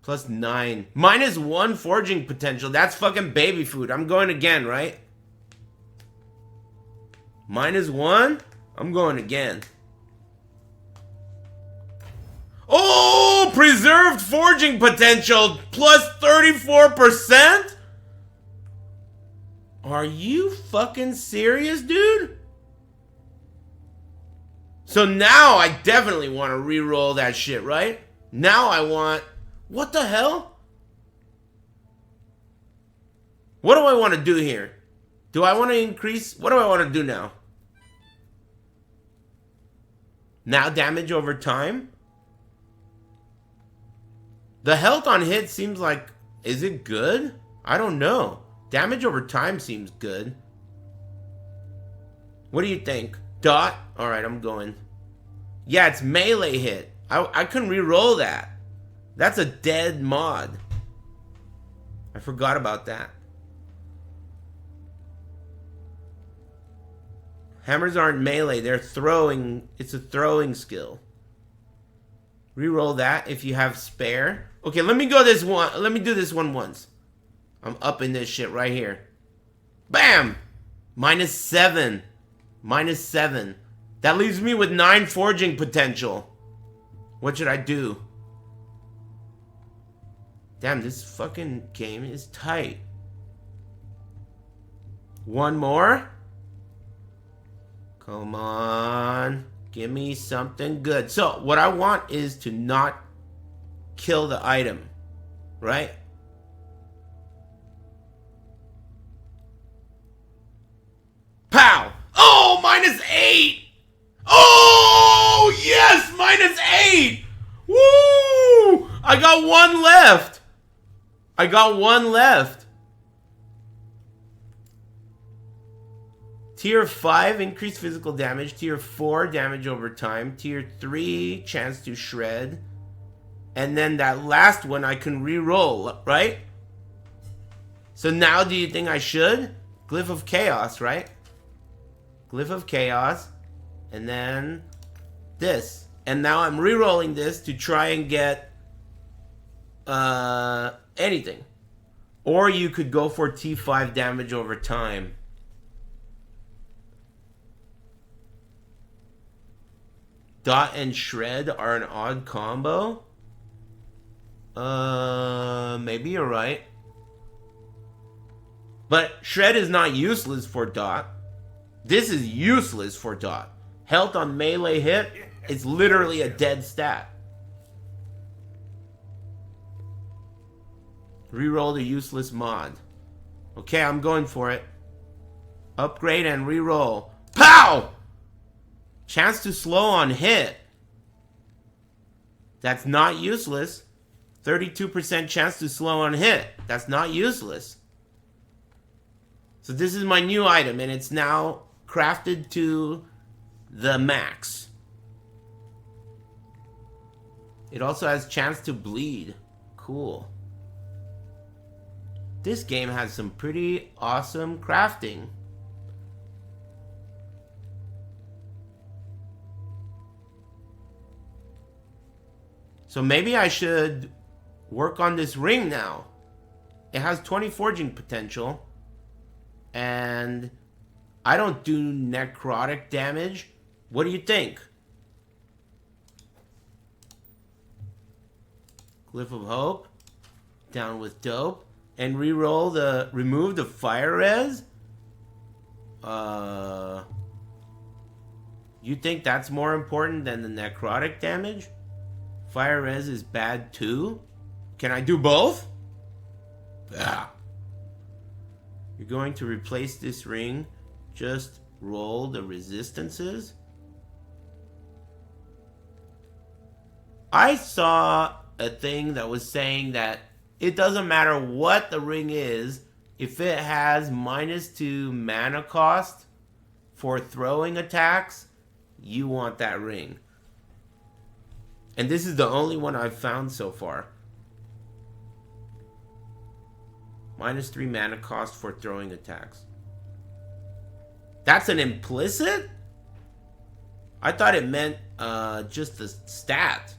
+9. -1 forging potential. That's fucking baby food. I'm going again, right? -1? I'm going again. Oh! Preserved forging potential. +34%? Are you fucking serious, dude? So now I definitely want to re-roll that shit, right? Now I want... What the hell? What do I want to do here? Do I want to increase? What do I want to do now? Now damage over time? The health on hit seems like... Is it good? I don't know. Damage over time seems good. What do you think? Dot? Alright, I'm going. Yeah, it's melee hit. I couldn't re-roll that. That's a dead mod. I forgot about that. Hammers aren't melee, they're throwing. It's a throwing skill. Reroll that if you have spare. Okay, let me go this one. Let me do this one once. I'm upping this shit right here. Bam! -7. -7. That leaves me with 9 forging potential. What should I do? Damn, this fucking game is tight. One more? Come on. Give me something good. So, what I want is to not kill the item. Right? Pow! Oh, -8! Oh, yes! -8! Woo! I got one left. I got one left. Tier 5, increased physical damage. Tier 4, damage over time. Tier 3, chance to shred. And then that last one I can re-roll, right? So now do you think I should? Glyph of Chaos, right? Glyph of Chaos. And then this. And now I'm re-rolling this to try and get anything. Or you could go for T5 damage over time. Dot and shred are an odd combo. Maybe you're right. But shred is not useless for dot. This is useless for dot. Health on melee hit is literally a dead stat. Reroll the useless mod. Okay, I'm going for it. Upgrade and reroll. Pow! Chance to slow on hit. That's not useless. 32% chance to slow on hit. That's not useless. So this is my new item, and it's now crafted to the max. It also has chance to bleed. Cool. This game has some pretty awesome crafting. So maybe I should work on this ring now. It has 20 forging potential. And I don't do necrotic damage. What do you think? Glyph of Hope. Down with dope. And remove the fire res? You think that's more important than the necrotic damage? Fire res is bad too? Can I do both? Ah. You're going to replace this ring. Just roll the resistances. I saw a thing that was saying that it doesn't matter what the ring is, if it has -2 mana cost for throwing attacks, you want that ring. And this is the only one I've found so far. -3 mana cost for throwing attacks. That's an implicit? I thought it meant just the stat.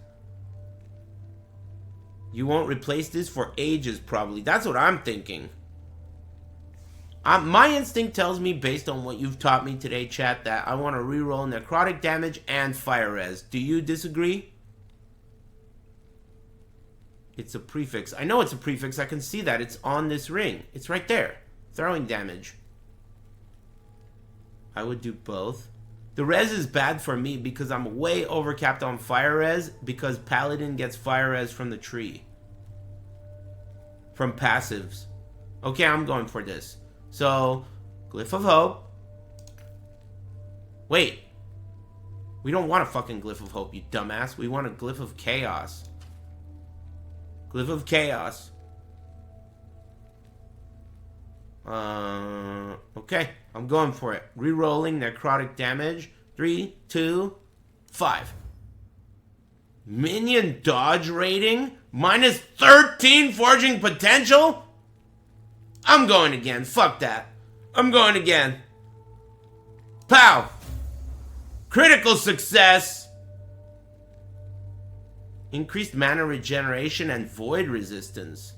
You won't replace this for ages, probably. That's what I'm thinking. My instinct tells me, based on what you've taught me today, chat, that I want to reroll necrotic damage and fire res. Do you disagree? It's a prefix. I know it's a prefix. I can see that. It's on this ring. It's right there. Throwing damage. I would do both. The res is bad for me because I'm way overcapped on fire res because Paladin gets fire res from the tree. From passives. Okay, I'm going for this. So, Glyph of Hope. Wait. We don't want a fucking Glyph of Hope, you dumbass. We want a Glyph of Chaos. Glyph of Chaos. Okay. I'm going for it. Rerolling necrotic damage. 3, 2, 5. Minion dodge rating? Minus 13 forging potential? I'm going again. Fuck that. I'm going again. Pow! Critical success! Increased mana regeneration and void resistance.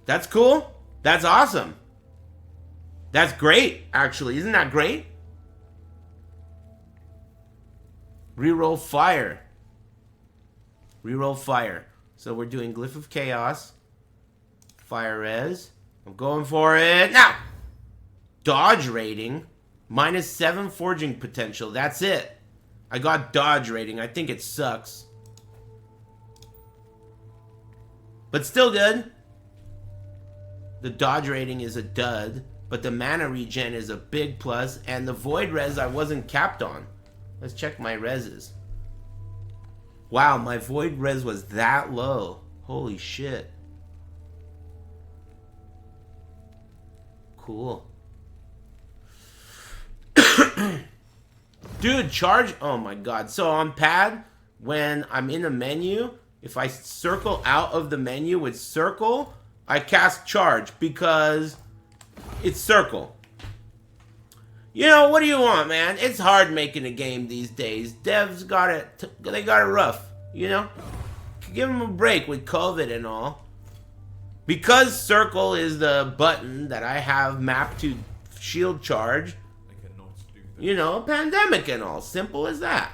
That's cool. That's awesome. That's great, actually. Isn't that great? Reroll fire. Reroll fire. So we're doing Glyph of Chaos. Fire res. I'm going for it now. Dodge rating. Minus 7 forging potential. That's it. I got dodge rating. I think it sucks. But still good. The dodge rating is a dud. But the mana regen is a big plus. And the void res I wasn't capped on. Let's check my reses. Wow, my void res was that low. Holy shit. Cool. Dude, charge. Oh my god. So on pad, when I'm in a menu, if I circle out of the menu with circle, I cast charge because it's circle. You know, what do you want, man? It's hard making a game these days. Devs got it, they got it rough, you know? Give them a break with COVID and all. Because circle is the button that I have mapped to shield charge, you know, pandemic and all. Simple as that.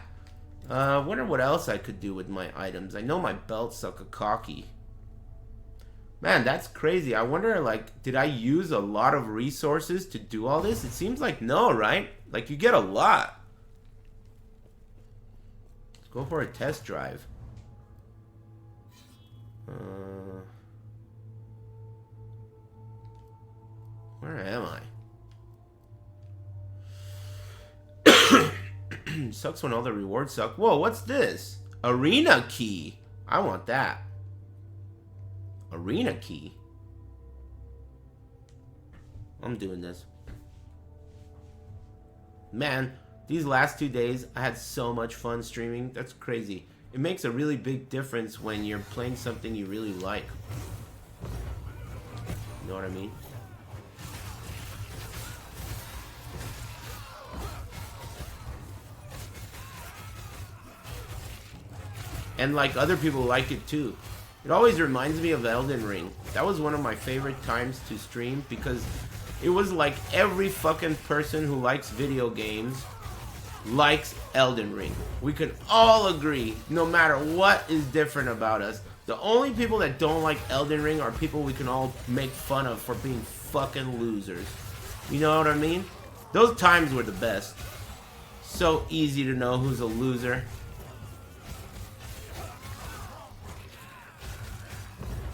Wonder what else I could do with my items. I know my belts suck a cocky. Man, that's crazy. I wonder, like, did I use a lot of resources to do all this? It seems like no, right? Like, you get a lot. Let's go for a test drive. Where am I? Sucks when all the rewards suck. Whoa, what's this? Arena key. I want that. Arena key. I'm doing this. Man, these last 2 days, I had so much fun streaming. That's crazy. It makes a really big difference when you're playing something you really like. You know what I mean? And like other people like it too. It always reminds me of Elden Ring. That was one of my favorite times to stream because it was like every fucking person who likes video games likes Elden Ring. We could all agree, no matter what is different about us. The only people that don't like Elden Ring are people we can all make fun of for being fucking losers. You know what I mean? Those times were the best. So easy to know who's a loser.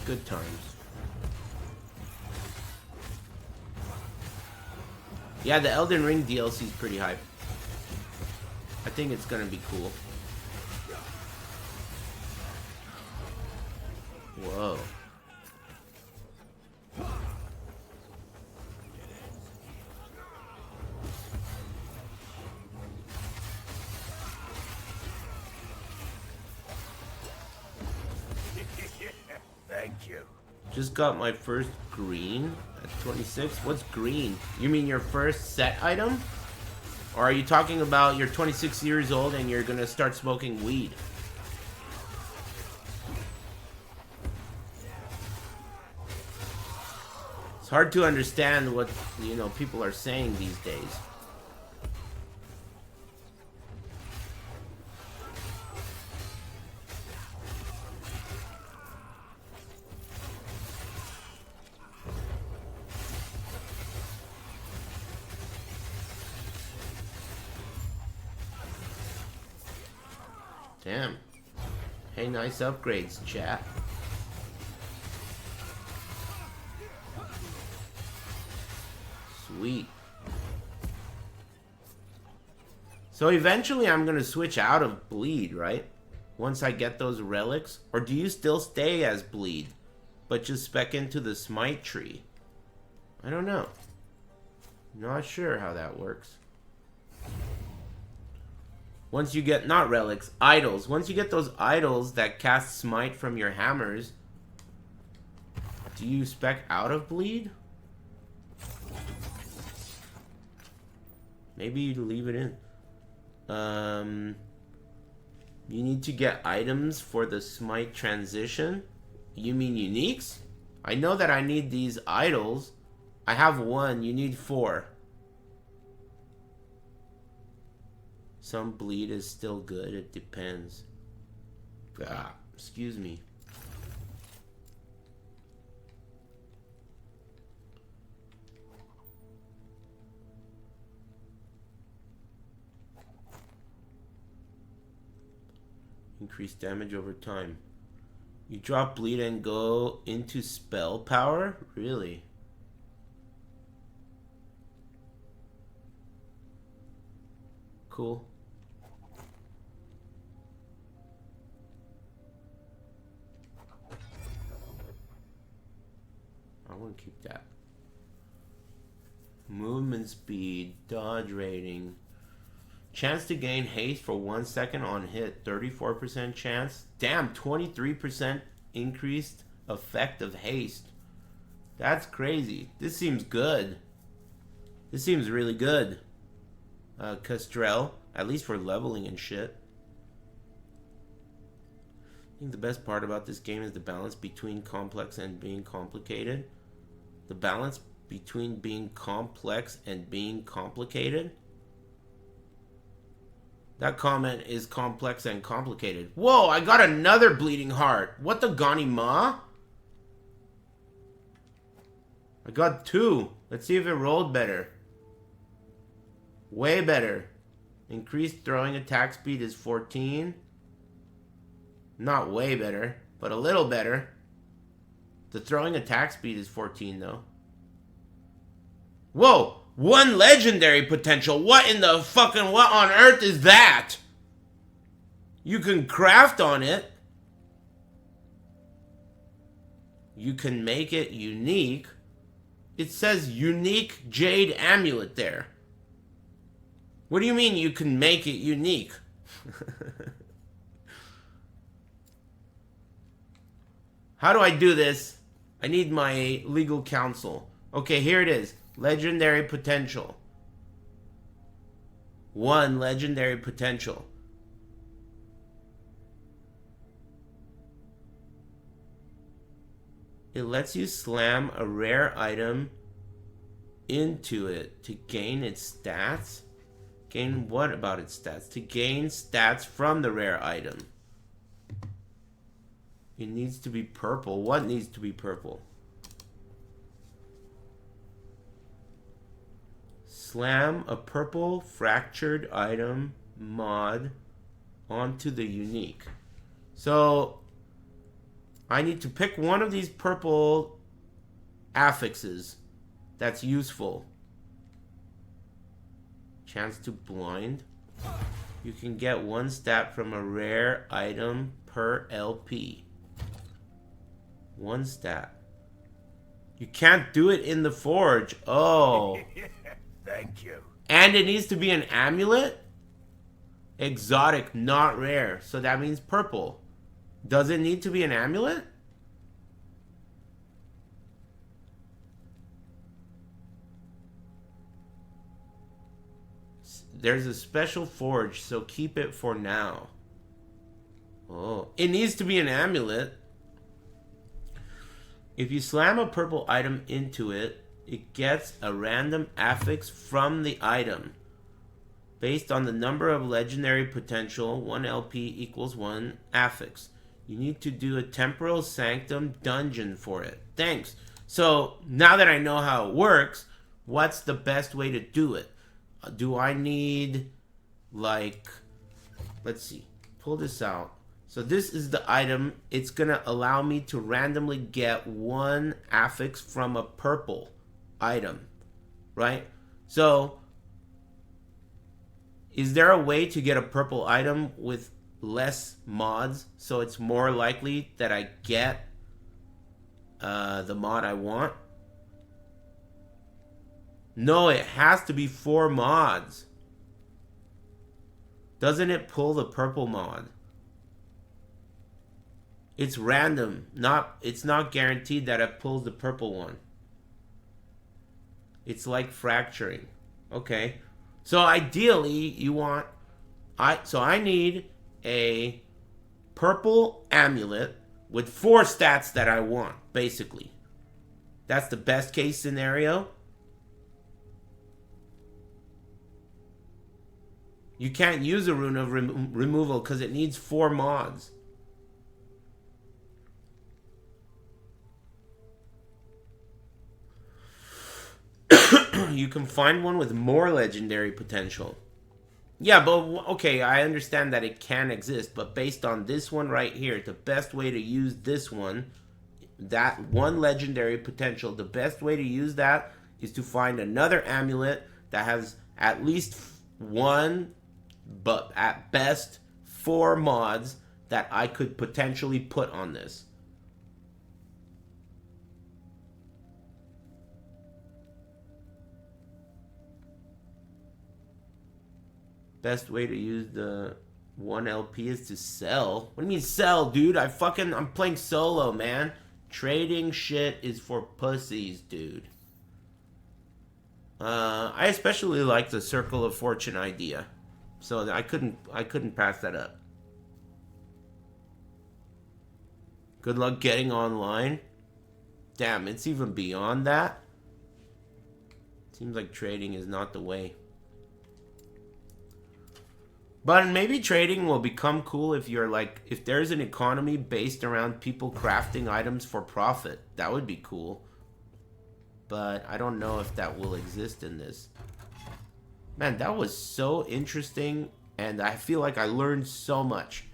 Good times. Yeah, the Elden Ring DLC is pretty hype. I think it's gonna be cool. Whoa. Thank you. Just got my first green at 26. What's green? You mean your first set item? Or are you talking about you're 26 years old and you're gonna start smoking weed? It's hard to understand what, you know, people are saying these days. Damn. Hey, nice upgrades, chat. Sweet. So eventually I'm going to switch out of bleed, right? Once I get those relics. Or do you still stay as bleed, but just spec into the smite tree? I don't know. Not sure how that works. Once you get, not relics, idols. Once you get those idols that cast smite from your hammers, do you spec out of bleed? Maybe you leave it in. You need to get items for the smite transition. You mean uniques? I know that I need these idols. I have 1. You need 4. Some bleed is still good. It depends. Ah, excuse me. Increase damage over time. You drop bleed and go into spell power? Really? Cool. I want to keep that. Movement speed, dodge rating. Chance to gain haste for 1 second on hit. 34% chance. Damn, 23% increased effect of haste. That's crazy. This seems good. This seems really good. Castrel, at least for leveling and shit. I think the best part about this game is the balance between complex and being complicated. The balance between being complex and being complicated. That comment is complex and complicated. Whoa, I got another bleeding heart. What the Gani Ma? I got 2. Let's see if it rolled better. Way better. Increased throwing attack speed is 14. Not way better, but a little better. The throwing attack speed is 14 though. Whoa! 1 legendary potential. What in the fucking, what on earth is that? You can craft on it. You can make it unique. It says unique jade amulet there. What do you mean you can make it unique? How do I do this? I need my legal counsel. Okay, here it is. Legendary potential. 1 legendary potential. It lets you slam a rare item into it to gain its stats. Gain what about its stats? To gain stats from the rare item. It needs to be purple. What needs to be purple? Slam a purple fractured item mod onto the unique. So I need to pick one of these purple affixes that's useful. Chance to blind. You can get 1 stat from a rare item per LP. 1 stat. You can't do it in the forge. Oh. Thank you. And it needs to be an amulet? Exotic, not rare. So that means purple. Does it need to be an amulet? There's a special forge, so keep it for now. Oh, it needs to be an amulet. If you slam a purple item into it, it gets a random affix from the item. Based on the number of legendary potential, 1 LP equals 1 affix. You need to do a Temporal Sanctum dungeon for it. Thanks. So, now that I know how it works, what's the best way to do it? Do I need, like, let's see, pull this out. So this is the item. It's going to allow me to randomly get 1 affix from a purple item, right? So, is there a way to get a purple item with less mods so it's more likely that I get the mod I want? No, it has to be 4 mods. Doesn't it pull the purple mod? It's random. It's not guaranteed that it pulls the purple one. It's like fracturing. Okay. So ideally, you want... I need a purple amulet with 4 stats that I want, basically. That's the best case scenario. You can't use a rune of removal because it needs 4 mods. You can find one with more legendary potential. Yeah, but okay, I understand that it can exist, but based on this one right here, the best way to use this one, that one legendary potential, the best way to use that is to find another amulet that has at least 1, but at best 4 mods that I could potentially put on this. Best way to use the 1 LP is to sell. What do you mean sell, dude? I'm playing solo, man. Trading shit is for pussies, dude. I especially like the Circle of Fortune idea. So I couldn't pass that up. Good luck getting online. Damn, it's even beyond that. Seems like trading is not the way. But maybe trading will become cool if you're like, if there's an economy based around people crafting items for profit. That would be cool. But I don't know if that will exist in this. Man, that was so interesting. And I feel like I learned so much.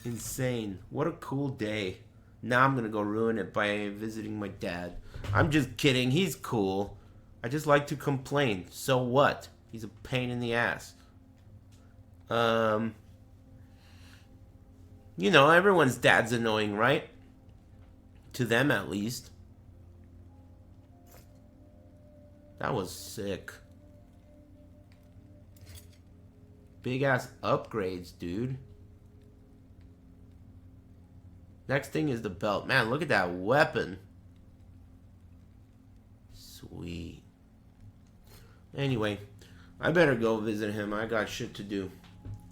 Insane. What a cool day. Now I'm going to go ruin it by visiting my dad. I'm just kidding. He's cool. I just like to complain. So what? He's a pain in the ass. You know, everyone's dad's annoying, right? To them, at least. That was sick. Big ass upgrades, dude. Next thing is the belt. Man, look at that weapon. Sweet. Anyway, I better go visit him. I got shit to do.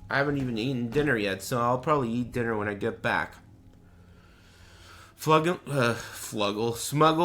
I haven't even eaten dinner yet, so I'll probably eat dinner when I get back. Smuggle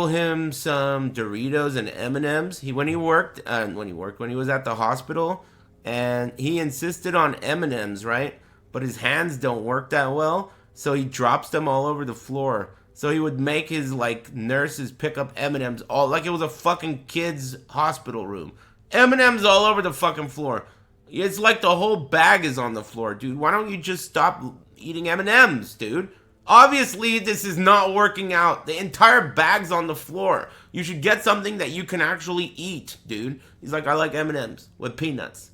him some Doritos and M&Ms. When he was at the hospital, and he insisted on M&Ms, right? But his hands don't work that well, so he drops them all over the floor. So he would make his like nurses pick up M&Ms all like it was a fucking kid's hospital room. M&Ms all over the fucking floor. It's like the whole bag is on the floor, dude. Why don't you just stop eating M&Ms, dude? Obviously, this is not working out. The entire bag's on the floor. You should get something that you can actually eat, dude. He's like, I like M&Ms with peanuts.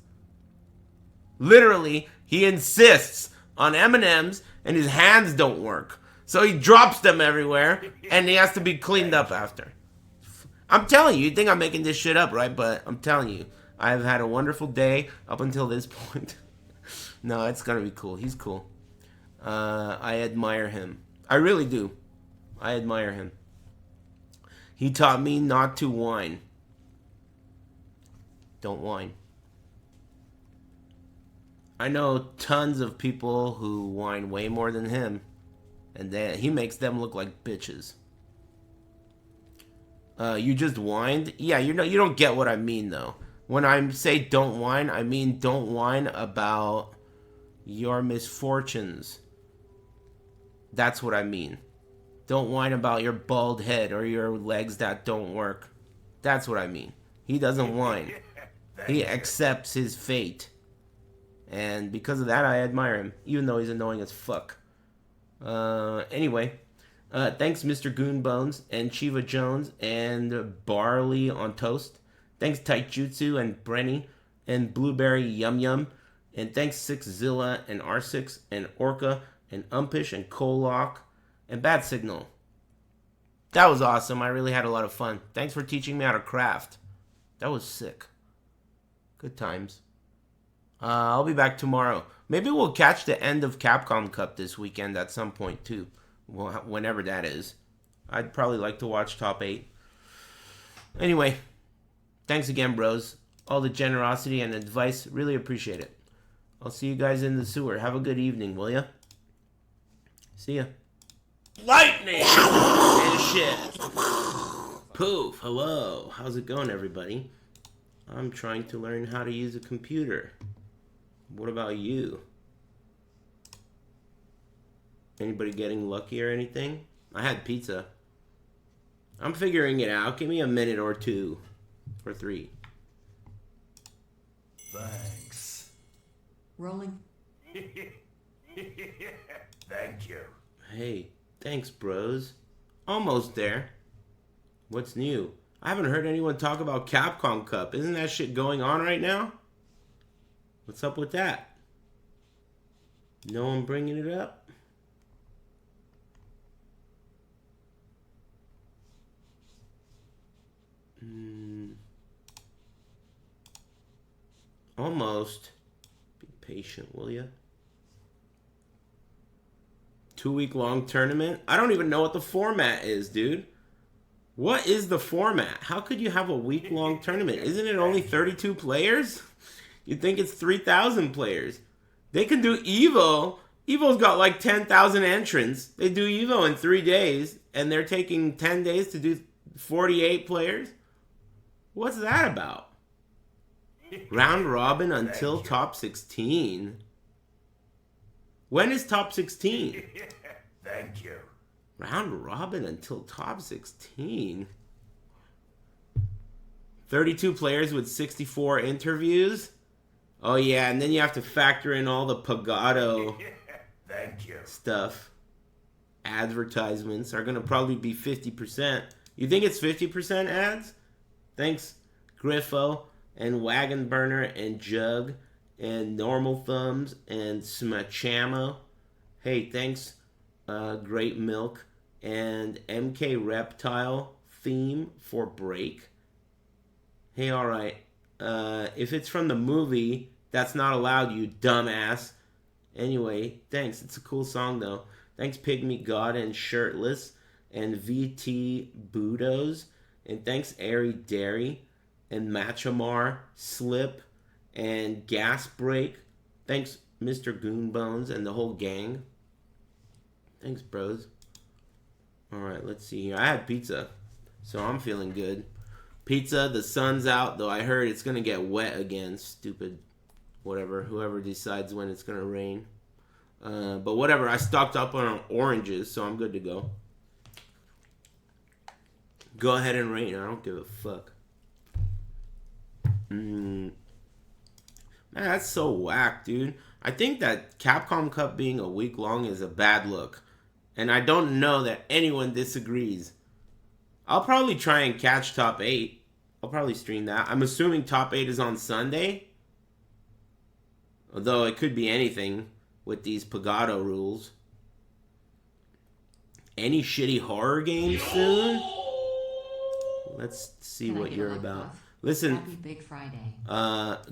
Literally, he insists on M&Ms and his hands don't work. So he drops them everywhere and he has to be cleaned up after. I'm telling you think I'm making this shit up, right? But I'm telling you. I've had a wonderful day up until this point. No, it's gonna be cool. He's cool. I admire him. I really do. I admire him. He taught me not to whine. Don't whine. I know tons of people who whine way more than him. And he makes them look like bitches. You just whined? Yeah, you don't get what I mean, though. When I say don't whine, I mean don't whine about your misfortunes. That's what I mean. Don't whine about your bald head or your legs that don't work. That's what I mean. He doesn't whine. He accepts his fate. And because of that, I admire him. Even though he's annoying as fuck. Anyway. Thanks, Mr. Goonbones and Chiva Jones and Barley on Toast. Thanks Taijutsu and Brenny and Blueberry Yum Yum. And thanks Sixzilla and R6 and Orca and Umpish and Kolok and Bad Signal. That was awesome. I really had a lot of fun. Thanks for teaching me how to craft. That was sick. Good times. I'll be back tomorrow. Maybe we'll catch the end of Capcom Cup this weekend at some point too. Well, whenever that is. I'd probably like to watch Top 8. Anyway, thanks again, bros. All the generosity and advice. Really appreciate it. I'll see you guys in the sewer. Have a good evening, will ya? See ya. Lightning! And shit. Poof. Hello. How's it going, everybody? I'm trying to learn how to use a computer. What about you? Anybody getting lucky or anything? I had pizza. I'm figuring it out. Give me a minute or two. Or 3. Thanks. Rolling. Thank you. Hey, thanks, bros. Almost there. What's new? I haven't heard anyone talk about Capcom Cup. Isn't that shit going on right now? What's up with that? No one bringing it up? Almost. Be patient, will ya? 2-week-long tournament? I don't even know what the format is, dude. What is the format? How could you have a week-long tournament? Isn't it only 32 players? You'd think it's 3,000 players. They can do Evo. Evo's got like 10,000 entrants. They do Evo in 3 days, and they're taking 10 days to do 48 players? What's that about? Round robin until top 16. When is top 16? Thank you. Round robin until top 16. 32 players with 64 interviews. Oh yeah, and then you have to factor in all the Pagado Thank you. stuff. Advertisements are going to probably be 50%. You think it's 50% ads? Thanks, Griffo and Wagon Burner and Jug and Normal Thumbs and Smachamo. Hey, thanks, Great Milk and MK Reptile theme for break. Hey, alright. If it's from the movie, that's not allowed, you dumbass. Anyway, thanks. It's a cool song, though. Thanks, Pygmy God and Shirtless and VT Budos. And thanks, Airy Dairy and Machamar, Slip and Gas Break. Thanks, Mr. Goonbones and the whole gang. Thanks, bros. Alright, let's see here. I had pizza, so I'm feeling good. Pizza, the sun's out, though I heard it's going to get wet again. Stupid whatever. Whoever decides when it's going to rain. But whatever, I stocked up on oranges, so I'm good to go. Go ahead and rain. I don't give a fuck. Man, that's so whack, dude. I think that Capcom Cup being a week long is a bad look. And I don't know that anyone disagrees. I'll probably try and catch Top 8. I'll probably stream that. I'm assuming Top 8 is on Sunday. Although it could be anything with these Pagado rules. Any shitty horror games soon? Let's see Can I what get a you're love about. puff? Listen, Happy Big Friday.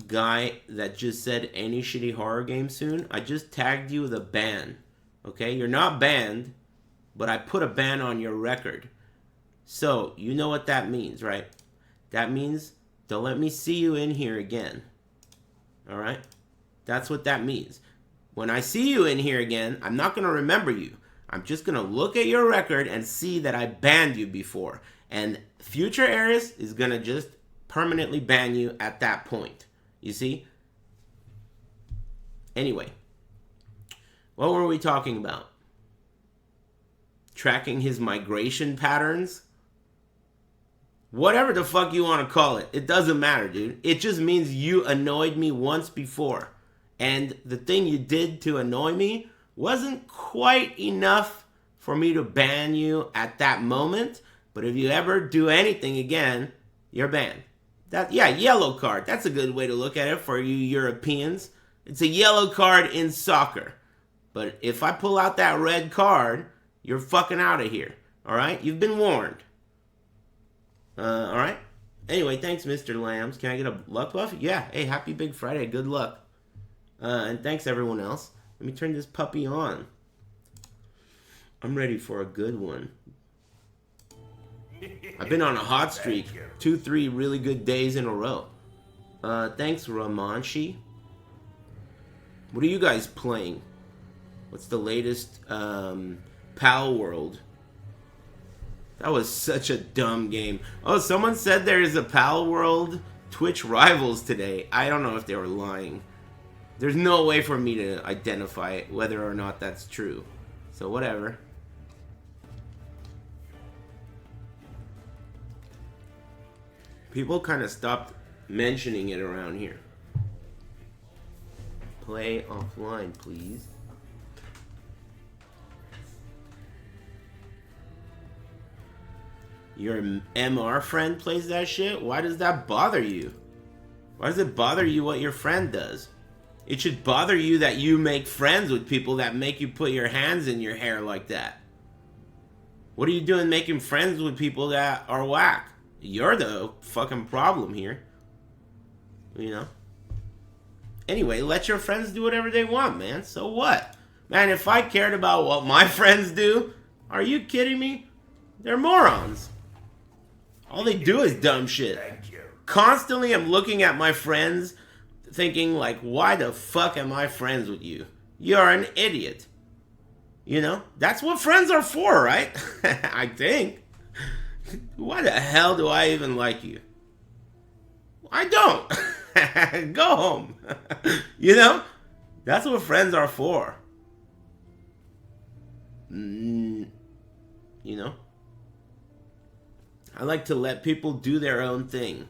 guy that just said any shitty horror game soon, I just tagged you with a ban. Okay? You're not banned, but I put a ban on your record. So, you know what that means, right? That means don't let me see you in here again. Alright? That's what that means. When I see you in here again, I'm not going to remember you. I'm just going to look at your record and see that I banned you before. And future Aris is going to just permanently ban you at that point. You see? Anyway. What were we talking about? Tracking his migration patterns? Whatever the fuck you want to call it. It doesn't matter, dude. It just means you annoyed me once before. And the thing you did to annoy me wasn't quite enough for me to ban you at that moment. But if you ever do anything again, you're banned. Yeah, yellow card. That's a good way to look at it for you Europeans. It's a yellow card in soccer. But if I pull out that red card, you're fucking out of here. Alright? You've been warned. Alright? Anyway, thanks, Mr. Lambs. Can I get a luck buff? Yeah. Hey, happy Big Friday. Good luck. And thanks, everyone else. Let me turn this puppy on. I'm ready for a good one. I've been on a hot streak. 2-3 really good days in a row. Thanks, Ramanshi. What are you guys playing? What's the latest Pal World? That was such a dumb game. Oh, someone said there is a Pal World Twitch Rivals today. I don't know if they were lying. There's no way for me to identify whether or not that's true. So whatever. People kind of stopped mentioning it around here. Play offline, please. Your MR friend plays that shit? Why does that bother you? Why does it bother you what your friend does? It should bother you that you make friends with people that make you put your hands in your hair like that. What are you doing making friends with people that are whack? You're the fucking problem here. You know? Anyway, let your friends do whatever they want, man. So what? Man, if I cared about what my friends do, are you kidding me? They're morons. All they do is dumb shit. Thank you. Constantly I'm looking at my friends thinking like, why the fuck am I friends with you? You're an idiot. You know? That's what friends are for, right? I think. Why the hell do I even like you? I don't. Go home. You know? That's what friends are for. You know? I like to let people do their own thing.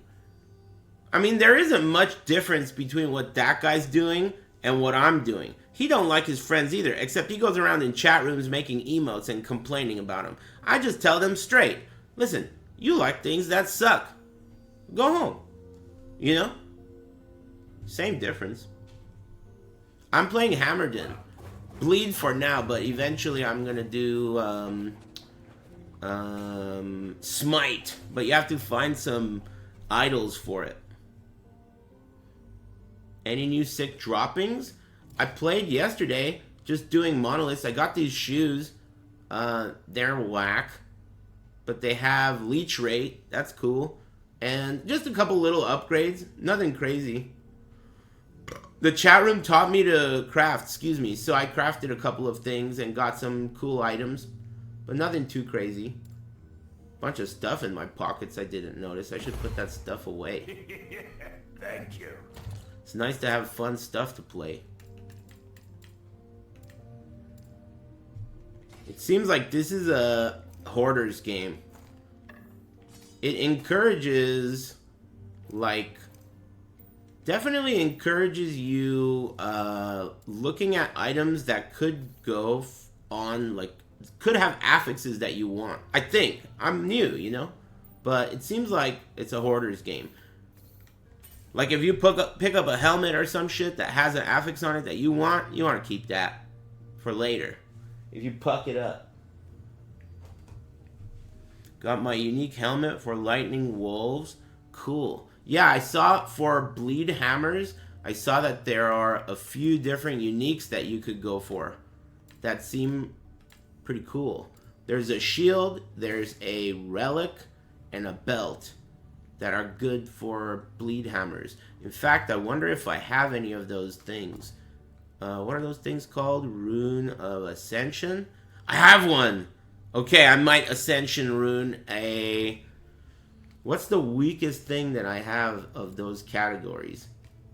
I mean, there isn't much difference between what that guy's doing and what I'm doing. He don't like his friends either, except he goes around in chat rooms making emotes and complaining about them. I just tell them straight. Listen, you like things that suck. Go home. You know? Same difference. I'm playing Hammerden. Bleed for now, but eventually I'm gonna do Smite. But you have to find some idols for it. Any new sick droppings? I played yesterday, just doing monoliths. I got these shoes. They're whack. But they have leech rate. That's cool. And just a couple little upgrades. Nothing crazy. The chat room taught me to craft, so I crafted a couple of things and got some cool items. But nothing too crazy. Bunch of stuff in my pockets I didn't notice. I should put that stuff away. Thank you. It's nice to have fun stuff to play. It seems like this is a hoarder's game. It encourages, like, definitely encourages you looking at items that could go on, like, could have affixes that you want. I think. I'm new, you know? But it seems like it's a hoarder's game. Like, if you pick up a helmet or some shit that has an affix on it that you want to keep that for later. If you puck it up. Got my unique helmet for lightning wolves. Cool. Yeah, I saw for bleed hammers, I saw that there are a few different uniques that you could go for. That seem pretty cool. There's a shield, there's a relic, and a belt that are good for bleed hammers. In fact, I wonder if I have any of those things. What are those things called? Rune of Ascension? I have one! Okay, I might Ascension rune a... What's the weakest thing that I have of those categories?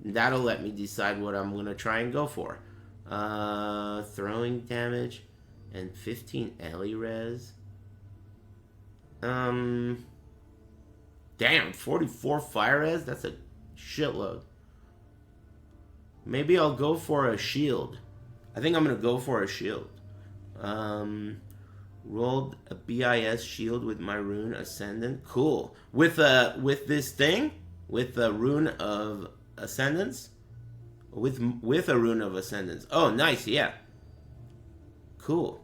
That'll let me decide what I'm going to try and go for. Throwing damage and 15 Ellie res. Damn, 44 fire res? That's a shitload. Maybe I'll go for a shield. I think I'm going to go for a shield. Rolled a BIS shield with my rune Ascendant. Cool. With this thing? with a rune of ascendance. With a rune of ascendance. Oh, nice, yeah. Cool.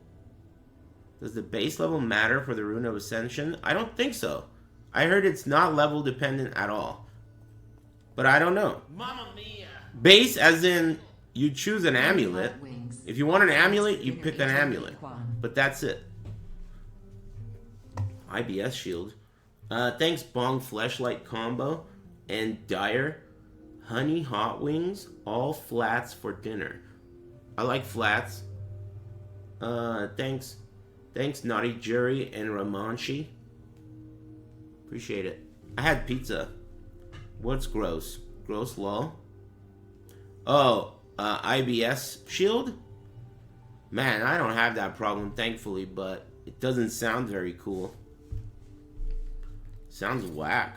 Does the base level matter for the rune of ascension? I don't think so. I heard it's not level dependent at all. But I don't know. Mamma mia! Base as in you choose an amulet. If you want an amulet, you pick an amulet. But that's it. IBS shield. Thanks Bong Fleshlight combo and Dire. Honey hot wings, all flats for dinner. I like flats. Thanks Naughty Jury and Ramonshi. Appreciate it. I had pizza. What's gross? Gross lol. Oh, IBS shield? Man, I don't have that problem, thankfully, but it doesn't sound very cool. Sounds whack.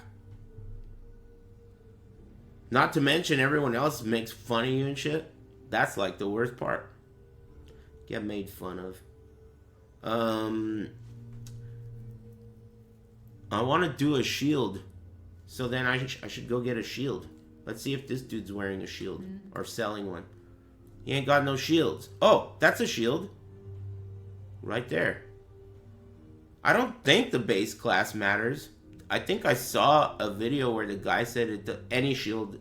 Not to mention everyone else makes fun of you and shit. That's like the worst part. Get made fun of. I want to do a shield. So then I should go get a shield. Let's see if this dude's wearing a shield. Or selling one. He ain't got no shields. Oh, that's a shield. Right there. I don't think the base class matters. I think I saw a video where the guy said any shield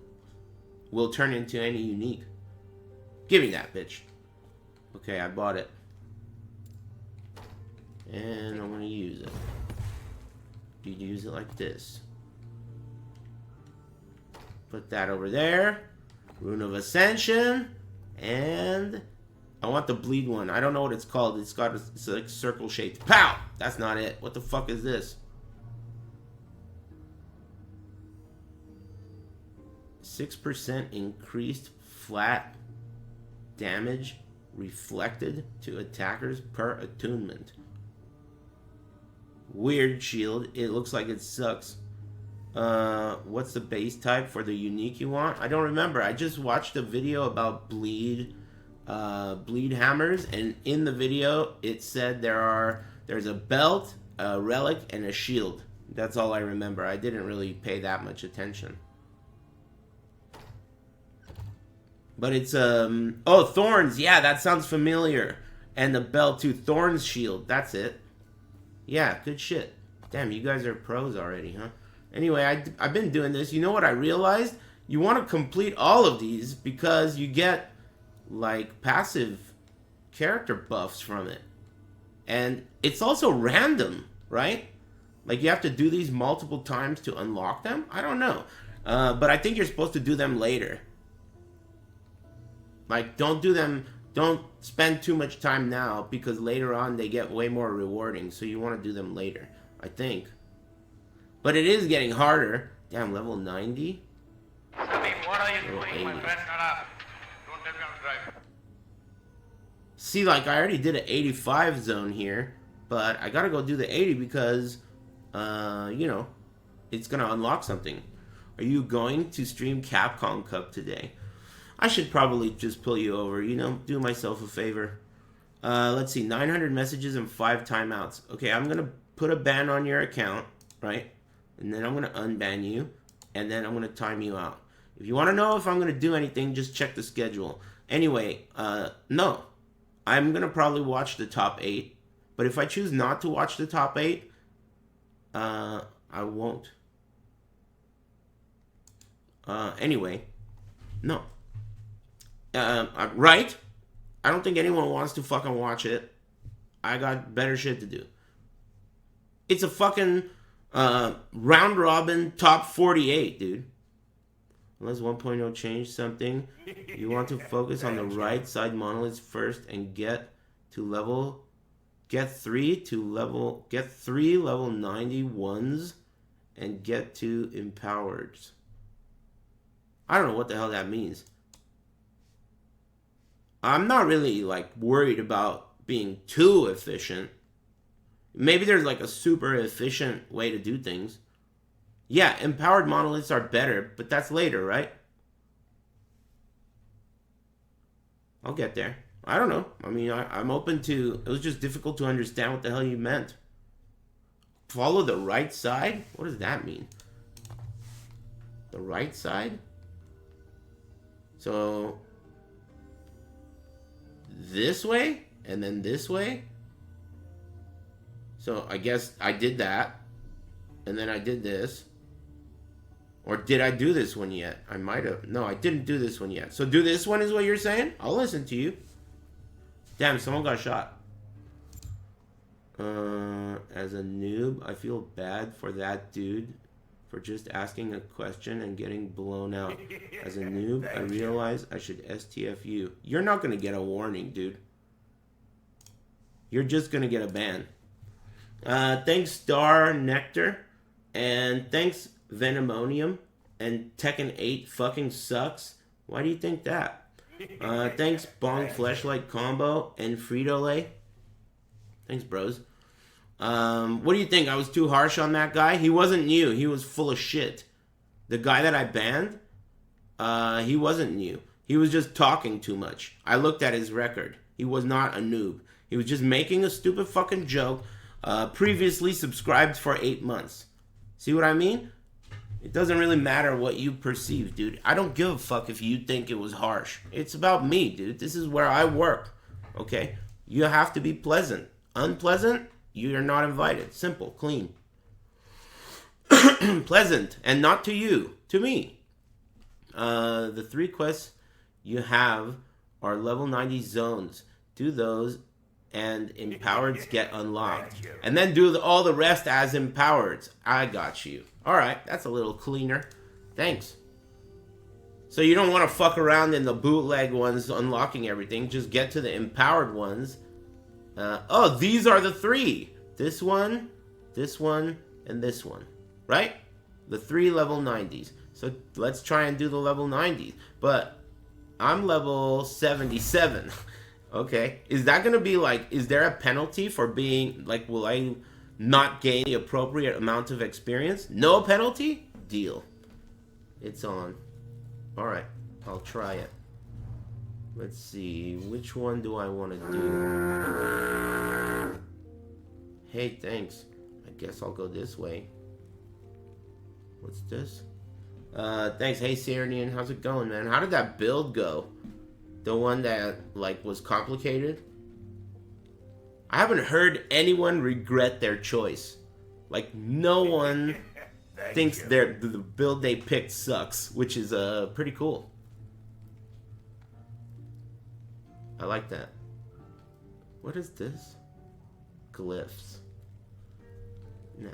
will turn into any unique. Give me that, bitch. Okay, I bought it. And I'm going to use it. You use it like this. Put that over there. Rune of Ascension. And I want the bleed one. I don't know what it's called. It's like circle shaped. Pow! That's not it. What the fuck is this? 6% increased flat damage reflected to attackers per attunement. Weird shield. It looks like it sucks. What's the base type for the unique you want? I don't remember. I just watched a video about bleed hammers, and in the video it said there's a belt, a relic, and a shield. That's all I remember. I didn't really pay that much attention. But it's oh, thorns. Yeah, that sounds familiar. And the belt too. Thorns shield. That's it. Yeah, good shit. Damn, you guys are pros already, huh? Anyway, I've been doing this. You know what I realized? You want to complete all of these because you get like passive character buffs from it. And it's also random, right? Like you have to do these multiple times to unlock them? I don't know. But I think you're supposed to do them later. Like, don't spend too much time now because later on they get way more rewarding. So you want to do them later, I think. But it is getting harder. Damn, level 90? What are you doing? My friend, shut up. Don't tell me I'm driving. See, like, I already did an 85 zone here. But I gotta go do the 80 because, you know, it's gonna unlock something. Are you going to stream Capcom Cup today? I should probably just pull you over, you know, do myself a favor. Let's see, 900 messages and 5 timeouts. Okay, I'm going to put a ban on your account, right? And then I'm going to unban you, and then I'm going to time you out. If you want to know if I'm going to do anything, just check the schedule. Anyway, no. I'm going to probably watch the top 8. But if I choose not to watch the top 8, I won't. Anyway, no. Right? I don't think anyone wants to fucking watch it. I got better shit to do. It's a fucking round robin top 48, dude. Unless 1.0 changed something, you want to focus on the right side monoliths first and get 3 level 91s and get 2 empowered. I don't know what the hell that means. I'm not really, like, worried about being too efficient. Maybe there's, like, a super efficient way to do things. Yeah, empowered monoliths are better, but that's later, right? I'll get there. I don't know. I mean, I'm open to... It was just difficult to understand what the hell you meant. Follow the right side? What does that mean? The The right side? So this way and then this way. So I guess I did that and then I did this. Or did I do this one yet? I might have. No, I didn't do this one yet. So do this one is what you're saying? I'll listen to you. Damn, someone got shot. As a noob, I feel bad for that dude for just asking a question and getting blown out. As a noob, I realize I should STF you. You're not going to get a warning, dude. You're just going to get a ban. Thanks, Star Nectar. And thanks, Venomonium. And Tekken 8 fucking sucks. Why do you think that? Thanks, Bong Fleshlight Combo and Frito-Lay. Thanks, bros. What do you think? I was too harsh on that guy? He wasn't new. He was full of shit. The guy that I banned, he wasn't new. He was just talking too much. I looked at his record. He was not a noob. He was just making a stupid fucking joke. Previously subscribed for 8 months. See what I mean? It doesn't really matter what you perceive, dude. I don't give a fuck if you think it was harsh. It's about me, dude. This is where I work. Okay? You have to be pleasant. Unpleasant, you're not invited. Simple, clean. Pleasant, and not to you, to me. The 3 quests you have are level 90 zones. Do those, and empowereds get unlocked. And then do all the rest as empowereds. I got you. Alright, that's a little cleaner. Thanks. So you don't want to fuck around in the bootleg ones unlocking everything. Just get to the empowered ones. Oh, these are the 3. This one, and this one. Right? The 3 level 90s. So let's try and do the level 90s. But I'm level 77. Okay. Is that going to be like, is there a penalty for being, like, will I not gain the appropriate amount of experience? No penalty? Deal. It's on. Alright. I'll try it. Let's see. Which one do I want to do? Hey, thanks. I guess I'll go this way. What's this? Thanks. Hey, Sirenian. How's it going, man? How did that build go? The one that, like, was complicated? I haven't heard anyone regret their choice. Like, no one thinks the build they picked sucks, which is pretty cool. I like that. What is this? Glyphs. Nah.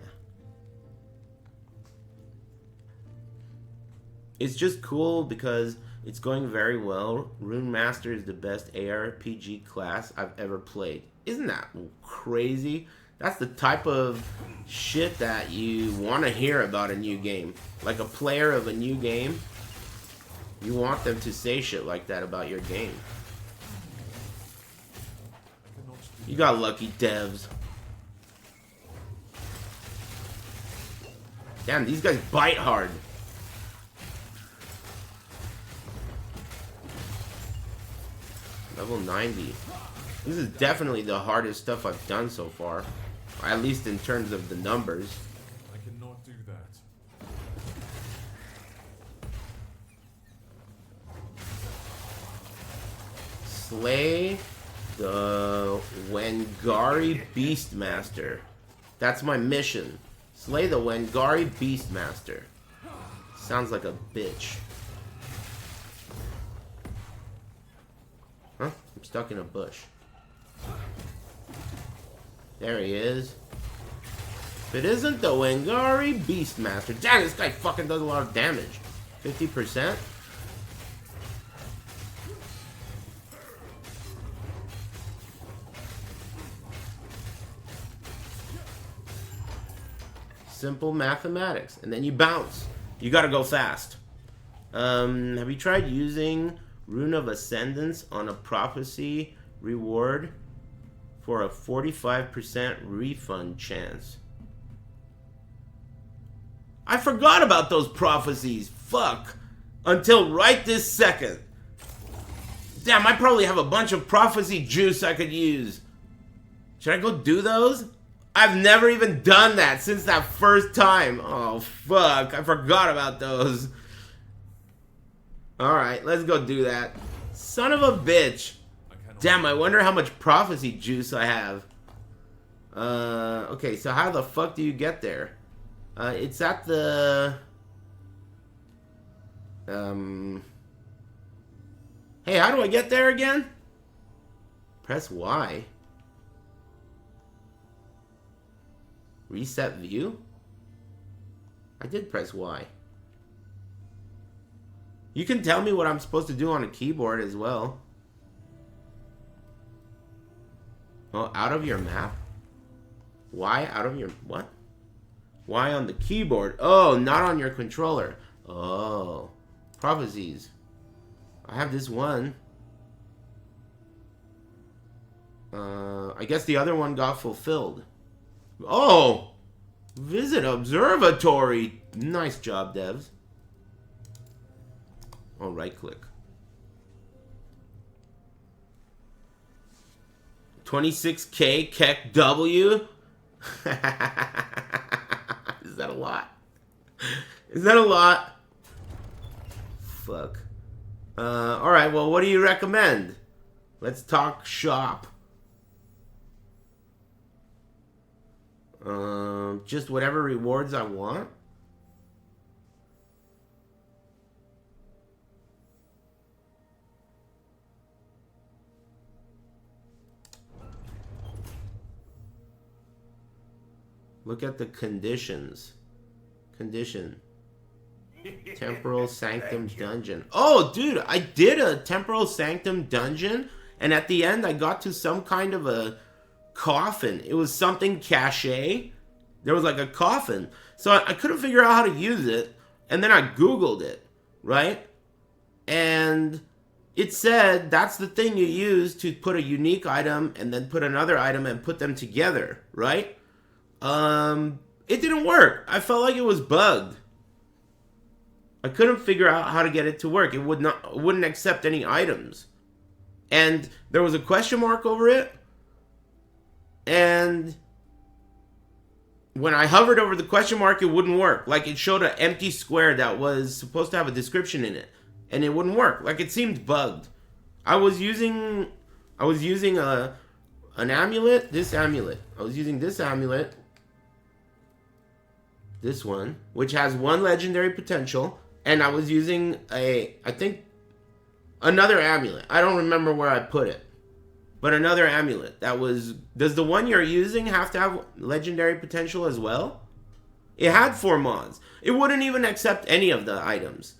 It's just cool because it's going very well. Rune Master is the best ARPG class I've ever played. Isn't that crazy? That's the type of shit that you want to hear about a new game. Like a player of a new game, you want them to say shit like that about your game. You got lucky, devs. Damn, these guys bite hard. Level 90. This is definitely the hardest stuff I've done so far. At least in terms of the numbers. I cannot do that. Slay the Wengari Beastmaster. That's my mission. Slay the Wengari Beastmaster. Sounds like a bitch. Huh? I'm stuck in a bush. There he is. If it isn't the Wengari Beastmaster. Damn, this guy fucking does a lot of damage. 50%? Simple mathematics. And then you bounce. You gotta go fast. Have you tried using Rune of Ascendance on a prophecy reward for a 45% refund chance? I forgot about those prophecies. Fuck. Until right this second. Damn, I probably have a bunch of prophecy juice I could use. Should I go do those? I've never even done that since that first time. Oh, fuck. I forgot about those. Alright, let's go do that. Son of a bitch. Damn, I wonder how much prophecy juice I have. Okay, so how the fuck do you get there? It's at the... Hey, how do I get there again? Press Y. Reset view? I did press Y. You can tell me what I'm supposed to do on a keyboard as well. Oh, out of your map? Y out of your... What? Y on the keyboard. Oh, not on your controller. Oh. Prophecies. I have this one. I guess the other one got fulfilled. Oh! Visit observatory. Nice job, devs. Oh, right click. 26K Keck W? Is that a lot? Is that a lot? Fuck. Alright, well, what do you recommend? Let's talk shop. Just whatever rewards I want. Look at the conditions. Condition. Temporal Sanctum Dungeon. Oh, dude, I did a Temporal Sanctum Dungeon, and at the end I got to some kind of a coffin. It was something cachet. There was like a coffin. So I couldn't figure out how to use it, and then I Googled it, right? And it said that's the thing you use to put a unique item and then put another item and put them together, right? It didn't work. I felt like it was bugged. I couldn't figure out how to get it to work. It wouldn't accept any items. And there was a question mark over it. And when I hovered over the question mark, it wouldn't work. Like, it showed an empty square that was supposed to have a description in it. And it wouldn't work. Like, it seemed bugged. I was using an amulet, this amulet. I was using this amulet. This one, which has 1 legendary potential, and I was using I think another amulet. I don't remember where I put it, but another amulet that was. Does the one you're using have to have legendary potential as well? It had 4 mods. It wouldn't even accept any of the items.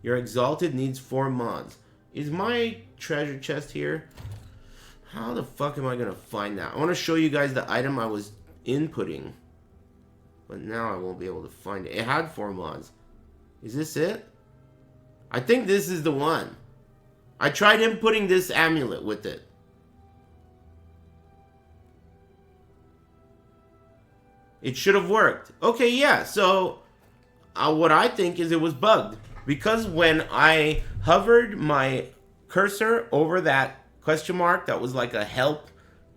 Your exalted needs 4 mods. Is my treasure chest here? How the fuck am I gonna find that? I want to show you guys the item I was inputting. But now I won't be able to find it. It had 4 mods. Is this it? I think this is the one. I tried inputting this amulet with it. It should have worked. Okay, yeah. So, what I think is it was bugged. Because when I hovered my cursor over that question mark that was like a help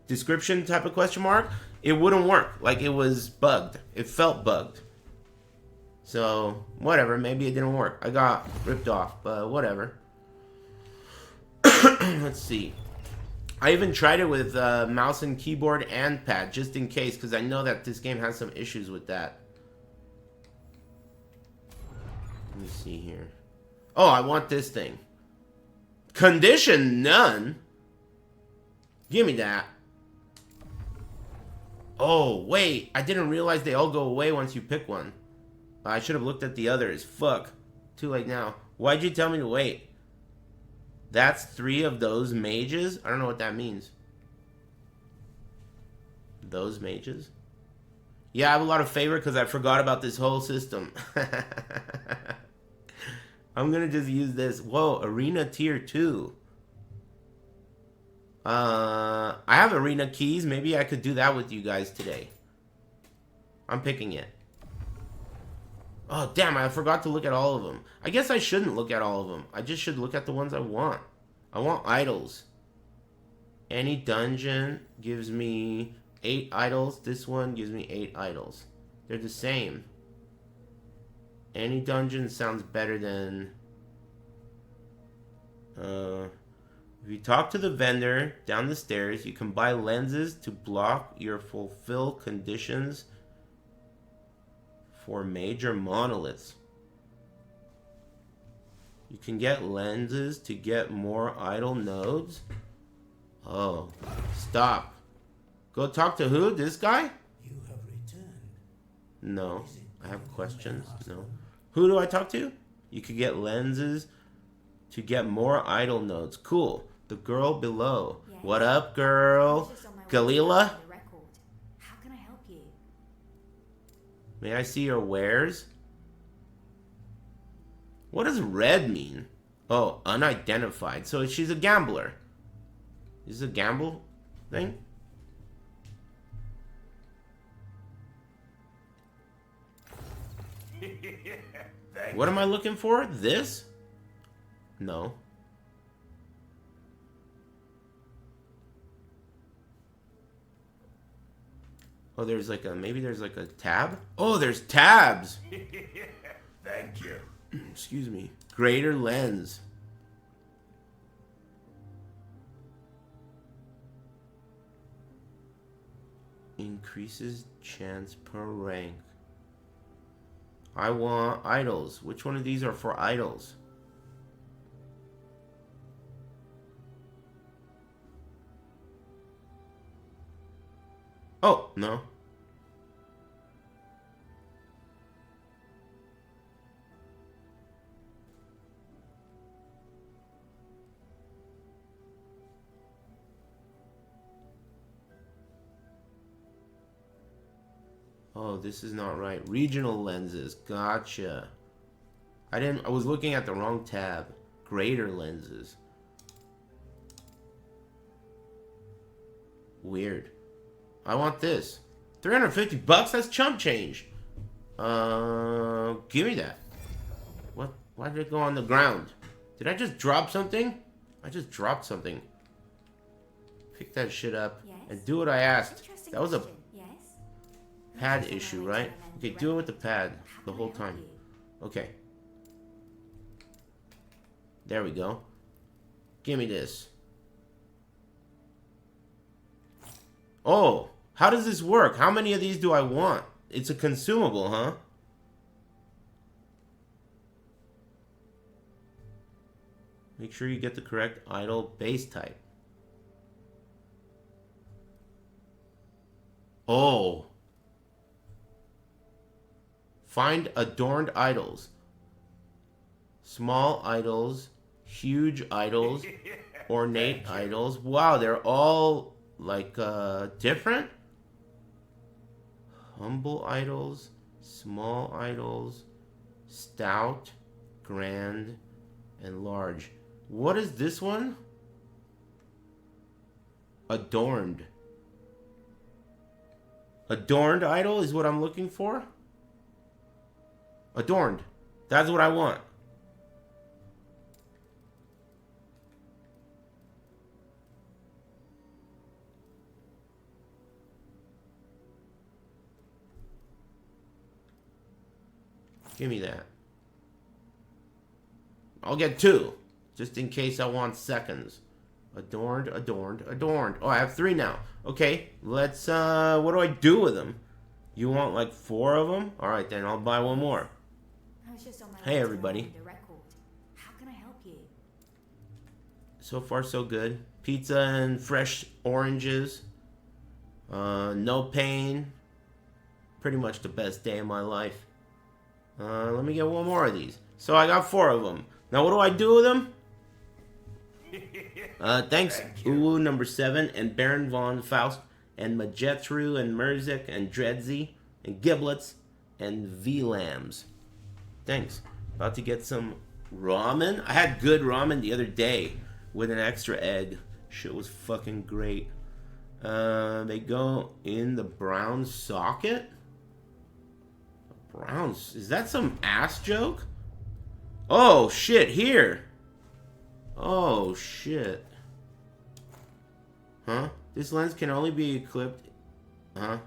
description type of question mark, it wouldn't work. Like, it was bugged. It felt bugged. So, whatever. Maybe it didn't work. I got ripped off, but whatever. Let's see. I even tried it with mouse and keyboard and pad, just in case, because I know that this game has some issues with that. Let me see here. Oh, I want this thing. Condition none? Give me that. Oh, wait. I didn't realize they all go away once you pick one. I should have looked at the others. Fuck. Too late now. Why'd you tell me to wait? That's 3 of those mages? I don't know what that means. Those mages? Yeah, I have a lot of favor because I forgot about this whole system. I'm gonna just use this. Whoa, Arena Tier 2. I have arena keys. Maybe I could do that with you guys today. I'm picking it. Oh, damn, I forgot to look at all of them. I guess I shouldn't look at all of them. I just should look at the ones I want. I want idols. Any dungeon gives me 8 idols. This one gives me 8 idols. They're the same. Any dungeon sounds better than If you talk to the vendor down the stairs, you can buy lenses to block your fulfill conditions for major monoliths. You can get lenses to get more idle nodes. Oh, stop. Go talk to who? This guy? You have returned. No. I have questions. No. Who do I talk to? You could get lenses to get more idle nodes. Cool. The girl below. Yes. What up, girl? Galila? How can I help you? May I see your wares? What does red mean? Oh, unidentified. So she's a gambler. Is this a gamble thing? What am I looking for? This? No. Oh, there's like a, maybe there's like a tab? Oh, there's tabs! Thank you. Excuse me. Greater lens. Increases chance per rank. I want idols. Which one of these are for idols? Oh, no. Oh, this is not right. Regional lenses. Gotcha. I was looking at the wrong tab. Greater lenses. Weird. I want this. 350 bucks? That's chump change. Give me that. What? Why did it go on the ground? Did I just drop something? I just dropped something. Pick that shit up and do what I asked. That was a pad issue, right? Okay, do it with the pad the whole time. Okay. There we go. Give me this. Oh, how does this work? How many of these do I want? It's a consumable, huh? Make sure you get the correct idle base type. Oh. Find adorned idols. Small idols, huge idols, ornate idols. Wow, they're all like different. Humble idols, small idols, stout, grand, and large. What is this one? Adorned. Adorned idol is what I'm looking for? Adorned. That's what I want. Give me that. I'll get 2. Just in case I want seconds. Adorned, adorned, adorned. Oh, I have 3 now. Okay, let's, what do I do with them? You want like 4 of them? Alright then, I'll buy 1 more. Hey everybody. How can I help you? So far so good. Pizza and fresh oranges. No pain. Pretty much the best day of my life. Let me get 1 more of these. So I got 4 of them. Now what do I do with them? Thanks Uwu number 7 and Baron von Faust and Majetru and Merzik and Dredzy and Giblets and V-Lambs. Thanks. About to get some ramen. I had good ramen the other day with an extra egg. Shit was fucking great. They go in the brown socket? Browns? Is that some ass joke? Oh shit, here. Oh shit. Huh? This lens can only be equipped, huh?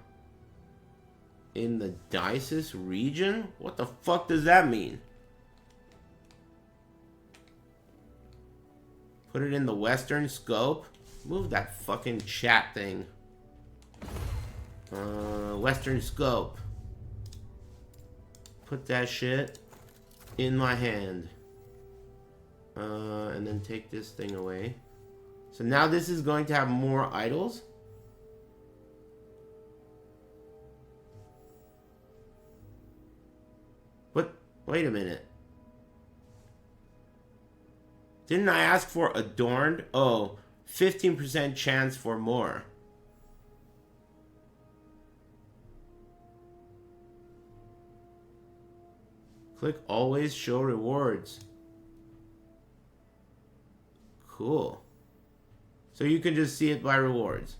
In the Dices region? What the fuck does that mean? Put it in the Western scope. Move that fucking chat thing. Western scope. Put that shit in my hand. And then take this thing away. So now this is going to have more idols. What? Wait a minute. Didn't I ask for adorned? Oh, 15% chance for more. Click always show rewards. Cool. So you can just see it by rewards.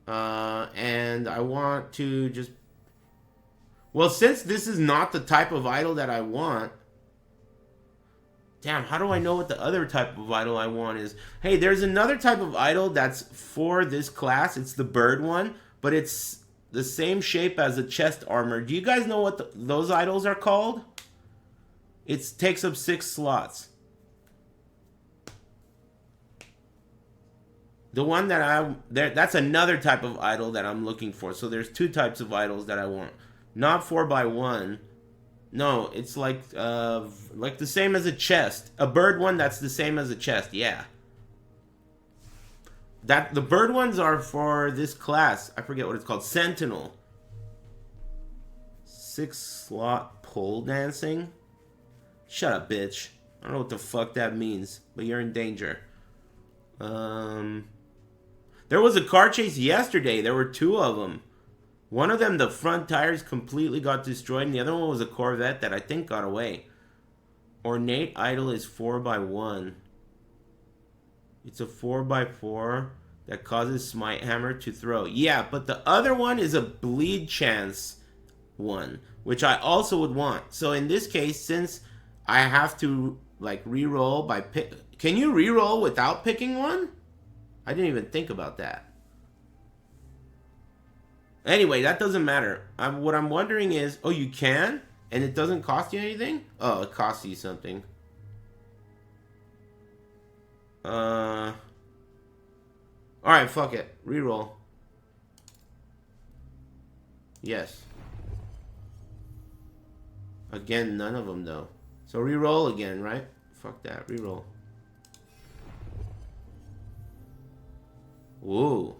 And I want to just... Well, since this is not the type of idol that I want... Damn, how do I know what the other type of idol I want is? Hey, there's another type of idol that's for this class. It's the bird one, but it's the same shape as a chest armor. Do you guys know what those idols are called? It takes up 6 slots. The one that that's another type of idol that I'm looking for. So there's 2 types of idols that I want. Not 4x1. No, it's like the same as a chest. A bird one that's the same as a chest, yeah. The bird ones are for this class. I forget what it's called. Sentinel. 6-slot pole dancing. Shut up, bitch. I don't know what the fuck that means, but you're in danger. There was a car chase yesterday. There were 2 of them. One of them, the front tires completely got destroyed, and the other one was a Corvette that I think got away. Ornate idol is 4x1. It's a 4x4 that causes Smite Hammer to throw. Yeah, but the other one is a bleed chance one, which I also would want. So in this case, since I have to like re-roll by pick... Can you re-roll without picking one? I didn't even think about that. Anyway, that doesn't matter. What I'm wondering is... Oh, you can? And it doesn't cost you anything? Oh, it costs you something. Alright, fuck it. Reroll. Yes. Again, none of them, though. So reroll again, right? Fuck that. Reroll. Whoa.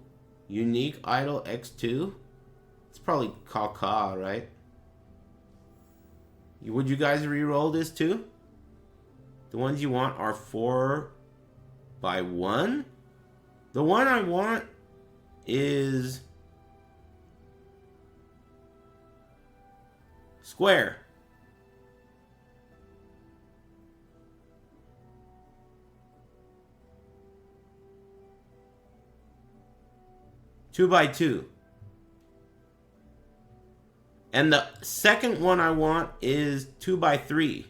Unique idol X2? It's probably Kaka, right? Would you guys re-roll this too? The ones you want are 4x1? The one I want is square. Two by two. And the second one I want is 2x3.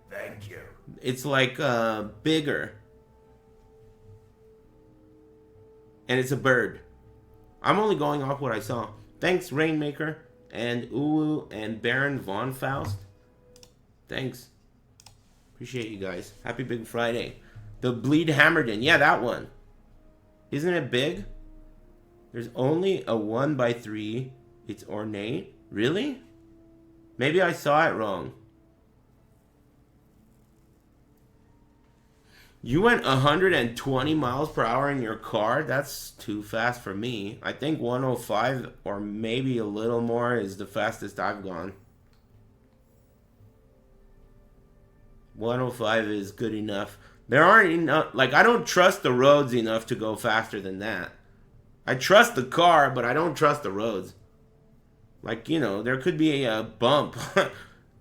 Thank you. It's like bigger. And it's a bird. I'm only going off what I saw. Thanks, Rainmaker and Uwu and Baron Von Faust. Thanks. Appreciate you guys. Happy Big Friday. The Bleed Hammerden. Yeah, that one. Isn't it big? There's only a 1x3. It's ornate. Really? Maybe I saw it wrong. You went 120 miles per hour in your car? That's too fast for me. I think 105 or maybe a little more is the fastest I've gone. 105 is good enough. There aren't enough, like I don't trust the roads enough to go faster than that. I trust the car, but I don't trust the roads. Like, you know, there could be a bump.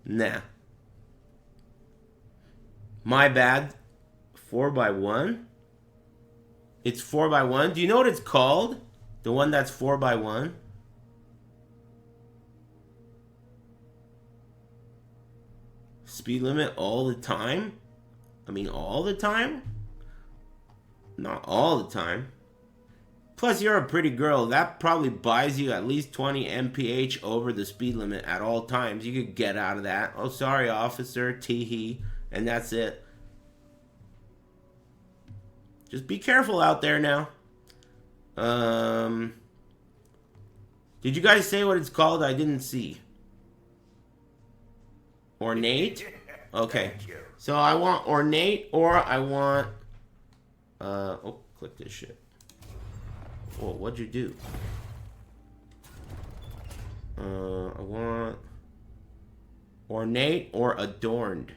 Nah. My bad. 4x1? It's 4x1? Do you know what it's called? The one that's 4x1? Speed limit all the time? I mean, all the time? Not all the time. Plus, you're a pretty girl. That probably buys you at least 20 mph over the speed limit at all times. You could get out of that. Oh, sorry, officer. Teehee. And that's it. Just be careful out there now. Did you guys say what it's called? I didn't see. Ornate? Okay. Thank you. So I want ornate or I want... oh, click this shit. Whoa, what'd you do? I want ornate or adorned.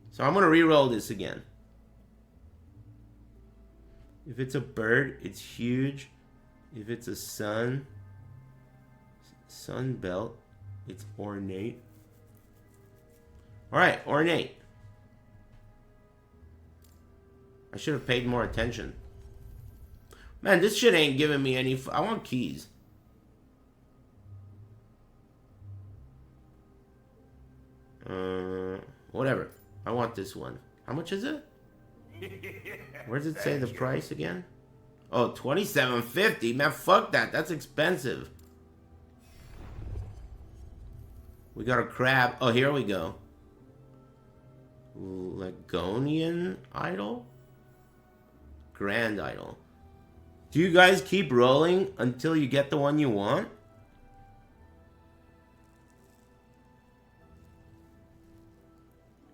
So I'm gonna re-roll this again. If it's a bird, it's huge. If it's a sun belt, it's ornate. Alright, ornate. I should have paid more attention. Man, this shit ain't giving me any... I want keys. Whatever. I want this one. How much is it? Where does it say the price again? Oh, $27.50. Man, fuck that. That's expensive. We got a crab. Oh, here we go. Lagonian idol? Grand idol. Do you guys keep rolling until you get the one you want?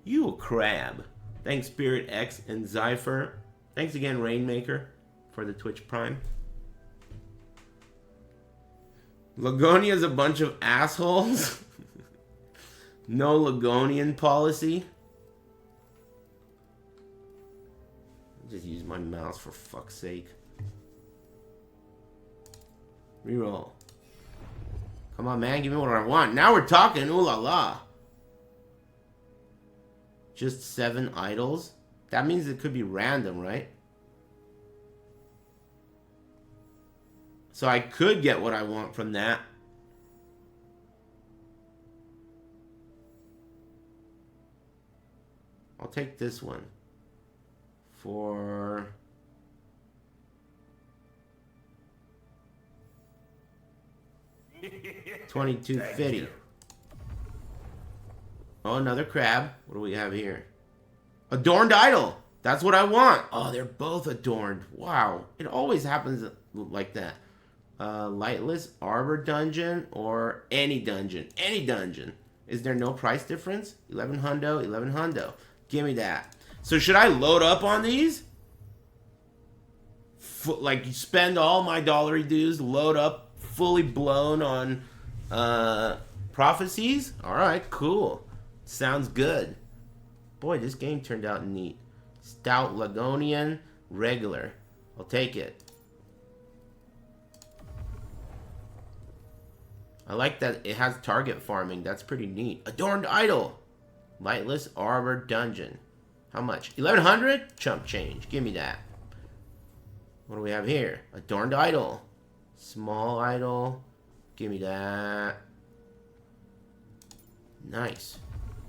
You a crab. Thanks, Spirit X and Zypher. Thanks again, Rainmaker, for the Twitch Prime. Lagonia's a bunch of assholes. No Lagonian policy. Just use my mouse for fuck's sake. Reroll. Come on, man. Give me what I want. Now we're talking. Ooh la la. Just 7 idols? That means it could be random, right? So I could get what I want from that. I'll take this one. For... $22.50. Oh, another crab. What do we have here? Adorned idol. That's what I want. Oh, they're both adorned. Wow. It always happens like that. Lightless Arbor Dungeon or any dungeon. Any dungeon. Is there no price difference? 11 hundo, 11 hundo. Give me that. So should I load up on these? Like spend all my dollary dues, load up fully blown on prophecies? Alright, cool. Sounds good. Boy, this game turned out neat. Stout Lagonian, regular. I'll take it. I like that it has target farming. That's pretty neat. Adorned idol. Lightless Arbor Dungeon. How much? 1100? Chump change. Give me that. What do we have here? Adorned idol. Small idol. Give me that. Nice.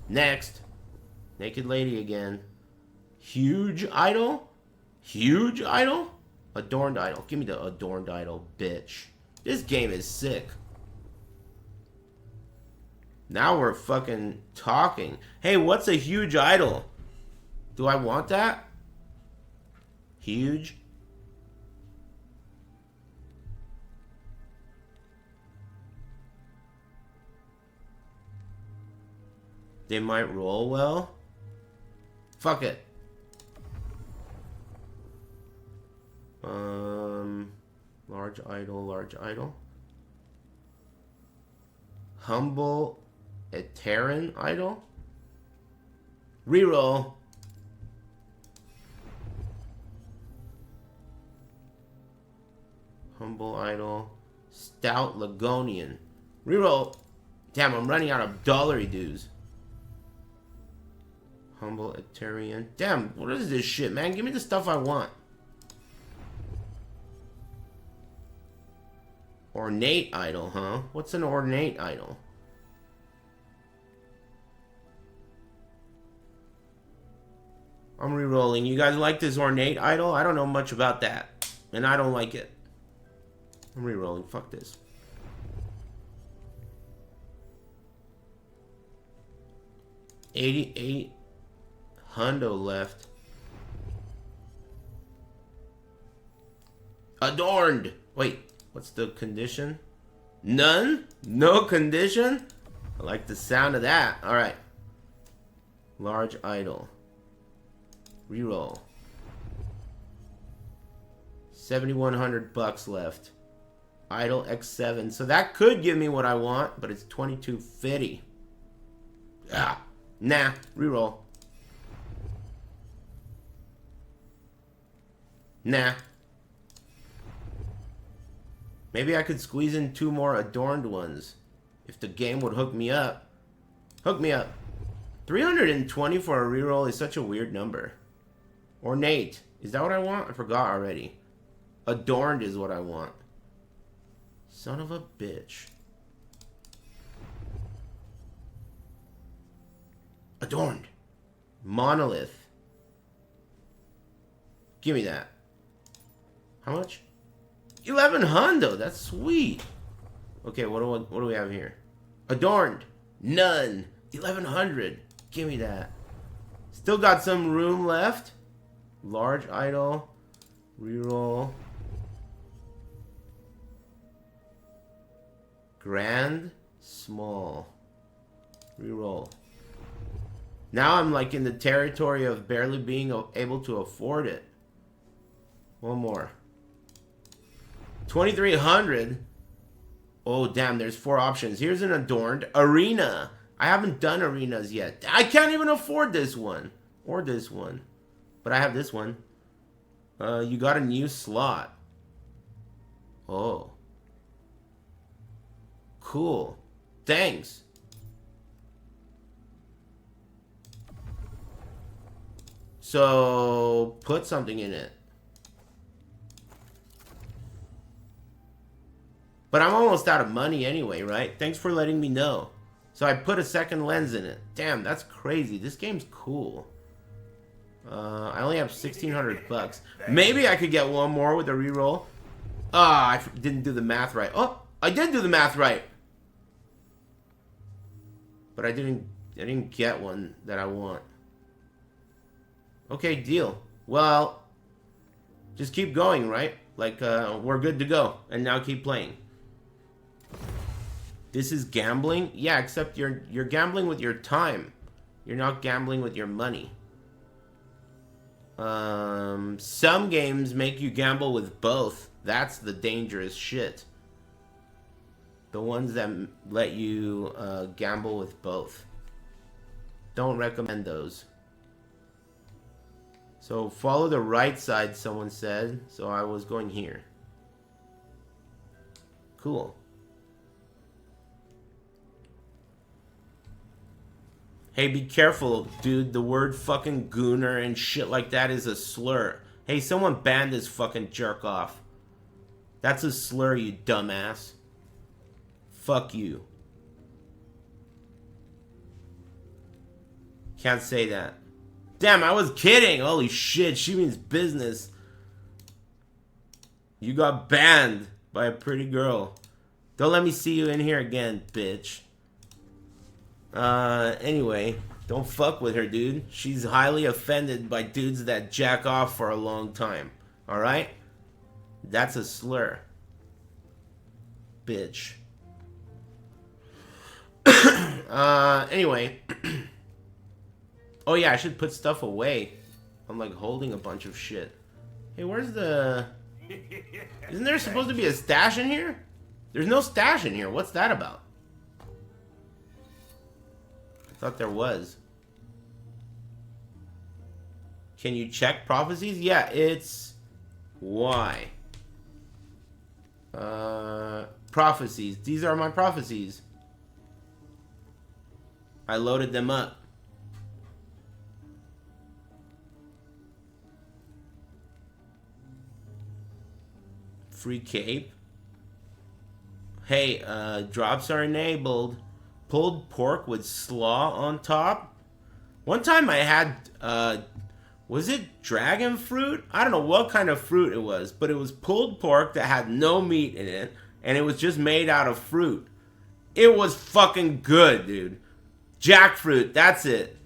Next. Naked lady again. Huge idol? Huge idol? Adorned idol. Give me the adorned idol, bitch. This game is sick. Now we're fucking talking. Hey, what's a huge idol? Do I want that? Huge? They might roll well. Fuck it. Large idol, large idol. Humble Eteran idol. Reroll. Humble idol. Stout Lagonian. Reroll. Damn, I'm running out of dollary dues. Humble Eterian. Damn, what is this shit, man? Give me the stuff I want. Ornate idol, huh? What's an ornate idol? I'm re-rolling. You guys like this ornate idol? I don't know much about that. And I don't like it. I'm re-rolling. Fuck this. $88 hundo left. Adorned. Wait, what's the condition? None? No condition? I like the sound of that. Alright. Large idol. Reroll. $7,100 left. Idle X7. So that could give me what I want, but it's $22.50. Ah. Nah. Reroll. Nah. Maybe I could squeeze in 2 more adorned ones. If the game would hook me up. Hook me up. 320 for a reroll is such a weird number. Ornate. Is that what I want? I forgot already. Adorned is what I want. Son of a bitch. Adorned. Monolith. Give me that. How much? 11 hundo. That's sweet. Okay, what do we have here? Adorned. None. 1100. Give me that. Still got some room left. Large idol. Reroll. Grand. Small. Reroll. Now I'm like in the territory of barely being able to afford it. One more. 2,300. Oh, damn, there's 4 options. Here's an adorned arena. I haven't done arenas yet. I can't even afford this one. Or this one. But I have this one. You got a new slot. Oh. Cool. Thanks. So, put something in it. But I'm almost out of money anyway, right? Thanks for letting me know. So I put a second lens in it. Damn, that's crazy. This game's cool. I only have $1,600. Maybe I could get one more with a reroll. Ah, I didn't do the math right. Oh, I did do the math right. But I didn't get one that I want. Okay, deal. Well, just keep going, right? Like, we're good to go. And now keep playing. This is gambling? Yeah, except you're gambling with your time. You're not gambling with your money. Some games make you gamble with both. That's the dangerous shit. The ones that let you gamble with both. Don't recommend those. So follow the right side, someone said. So I was going here. Cool. Hey, be careful, dude. The word fucking gooner and shit like that is a slur. Hey, someone ban this fucking jerk off. That's a slur, you dumbass. Fuck you. Can't say that. Damn, I was kidding. Holy shit, she means business. You got banned by a pretty girl. Don't let me see you in here again, bitch. Anyway, don't fuck with her, dude. She's highly offended by dudes that jack off for a long time. Alright? That's a slur. Bitch. Anyway. Oh yeah, I should put stuff away. I'm like holding a bunch of shit. Hey, where's the... Isn't there supposed to be a stash in here? There's no stash in here. What's that about? I thought there was. Can you check prophecies? Yeah, it's... Y. Prophecies. These are my prophecies. I loaded them up. Free cape. Hey, drops are enabled. Pulled pork with slaw on top. One time I had Was it dragon fruit? I don't know what kind of fruit it was, but it was pulled pork that had no meat in it, and it was just made out of fruit. It was fucking good, dude. Jackfruit, that's it.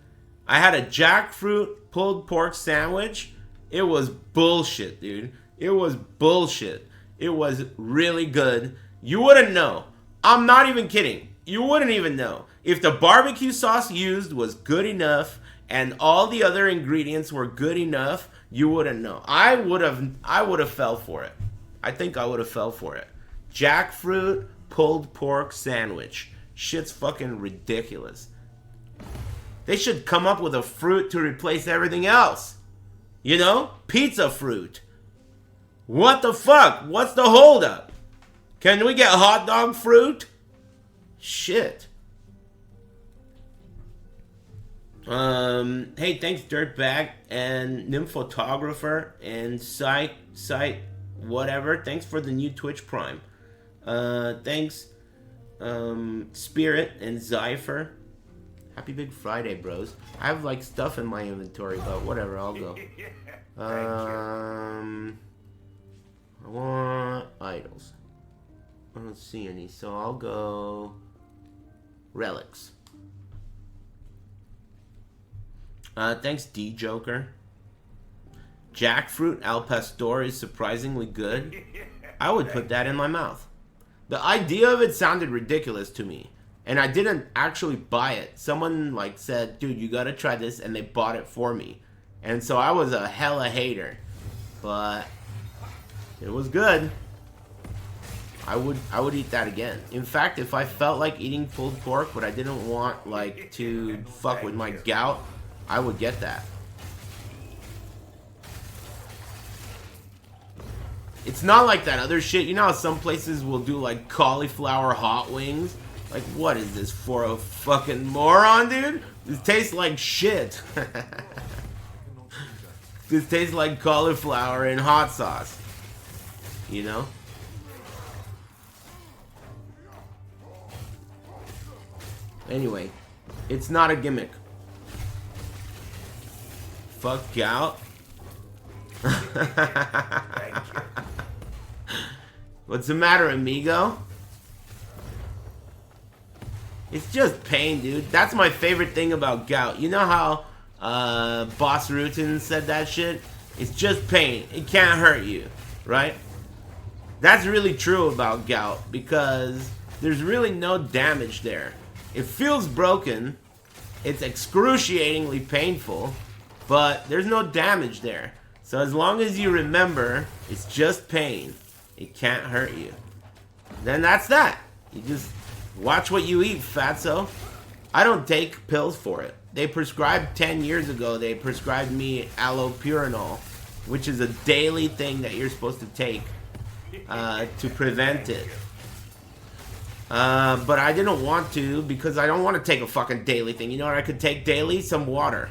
I had a jackfruit pulled pork sandwich. It was bullshit, dude. It was bullshit. It was really good. You wouldn't know. I'm not even kidding. You wouldn't even know. If the barbecue sauce used was good enough and all the other ingredients were good enough, you wouldn't know. I would have fell for it. I think I would have fell for it. Jackfruit pulled pork sandwich. Shit's fucking ridiculous. They should come up with a fruit to replace everything else. You know? Pizza fruit. What the fuck? What's the holdup? Can we get hot dog fruit? Shit. Hey, thanks Dirtbag and Nymphotographer and Site whatever. Thanks for the new Twitch Prime. Thanks Spirit and Zypher. Happy Big Friday, bros. I have like stuff in my inventory, but whatever, I'll go. I want idols. I don't see any, so I'll go relics. Thanks D Joker. Jackfruit al pastor is surprisingly good. I would put that in my mouth. The idea of it sounded ridiculous to me, and I didn't actually buy it. Someone like said, dude, you gotta try this, and they bought it for me. And so I was a hella hater, but it was good. I would eat that again. In fact, if I felt like eating pulled pork, but I didn't want like to fuck with my gout, I would get that. It's not like that other shit. You know how some places will do like cauliflower hot wings? Like, what is this for a fucking moron, dude? This tastes like shit. This tastes like cauliflower and hot sauce. You know? Anyway, it's not a gimmick. Fuck gout. What's the matter, amigo? It's just pain, dude. That's my favorite thing about gout. You know how Boss Rutan said that shit? It's just pain. It can't hurt you, right? That's really true about gout because there's really no damage there. It feels broken. It's excruciatingly painful, but there's no damage there. So as long as you remember, it's just pain. It can't hurt you. Then that's that. You just watch what you eat, fatso. I don't take pills for it. They prescribed 10 years ago, they prescribed me allopurinol, which is a daily thing that you're supposed to take to prevent it. But I didn't want to because I don't want to take a fucking daily thing. You know what I could take daily? Some water.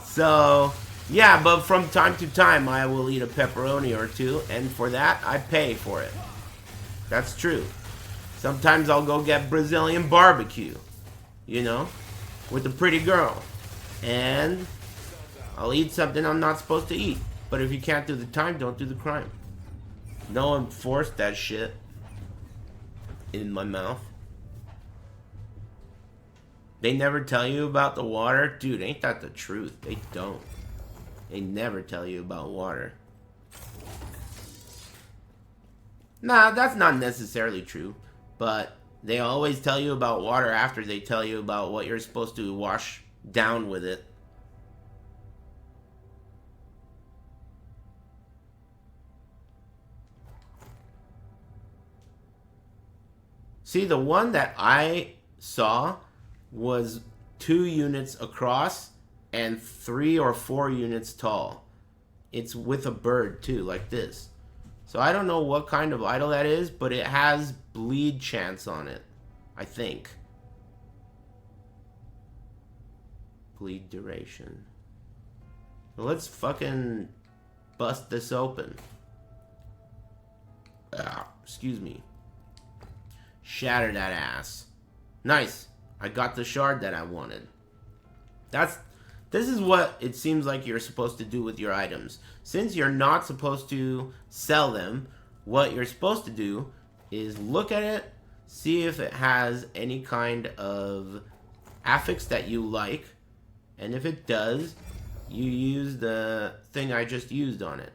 So, yeah, but from time to time I will eat a pepperoni or two, and for that I pay for it. That's true. Sometimes I'll go get Brazilian barbecue, you know, with a pretty girl. And I'll eat something I'm not supposed to eat. But if you can't do the time, don't do the crime. No one forced that shit in my mouth. They never tell you about the water? Dude, ain't that the truth? They don't. They never tell you about water. Nah, that's not necessarily true. But they always tell you about water after they tell you about what you're supposed to wash down with it. See, the one that I saw was 2 units across and 3 or 4 units tall. It's with a bird too, like this. So I don't know what kind of idol that is, but it has bleed chance on it, I think. Bleed duration. Well, let's fucking bust this open. Excuse me. Shatter that ass. Nice. I got the shard that I wanted. That's This is what it seems like you're supposed to do with your items. Since you're not supposed to sell them, what you're supposed to do is look at it, see if it has any kind of affix that you like, and if it does, you use the thing I just used on it.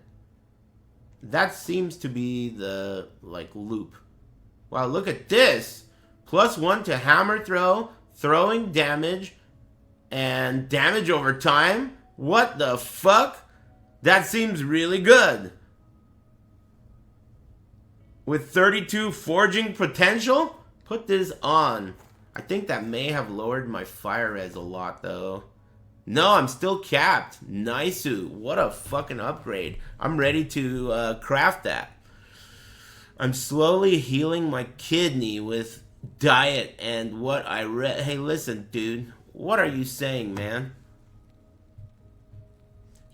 That seems to be the, like, loop. Wow, look at this! +1 to hammer throw, throwing damage, and damage over time? What the fuck? That seems really good. With 32 forging potential? Put this on. I think that may have lowered my fire res a lot, though. No, I'm still capped. Nice. What a fucking upgrade. I'm ready to craft that. I'm slowly healing my kidney with diet and what I read. Hey, listen, dude. What are you saying, man?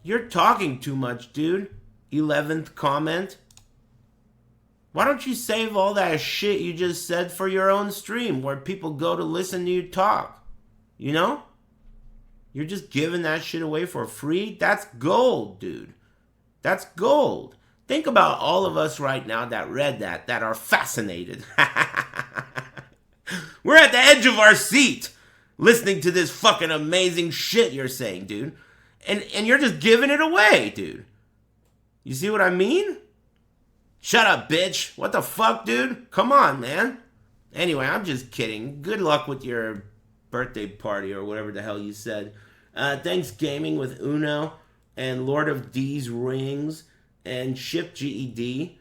You're talking too much, dude. 11th comment. Why don't you save all that shit you just said for your own stream where people go to listen to you talk? You know? You're just giving that shit away for free? That's gold, dude. That's gold. Think about all of us right now that read that are fascinated. We're at the edge of our seat listening to this fucking amazing shit you're saying, dude. And you're just giving it away, dude. You see what I mean? Shut up, bitch. What the fuck, dude? Come on, man. Anyway, I'm just kidding. Good luck with your birthday party or whatever the hell you said. Thanks, Gaming with Uno and Lord of D's Rings and Ship GED.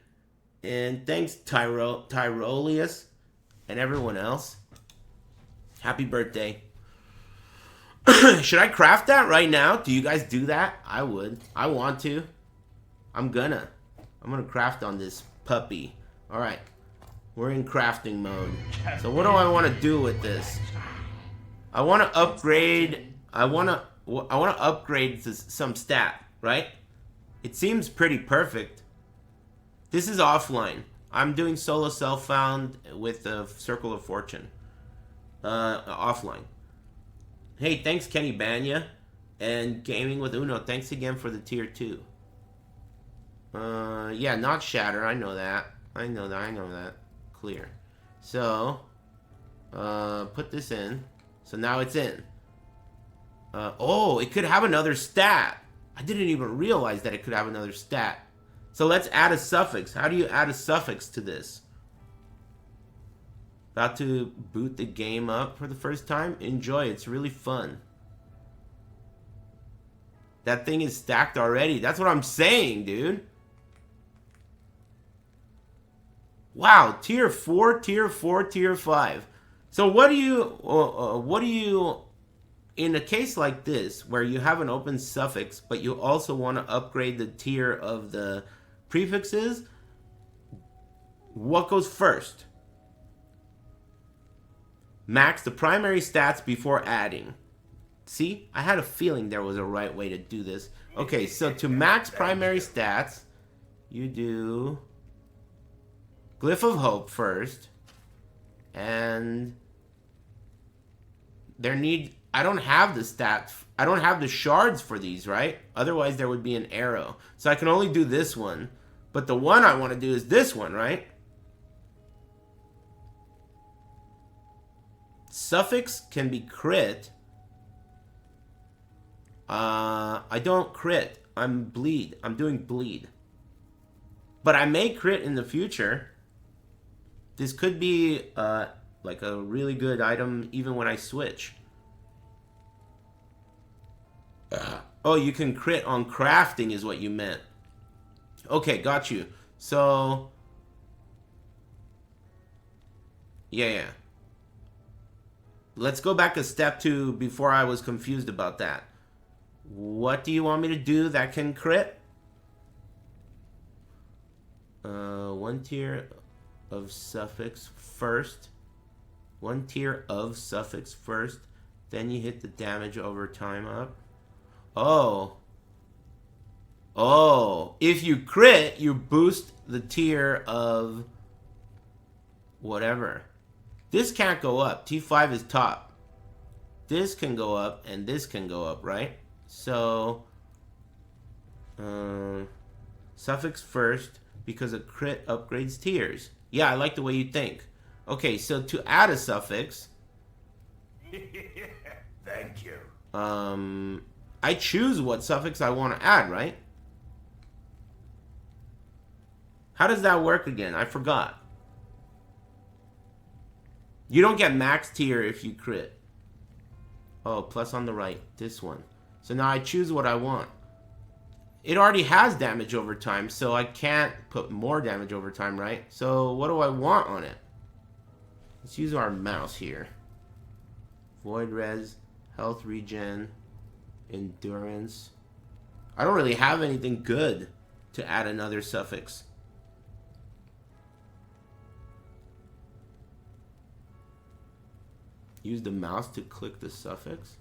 And thanks, Tyrolius and everyone else. Happy birthday. Should I craft that right now? Do you guys do that? I would. I want to. I'm gonna craft on this puppy. Alright. We're in crafting mode. So what do I want to do with this? I want to upgrade. I want to upgrade some stat, right? It seems pretty perfect. This is offline. I'm doing solo self-found with the Circle of Fortune. Offline. Hey, thanks Kenny Banya. And Gaming with Uno, thanks again for the tier 2. Yeah, not shatter. I know that. I know that. Clear. So, put this in. So now it's in. Oh, it could have another stat. I didn't even realize that it could have another stat. So let's add a suffix. How do you add a suffix to this? About to boot the game up for the first time? Enjoy, it's really fun. That thing is stacked already. That's what I'm saying, dude. Wow, tier 4, tier 4, tier 5. So what do you, in a case like this, where you have an open suffix, but you also want to upgrade the tier of the prefixes, what goes first? Max the primary stats before adding. See, I had a feeling there was a right way to do this. Okay, so to max primary stats, you do Glyph of Hope first. And I don't have the stats. I don't have the shards for these, right? Otherwise there would be an arrow. So I can only do this one. But the one I want to do is this one, right? Suffix can be crit. I don't crit. I'm bleed. I'm doing bleed. But I may crit in the future. This could be like a really good item even when I switch. Oh, you can crit on crafting is what you meant. Okay, got you. So, yeah. Let's go back a step to before I was confused about that. What do you want me to do that can crit? One tier of suffix first. One tier of suffix first. Then you hit the damage over time up. Oh. If you crit, you boost the tier of whatever. This can't go up. T5 is top. This can go up and this can go up, right? So, suffix first because a crit upgrades tiers. Yeah, I like the way you think. Okay, so to add a suffix, Thank you. I choose what suffix I want to add, right? How does that work again? I forgot. You don't get max tier if you crit. Oh, plus on the right. This one. So now I choose what I want. It already has damage over time, so I can't put more damage over time, right? So what do I want on it? Let's use our mouse here. Void res, health regen, endurance. I don't really have anything good to add another suffix. Use the mouse to click the suffix.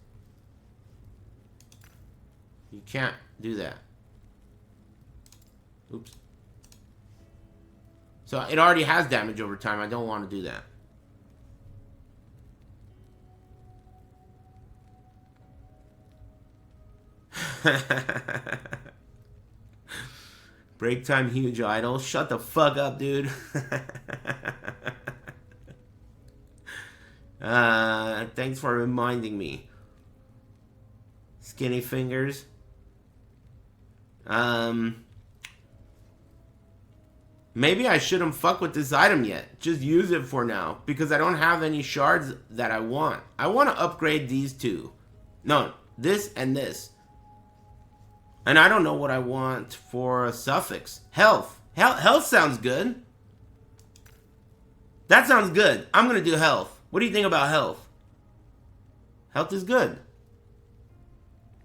You can't do that. Oops. So it already has damage over time. I don't want to do that. Break time huge idol. Shut the fuck up, dude. Thanks for reminding me. Skinny fingers. Maybe I shouldn't fuck with this item yet. Just use it for now. Because I don't have any shards that I want. I want to upgrade these two. No, this and this. And I don't know what I want for a suffix. Health. Health sounds good. That sounds good. I'm going to do health. What do you think about health? Health is good.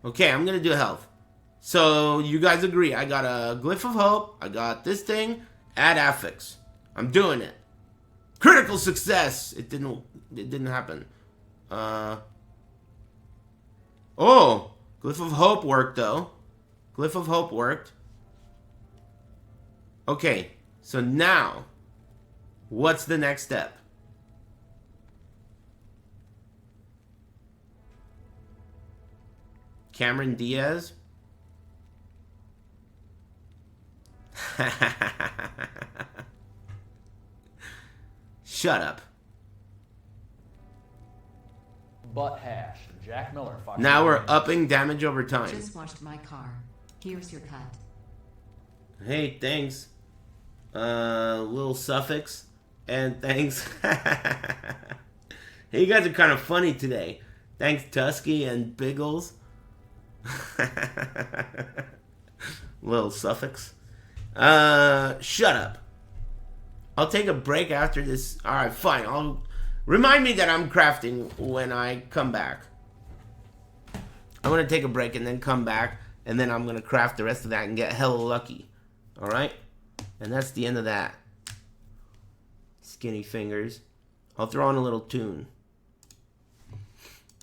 Okay, I'm going to do health. So, you guys agree. I got a Glyph of Hope. I got this thing. Add affix. I'm doing it. Critical success. It didn't happen. Oh. Glyph of Hope worked, though. Glyph of Hope worked. Okay. So, now. What's the next step? Cameron Diaz. Shut up. Butt hash. Jack Miller. Fox Now we're upping damage over time. Just washed my car. Here's your cut. Hey, thanks. Little suffix. And thanks. Hey, you guys are kind of funny today. Thanks, Tusky and Biggles. Little suffix. Shut up. I'll take a break after this. Alright, fine. Remind me that I'm crafting when I come back. I'm gonna take a break and then come back. And then I'm gonna craft the rest of that and get hella lucky. Alright? And that's the end of that. Skinny fingers. I'll throw on a little tune.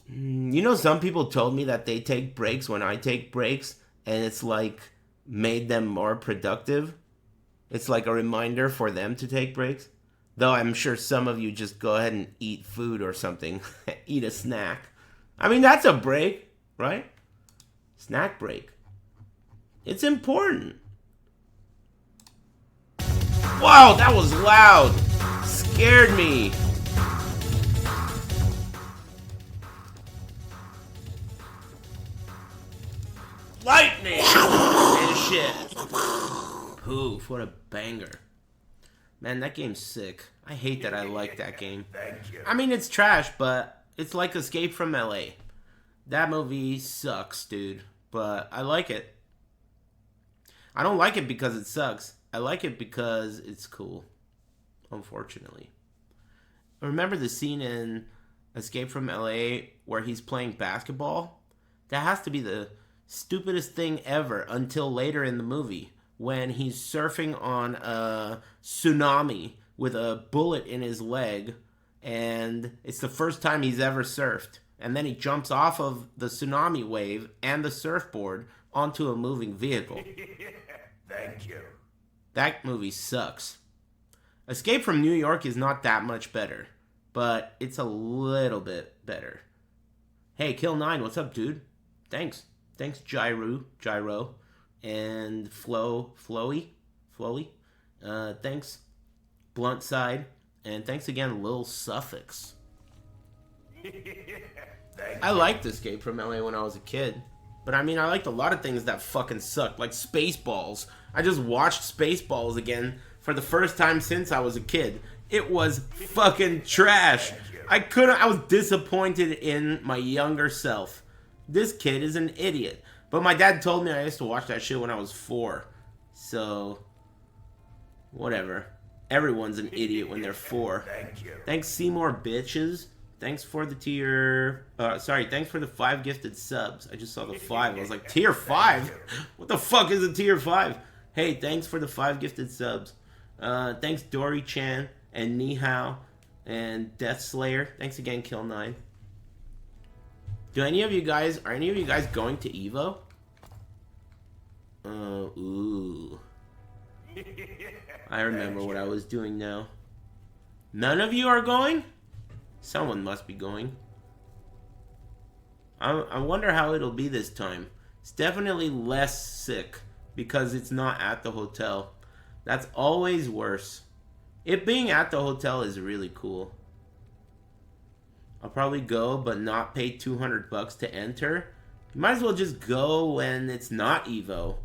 You know, some people told me that they take breaks when I take breaks, and it's like made them more productive. It's like a reminder for them to take breaks. Though I'm sure some of you just go ahead and eat food or something. Eat a snack. I mean, that's a break, right? Snack break. It's important. Wow, that was loud. Scared me. Lightning and shit. Poof, what a banger. Man, that game's sick. I hate that I like that game. Thank you. I mean, it's trash, but it's like Escape from LA. That movie sucks, dude. But I like it. I don't like it because it sucks. I like it because it's cool. Unfortunately. Remember the scene in Escape from LA where he's playing basketball? That has to be the stupidest thing ever until later in the movie when he's surfing on a tsunami with a bullet in his leg, and it's the first time he's ever surfed. And then he jumps off of the tsunami wave and the surfboard onto a moving vehicle. Thank you. That movie sucks. Escape from New York is not that much better, but it's a little bit better. Hey, Kill9, what's up, dude? Thanks. Thanks, Gyro, and Flowy. Thanks, Blunt Side, and thanks again, Lil Suffix. I liked Escape from LA when I was a kid. But I mean, I liked a lot of things that fucking sucked, like Spaceballs. I just watched Spaceballs again for the first time since I was a kid. It was fucking trash. I was disappointed in my younger self. This kid is an idiot. But my dad told me I used to watch that shit when I was 4. So, whatever. Everyone's an idiot when they're 4. Thank you. Thanks, Seymour Bitches. Thanks for the thanks for the 5 gifted subs. I just saw the 5. I was like, tier 5? What the fuck is a tier 5? Hey, thanks for the 5 gifted subs. Thanks, Dory Chan and Nihao and Death Slayer. Thanks again, Kill9. Are any of you guys going to Evo? Ooh. I remember what I was doing now. None of you are going? Someone must be going. I wonder how it'll be this time. It's definitely less sick because it's not at the hotel. That's always worse. It being at the hotel is really cool. I'll probably go, but not pay $200 to enter. You might as well just go when it's not Evo.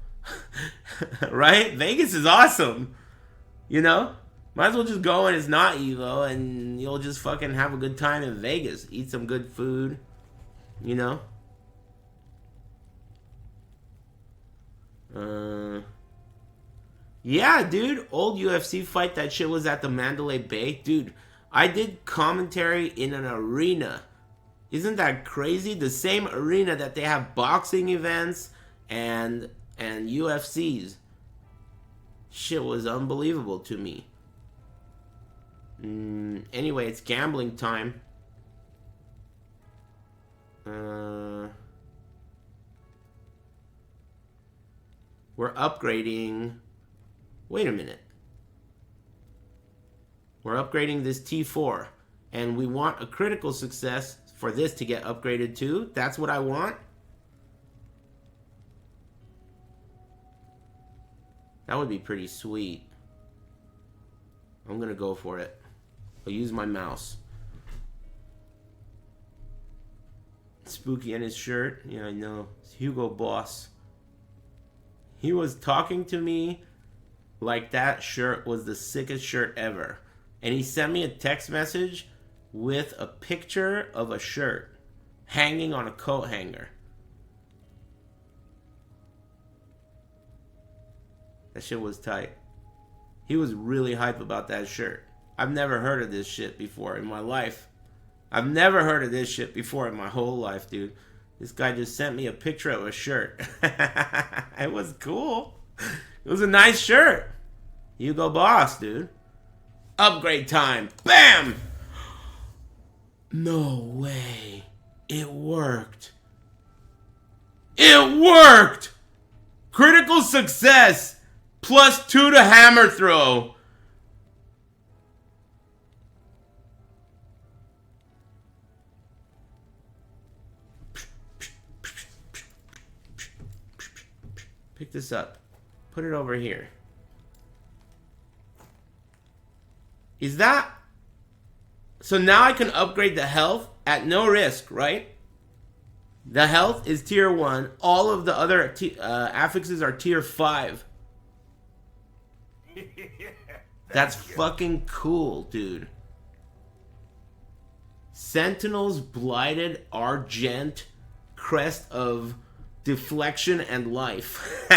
Right? Vegas is awesome. You know? Might as well just go when it's not Evo, and you'll just fucking have a good time in Vegas. Eat some good food. You know? Yeah, dude. Old UFC fight. That shit was at the Mandalay Bay. Dude, I did commentary in an arena. Isn't that crazy? The same arena that they have boxing events and UFCs. Shit was unbelievable to me. Anyway, it's gambling time. We're upgrading. Wait a minute. We're upgrading this T4. And we want a critical success for this to get upgraded too. That's what I want. That would be pretty sweet. I'm gonna go for it. I'll use my mouse. Spooky in his shirt. Yeah, I know. It's Hugo Boss. He was talking to me like that shirt was the sickest shirt ever. And he sent me a text message with a picture of a shirt hanging on a coat hanger. That shit was tight. He was really hype about that shirt. I've never heard of this shit before in my life. I've never heard of this shit before in my whole life, dude. This guy just sent me a picture of a shirt. It was cool. It was a nice shirt. Hugo Boss, dude. Upgrade time. Bam! No way. It worked. It worked! Critical success. +2 to hammer throw. Pick this up. Put it over here. Is that... So now I can upgrade the health at no risk, right? The health is tier 1. All of the other affixes are tier 5. That's fucking cool, dude. Sentinel's Blighted Argent Crest of Deflection and Life.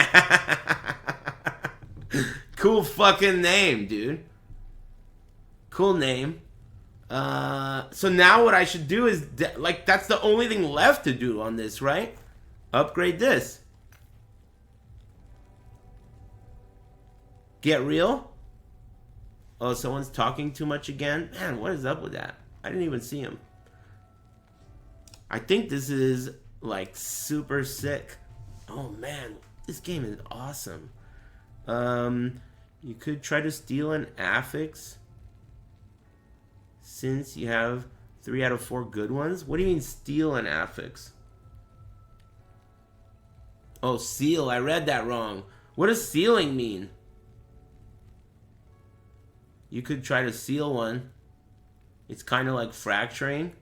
Cool fucking name, dude. Cool name. So now what I should do is, like, that's the only thing left to do on this, right? Upgrade this. Get real? Oh, someone's talking too much again? Man, what is up with that? I didn't even see him. I think this is, like, super sick. Oh, man. This game is awesome. You could try to steal an affix. Since you have 3 out of 4 good ones? What do you mean steal an affix? Oh, seal. I read that wrong. What does sealing mean? You could try to seal one. It's kind of like fracturing.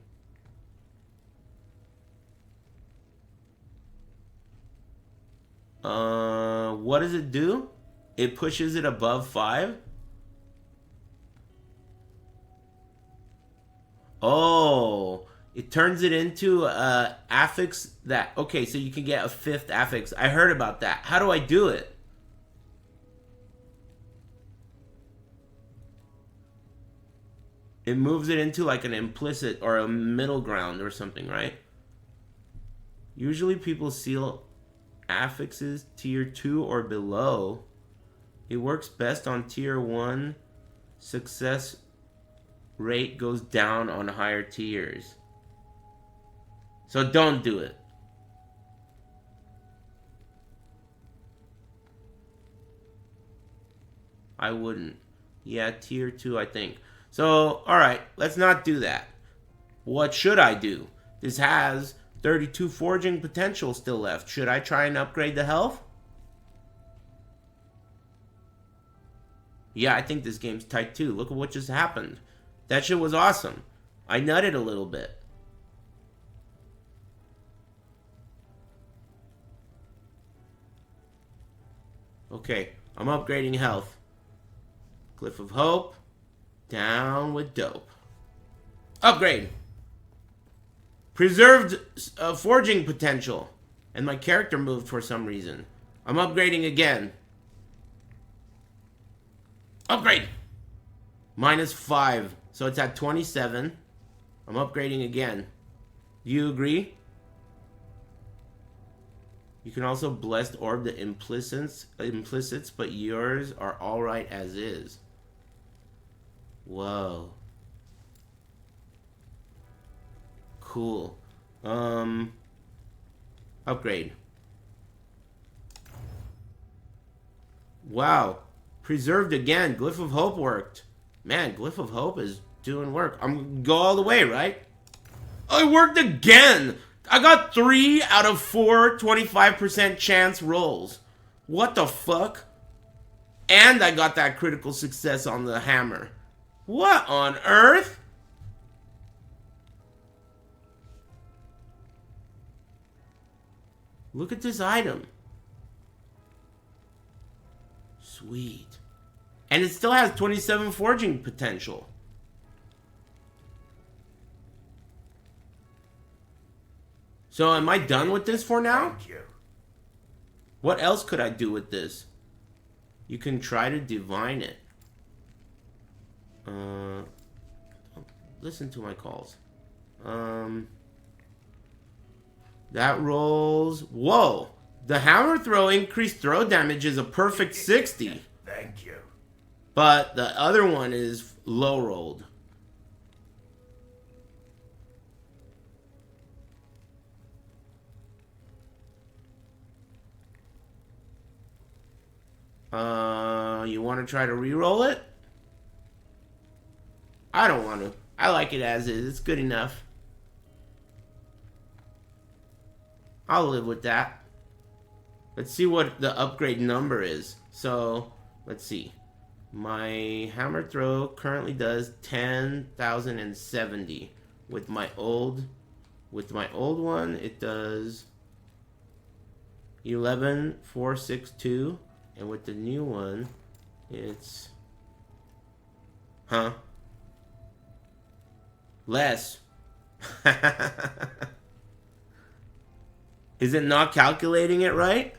What does it do? It pushes it above 5? Oh, it turns it into a affix that... Okay, so you can get a 5th affix. I heard about that. How do I do it? It moves it into like an implicit or a middle ground or something, right? Usually people seal affixes tier 2 or below. It works best on tier 1. Success rate goes down on higher tiers. So don't do it. I wouldn't. Yeah, tier 2, I think. So, alright, let's not do that. What should I do? This has 32 forging potential still left. Should I try and upgrade the health? Yeah, I think this game's tight too. Look at what just happened. That shit was awesome. I nutted a little bit. Okay, I'm upgrading health. Glyph of Hope. Down with dope. Upgrade. Preserved forging potential. And my character moved for some reason. I'm upgrading again. Upgrade. -5. So it's at 27. I'm upgrading again. Do you agree? You can also blessed orb the implicits, but yours are alright as is. Whoa. Cool. Upgrade. Wow. Preserved again. Glyph of Hope worked. Man, Glyph of Hope is doing work. I'm gonna go all the way, right? Oh, it worked again! I got 3 out of 4 25% chance rolls. What the fuck? And I got that critical success on the hammer. What on earth? Look at this item. Sweet. And it still has 27 forging potential. So am I done with this for now? Thank you. What else could I do with this? You can try to divine it. Listen to my calls. That rolls... Whoa! The hammer throw increased throw damage is a perfect 60. Thank you. But the other one is low rolled. You want to try to re-roll it? I don't want to. I like it as is. It's good enough. I'll live with that. Let's see what the upgrade number is. So, let's see. My hammer throw currently does 10,070. With my old one, it does 11,462. And with the new one, it's... Huh? Less. Is it not calculating it right?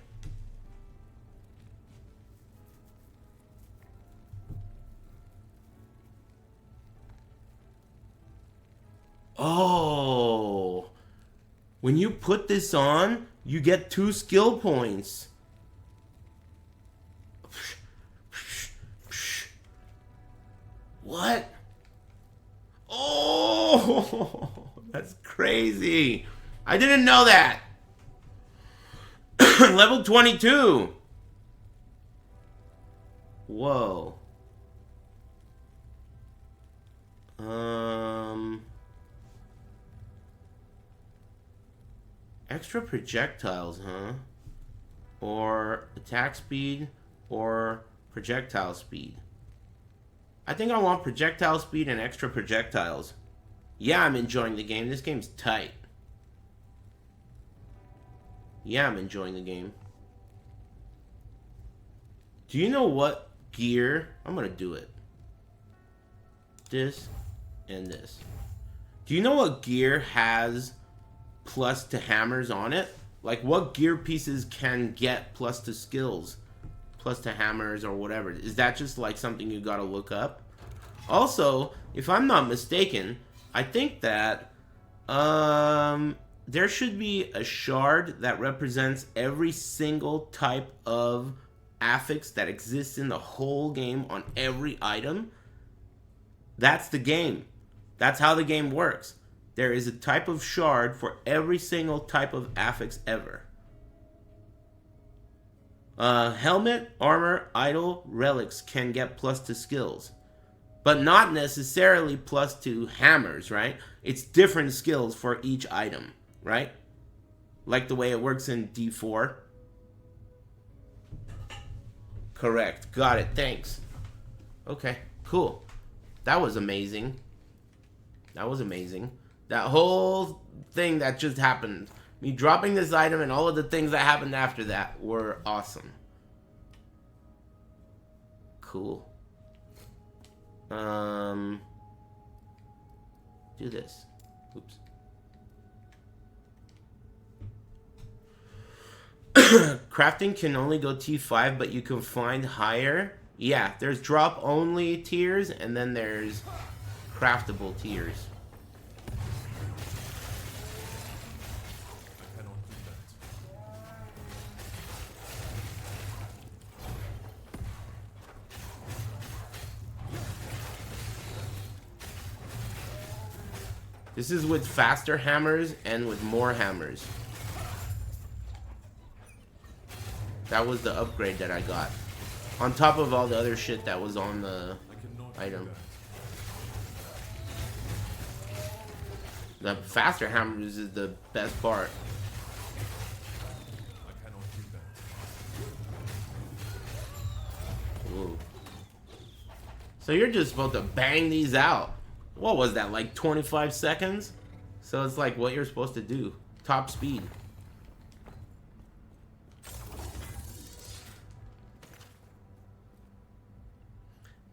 Oh. When you put this on, you get 2 skill points. What? Oh, that's crazy. I didn't know that. Level 22. Whoa. Extra projectiles, huh? or attack speed, or projectile speed. I think I want projectile speed and extra projectiles. Yeah, I'm enjoying the game. This game's tight. Yeah, I'm enjoying the game. Do you know what gear? I'm gonna do it. This and this. Do you know what gear has plus to hammers on it? Like, what gear pieces can get plus to skills, plus to hammers or whatever? Is that just like something you gotta look up? Also, if I'm not mistaken, I think that there should be a shard that represents every single type of affix that exists in the whole game on every item. That's the game. That's how the game works. There is a type of shard for every single type of affix ever. Helmet, armor, idol, relics can get plus to skills. But not necessarily plus to hammers, right? It's different skills for each item, right? Like the way it works in D4. Correct. Got it. Thanks. Okay. Cool. That was amazing. That was amazing. That whole thing that just happened. Me dropping this item and all of the things that happened after that were awesome. Cool. Do this. Oops. Crafting can only go T5, but you can find higher. Yeah, there's drop only tiers, and then there's craftable tiers. I cannot do that. This is with faster hammers and with more hammers. That was the upgrade that I got. On top of all the other shit that was on the item. The faster hammers is the best part. I cannot do that. Ooh. So you're just supposed to bang these out. What was that, like 25 seconds? So it's like what you're supposed to do. Top speed.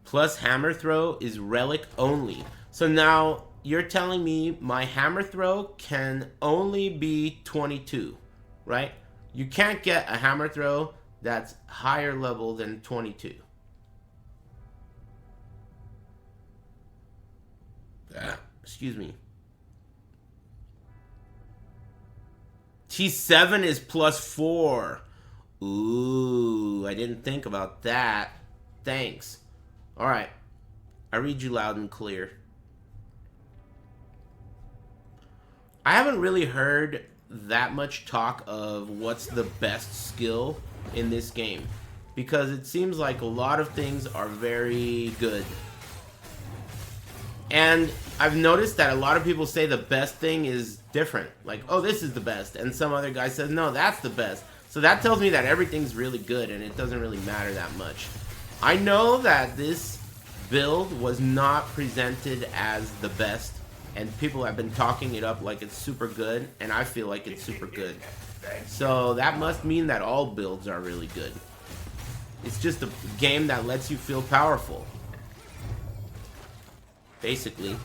Plus hammer throw is relic only. So now you're telling me my hammer throw can only be 22, right? You can't get a hammer throw that's higher level than 22. Excuse me. T7 is plus 4. Ooh, I didn't think about that. Thanks. Alright. I read you loud and clear. I haven't really heard that much talk of what's the best skill in this game, because it seems like a lot of things are very good. And I've noticed that a lot of people say the best thing is different. Like, oh, this is the best. And some other guy says, no, that's the best. So that tells me that everything's really good and it doesn't really matter that much. I know that this build was not presented as the best, and people have been talking it up like it's super good, and I feel like it's super good. So that must mean that all builds are really good. It's just a game that lets you feel powerful. Basically,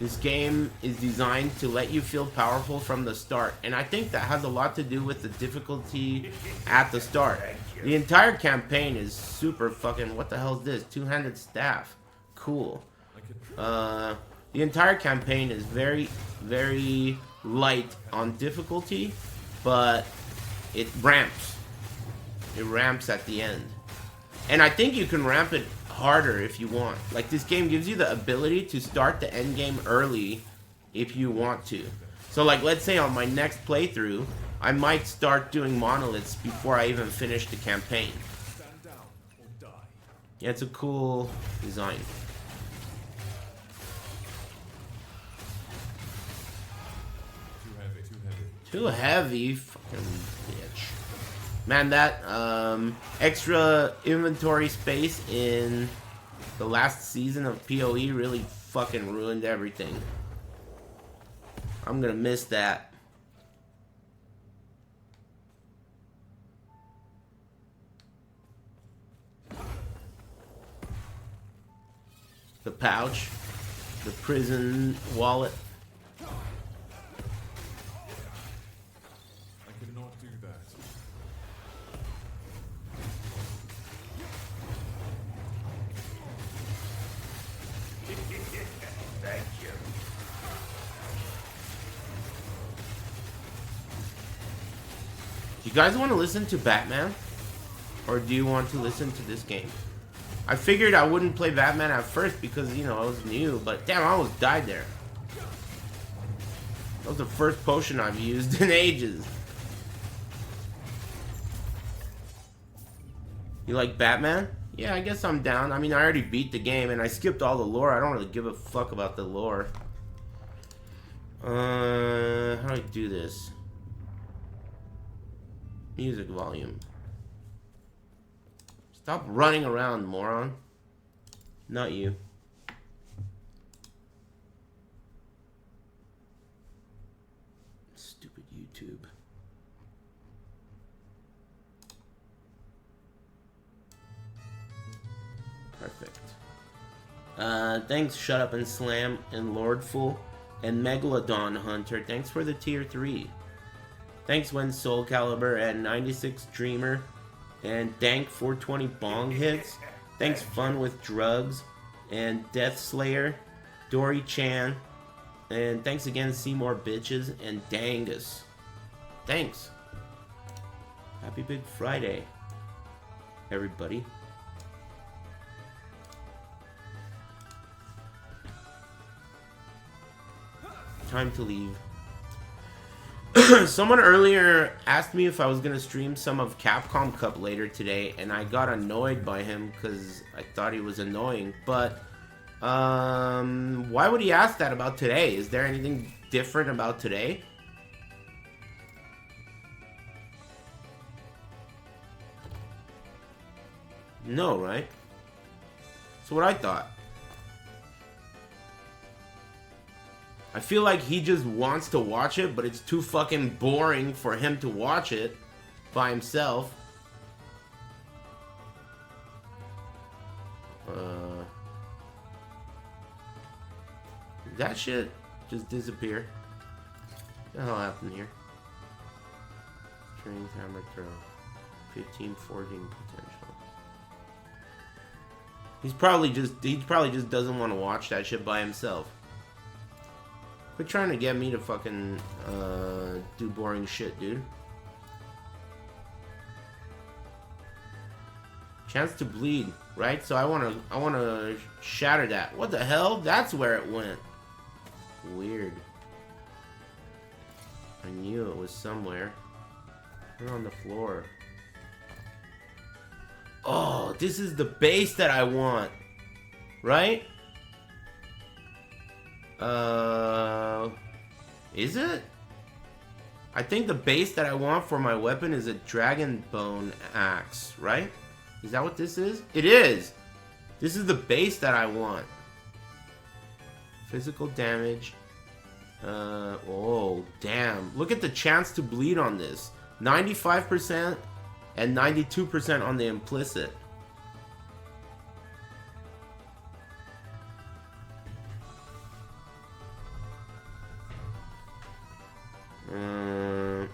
this game is designed to let you feel powerful from the start, and I think that has a lot to do with the difficulty at the start. The entire campaign is super fucking, what the hell is this? Two-handed staff. Cool. The entire campaign is very, very light on difficulty, but it ramps. It ramps at the end. And I think you can ramp it harder if you want. Like, this game gives you the ability to start the end game early if you want to. So, like, let's say on my next playthrough, I might start doing monoliths before I even finish the campaign. Stand down or die. Yeah, it's a cool design. Too heavy, too heavy. Too heavy, fucking bitch. Man, that extra inventory space in the last season of PoE really fucking ruined everything. I'm gonna miss that. The pouch, the prison wallet. I cannot do that. Thank you. Do you guys want to listen to Batman? Or do you want to listen to this game? I figured I wouldn't play Batman at first because, you know, I was new, but damn, I almost died there. That was the first potion I've used in ages. You like Batman? Yeah, I guess I'm down. I mean, I already beat the game and I skipped all the lore. I don't really give a fuck about the lore. How do I do this? Music volume. Stop running around, moron. Not you. Stupid YouTube. Perfect. Thanks, Shut Up and Slam and Lordful and Megalodon Hunter. Thanks for the tier 3. Thanks, When Soul Calibur and 96 Dreamer. And Dank 420 Bong Hits. Thanks, Fun with Drugs. And Death Slayer. Dory Chan. And thanks again, Seymour Bitches. And Dangus. Thanks. Happy Big Friday, everybody. Time to leave. Someone earlier asked me if I was gonna stream some of Capcom Cup later today, and I got annoyed by him because I thought he was annoying. But why would he ask that about today? Is there anything different about today? No, right? That's what I thought. I feel like he just wants to watch it, but it's too fucking boring for him to watch it by himself. Did that shit just disappear? What the hell happened here? Strength, hammer throw. 15 forging potential. He probably just doesn't want to watch that shit by himself. Quit trying to get me to fucking do boring shit, dude. Chance to bleed, right? So I wanna shatter that. What the hell? That's where it went. Weird. I knew it was somewhere. Put it on the floor. Oh, this is the base that I want, right? Is it? I think the base that I want for my weapon is a dragon bone axe, right? Is that what this is? It is! This is the base that I want. Physical damage. Oh, damn. Look at the chance to bleed on this. 95% and 92% on the implicit.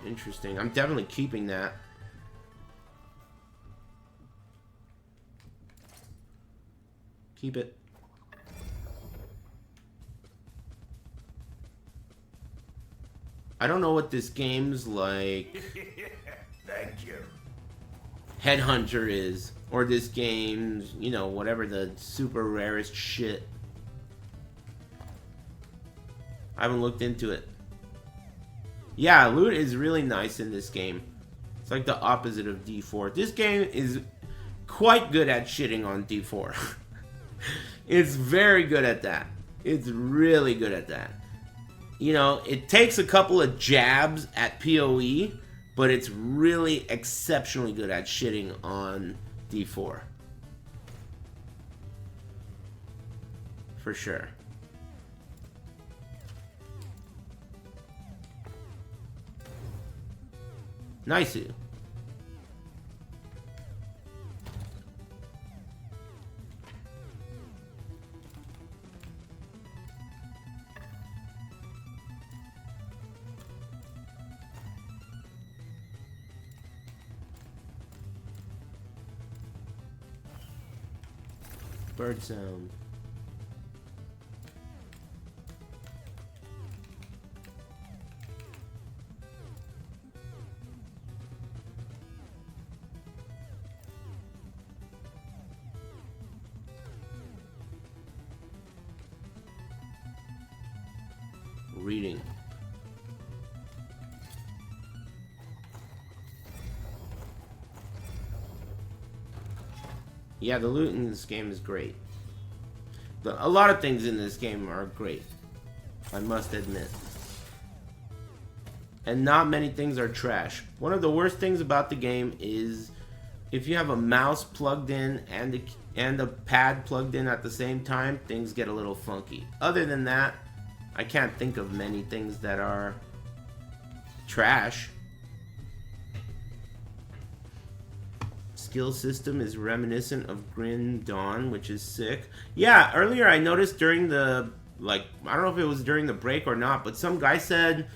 Interesting. I'm definitely keeping that. Keep it. I don't know what this game's like. Thank you. Headhunter is, or this game's, you know, whatever the super rarest shit. I haven't looked into it. Yeah, loot is really nice in this game. It's like the opposite of D4. This game is quite good at shitting on D4. It's very good at that. It's really good at that. You know, it takes a couple of jabs at PoE, but it's really exceptionally good at shitting on D4. For sure. Nice. Bird sound. Reading. Yeah, the loot in this game is great. A lot of things in this game are great, I must admit. And not many things are trash. One of the worst things about the game is if you have a mouse plugged in and a pad plugged in at the same time, things get a little funky. Other than that, I can't think of many things that are trash. Skill system is reminiscent of Grim Dawn, which is sick. Yeah, earlier I noticed during the, like, I don't know if it was during the break or not, but some guy said,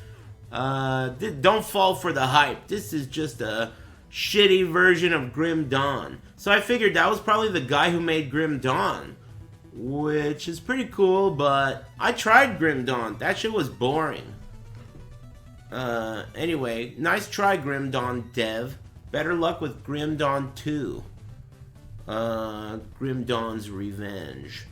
don't fall for the hype. This is just a shitty version of Grim Dawn. So I figured that was probably the guy who made Grim Dawn, which is pretty cool, but I tried Grim Dawn. That shit was boring. Anyway, nice try, Grim Dawn dev. Better luck with Grim Dawn 2. Grim Dawn's Revenge.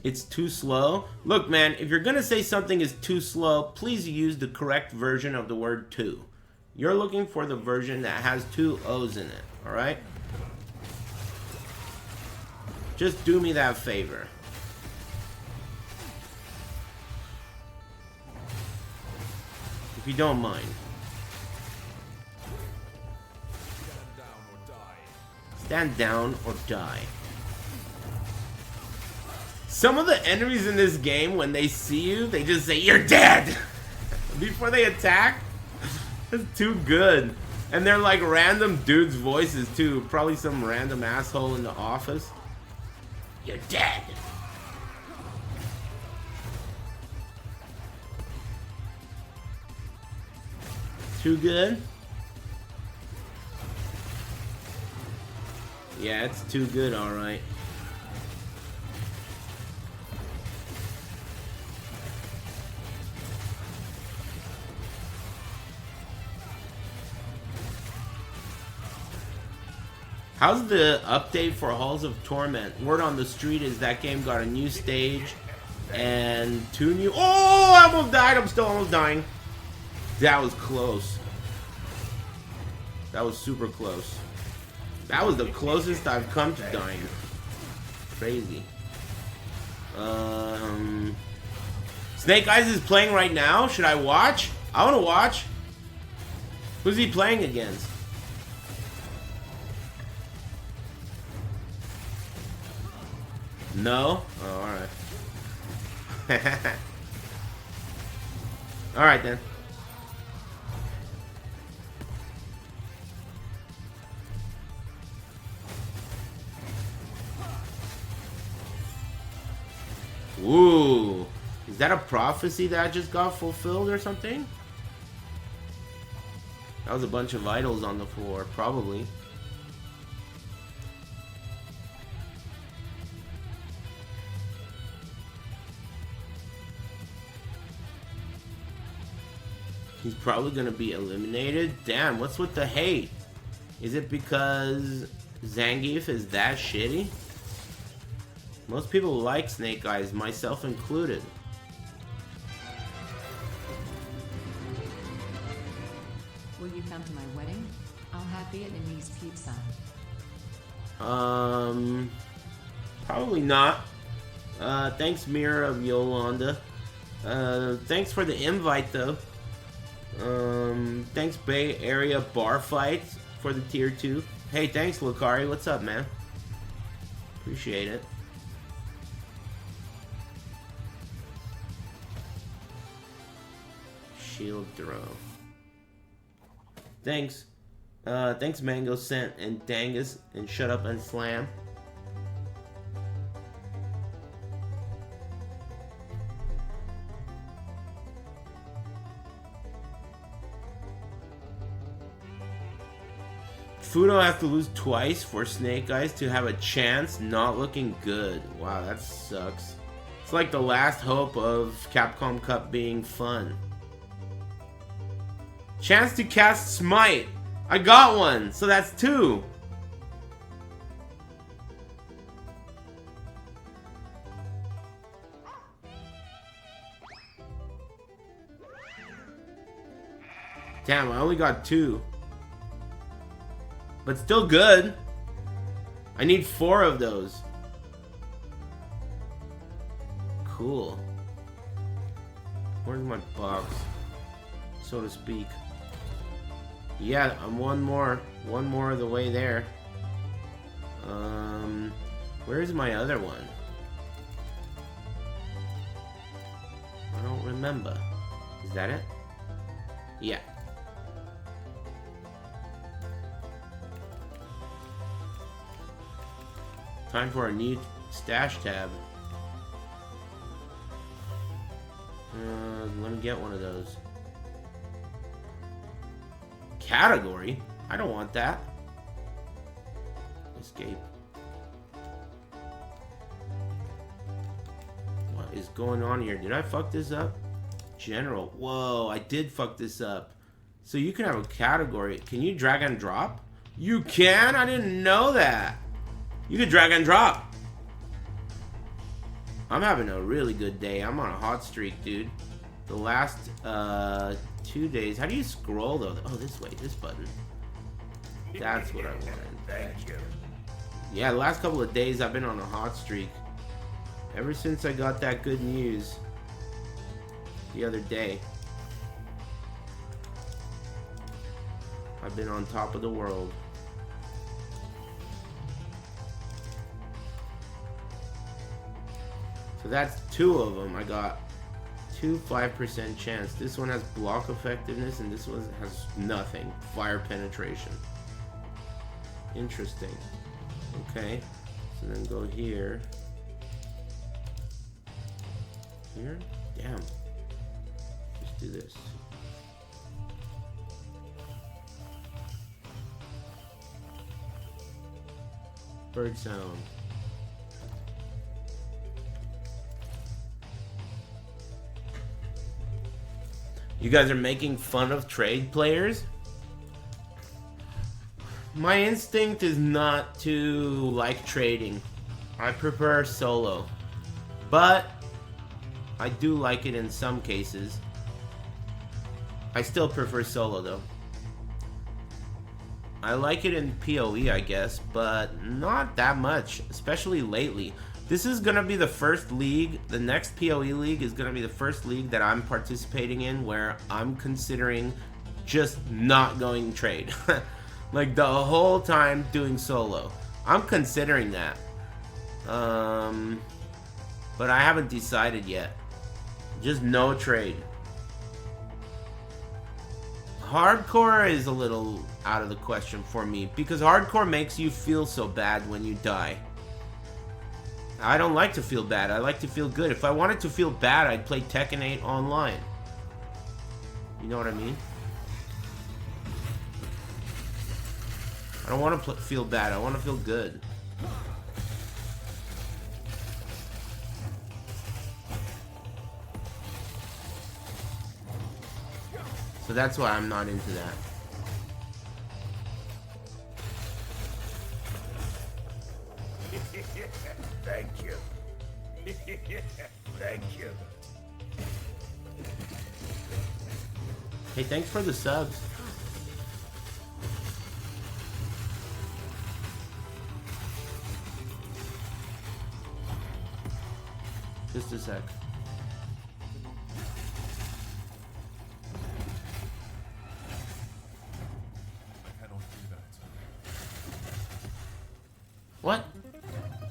It's too slow. Look, man, if you're gonna say something is too slow, please use the correct version of the word "too." You're looking for the version that has 2 O's in it, alright? Just do me that favor. If you don't mind. Stand down or die. Some of the enemies in this game, when they see you, they just say, "You're dead!" before they attack. That's too good. And they're like random dudes' voices too. Probably some random asshole in the office. "You're dead." Too good? Yeah, it's too good, alright. How's the update for Halls of Torment? Word on the street is that game got a new stage and 2 new... Oh, I almost died. I'm still almost dying. That was close. That was super close. That was the closest I've come to dying. Crazy. Snake Eyes is playing right now. Should I watch? I want to watch. Who's he playing against? No? Oh, alright. Alright then. Ooh. Is that a prophecy that just got fulfilled or something? That was a bunch of idols on the floor, probably. He's probably gonna be eliminated. Damn, what's with the hate? Is it because Zangief is that shitty? Most people like Snake Eyes, myself included. Will you come to my wedding? I'll have Vietnamese pizza. Probably not. Thanks, Mirror of Yolanda. Thanks for the invite, though. Thanks Bay Area Bar Fights for the tier 2. Hey, thanks Lucari. What's up, man? Appreciate it. Shield throw. Thanks. Thanks Mango Scent and Dangus and Shut Up and Slam. Fudo has to lose twice for Snake Eyes to have a chance. Not looking good. Wow, that sucks. It's like the last hope of Capcom Cup being fun. Chance to cast Smite. I got one, so that's 2. Damn, I only got 2. But still good. I need 4 of those. Cool. Where's my box? So to speak. Yeah, I'm one more of the way there. Where's my other one? I don't remember. Is that it? Yeah. Time for a new stash tab. Let me get one of those. Category? I don't want that. Escape. What is going on here? Did I fuck this up? General. Whoa, I did fuck this up. So you can have a category. Can you drag and drop? You can? I didn't know that. You can drag and drop. I'm having a really good day. I'm on a hot streak, dude. The last 2 days. How do you scroll though? Oh, this way, this button. That's what I wanted. Thank you. Yeah, the last couple of days I've been on a hot streak. Ever since I got that good news the other day. I've been on top of the world. So that's 2 of them. I got 2 5% chance. This one has block effectiveness and this one has nothing. Fire penetration. Interesting. Okay. So then go here. Here? Damn. Let's do this. Bird sound. You guys are making fun of trade players? My instinct is not to like trading. I prefer solo. But I do like it in some cases. I still prefer solo though. I like it in PoE, I guess, but not that much, especially lately. This is gonna be the first league, the next PoE league is gonna be the first league that I'm participating in where I'm considering just not going trade. Like the whole time doing solo. I'm considering that. But I haven't decided yet. Just no trade. Hardcore is a little out of the question for me because hardcore makes you feel so bad when you die. I don't like to feel bad. I like to feel good. If I wanted to feel bad, I'd play Tekken 8 online. You know what I mean? I don't want to feel bad. I want to feel good. So that's why I'm not into that. Thank you. Thank you. Hey, thanks for the subs. Just a sec. What?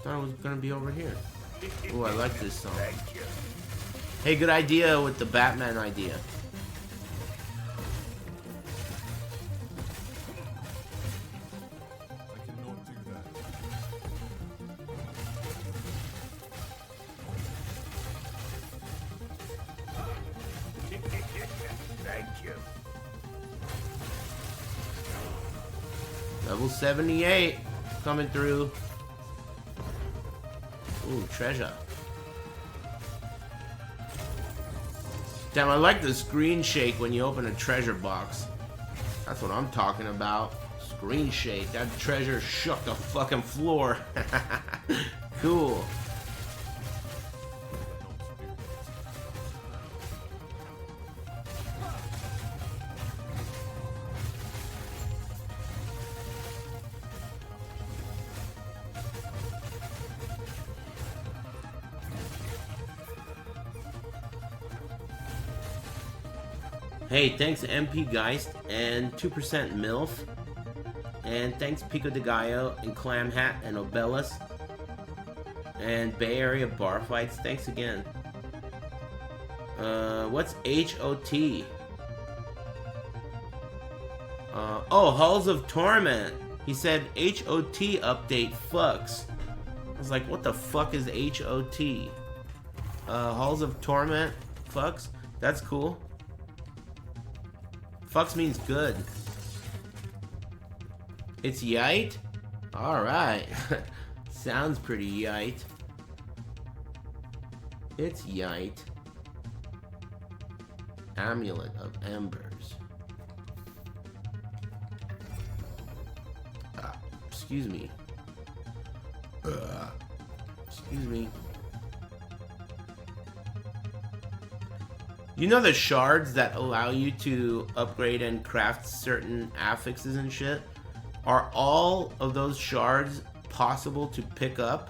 Thought it was gonna be over here. Ooh, I like this song. Thank you. Hey, good idea with the Batman idea. I cannot do that. Thank you. Level 78 coming through. Ooh, treasure. Damn, I like the screen shake when you open a treasure box. That's what I'm talking about. Screen shake. That treasure shook the fucking floor. Cool. Hey, thanks MP Geist and 2% MILF. And thanks Pico de Gallo and Clam Hat and Obelus. And Bay Area Bar Fights. Thanks again. What's HOT? Oh, Halls of Torment. He said HOT update fucks. I was like, what the fuck is HOT? Halls of Torment fucks? That's cool. Fucks means good. It's yite? Alright. Sounds pretty yite. It's yite. Amulet of Embers. Excuse me. Excuse me. You know the shards that allow you to upgrade and craft certain affixes and shit? Are all of those shards possible to pick up?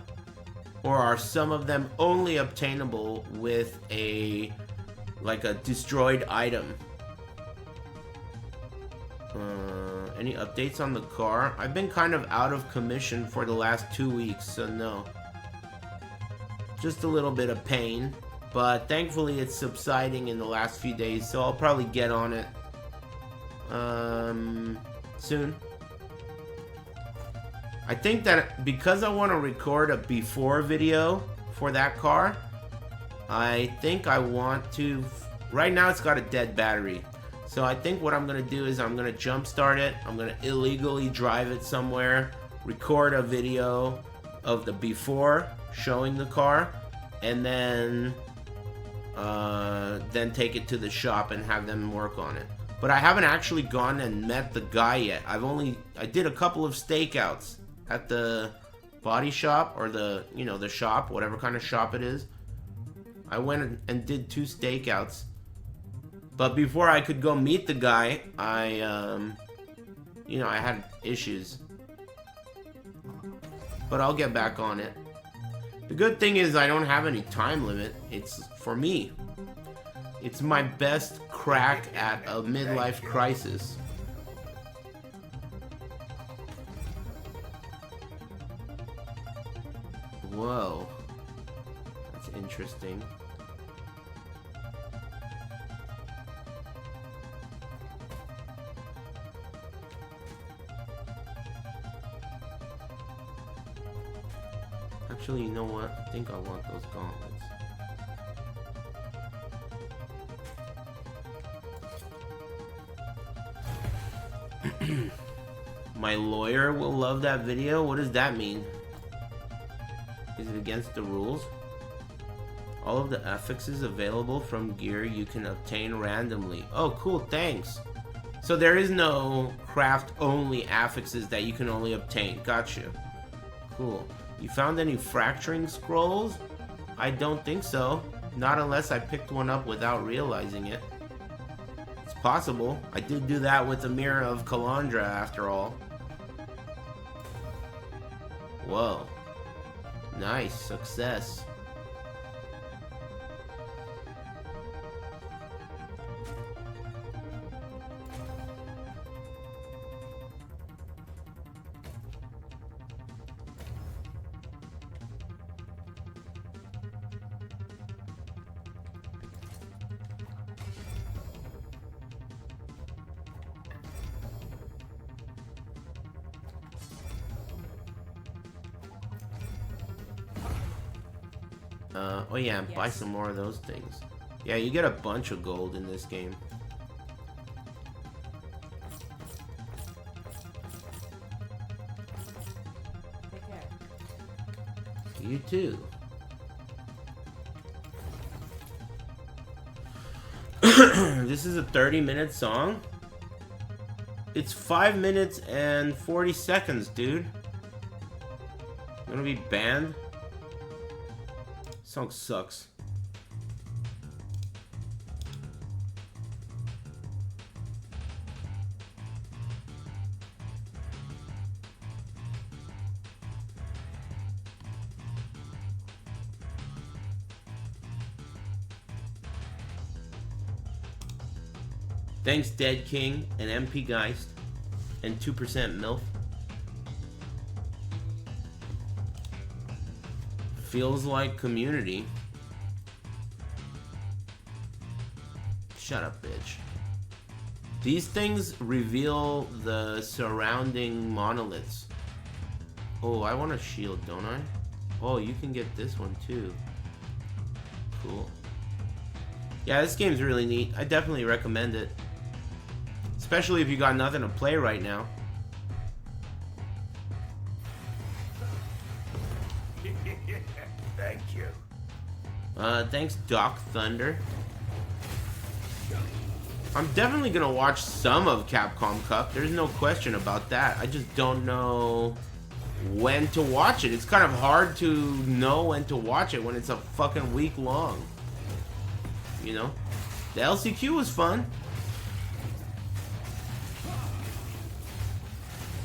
Or are some of them only obtainable with a destroyed item? Any updates on the car? I've been kind of out of commission for the last 2 weeks, so no. Just a little bit of pain. But thankfully it's subsiding in the last few days, so I'll probably get on it soon. I think that because I want to record a before video for that car, I think I want to... Right now it's got a dead battery. So I think what I'm going to do is I'm going to jump start it. I'm going to illegally drive it somewhere, record a video of the before showing the car, and then take it to the shop and have them work on it. But I haven't actually gone and met the guy yet. I did a couple of stakeouts at the body shop or the shop, whatever kind of shop it is. I went and did 2 stakeouts. But before I could go meet the guy, I had issues. But I'll get back on it. The good thing is I don't have any time limit. It's for me. It's my best crack at a midlife crisis. Whoa. That's interesting. Actually, you know what? I think I want those gauntlets. My lawyer will love that video? What does that mean? Is it against the rules? All of the affixes available from gear you can obtain randomly. Oh, cool, thanks. So there is no craft-only affixes that you can only obtain. Got you. Cool. You found any fracturing scrolls? I don't think so. Not unless I picked one up without realizing it. It's possible. I did do that with the Mirror of Kalandra, after all. Whoa. Nice. Success. Oh yeah, and buy some more of those things. Yeah, you get a bunch of gold in this game. Take care. You too. This is a 30-minute song? It's 5 minutes and 40 seconds, dude. You wanna be banned? Song sucks. Thanks, Dead King and MP Geist and 2% MILF. Feels like community. Shut up, bitch. These things reveal the surrounding monoliths. Oh, I want a shield, don't I? Oh, you can get this one too. Cool. Yeah, this game's really neat. I definitely recommend it. Especially if you got nothing to play right now. Thank you. Thanks, Doc Thunder. I'm definitely gonna watch some of Capcom Cup. There's no question about that. I just don't know when to watch it. It's kind of hard to know when to watch it when it's a fucking week long. You know? The LCQ was fun.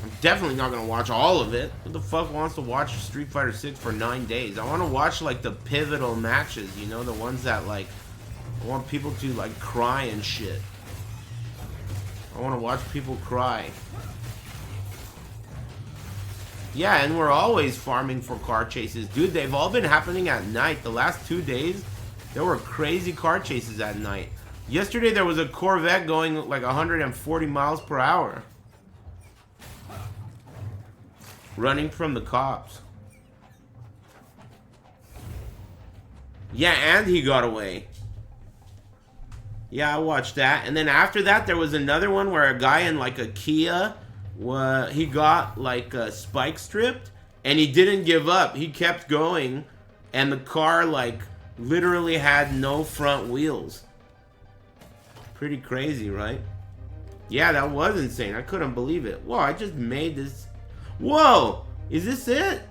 I'm definitely not gonna watch all of it. Who the fuck wants to watch Street Fighter 6 for 9 days? I want to watch like the pivotal matches, you know, the ones that like I want people to like cry and shit. I want to watch people cry. Yeah, and we're always farming for car chases. Dude, they've all been happening at night. The last 2 days, there were crazy car chases at night. Yesterday, there was a Corvette going like 140 miles per hour. Running from the cops. Yeah, and he got away. Yeah, I watched that. And then after that, there was another one where a guy in like a Kia, he got like spike stripped, and he didn't give up. He kept going, and the car like literally had no front wheels. Pretty crazy, right? Yeah, that was insane. I couldn't believe it. Whoa, I just made this. Whoa! Is this it?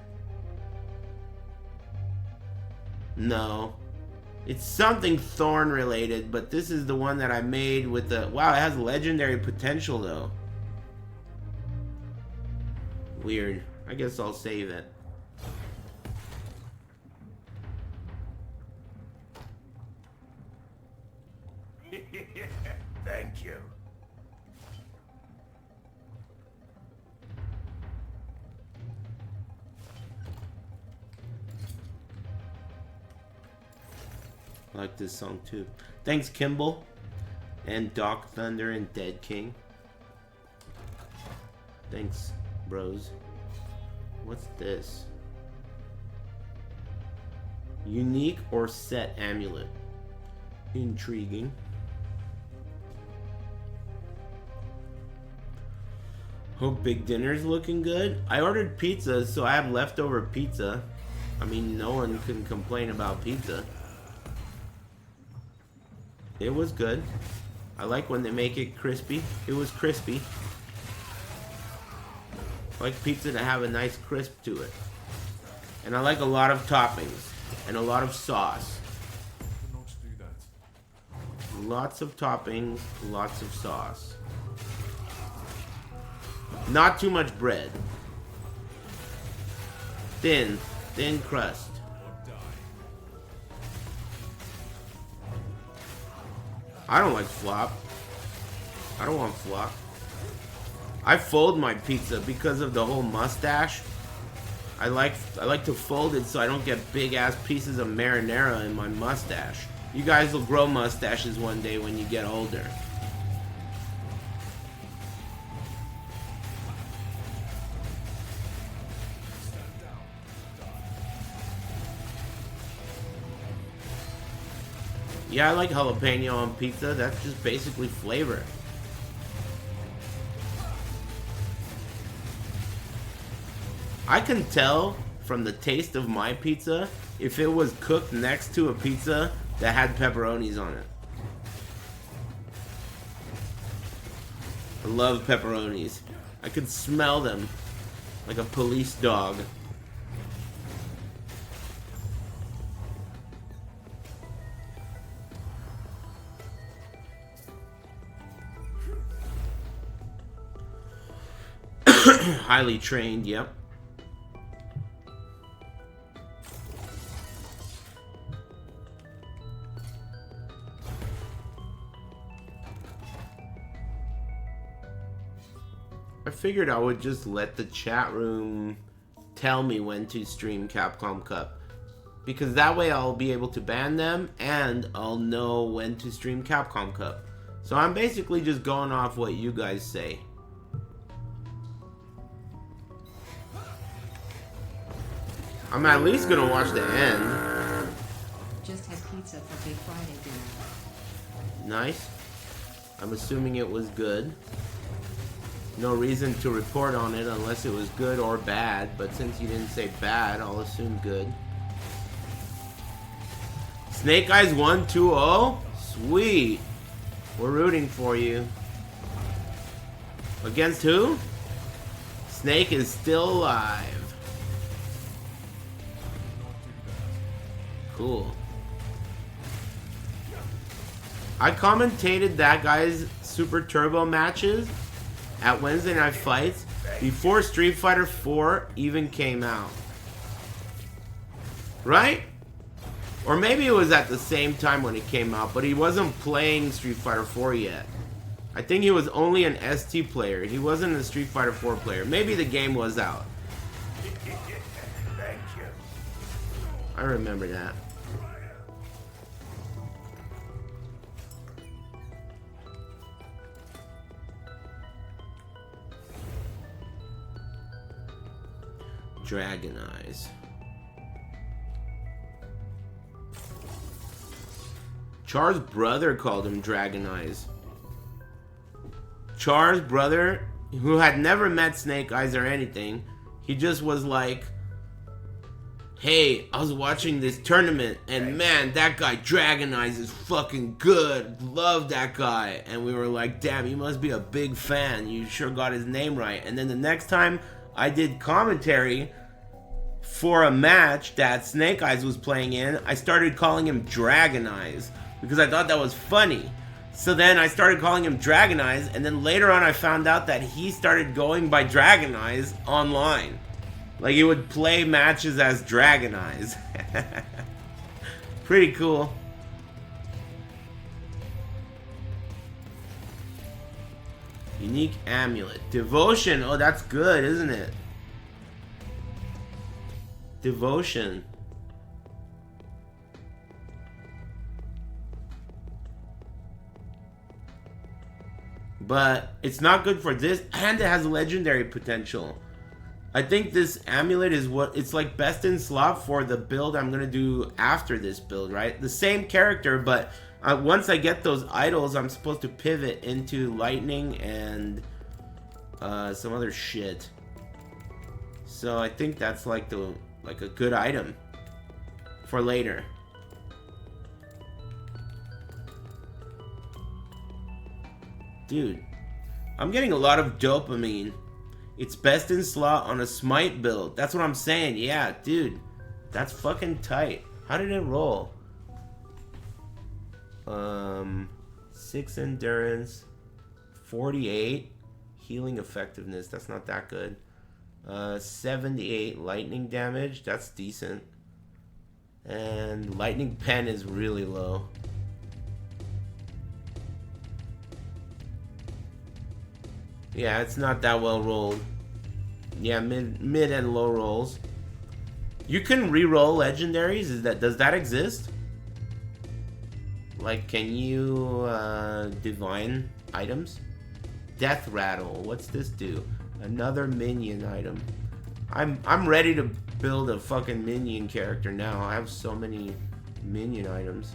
No. It's something Thorn related, but this is the one that I made with the... Wow, it has legendary potential, though. Weird. I guess I'll save it. Thank you. I like this song too. Thanks, Kimball and Doc Thunder and Dead King. Thanks, bros. What's this? Unique or set amulet. Intriguing. Hope Big Dinner's looking good. I ordered pizza, so I have leftover pizza. I mean, no one can complain about pizza. It was good. I like when they make it crispy. It was crispy. I like pizza to have a nice crisp to it. And I like a lot of toppings. And a lot of sauce. Not do that. Lots of toppings, lots of sauce. Not too much bread. Thin crust. Or die. I don't like flop. I don't want flop. I fold my pizza because of the whole mustache. I like to fold it so I don't get big ass pieces of marinara in my mustache. You guys will grow mustaches one day when you get older. Stand down. Die. Yeah, I like jalapeno on pizza. That's just basically flavor. I can tell from the taste of my pizza if it was cooked next to a pizza that had pepperonis on it. I love pepperonis. I can smell them like a police dog. Highly trained, yep. I figured I would just let the chat room tell me when to stream Capcom Cup. Because that way I'll be able to ban them and I'll know when to stream Capcom Cup. So I'm basically just going off what you guys say. I'm at least gonna watch the end. Just had pizza for Big Friday dinner. Nice. I'm assuming it was good. No reason to report on it unless it was good or bad, but since you didn't say bad, I'll assume good. Snake Eyes 1-2-0? Sweet. We're rooting for you. Against who? Snake is still alive. Cool. I commentated that guy's Super Turbo matches at Wednesday Night Fights before Street Fighter 4 even came out. Right? Or maybe it was at the same time when it came out, but he wasn't playing Street Fighter 4 yet. I think he was only an ST player. He wasn't a Street Fighter 4 player. Maybe the game was out. Thank you. I remember that. Dragon Eyes. Char's brother called him Dragon Eyes. Char's brother, who had never met Snake Eyes or anything, he just was like, hey, I was watching this tournament, and man, that guy Dragon Eyes is fucking good. Love that guy. And we were like, damn, you must be a big fan. You sure got his name right. And then the next time I did commentary for a match that Snake Eyes was playing in, I started calling him Dragon Eyes because I thought that was funny. So then I started calling him Dragon Eyes, and then later on I found out that he started going by Dragon Eyes online. Like, he would play matches as Dragon Eyes. Pretty cool. Unique amulet. Devotion. Oh, that's good, isn't it? Devotion. But it's not good for this, and it has legendary potential. I think this amulet is what it's like best in slot for the build I'm gonna do after this build, right? The same character, but once I get those idols, I'm supposed to pivot into lightning and some other shit. So I think that's like a good item for later. Dude, I'm getting a lot of dopamine. It's best in slot on a smite build. That's what I'm saying. Yeah, dude. That's fucking tight. How did it roll? 6 endurance, 48 healing effectiveness. That's not that good. 78 lightning damage. That's decent. And lightning pen is really low. Yeah, it's not that well rolled. Yeah, mid and low rolls. You can re-roll legendaries. Does that exist? Like, can you divine items? Death rattle. What's this do? Another minion item. I'm ready to build a fucking minion character now. I have so many minion items.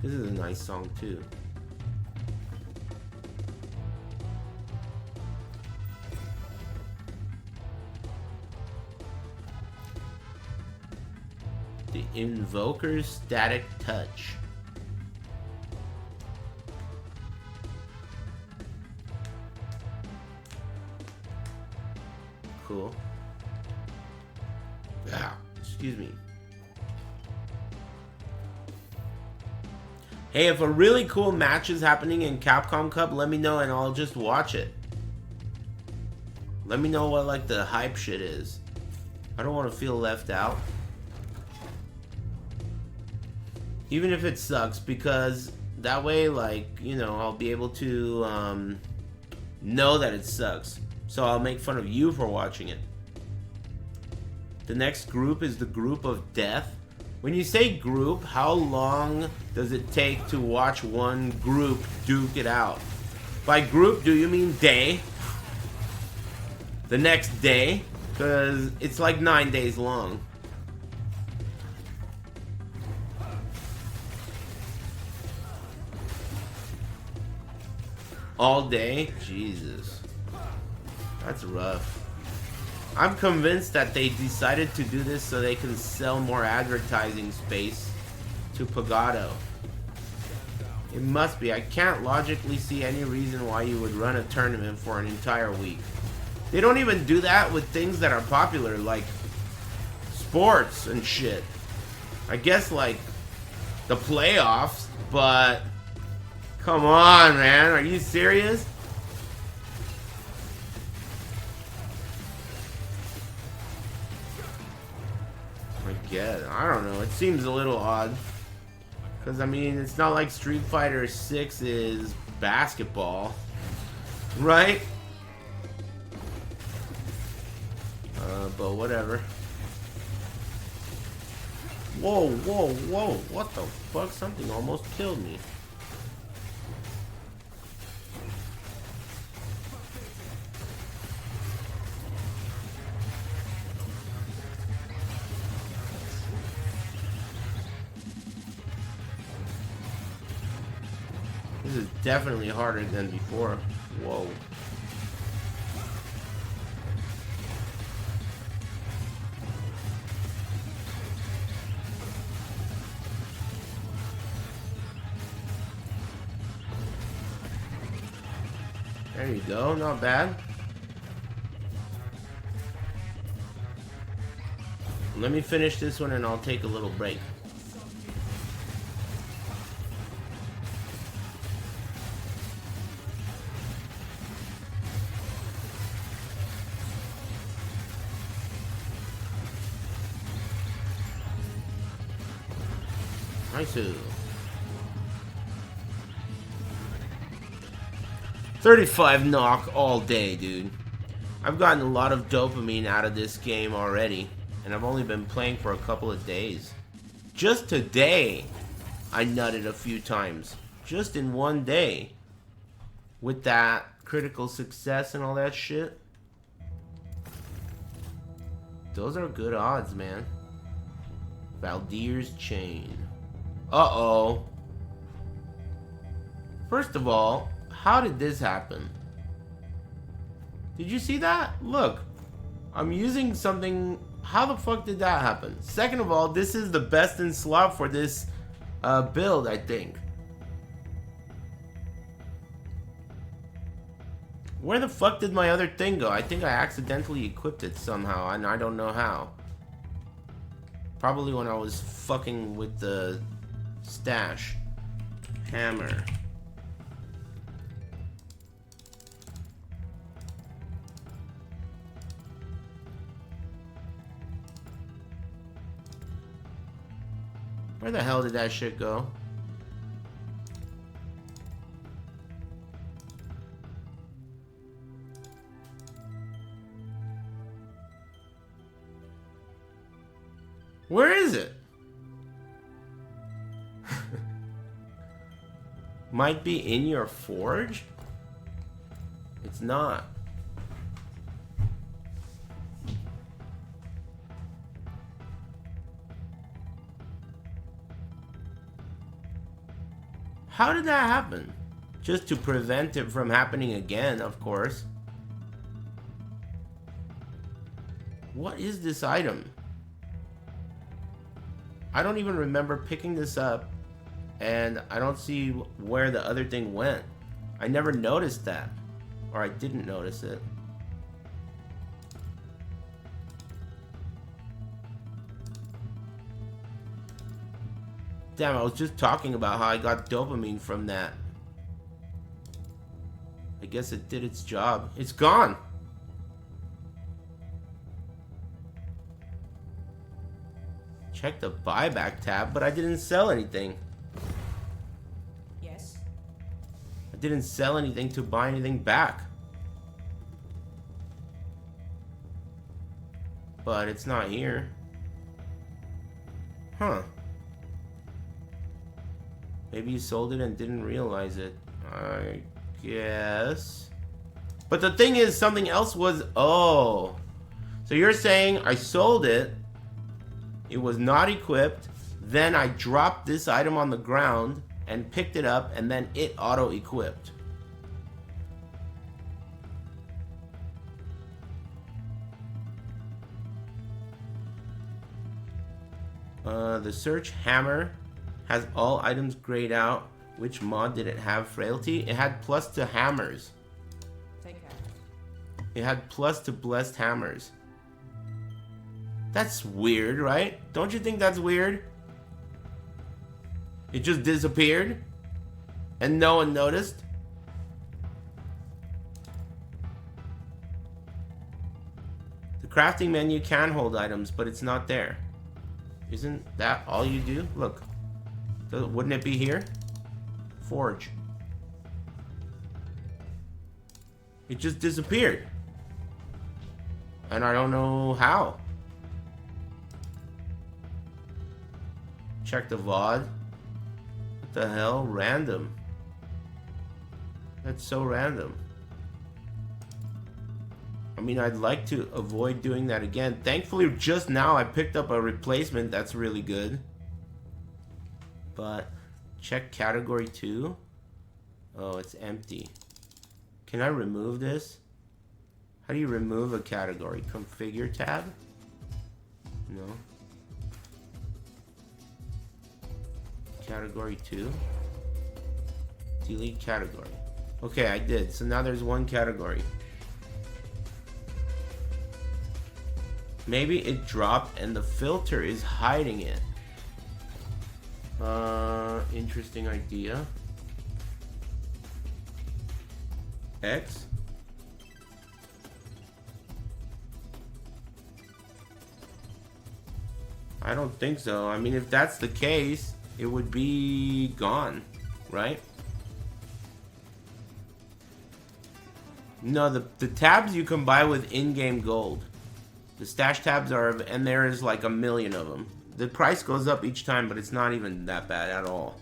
This is a nice song too. The Invoker's Static Touch. Cool. Ah, excuse me. Hey, if a really cool match is happening in Capcom Cup, let me know and I'll just watch it. Let me know what like the hype shit is. I don't want to feel left out. Even if it sucks, because that way, like, you know, I'll be able to know that it sucks. So I'll make fun of you for watching it. The next group is the Group of Death. When you say group, how long does it take to watch one group duke it out? By group, do you mean day? The next day? Because it's like 9 days long. All day? Jesus. That's rough. I'm convinced that they decided to do this so they can sell more advertising space to Pagado. It must be. I can't logically see any reason why you would run a tournament for an entire week. They don't even do that with things that are popular, like sports and shit. I guess like the playoffs, but come on, man. Are you serious? I guess. I don't know. It seems a little odd. Because, I mean, it's not like Street Fighter 6 is basketball. Right? But whatever. Whoa, whoa, whoa. What the fuck? Something almost killed me. This is definitely harder than before. Whoa. There you go, not bad. Let me finish this one and I'll take a little break. Nice. 35 knock all day, dude. I've gotten a lot of dopamine out of this game already, and I've only been playing for a couple of days. Just today, I nutted a few times. Just in one day. With that critical success and all that shit. Those are good odds, man. Valdir's Chain. Uh-oh. First of all, how did this happen? Did you see that? Look. I'm using something... How the fuck did that happen? Second of all, this is the best in slot for this build, I think. Where the fuck did my other thing go? I think I accidentally equipped it somehow, and I don't know how. Probably when I was fucking with the stash. Hammer. Where the hell did that shit go? Where is it? Might be in your forge? It's not. How did that happen? Just to prevent it from happening again, of course. What is this item? I don't even remember picking this up, and I don't see where the other thing went. I never noticed that, or I didn't notice it. Damn, I was just talking about how I got dopamine from that. I guess it did its job. It's gone! Check the buyback tab, but I didn't sell anything. Yes. I didn't sell anything to buy anything back. But it's not here. Huh. Maybe you sold it and didn't realize it. I guess. But the thing is, something else was... Oh. So you're saying I sold it. It was not equipped. Then I dropped this item on the ground and picked it up, and then it auto-equipped. The search hammer has all items grayed out. Which mod did it have? Frailty? It had plus to hammers. Take care. It had plus to blessed hammers. That's weird, right? Don't you think that's weird? It just disappeared? And no one noticed? The crafting menu can hold items, but it's not there. Isn't that all you do? Look. Wouldn't it be here? Forge. It just disappeared. And I don't know how. Check the VOD. What the hell? Random. That's so random. I mean, I'd like to avoid doing that again. Thankfully, just now I picked up a replacement that's really good. But check category 2. Oh, it's empty. Can I remove this? How do you remove a category? Configure tab? No. Category 2. Delete category. Okay, I did. So now there's one category. Maybe it dropped and the filter is hiding it. Interesting idea. X. I don't think so. I mean, if that's the case, it would be gone, right? No, the tabs you can buy with in-game gold. The stash tabs are, and there is like 1 million of them. The price goes up each time, but it's not even that bad at all.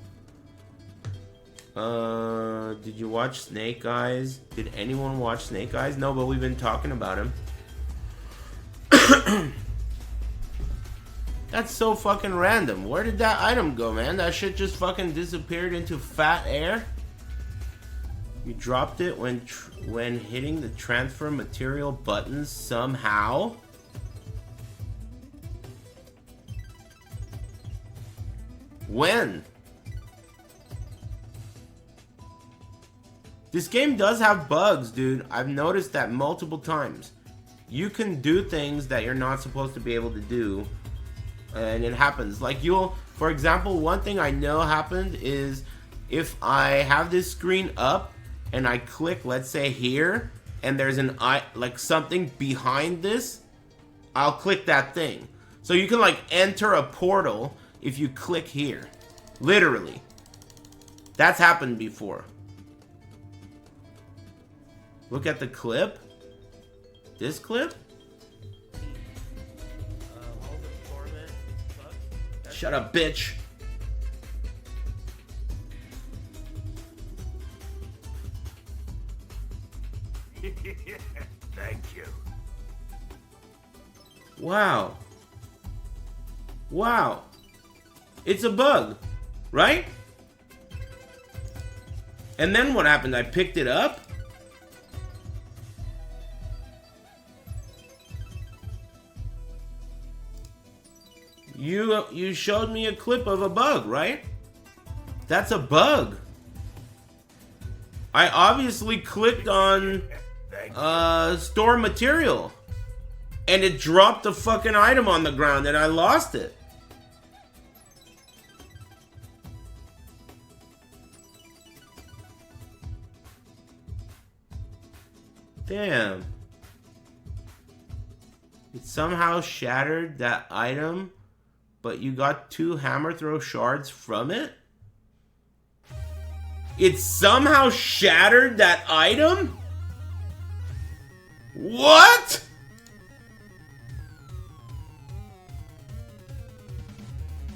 Did you watch Snake Eyes? Did anyone watch Snake Eyes? No, but we've been talking about him. That's so fucking random. Where did that item go, man? That shit just fucking disappeared into fat air? You dropped it when hitting the transfer material buttons somehow? When? This game does have bugs, dude. I've noticed that multiple times. You can do things that you're not supposed to be able to do, and it happens. Like for example, one thing I know happened is if I have this screen up and I click, let's say here, and there's like something behind this, I'll click that thing. So you can like enter a portal if you click here. Literally. That's happened before. Look at the clip. This clip? Shut up, bitch. Thank you. Wow. Wow. It's a bug, right? And then what happened? I picked it up? You showed me a clip of a bug, right? That's a bug. I obviously clicked on store material. And it dropped the fucking item on the ground and I lost it. Damn. It somehow shattered that item, but you got 2 hammer throw shards from it? It somehow shattered that item? What?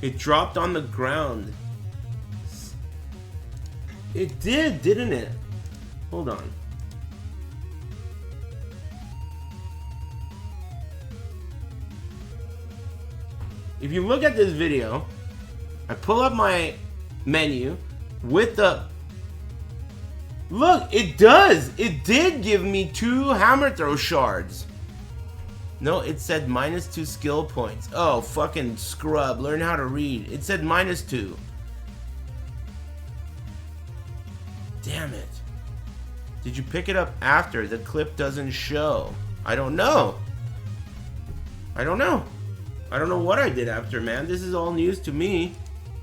It dropped on the ground. It did, didn't it? Hold on. If you look at this video, I pull up my menu with the... Look, it does! It did give me 2 hammer throw shards. No, it said -2 skill points. Oh, fucking scrub. Learn how to read. It said -2. Damn it. Did you pick it up after? The clip doesn't show. I don't know. I don't know. I don't know what I did after, man. This is all news to me.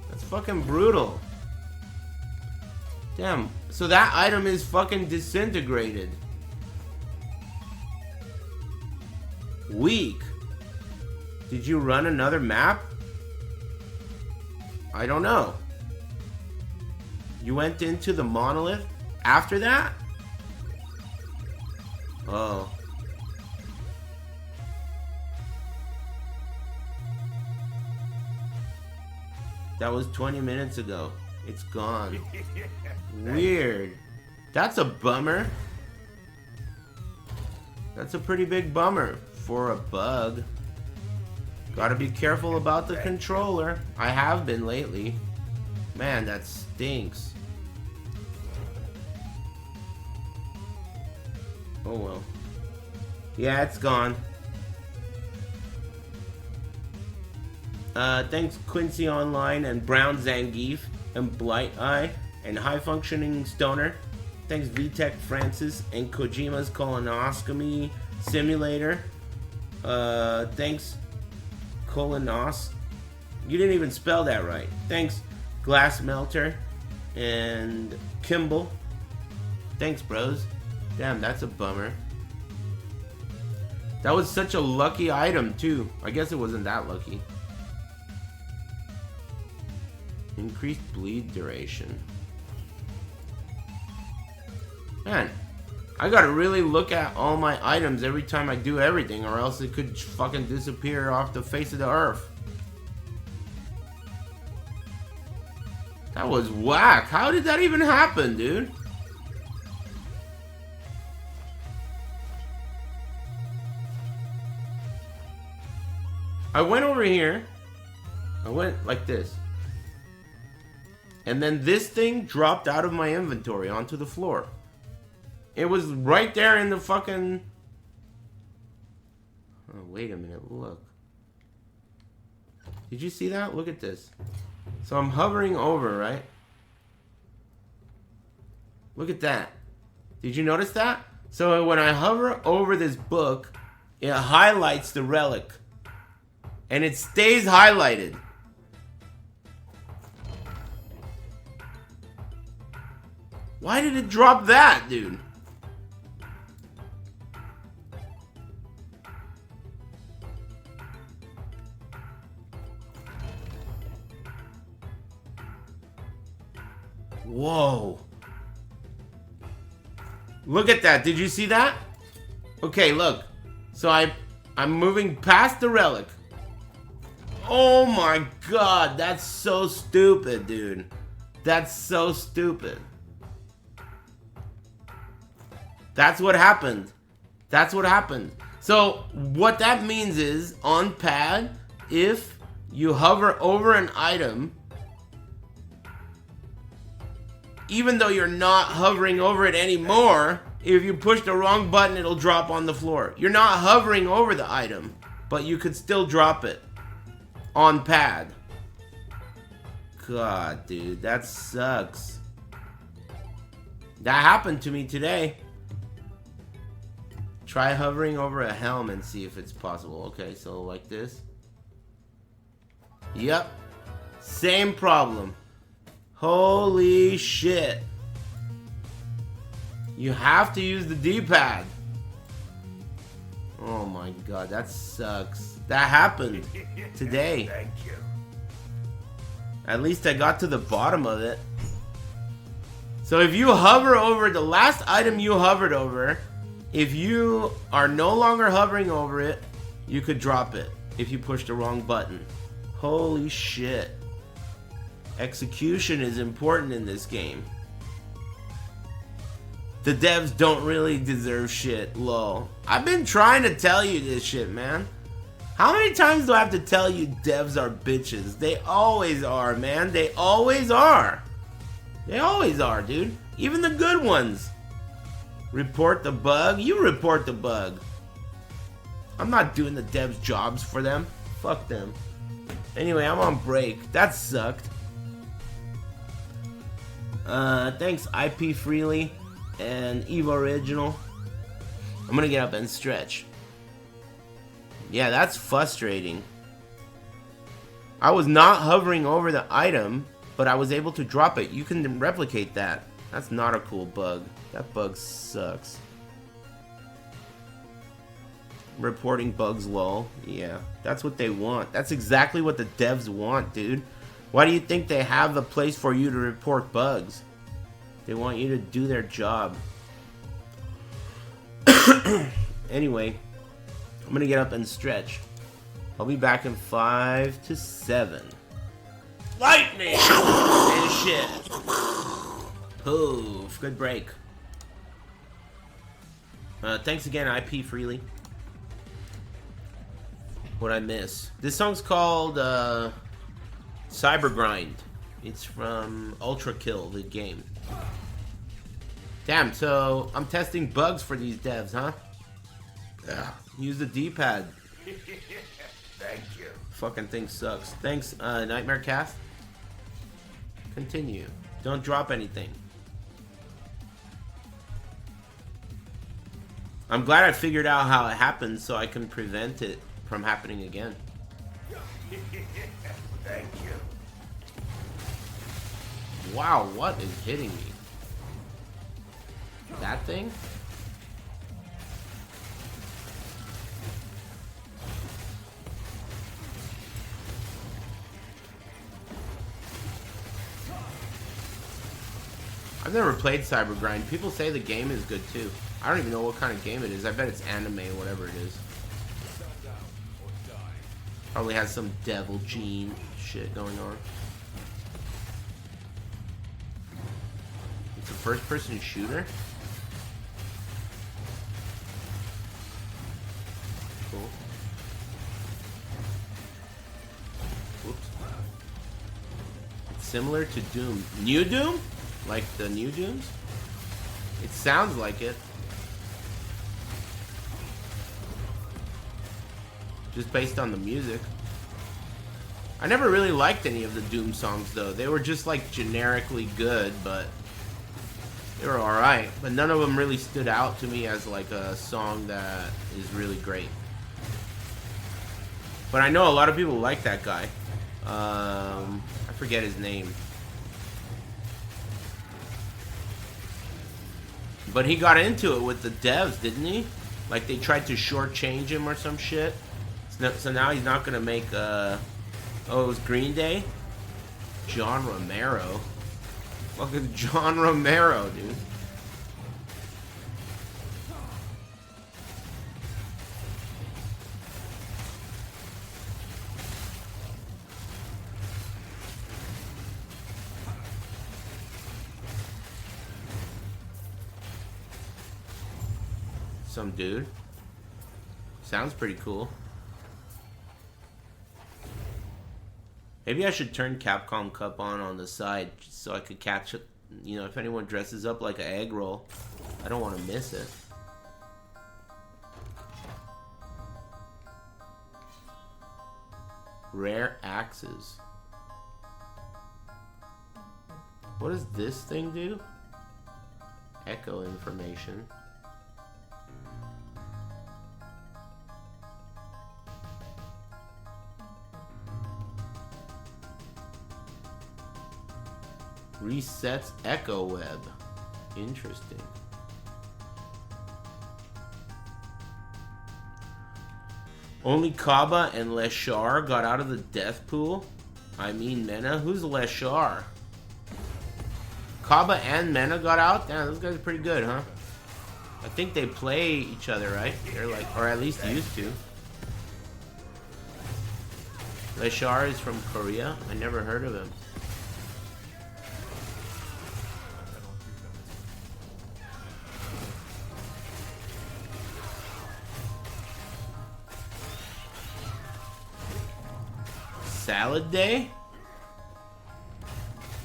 That's fucking brutal. Damn. So that item is fucking disintegrated. Weak. Did you run another map? I don't know. You went into the monolith after that? Oh. That was 20 minutes ago. It's gone. Weird. That's a bummer. That's a pretty big bummer for a bug. Gotta be careful about the controller. I have been lately. Man, that stinks. Oh well. Yeah, it's gone. Thanks Quincy Online and Brown Zangief and Blight Eye and High Functioning Stoner. Thanks VTech Francis and Kojima's Colonoscopy Simulator. Thanks Colonos. You didn't even spell that right. Thanks Glass Melter and Kimball. Thanks, bros. Damn, that's a bummer. That was such a lucky item, too. I guess it wasn't that lucky. Increased bleed duration. Man, I gotta really look at all my items every time I do everything, or else it could fucking disappear off the face of the earth. That was whack. How did that even happen, dude? I went over here. I went like this. And then this thing dropped out of my inventory onto the floor. It was right there in the fucking... Oh, wait a minute, look. Did you see that? Look at this. So I'm hovering over, right? Look at that. Did you notice that? So when I hover over this book, it highlights the relic. And it stays highlighted. Why did it drop that, dude? Whoa. Look at that. Did you see that? Okay, look. So I'm moving past the relic. Oh my god, that's so stupid, dude. That's so stupid. That's what happened. That's what happened. So what that means is, on pad, if you hover over an item, even though you're not hovering over it anymore, if you push the wrong button, it'll drop on the floor. You're not hovering over the item, but you could still drop it on pad. God, dude, that sucks. That happened to me today. Try hovering over a helm and see if it's possible. Okay, so like this. Yep. Same problem. Holy shit. You have to use the D-pad. Oh my god, that sucks. That happened today. Thank you. At least I got to the bottom of it. So if you hover over the last item you hovered over, if you are no longer hovering over it, you could drop it if you push the wrong button. Holy shit. Execution is important in this game. The devs don't really deserve shit, lol. I've been trying to tell you this shit, man. How many times do I have to tell you devs are bitches? They always are, man. They always are. They always are, dude. Even the good ones. Report the bug? You report the bug. I'm not doing the devs' jobs for them. Fuck them. Anyway, I'm on break. That sucked. Thanks IP Freely and Eve Original. I'm gonna get up and stretch. Yeah, that's frustrating. I was not hovering over the item, but I was able to drop it. You can replicate that. That's not a cool bug. That bug sucks. Reporting bugs, lol. Yeah, that's what they want. That's exactly what the devs want, dude. Why do you think they have a place for you to report bugs? They want you to do their job. Anyway, I'm gonna get up and stretch. I'll be back in 5 to 7. Lightning! And shit. Poof. Good break. Thanks again, IP Freely. What'd I miss? This song's called Cyber Grind. It's from Ultra Kill, the game. Damn, so I'm testing bugs for these devs, huh? Ugh. Use the D-pad. Thank you. Fucking thing sucks. Thanks, Nightmare Cast. Continue. Don't drop anything. I'm glad I figured out how it happened so I can prevent it from happening again. Thank you. Wow, what is hitting me? That thing? I've never played Cyber Grind. People say the game is good too. I don't even know what kind of game it is. I bet it's anime or whatever it is. Probably has some devil gene shit going on. It's a first-person shooter? Cool. Whoops. It's similar to Doom. New Doom? Like the new Dooms? It sounds like it. Just based on the music. I never really liked any of the Doom songs though. They were just like generically good, but they were alright. But none of them really stood out to me as like a song that is really great. But I know a lot of people like that guy. I forget his name. But he got into it with the devs, didn't he? Like they tried to shortchange him or some shit. So now he's not gonna make oh, it was Green Day? John Romero. Fucking John Romero, dude. Some dude. Sounds pretty cool. Maybe I should turn Capcom Cup on the side so I could catch you know, if anyone dresses up like an egg roll, I don't want to miss it. Rare axes. What does this thing do? Echo information. Resets echo web. Interesting. Only Kaba and Leshar got out of the death pool. I mean Mena. Who's Leshar? Kaba and Mena got out? Damn, those guys are pretty good, huh? I think they play each other, right? They're like, or at least used to. Leshar is from Korea. I never heard of him. Salad day?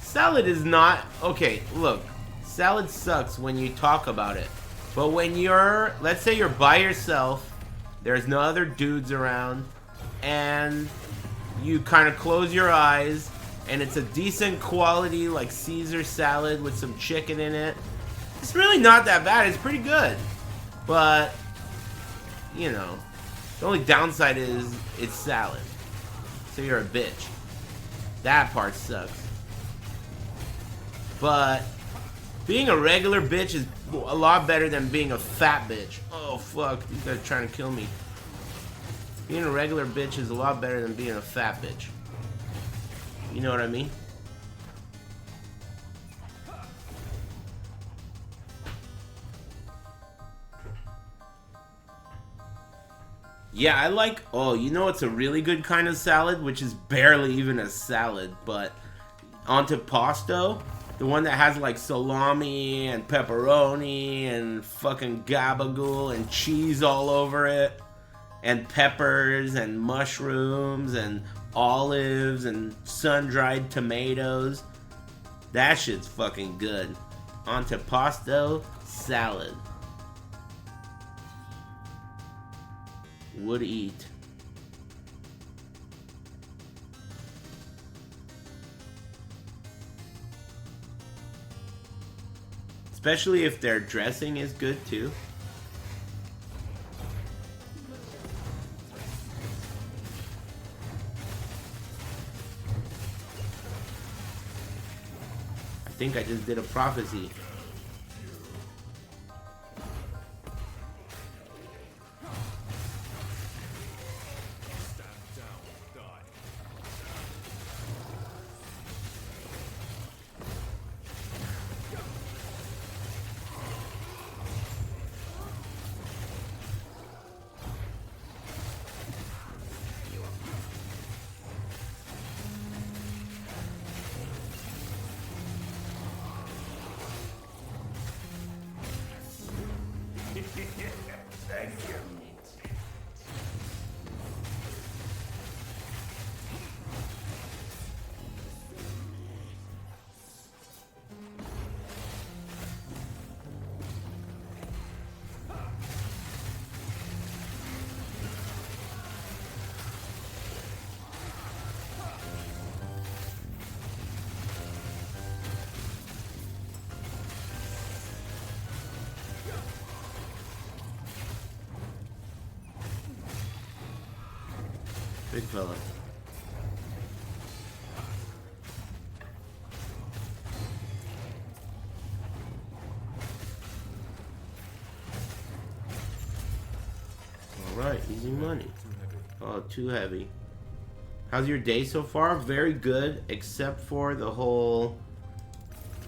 Salad is not... Okay, look. Salad sucks when you talk about it. But when you're... Let's say you're by yourself. There's no other dudes around. And you kind of close your eyes. And it's a decent quality, like Caesar salad with some chicken in it. It's really not that bad. It's pretty good. But, you know. The only downside is it's salad. So you're a bitch. That part sucks. But being a regular bitch is a lot better than being a fat bitch. Oh fuck, these guys are trying to kill me. Being a regular bitch is a lot better than being a fat bitch. You know what I mean? Yeah, I like... Oh, you know what's a really good kind of salad? Which is barely even a salad, but... Antipasto? The one that has like salami and pepperoni and fucking gabagool and cheese all over it. And peppers and mushrooms and olives and sun-dried tomatoes. That shit's fucking good. Antipasto salad. Would eat. Especially if their dressing is good too. I think I just did a prophecy. Thank you. Big fella. Alright, easy money. Oh, too heavy. How's your day so far? Very good, except for the whole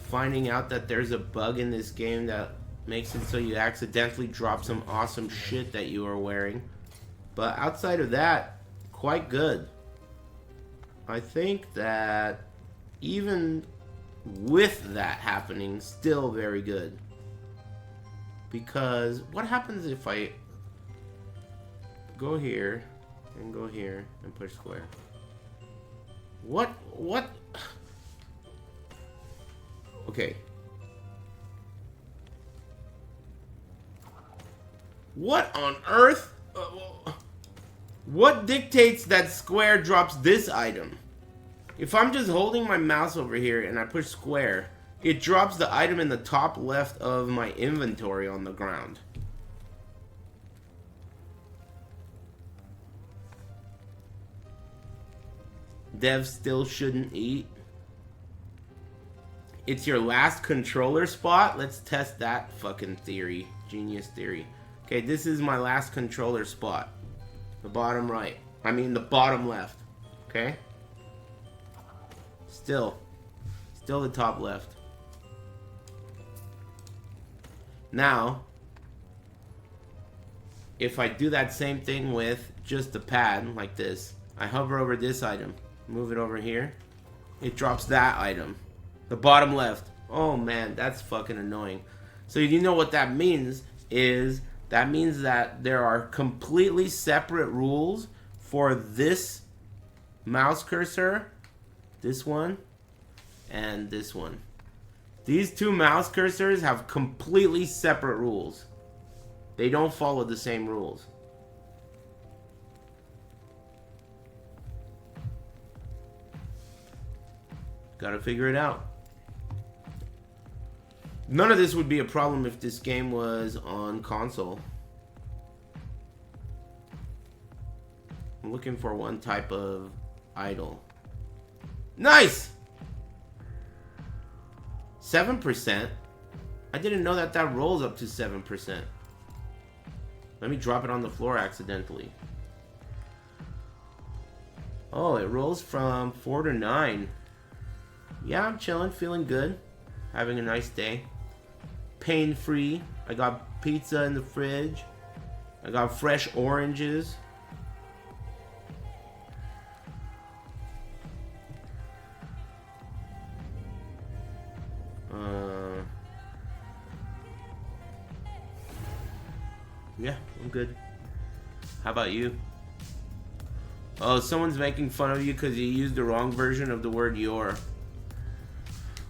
finding out that there's a bug in this game that makes it so you accidentally drop some awesome shit that you are wearing. But outside of that, quite good. I think that even with that happening, still very good. Because what happens if I go here and go here and push square? What? Okay, What on earth? What dictates that square drops this item? If I'm just holding my mouse over here and I push square, it drops the item in the top left of my inventory on the ground. Dev still shouldn't eat. It's your last controller spot? Let's test that fucking theory. Genius theory. Okay, this is my last controller spot. The bottom right. I mean the bottom left. Okay? Still the top left. Now, if I do that same thing with just the pad, like this, I hover over this item, move it over here, it drops that item. The bottom left. Oh man, that's fucking annoying. So you know what that means is, that means that there are completely separate rules for this mouse cursor, this one, and this one. These two mouse cursors have completely separate rules. They don't follow the same rules. Gotta figure it out. None of this would be a problem if this game was on console. I'm looking for one type of idol. Nice! 7%? I didn't know that that rolls up to 7%. Let me drop it on the floor accidentally. Oh, it rolls from 4 to 9. Yeah, I'm chilling, feeling good. Having a nice day. Pain-free. I got pizza in the fridge. I got fresh oranges. Yeah, I'm good. How about you? Oh, someone's making fun of you because you used the wrong version of the word your.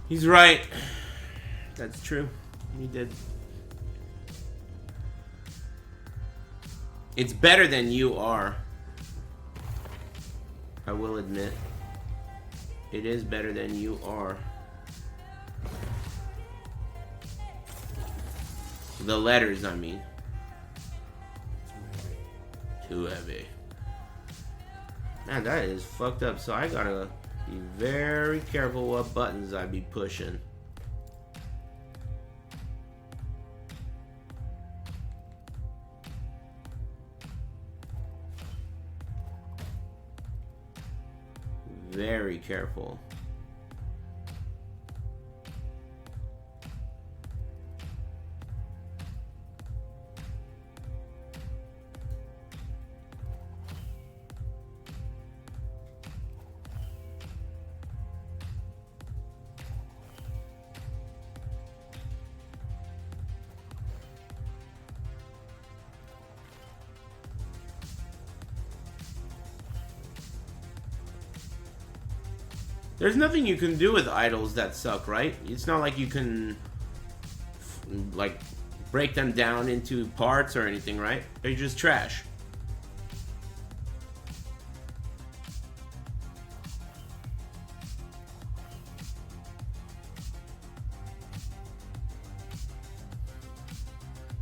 He's right. That's true. He did. It's better than you are. I will admit. It is better than you are. The letters, I mean. Too heavy. Man, that is fucked up. So I gotta be very careful what buttons I be pushing. Very careful. There's nothing you can do with idols that suck, right? It's not like you can, like, break them down into parts or anything, right? They're just trash.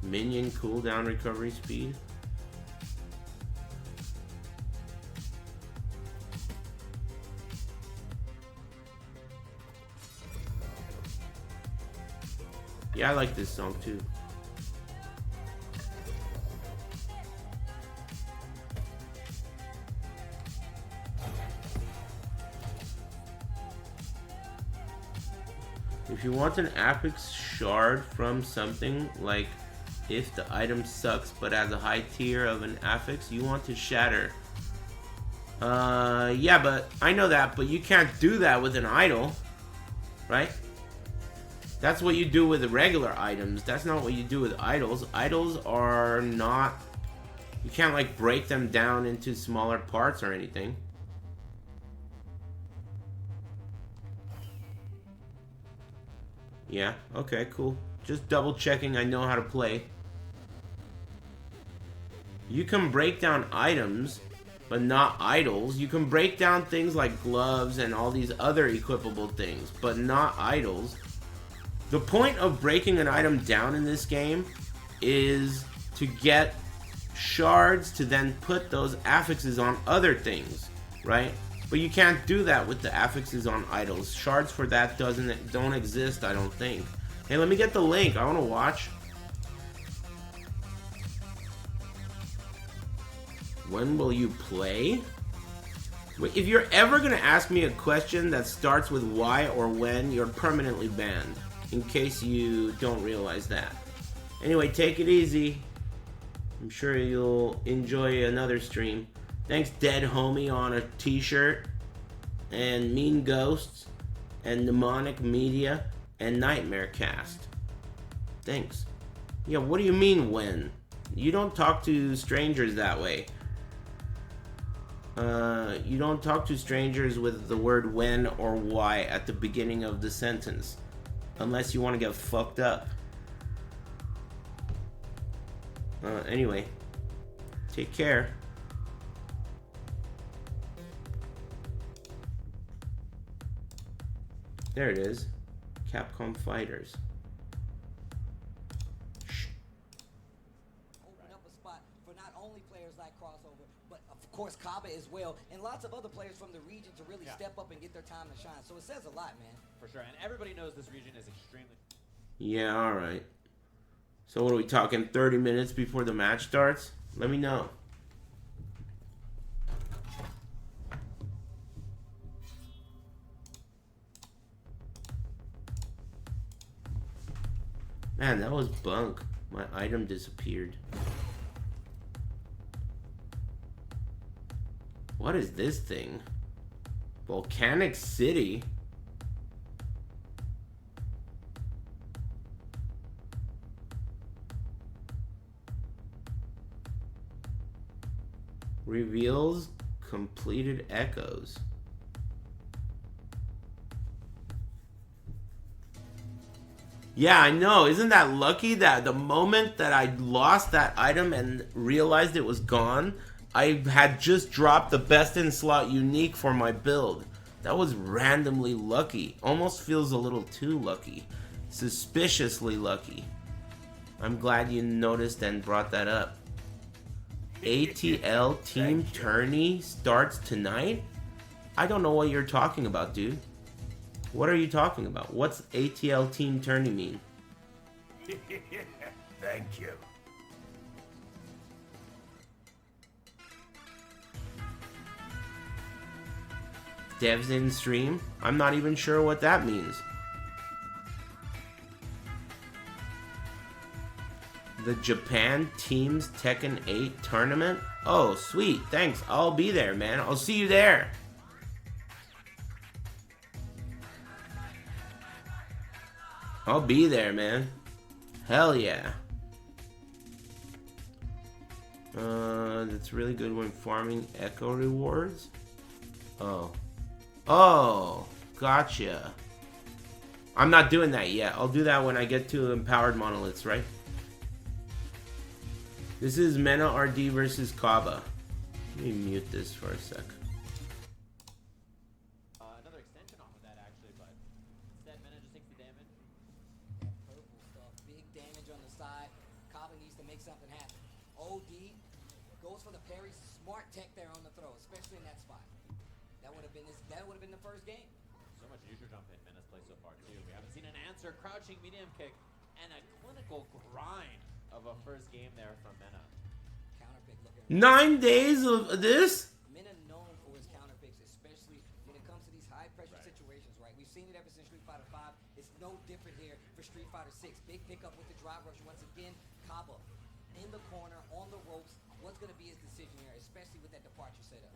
Minion cooldown recovery speed. Yeah, I like this song too. If you want an Apex shard from something, like if the item sucks but has a high tier of an affix, you want to shatter. Yeah, but I know that, but you can't do that with an idol, right? That's what you do with the regular items. That's not what you do with idols. Idols are not... You can't, like, break them down into smaller parts or anything. Yeah, okay, cool. Just double checking I know how to play. You can break down items, but not idols. You can break down things like gloves and all these other equipable things, but not idols. The point of breaking an item down in this game is to get shards to then put those affixes on other things, right? But you can't do that with the affixes on idols. Shards for that don't exist, I don't think. Hey, let me get the link. I want to watch. When will you play? Wait, if you're ever gonna ask me a question that starts with why or when, you're permanently banned. In case you don't realize that. Anyway, take it easy. I'm sure you'll enjoy another stream. Thanks, Dead Homie on a t-shirt. And Mean Ghosts. And Mnemonic Media. And Nightmare Cast. Thanks. Yeah, what do you mean when? You don't talk to strangers that way. You don't talk to strangers with the word when or why at the beginning of the sentence. Unless you want to get fucked up. Anyway. Take care. There it is. Capcom Fighters. Open up a spot for not only players like Crossover, but of course Kaba as well, and lots of other players from the region to really step up and get their time to shine. So it says a lot, man. For sure, and everybody knows this region is extremely... Yeah, alright. So what are we talking, 30 minutes before the match starts? Let me know. Man, that was bunk. My item disappeared. What is this thing? Volcanic City? Reveals completed echoes. Yeah, I know. Isn't that lucky that the moment that I lost that item and realized it was gone, I had just dropped the best in slot unique for my build. That was randomly lucky. Almost feels a little too lucky. Suspiciously lucky. I'm glad you noticed and brought that up. ATL Team Tourney starts tonight? I don't know what you're talking about, dude. What are you talking about? What's ATL Team Tourney mean? Thank you. Devs in stream? I'm not even sure what that means. The Japan Teams Tekken 8 tournament? Oh, sweet. Thanks. I'll be there, man. I'll see you there. I'll be there, man. Hell yeah. That's really good when farming echo rewards. Oh. Oh, gotcha. I'm not doing that yet. I'll do that when I get to empowered monoliths, right? This is Mena RD versus Kaba. Let me mute this for a sec. Another extension off of that, actually, but instead Mena just takes the damage. Purple stuff, big damage on the side. Kaba needs to make something happen. OD goes for the parry. Smart tech there on the throw, especially in that spot. That would have been the first game. So much user jump in Mena's play so far, too. We haven't seen an answer. Crouching medium kick and a clinical grind of a first game there from Mena. Counter pick looking. 9 days of this? Mena known for his counter picks, especially when it comes to these high pressure situations, right? We've seen it ever since Street Fighter 5. It's no different here for Street Fighter 6. Big pickup with the drive rush once again. Kaba in the corner, on the ropes. What's going to be his decision here, especially with that departure setup?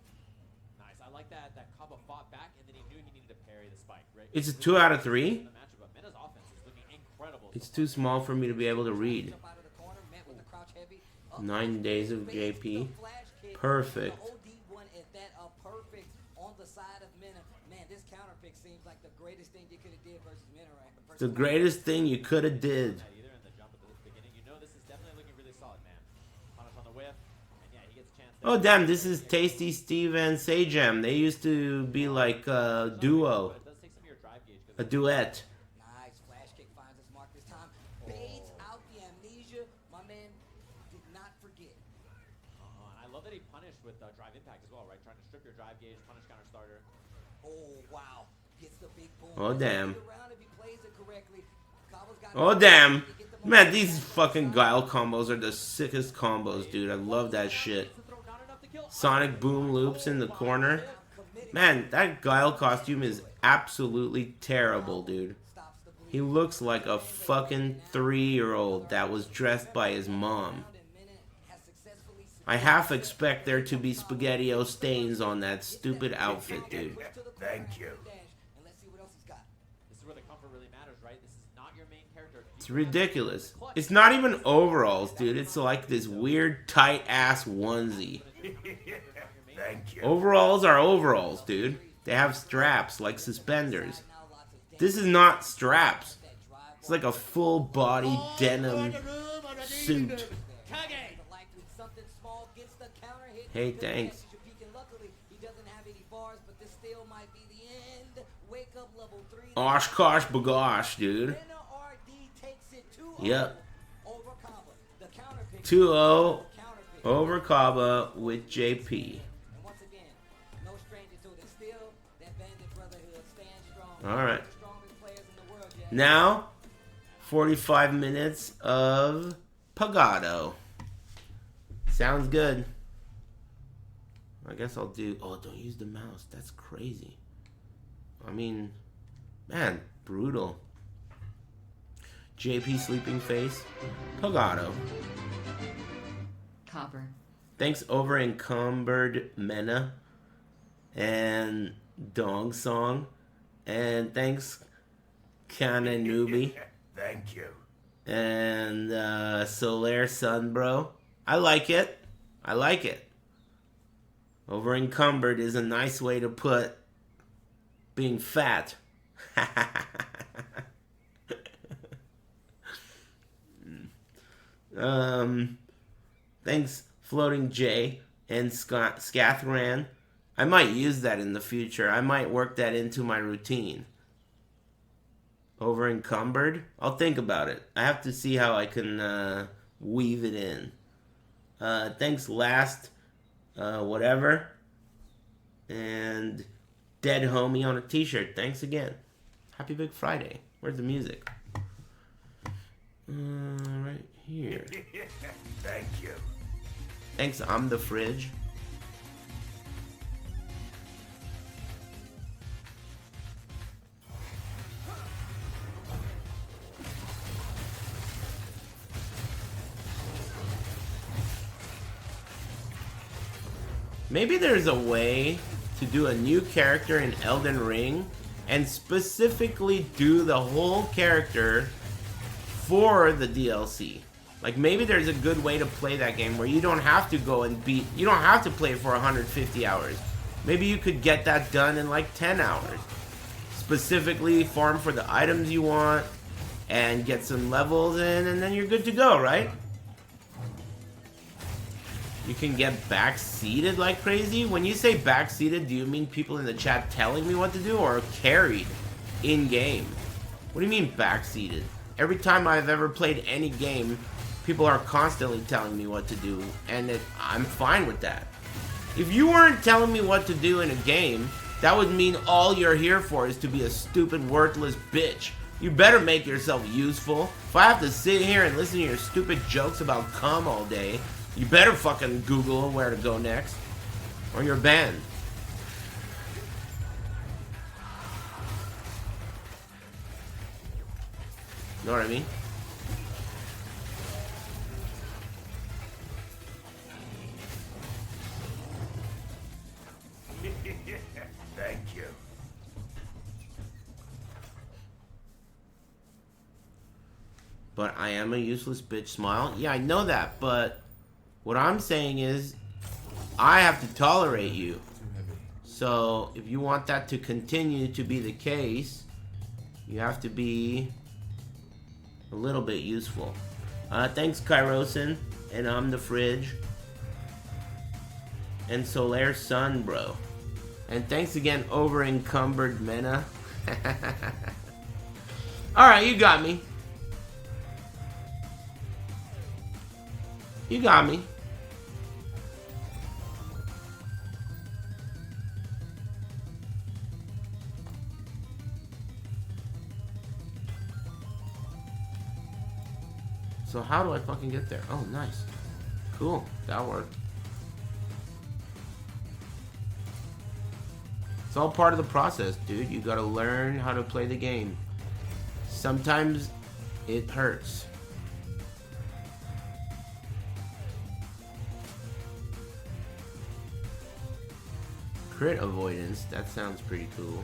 Nice. I like that Kaba fought back and then he knew he needed to parry the spike, right? It's a 2 out of 3? Mena's offense is looking incredible. It's too small for me to be able to read. 9 days of JP. Perfect. Perfect on the side of Mena. Man, this counter pick seems like the greatest thing you could have did versus Mena, right? The greatest thing you could have did. Either in the jump at the beginning, you know this is definitely looking really solid, man. Punish on the whiff, and Oh damn, this is Tasty Steve and Sajam. They used to be like a duo. It does take some of your drive gauge. 'Cause A duet. Nice flash kick finds its mark this time. Baits out the amnesia. My man did not forget. and I love that he punished with drive impact as well, right? Trying to strip your drive gauge, punish counter starter. Oh wow, gets the big boom. Oh damn. Around if he plays it correctly. Cobble's got Oh damn. Man, these fucking Guile combos are the sickest combos, dude. I love that shit. Sonic boom loops in the corner. Man, that Guile costume is absolutely terrible, dude. He looks like a fucking 3-year-old that was dressed by his mom. I half expect there to be SpaghettiO stains on that stupid outfit, dude. Thank you. And let's see what else he's got. This is where the comfort really matters, right? This is not your main character. It's ridiculous. It's not even overalls, dude. It's like this weird tight-ass onesie. Thank you. Overalls are overalls, dude. They have straps like suspenders. This is not straps. It's like a full-body denim suit. Hey, thanks. Oshkosh bagosh, dude. Yep. 2-0 over Kaba with JP. Alright. Now, 45 minutes of Pagado. Sounds good. I guess I'll do... Oh, don't use the mouse. That's crazy. I mean, man, brutal. JP Sleeping Face. Pagado. Copper. Thanks over Encumbered Mena. And Dong Song. And thanks Kana Newbie. Thank you. And Solaire Sunbro. I like it. I like it. Over Encumbered is a nice way to put being fat. Thanks Floating J and Scathran. I might use that in the future. I might work that into my routine. Over Encumbered? I'll think about it. I have to see how I can weave it in. Thanks Last whatever. And Dead Homie on a t-shirt. Thanks again. Happy Big Friday. Where's the music? Right here. Thank you. Thanks, I'm the Fridge. Maybe there's a way to do a new character in Elden Ring and specifically do the whole character for the DLC. Like maybe there's a good way to play that game where you don't have to go and beat, you don't have to play it for 150 hours. Maybe you could get that done in like 10 hours. Specifically farm for the items you want and get some levels in and then you're good to go, right? You can get backseated like crazy? When you say backseated, do you mean people in the chat telling me what to do or carried in-game? What do you mean backseated? Every time I've ever played any game, people are constantly telling me what to do, and I'm fine with that. If you weren't telling me what to do in a game, that would mean all you're here for is to be a stupid, worthless bitch. You better make yourself useful. If I have to sit here and listen to your stupid jokes about cum all day, you better fucking Google where to go next, or you're banned. Know what I mean? Thank you. But I am a useless bitch, Smile. Yeah, I know that, but what I'm saying is I have to tolerate you. So if you want that to continue to be the case, you have to be a little bit useful. Thanks, Kairosin, and I'm the Fridge. and Solaire Sun, bro. And thanks again, Over Encumbered Mena. Alright, you got me. You got me. So how do I fucking get there? Oh, nice. Cool. That worked. It's all part of the process, dude. You gotta learn how to play the game. Sometimes it hurts. Crit avoidance. That sounds pretty cool.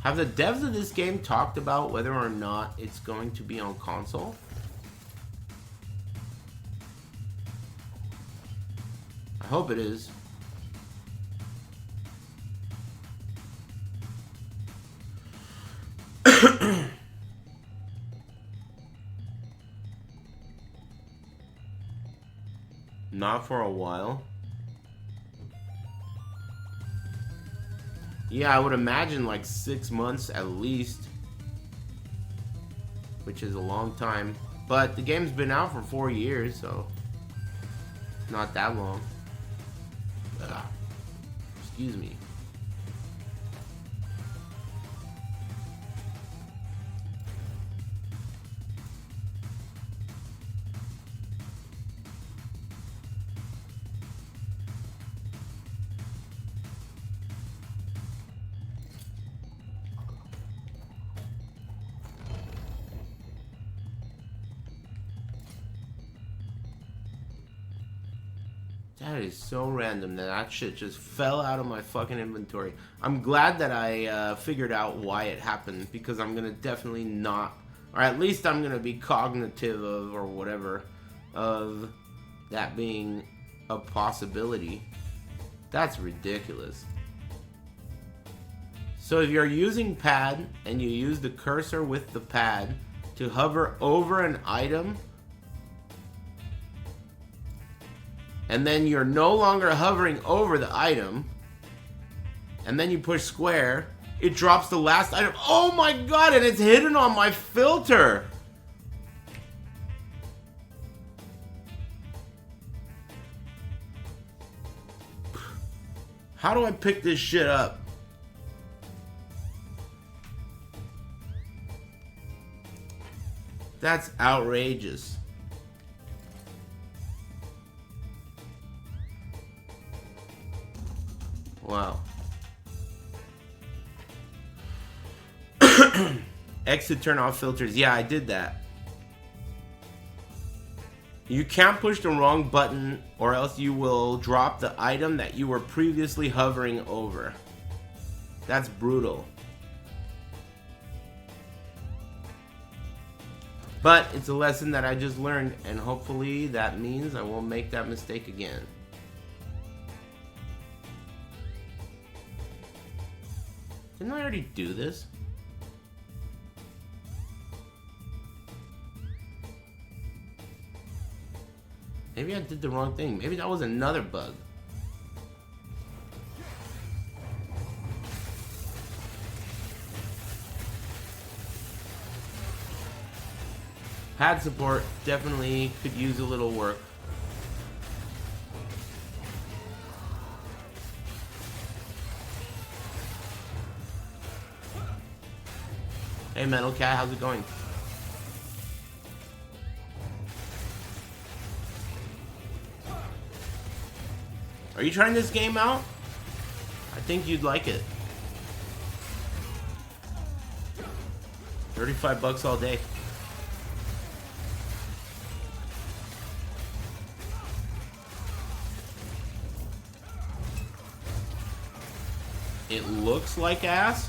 Have the devs of this game talked about whether or not it's going to be on console? I hope it is. Not for a while. Yeah, I would imagine like 6 months at least. Which is a long time. But the game's been out for 4 years, so not that long. Ugh. Excuse me. That is so random that shit just fell out of my fucking inventory. I'm glad that I figured out why it happened, because I'm gonna definitely not, or at least I'm gonna be cognitive of, or whatever, of that being a possibility. That's ridiculous. So if you're using pad and you use the cursor with the pad to hover over an item, and then you're no longer hovering over the item, and then you push square, it drops the last item. Oh my god, and it's hidden on my filter! How do I pick this shit up? That's outrageous. Wow. Exit, turn off filters. Yeah, I did that. You can't push the wrong button or else you will drop the item that you were previously hovering over. That's brutal. But it's a lesson that I just learned, and hopefully that means I won't make that mistake again. Didn't I already do this? Maybe I did the wrong thing. Maybe that was another bug. Pad support definitely could use a little work. Hey Metal Cat, how's it going? Are you trying this game out? I think you'd like it. 35 bucks all day. It looks like ass.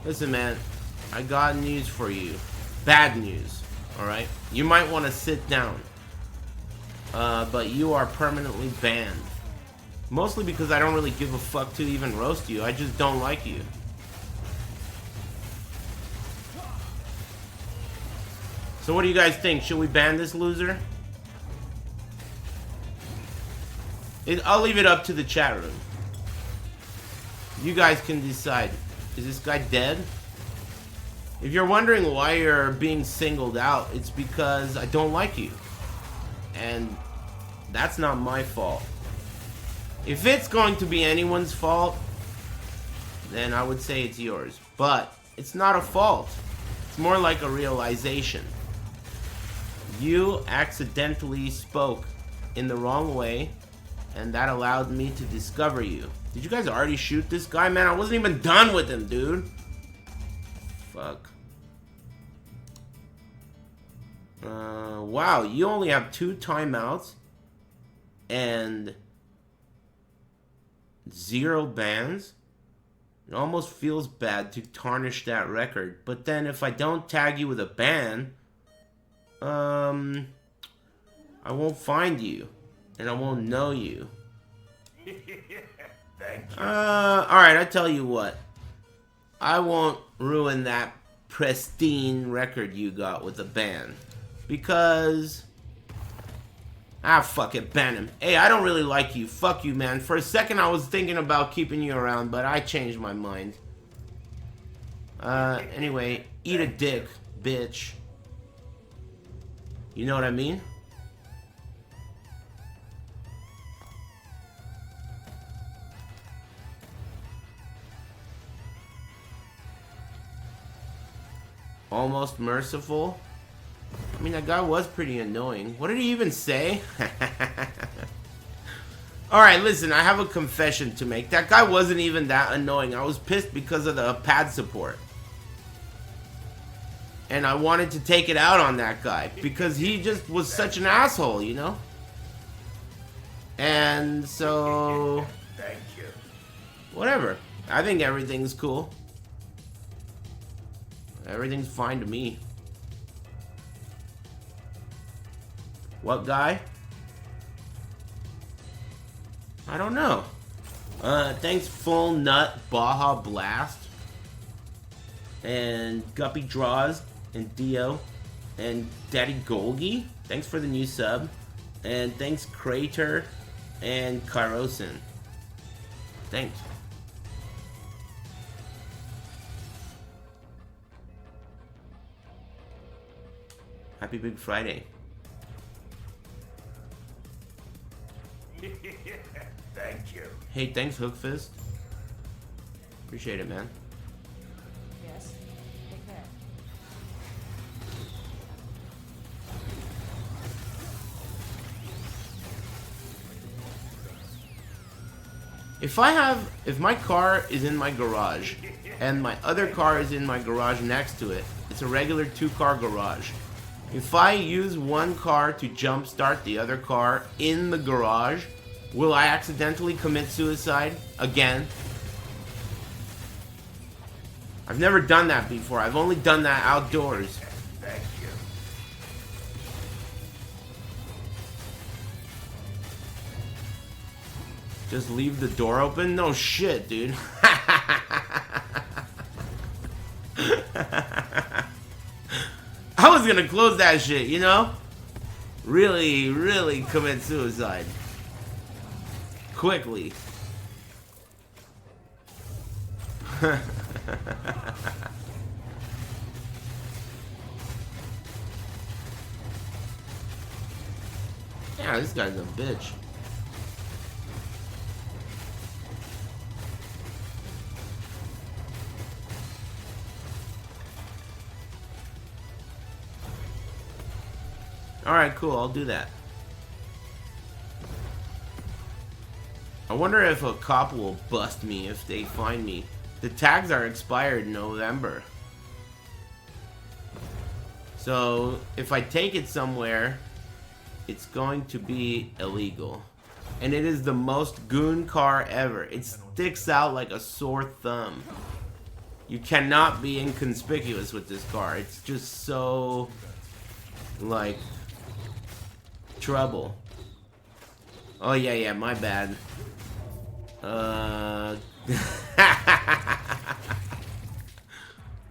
Listen, man, I got news for you. Bad news, alright? You might want to sit down. But you are permanently banned Mostly because I don't really give a fuck to even roast you. I just don't like you. So what do you guys think? Should we ban this loser? I'll leave it up to the chat room. You guys can decide. Is this guy dead? If you're wondering why you're being singled out, it's because I don't like you. And that's not my fault. If it's going to be anyone's fault, then I would say it's yours. But it's not a fault. It's more like a realization. You accidentally spoke in the wrong way, and that allowed me to discover you. Did you guys already shoot this guy? Man, I wasn't even done with him, dude. Fuck. Wow, you only have 2 timeouts and 0 bans. It almost feels bad to tarnish that record. But then if I don't tag you with a ban, I won't find you. And I won't know you. Thank you. Alright, I tell you what. I won't ruin that pristine record you got with a ban. Because... fuck it, ban him. Hey, I don't really like you. Fuck you, man. For a second, I was thinking about keeping you around, but I changed my mind. Anyway, eat a dick, bitch. You know what I mean? Almost merciful. I mean, that guy was pretty annoying. What did he even say? Alright, listen, I have a confession to make. That guy wasn't even that annoying. I was pissed because of the pad support. And I wanted to take it out on that guy. Because he just was such an asshole, you know? And so... Thank you. Whatever. I think everything's cool. Everything's fine to me. What guy? I don't know. Thanks Full Nut Baja Blast. And Guppy Draws. And Dio. And Daddy Golgi. Thanks for the new sub. And thanks Crater. And Kairosin. Thanks. Happy Big Friday. Thank you. Hey, thanks, Hookfist. Appreciate it, man. Yes. Take care. If my car is in my garage and my other car is in my garage next to it, it's a regular 2-car garage. If I use one car to jumpstart the other car in the garage, will I accidentally commit suicide again? I've never done that before. I've only done that outdoors. Thank you. Just leave the door open? No shit, dude. I was gonna close that shit, you know? Really, really commit suicide. Quickly. Yeah, this guy's a bitch. Alright, cool, I'll do that. I wonder if a cop will bust me if they find me. The tags are expired in November. So, if I take it somewhere, it's going to be illegal. And it is the most goon car ever. It sticks out like a sore thumb. You cannot be inconspicuous with this car. It's just so, like, trouble. Oh yeah, my bad. My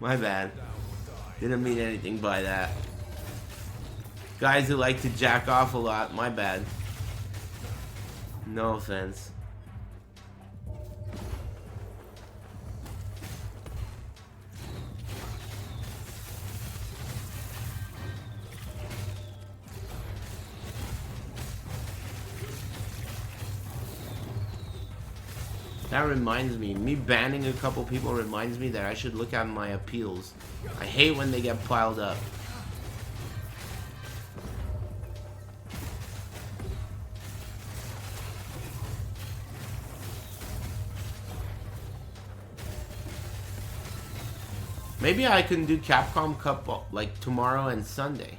bad. Didn't mean anything by that. Guys who like to jack off a lot, my bad. No offense. That reminds me banning a couple people reminds me that I should look at my appeals. I hate when they get piled up. Maybe I can do Capcom Cup like tomorrow and Sunday.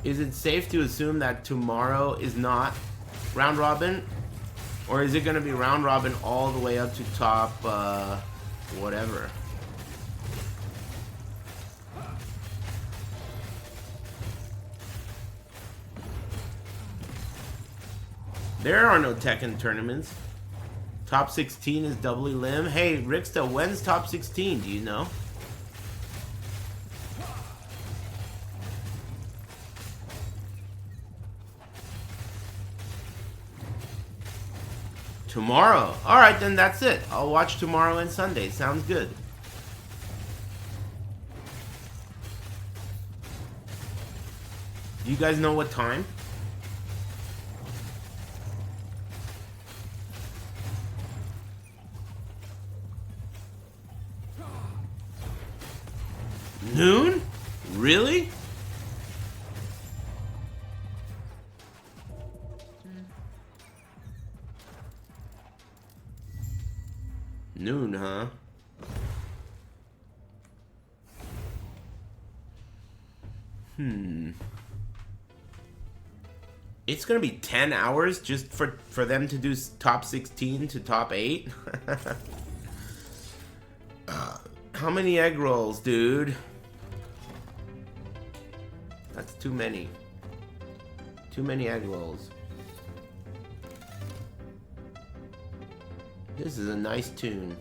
Is it safe to assume that tomorrow is not round robin? Or is it going to be round robin all the way up to top, whatever? There are no Tekken tournaments. Top 16 is doubly limb. Hey, Ricksta, when's top 16? Do you know? Tomorrow. Alright, then that's it. I'll watch tomorrow and Sunday. Sounds good. Do you guys know what time? Noon? Really? Noon, huh? It's gonna be 10 hours just for them to do top 16 to top 8? How many egg rolls, dude? That's too many. Too many egg rolls. This is a nice tune.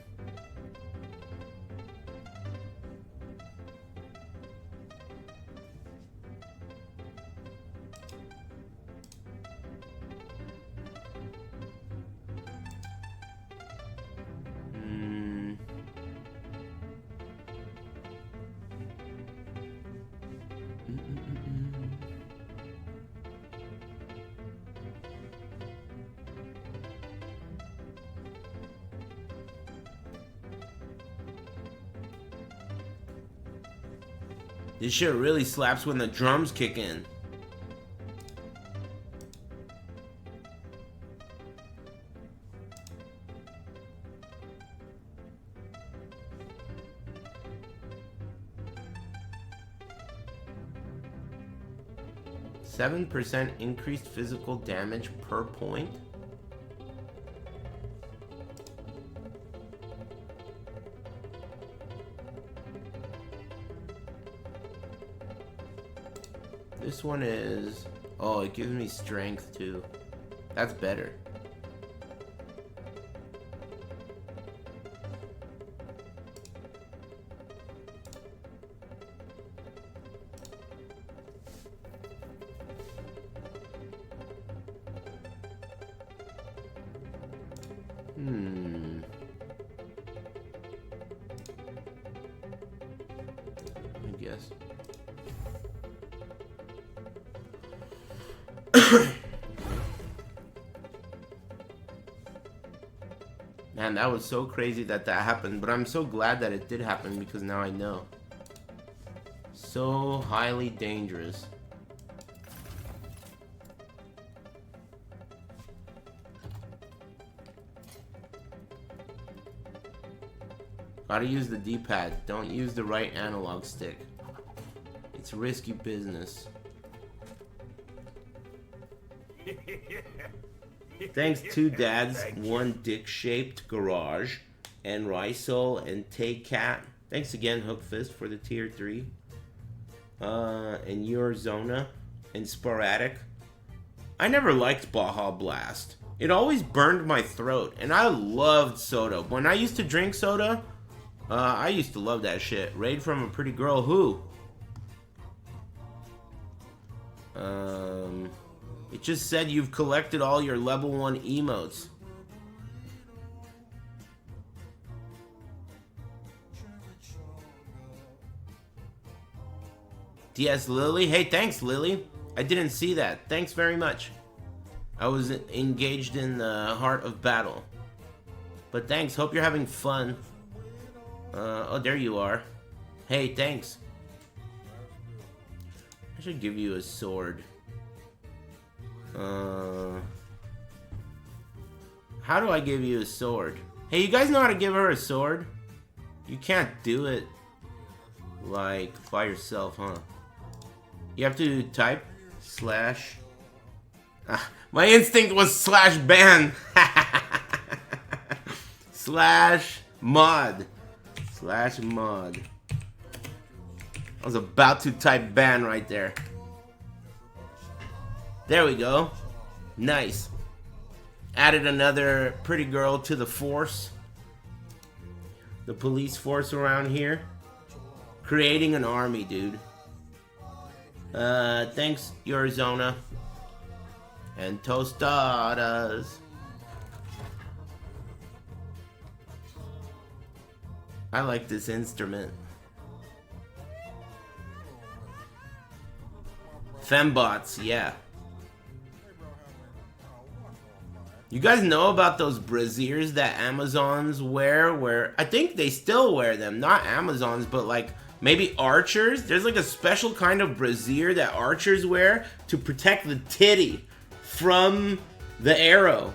This shit really slaps when the drums kick in. %7 increased physical damage per point. This one is... Oh, it gives me strength too. That's better. I guess. Man, that was so crazy that happened, but I'm so glad that it did happen because now I know. So highly dangerous. Gotta use the D-pad. Don't use the right analog stick. It's risky business. Thanks to Dad's One Dick-Shaped Garage and Rysol and Take Cat. Thanks again, Hook Fist, for the tier 3. And Your Zona and Sporadic I never liked Baja Blast. It always burned my throat, and I loved soda. When I used to drink soda, I used to love that shit. Raid from a pretty girl who? It just said you've collected all your level 1 emotes. DS Lily? Hey, thanks, Lily. I didn't see that. Thanks very much. I was engaged in the heart of battle. But thanks. Hope you're having fun. Oh, there you are. Hey, thanks. I should give you a sword. How do I give you a sword? Hey, you guys know how to give her a sword? You can't do it, like, by yourself, huh? You have to type slash... my instinct was slash ban. Slash mod. Slash mod. I was about to type ban right there. There we go. Nice. Added another pretty girl to the force. The police force around here. Creating an army, dude. Thanks, Arizona. And tostadas. I like this instrument. Fembots, yeah. You guys know about those braziers that Amazons wear, where I think they still wear them, not Amazons, but like maybe archers? There's like a special kind of brazier that archers wear to protect the titty from the arrow.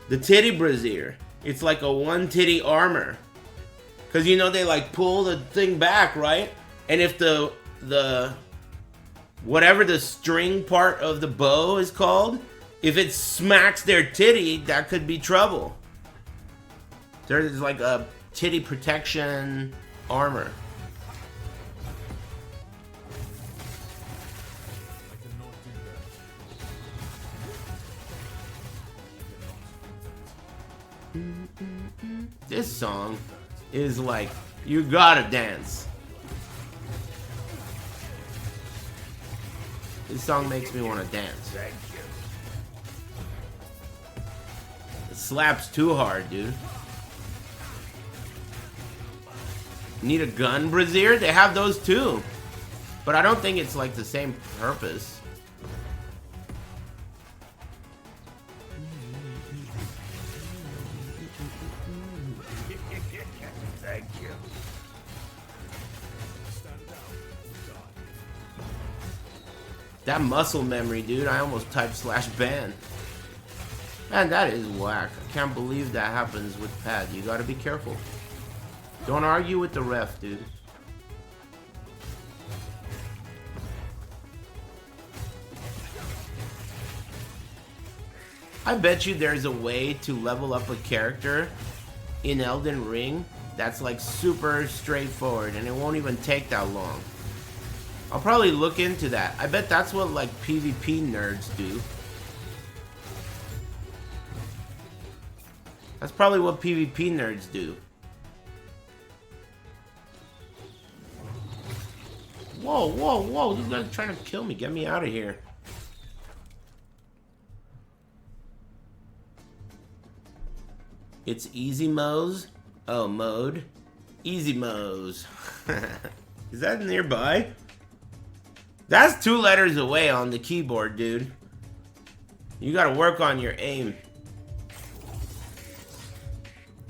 The titty brazier. It's like a one titty armor. Cause you know they like pull the thing back, right? And if the whatever the string part of the bow is called, if it smacks their titty, that could be trouble. There's like a titty protection armor. This song is like, you gotta dance. This song makes me want to dance. Thank you. It slaps too hard, dude. Need a gun brazier? They have those too. But I don't think it's like the same purpose. Thank you. That muscle memory, dude. I almost typed slash ban. Man, that is whack. I can't believe that happens with pad. You gotta be careful. Don't argue with the ref, dude. I bet you there's a way to level up a character in Elden Ring that's like super straightforward and it won't even take that long. I'll probably look into that. I bet that's what like PvP nerds do. That's probably what PvP nerds do. Whoa, whoa, whoa. These guys are trying to kill me. Get me out of here. It's easy modes. Oh, mode. Easy modes. Is that nearby? That's 2 letters away on the keyboard, dude. You gotta work on your aim.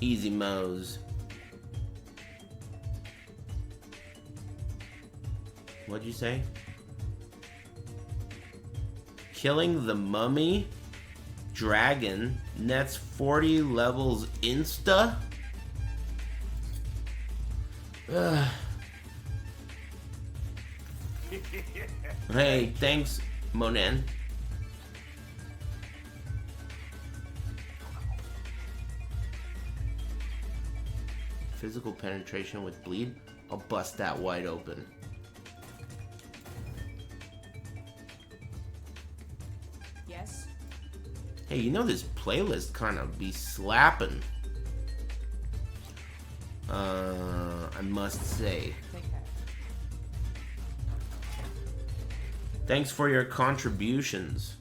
Easy modes. What'd you say? Killing the mummy dragon nets 40 levels insta? Ugh. Hey, thanks, Monen. Physical penetration with bleed? I'll bust that wide open. Yes? Yes? Hey, you know this playlist kind of be slapping. I must say. Take care. Thanks for your contributions.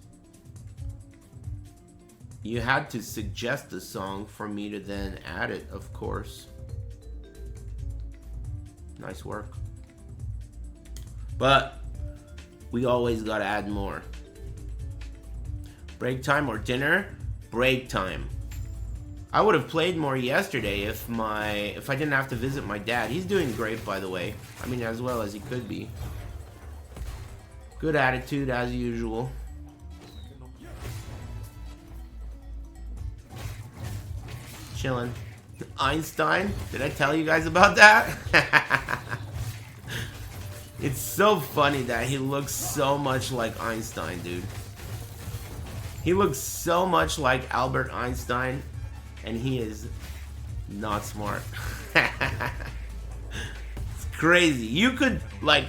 You had to suggest the song for me to then add it, of course. Nice work. But we always gotta add more. Break time or dinner? Break time. I would have played more yesterday if I didn't have to visit my dad. He's doing great, by the way. I mean, as well as he could be. Good attitude as usual. Chilling. Einstein? Did I tell you guys about that? It's so funny that he looks so much like Einstein, dude. He looks so much like Albert Einstein, and he is not smart. It's crazy. You could, like,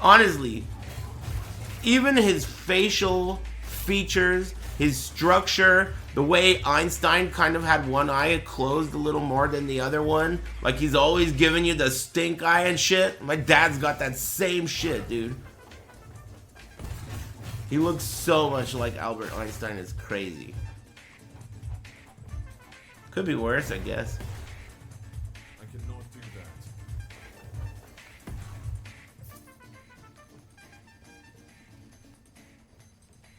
honestly, even his facial features, his structure, the way Einstein kind of had one eye closed a little more than the other one, like he's always giving you the stink eye and shit. My dad's got that same shit, dude. He looks so much like Albert Einstein, it's crazy. Could be worse, I guess. I cannot do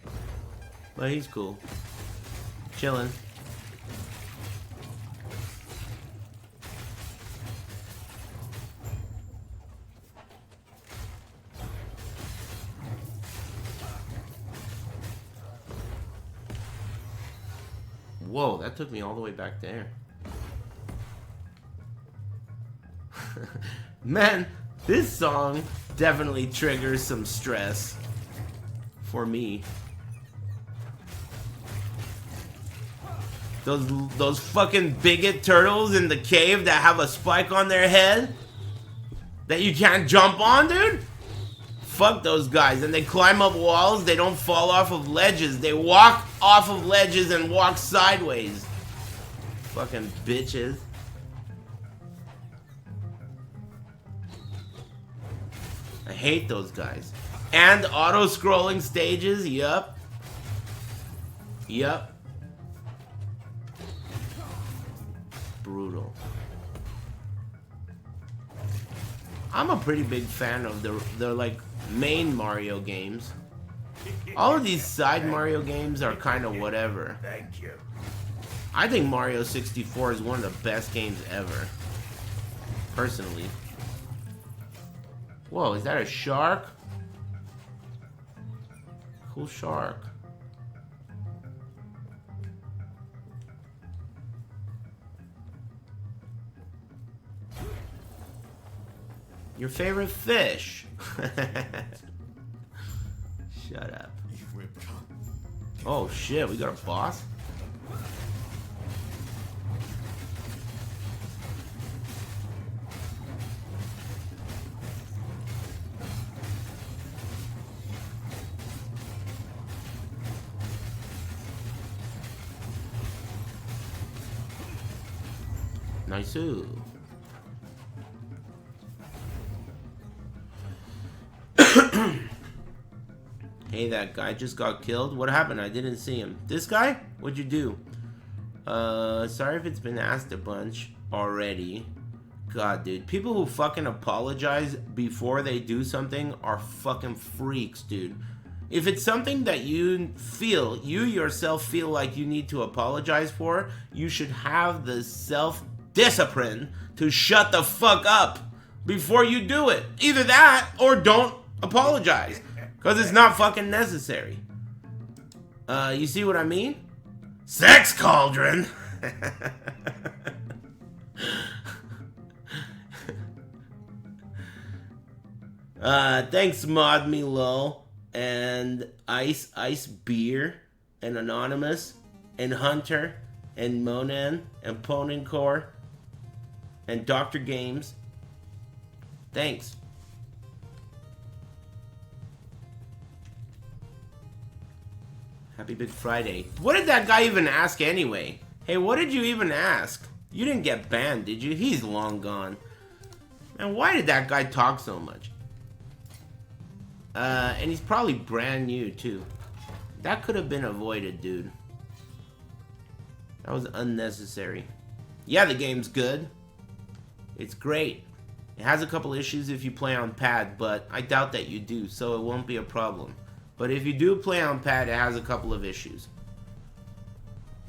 that. But he's cool. Chilling. Whoa, that took me all the way back there. Man, this song definitely triggers some stress for me. Those fucking bigot turtles in the cave that have a spike on their head that you can't jump on, dude? Fuck those guys. And they climb up walls. They don't fall off of ledges. They walk off of ledges and walk sideways. Fucking bitches. I hate those guys. And auto-scrolling stages. Yup. Yup. Brutal. I'm a pretty big fan of the like main Mario games. All of these side Mario games are kind of whatever. Thank you. I think Mario 64 is one of the best games ever. Personally. Whoa, is that a shark? Cool shark. Your favorite fish? Shut up. Oh shit, we got a boss? Nice-oo. Hey, that guy just got killed. What happened? I didn't see him. This guy? What'd you do? Sorry if it's been asked a bunch already. God, dude. People who fucking apologize before they do something are fucking freaks, dude. If it's something that you yourself feel like you need to apologize for, you should have the self-discipline to shut the fuck up before you do it. Either that or don't apologize. Because it's not fucking necessary. You see what I mean? Sex cauldron! Thanks, Mod Me Low, and Ice Beer, and Anonymous, and Hunter, and Monan, and Ponencore, and Dr. Games. Thanks. Happy Big Friday. What did that guy even ask anyway? Hey, what did you even ask? You didn't get banned, did you? He's long gone. Man, why did that guy talk so much? And he's probably brand new, too. That could have been avoided, dude. That was unnecessary. Yeah, the game's good. It's great. It has a couple issues if you play on pad, but I doubt that you do, so it won't be a problem. But if you do play on pad, it has a couple of issues.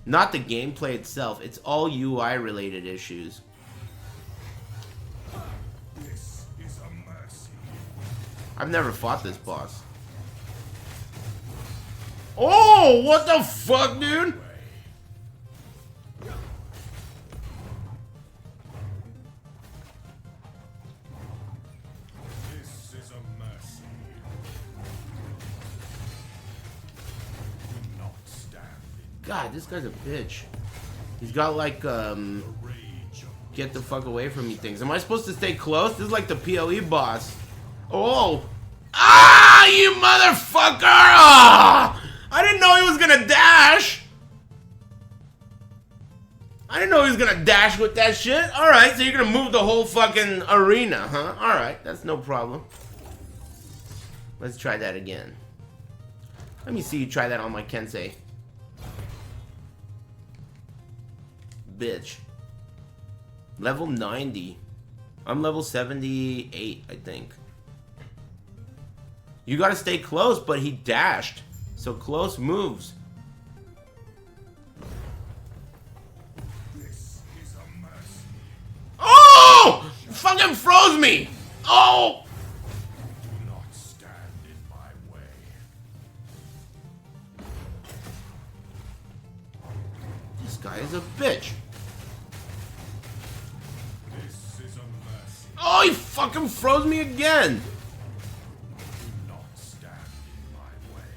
Not the gameplay itself, it's all UI related issues. This is a mercy. I've never fought this boss. Oh, what the fuck, dude? This is a mercy. Do not stand in God, this guy's a bitch. He's got like, the rage of get the fuck away from me things. Am I supposed to stay close? This is like the PoE boss. Oh. Ah, you motherfucker! Ah! I didn't know he was gonna dash. I didn't know he was gonna dash with that shit. Alright, so you're gonna move the whole fucking arena, huh? Alright, that's no problem. Let's try that again. Let me see you try that on my Kensei. Bitch. Level 90. I'm level 78, I think. You gotta stay close, but he dashed. So close moves. this is a mercy. Oh! Fucking froze me! Oh! Do not stand in my way. This guy is a bitch. This is a mercy. Oh, he fucking froze me again! Do not stand in my way.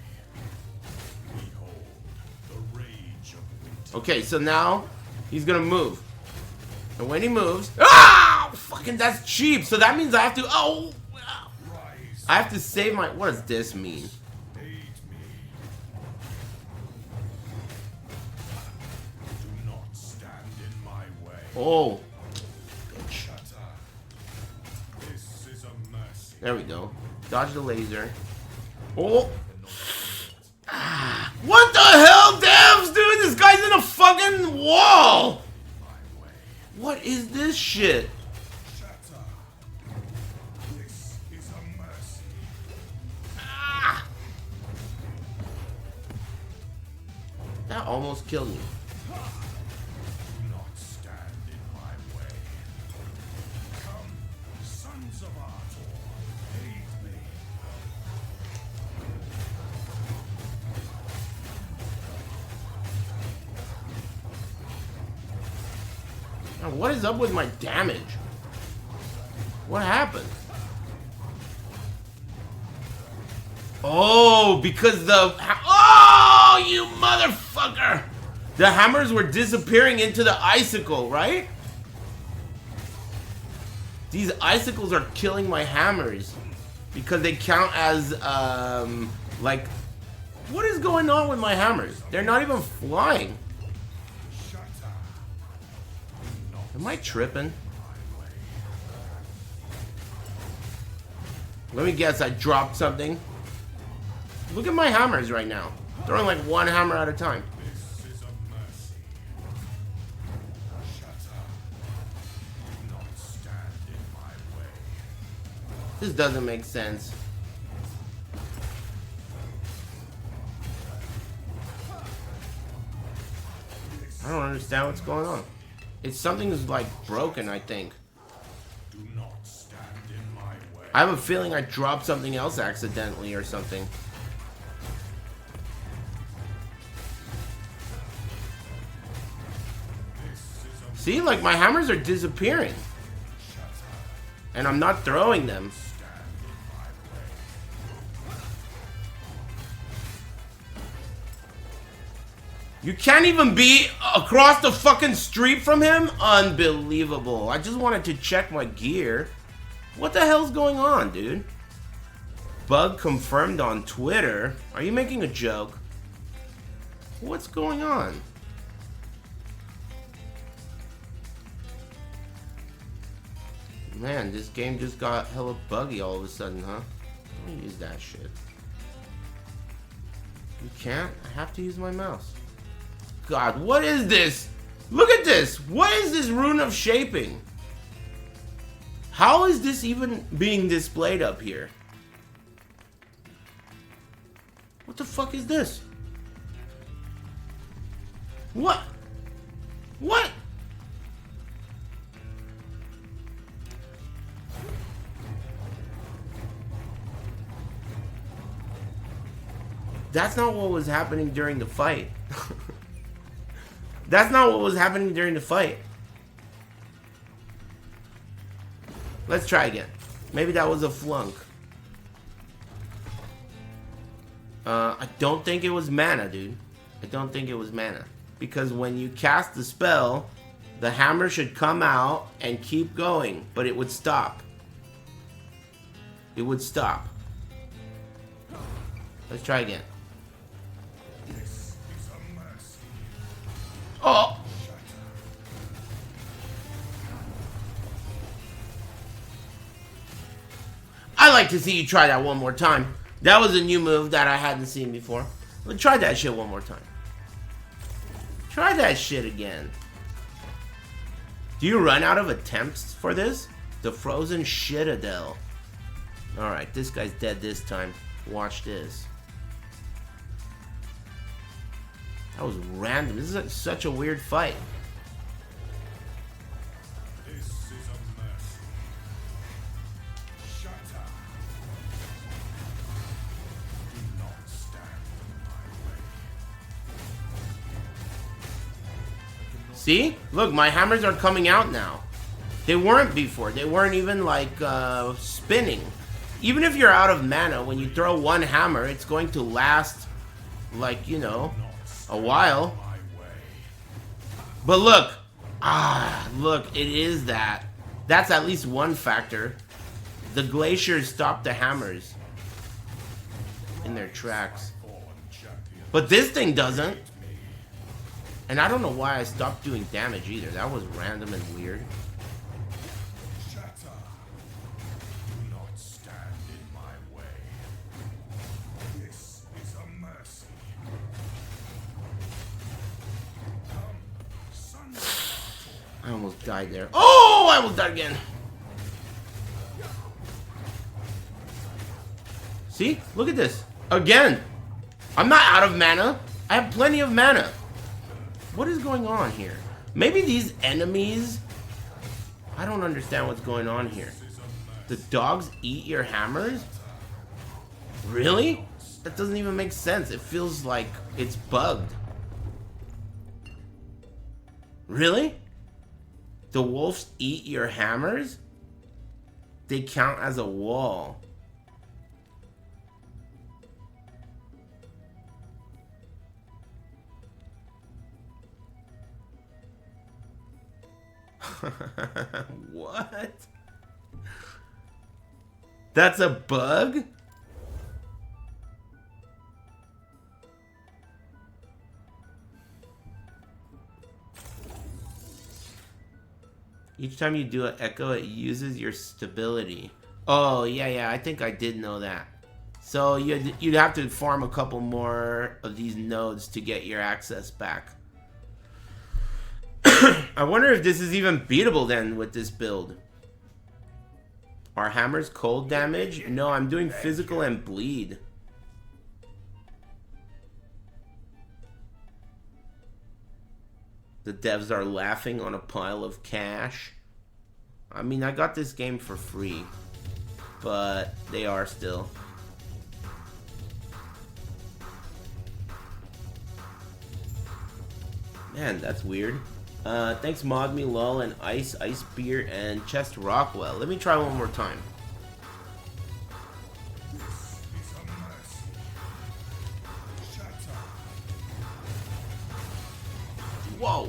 Behold the rage of winter. Okay, so now he's gonna move. And when he moves... Ah! Fucking, that's cheap. So that means I have to... Oh! Rise. I have to save my... What does this mean? Aid me. Do not stand in my way. Oh. Shatter. This is a mercy. There we go. Dodge the laser. Oh! Ah. What the hell, devs, dude? This guy's in a fucking wall! My way. What is this shit? Shatter. This is a mercy. Ah! That almost killed me. Do not stand in my way. Come, sons of Artor, aid me. Now, what is up with my damage? What happened? Oh, because the... Oh, you motherfucker! The hammers were disappearing into the icicle, right? These icicles are killing my hammers. Because they count as, like... What is going on with my hammers? They're not even flying. Shatter. Am I tripping? Let me guess, I dropped something. Look at my hammers right now. Throwing like one hammer at a time. This is a mercy. Shatter. Do not stand in my way. This doesn't make sense. I don't understand what's going on. It's something's like broken, I think. Do not stand in my way. I have a feeling I dropped something else accidentally or something. See, like my hammers are disappearing. And I'm not throwing them. You can't even be across the fucking street from him? Unbelievable. I just wanted to check my gear. What the hell's going on, dude? Bug confirmed on Twitter. Are you making a joke? What's going on? Man, this game just got hella buggy all of a sudden, huh? Don't use that shit. You can't? I have to use my mouse. God, what is this? Look at this! What is this rune of shaping? How is this even being displayed up here? What the fuck is this? What? What? That's not what was happening during the fight. That's not what was happening during the fight. Let's try again. Maybe that was a flunk. I don't think it was mana, dude. I don't think it was mana. Because when you cast the spell, the hammer should come out and keep going, but it would stop. It would stop. Let's try again. Oh! I like to see you try that one more time. That was a new move that I hadn't seen before. Let's try that shit one more time. Try that shit again. Do you run out of attempts for this? The frozen shitadel. Alright, this guy's dead this time. Watch this. That was random. This is like such a weird fight. This is a mess. Shut up. Do not stand in my way. See? Look, my hammers are coming out now. They weren't before. They weren't even like spinning. Even if you're out of mana, when you throw one hammer, it's going to last like, you know, a while. But look. Look, it is that. That's at least one factor. The glaciers stop the hammers in their tracks. But this thing doesn't. And I don't know why I stopped doing damage either. That was random and weird. I almost died there. Oh, I almost died again. See? Look at this. Again. I'm not out of mana. I have plenty of mana. What is going on here? Maybe these enemies... I don't understand what's going on here. The dogs eat your hammers? Really? That doesn't even make sense. It feels like it's bugged. Really? The wolves eat your hammers? They count as a wall. What? That's a bug? Each time you do an echo, it uses your stability. Oh, yeah, I think I did know that. So you'd have to farm a couple more of these nodes to get your access back. I wonder if this is even beatable then with this build. Are hammers cold damage? No, I'm doing physical and bleed. The devs are laughing on a pile of cash. I mean, I got this game for free, but they are still. Man, that's weird. Thanks ModMe, Lol, and Ice Beer, and Chest Rockwell. Let me try one more time. Whoa.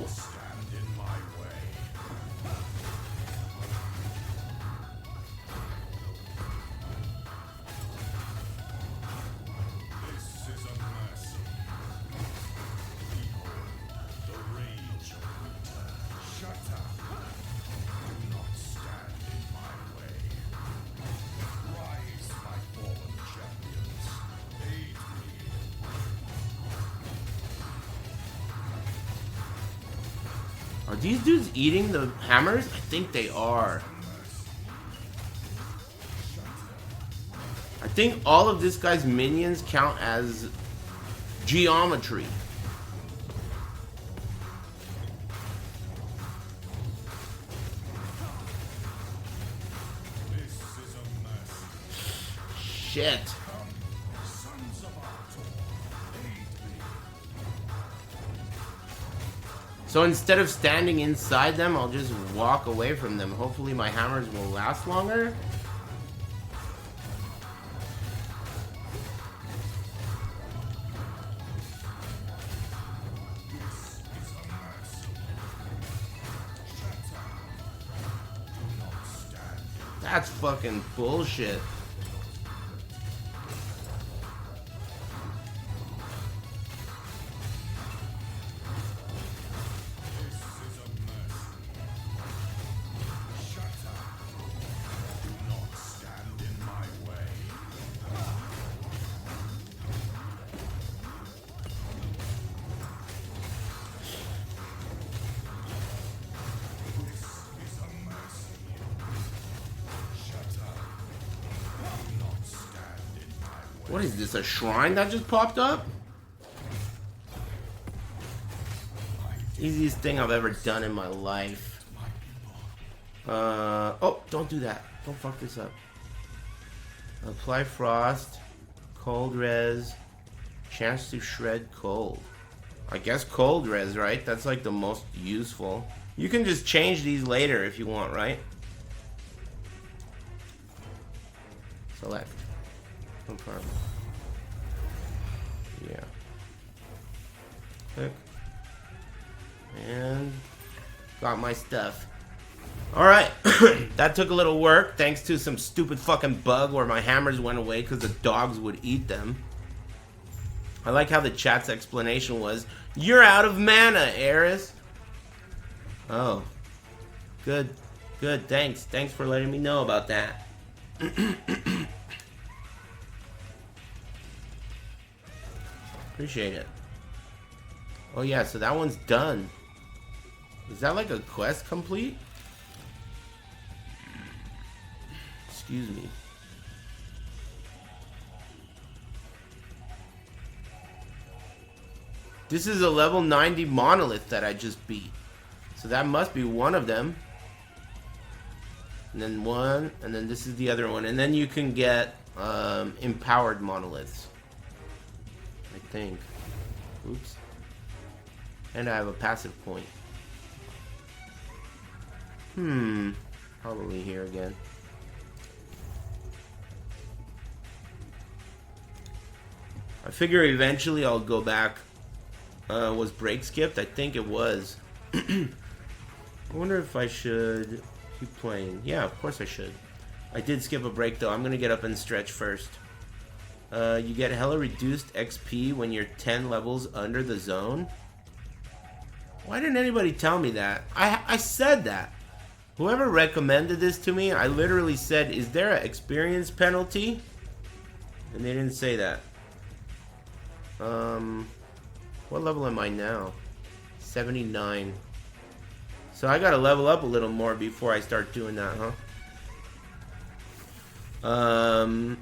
Are these dudes eating the hammers? I think they are. I think all of this guy's minions count as geometry. Shit. So instead of standing inside them, I'll just walk away from them. Hopefully my hammers will last longer. That's fucking bullshit. What is this, a shrine that just popped up? Easiest thing I've ever done in my life. Oh, don't do that. Don't fuck this up. Apply frost, cold res, chance to shred cold. I guess cold res, right? That's like the most useful. You can just change these later if you want, right? Select. Confirm. Yeah. Click. And got my stuff. Alright. That took a little work thanks to some stupid fucking bug where my hammers went away because the dogs would eat them. I like how the chat's explanation was, "You're out of mana, Aris." Oh. Good. Good. Thanks. Thanks for letting me know about that. Appreciate it. Oh yeah, so that one's done. Is that like a quest complete? Excuse me. This is a level 90 monolith that I just beat. So that must be one of them. And then one, and then this is the other one. And then you can get empowered monoliths. I think. Oops. And I have a passive point. Probably here again. I figure eventually I'll go back. Was break skipped? I think it was. I wonder if I should keep playing. Yeah, of course I should. I did skip a break though. I'm gonna get up and stretch first. You get hella reduced XP when you're 10 levels under the zone. Why didn't anybody tell me that? I said that. Whoever recommended this to me, I literally said, is there an experience penalty? And they didn't say that. What level am I now? 79. So I gotta level up a little more before I start doing that, huh?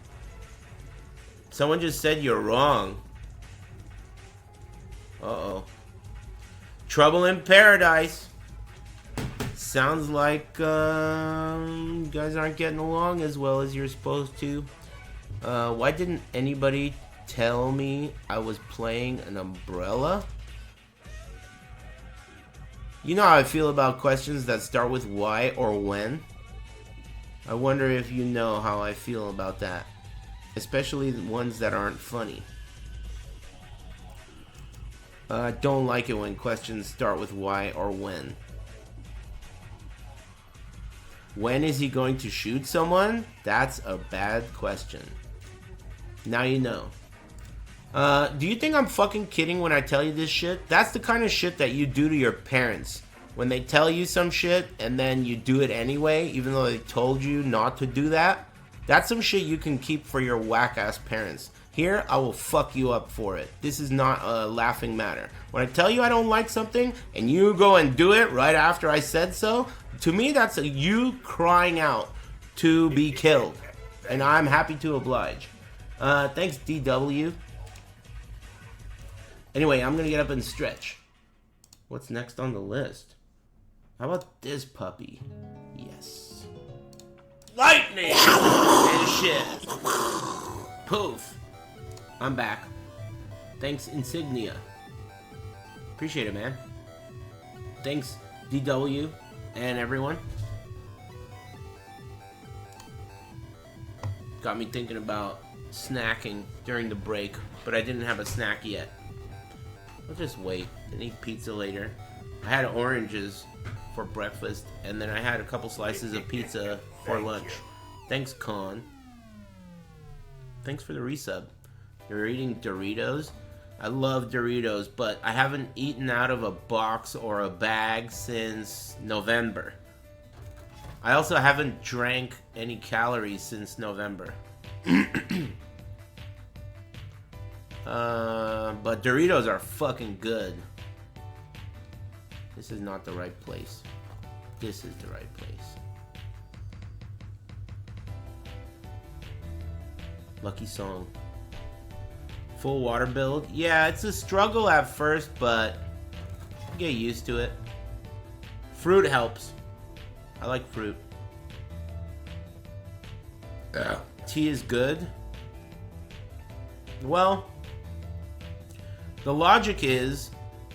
Someone just said you're wrong. Uh-oh. Trouble in paradise. Sounds like you guys aren't getting along as well as you're supposed to. Why didn't anybody tell me I was playing an umbrella? You know how I feel about questions that start with why or when? I wonder if you know how I feel about that. Especially the ones that aren't funny. I don't like it when questions start with why or when. When is he going to shoot someone? That's a bad question. Now you know. Do you think I'm fucking kidding when I tell you this shit? That's the kind of shit that you do to your parents. When they tell you some shit and then you do it anyway, even though they told you not to do that. That's some shit you can keep for your whack-ass parents. Here, I will fuck you up for it. This is not a laughing matter. When I tell you I don't like something, and you go and do it right after I said so, to me that's you crying out to be killed. And I'm happy to oblige. Thanks, DW. Anyway, I'm gonna get up and stretch. What's next on the list? How about this puppy? Yes. Lightning! And shit. Poof. I'm back. Thanks, Insignia. Appreciate it, man. Thanks, DW and everyone. Got me thinking about snacking during the break, but I didn't have a snack yet. I'll just wait and eat pizza later. I had oranges for breakfast, and then I had a couple slices of pizza for lunch. Thanks, Con. Thanks for the resub. You're eating Doritos? I love Doritos, but I haven't eaten out of a box or a bag since November. I also haven't drank any calories since November. But Doritos are fucking good. This is not the right place. This is the right place. Lucky song. Full water build. Yeah, it's a struggle at first, but you get used to it. Fruit helps. I like fruit. Tea is good. Well, the logic is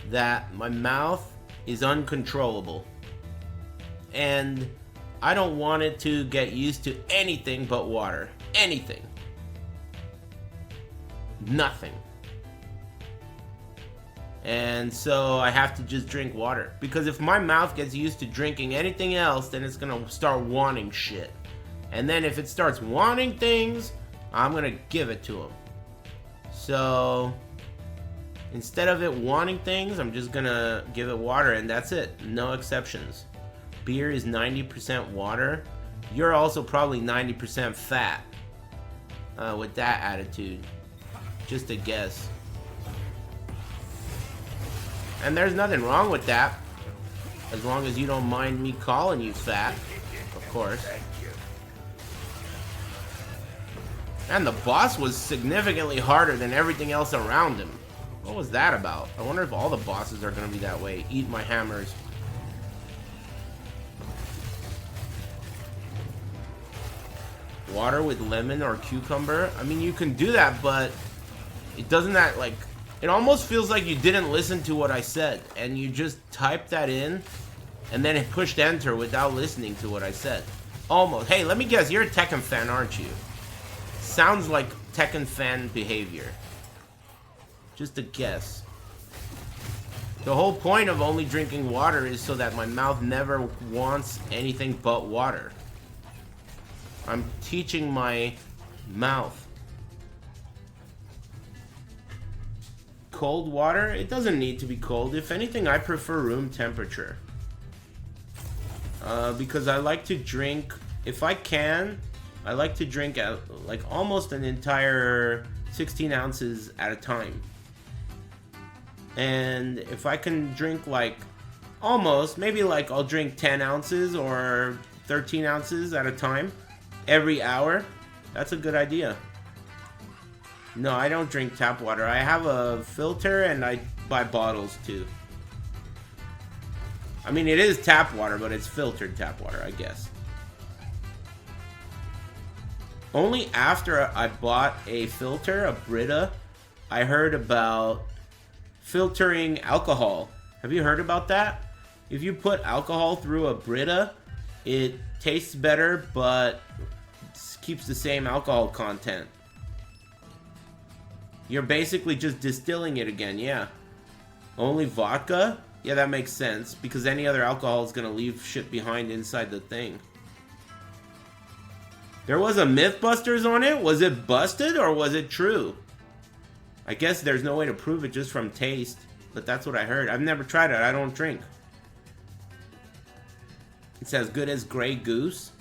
that my mouth is uncontrollable. And I don't want it to get used to anything but water. Anything. Nothing. And so I have to just drink water. Because if my mouth gets used to drinking anything else, then it's gonna start wanting shit. And then if it starts wanting things, I'm gonna give it to him. So instead of it wanting things, I'm just gonna give it water, and that's it. No exceptions. Beer is 90% water. You're also probably 90% fat with that attitude. Just a guess. And there's nothing wrong with that. As long as you don't mind me calling you fat, of course. And the boss was significantly harder than everything else around him. What was that about? I wonder if all the bosses are gonna be that way. Eat my hammers. Water with lemon or cucumber? I mean, you can do that, but it doesn't that, like, it almost feels like you didn't listen to what I said, and you just typed that in, and then it pushed enter without listening to what I said. Almost. Hey, let me guess, you're a Tekken fan, aren't you? Sounds like Tekken fan behavior. Just a guess. The whole point of only drinking water is so that my mouth never wants anything but water. I'm teaching my mouth. Cold water? It doesn't need to be cold. If anything, I prefer room temperature. Because I like to drink, if I can, I like to drink like almost an entire 16 ounces at a time. And if I can drink like almost, maybe like I'll drink 10 ounces or 13 ounces at a time every hour, that's a good idea. No, I don't drink tap water. I have a filter and I buy bottles too. I mean, it is tap water, but it's filtered tap water, I guess. Only after I bought a filter, a Brita, I heard about filtering alcohol. Have you heard about that? If you put alcohol through a Brita, it tastes better, but keeps the same alcohol content. You're basically just distilling it again, yeah. Only vodka? Yeah, that makes sense, because any other alcohol is gonna leave shit behind inside the thing. There was a Mythbusters on it? Was it busted or was it true? I guess there's no way to prove it just from taste, but that's what I heard. I've never tried it, I don't drink. It's as good as Grey Goose.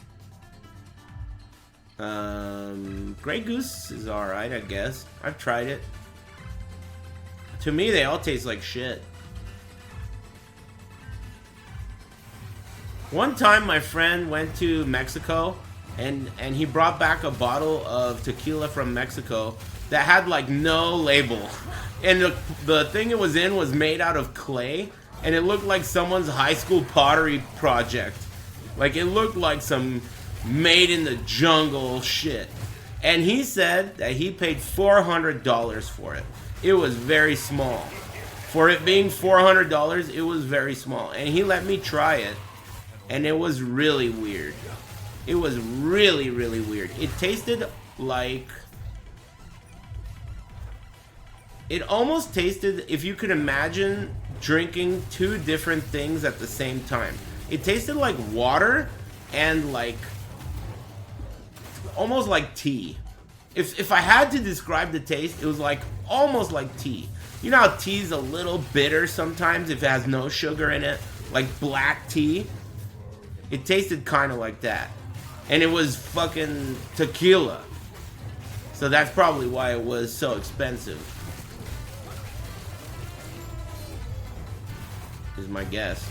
Grey Goose is alright, I guess. I've tried it. To me, they all taste like shit. One time, my friend went to Mexico, and he brought back a bottle of tequila from Mexico that had like no label, and the thing it was in was made out of clay, and it looked like someone's high school pottery project. Like, it looked like some made in the jungle shit. And he said that he paid $400 for it. It was very small. For it being $400, it was very small. And he let me try it, and it was really weird. It was really, really weird. It tasted like... It almost tasted, if you could imagine drinking two different things at the same time. It tasted like water and like... almost like tea. If I had to describe the taste, it was like almost like tea. You know how tea's a little bitter sometimes if it has no sugar in it? Like black tea? It tasted kind of like that. And it was fucking tequila. So that's probably why it was so expensive. Is my guess.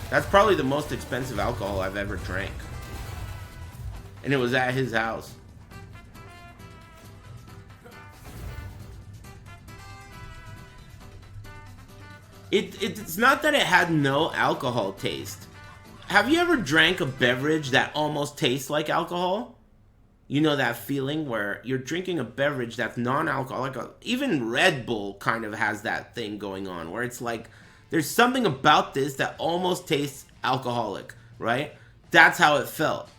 That's probably the most expensive alcohol I've ever drank. And it was at his house. It's not that it had no alcohol taste. Have you ever drank a beverage that almost tastes like alcohol? You know that feeling where you're drinking a beverage that's non-alcoholic. Even Red Bull kind of has that thing going on where it's like, there's something about this that almost tastes alcoholic, right? That's how it felt.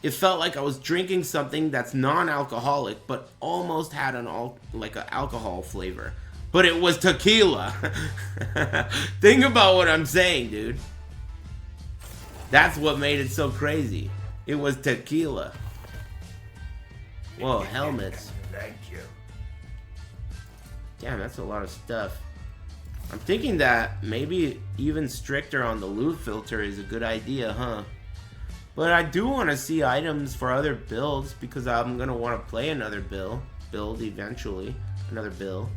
It felt like I was drinking something that's non-alcoholic, but almost had an alcohol flavor. But it was tequila. Think about what I'm saying, dude. That's what made it so crazy. It was tequila. Whoa, helmets. Thank you. Damn, that's a lot of stuff. I'm thinking that maybe even stricter on the loot filter is a good idea, huh? But I do want to see items for other builds because I'm going to want to play another build eventually. Another build.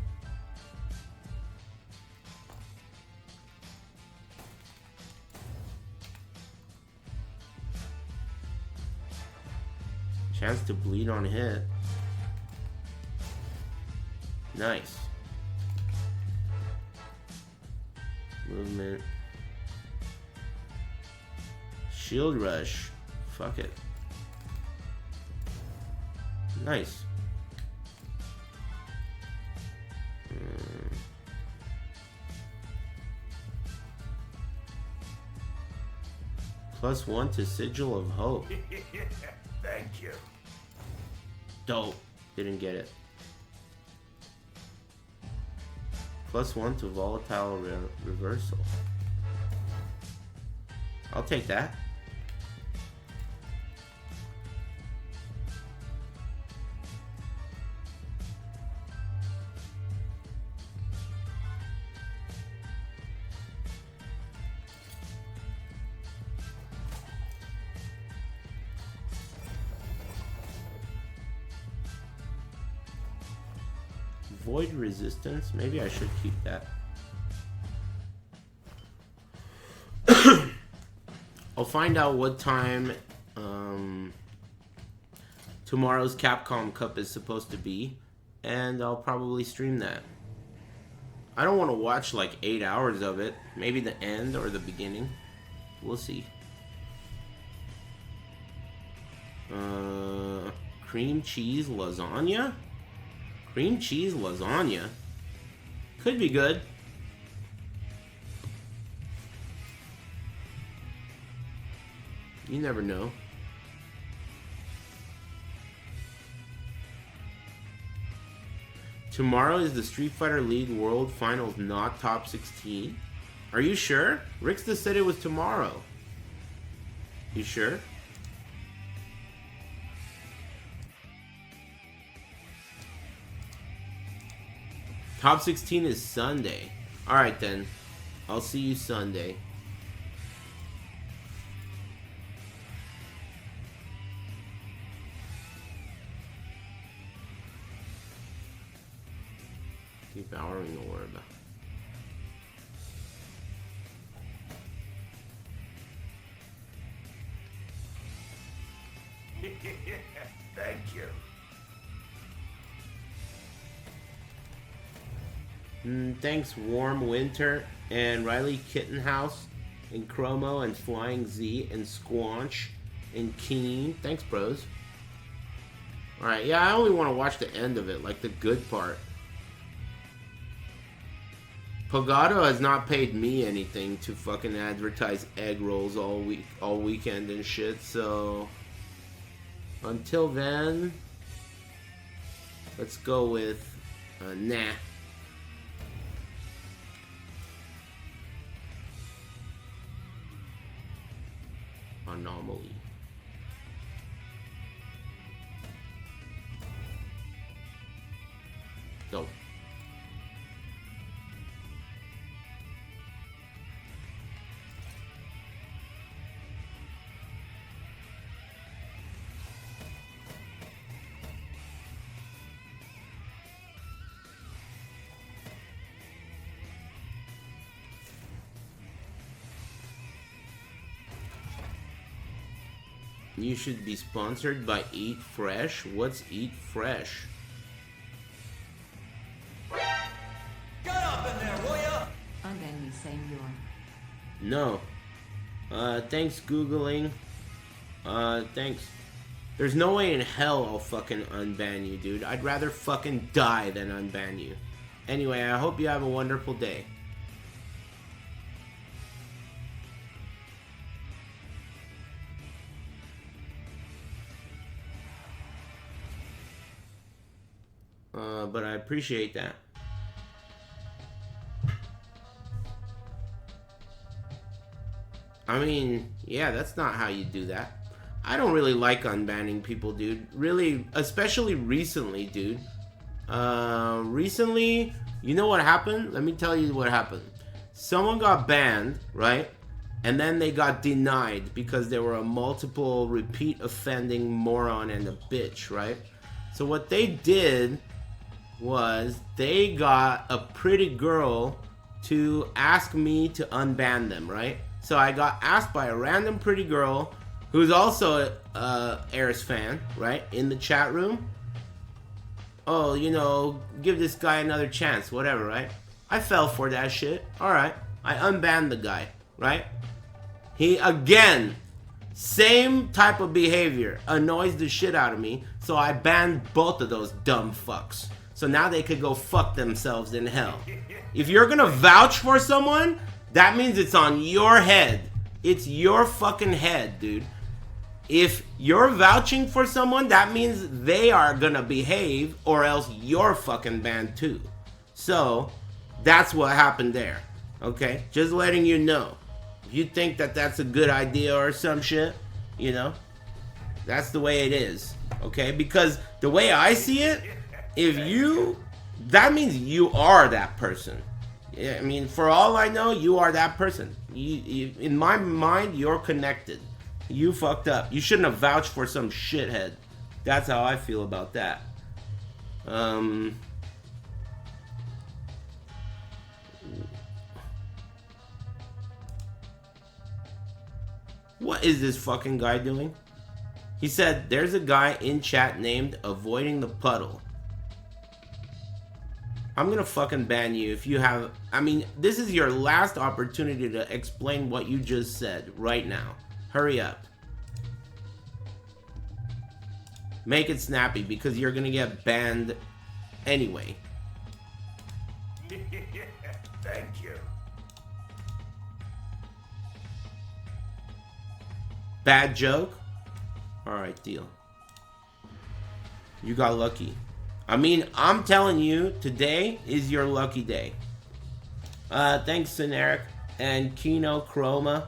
Chance to bleed on hit. Nice. Movement. Shield rush. Fuck it. Nice. +1 to Sigil of Hope. Thank you. Dope. Didn't get it. +1 to Volatile Reversal. I'll take that. Void resistance. Maybe I should keep that. I'll find out what time tomorrow's Capcom Cup is supposed to be, and I'll probably stream that. I don't want to watch like 8 hours of it. Maybe the end or the beginning. We'll see. Cream cheese lasagna? Cream cheese lasagna? Could be good. You never know. Tomorrow is the Street Fighter League World Finals, not top 16. Are you sure? Ricksta said it was tomorrow. You sure? Top 16 is Sunday. Alright then. I'll see you Sunday. Devouring orb. Thank you. Thanks, Warm Winter and Riley Kittenhouse and Chromo and Flying Z and Squanch and Keen. Thanks, bros. Alright, yeah, I only want to watch the end of it, like the good part. Pogado has not paid me anything to fucking advertise egg rolls all weekend and shit, so until then, let's go with nah. Anomaly. Go. You should be sponsored by Eat Fresh. What's Eat Fresh? Get up in there, will ya? Unban me, senor. No. Thanks, Googling. Thanks. There's no way in hell I'll fucking unban you, dude. I'd rather fucking die than unban you. Anyway, I hope you have a wonderful day. But I appreciate that. I mean, yeah, that's not how you do that. I don't really like unbanning people, dude. Really, especially recently, dude. Recently, you know what happened? Let me tell you what happened. Someone got banned, right? And then they got denied because they were a multiple repeat offending moron and a bitch, right? So what they did was they got a pretty girl to ask me to unban them, right? So I got asked by a random pretty girl who's also a Aris fan, right? In the chat room. Oh, you know, give this guy another chance, whatever, right? I fell for that shit. Alright. I unbanned the guy, right? He, again, same type of behavior, annoys the shit out of me, so I banned both of those dumb fucks. So now they could go fuck themselves in hell. If you're gonna vouch for someone, that means it's on your head. It's your fucking head, dude. If you're vouching for someone, that means they are gonna behave, or else you're fucking banned too. So, that's what happened there. Okay? Just letting you know. If you think that that's a good idea or some shit, you know, that's the way it is. Okay? Because the way I see it, if you, that means you are that person. Yeah, I mean, for all I know, you are that person. You, in my mind, you're connected. You fucked up. You shouldn't have vouched for some shithead. That's how I feel about that. What is this fucking guy doing? He said, there's a guy in chat named Avoiding the Puddle. I'm gonna fucking ban you if you have... I mean, this is your last opportunity to explain what you just said right now. Hurry up. Make it snappy because you're gonna get banned anyway. Thank you. Bad joke? Alright, deal. You got lucky. I mean, I'm telling you, today is your lucky day. Thanks, Cineric, and Kino Chroma,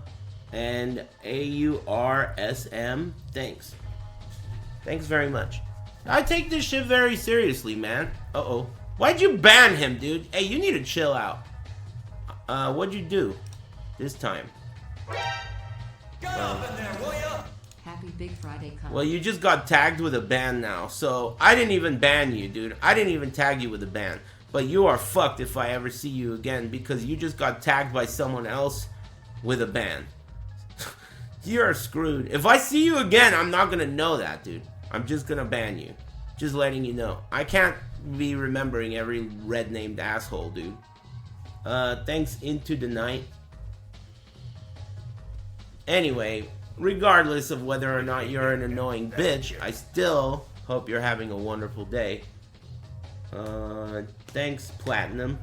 and AURSM. Thanks. Thanks very much. I take this shit very seriously, man. Uh-oh. Why'd you ban him, dude? Hey, you need to chill out. What'd you do this time? Get up in there, will ya? Happy Big Friday coming. Well, you just got tagged with a ban now, so I didn't even ban you, dude. I didn't even tag you with a ban. but you are fucked if I ever see you again because you just got tagged by someone else with a ban. You're screwed. If I see you again, I'm not gonna know that, dude. I'm just gonna ban you. Just letting you know. I can't be remembering every red-named asshole, dude. Thanks Into the Night. Anyway, regardless of whether or not you're an annoying bitch, I still hope you're having a wonderful day. Thanks, Platinum.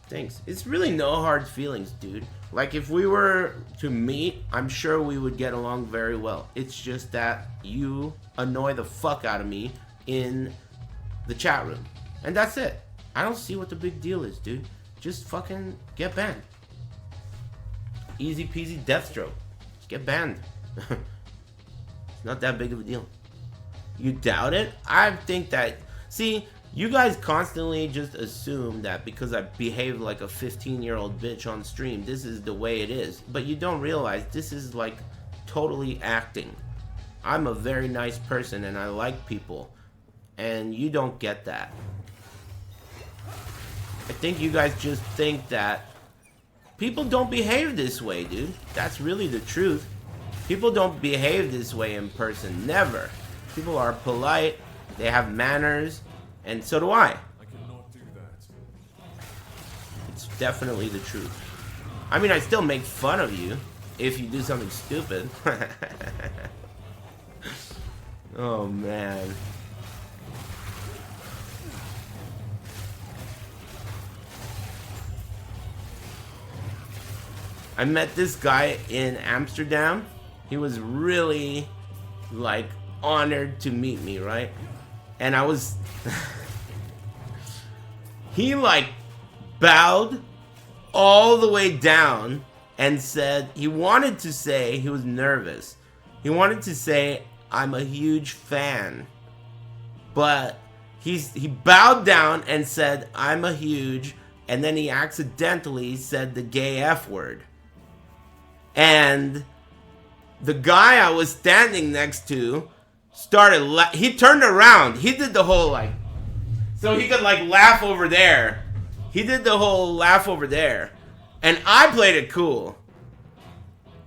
Thanks. It's really no hard feelings, dude. Like, if we were to meet, I'm sure we would get along very well. It's just that you annoy the fuck out of me in the chat room. And that's it. I don't see what the big deal is, dude. Just fucking get banned. Easy peasy Deathstroke. Just get banned. It's not that big of a deal. You doubt it? I think that... See, you guys constantly just assume that because I behave like a 15-year-old bitch on stream, this is the way it is. But you don't realize this is like totally acting. I'm a very nice person and I like people. And you don't get that. I think you guys just think that people don't behave this way, dude. That's really the truth. People don't behave this way in person. Never. People are polite. They have manners. And so do I. I cannot do that. It's definitely the truth. I mean, I still make fun of you if you do something stupid. Oh, man. I met this guy in Amsterdam. He was really, like, honored to meet me, right? And I was... He, like, bowed all the way down and said... He wanted to say... He was nervous. He wanted to say, I'm a huge fan. But he bowed down and said, I'm a huge... And then he accidentally said the gay F word. And the guy I was standing next to started he turned around. He did the whole like, so he could like laugh over there. He did the whole laugh over there. And I played it cool.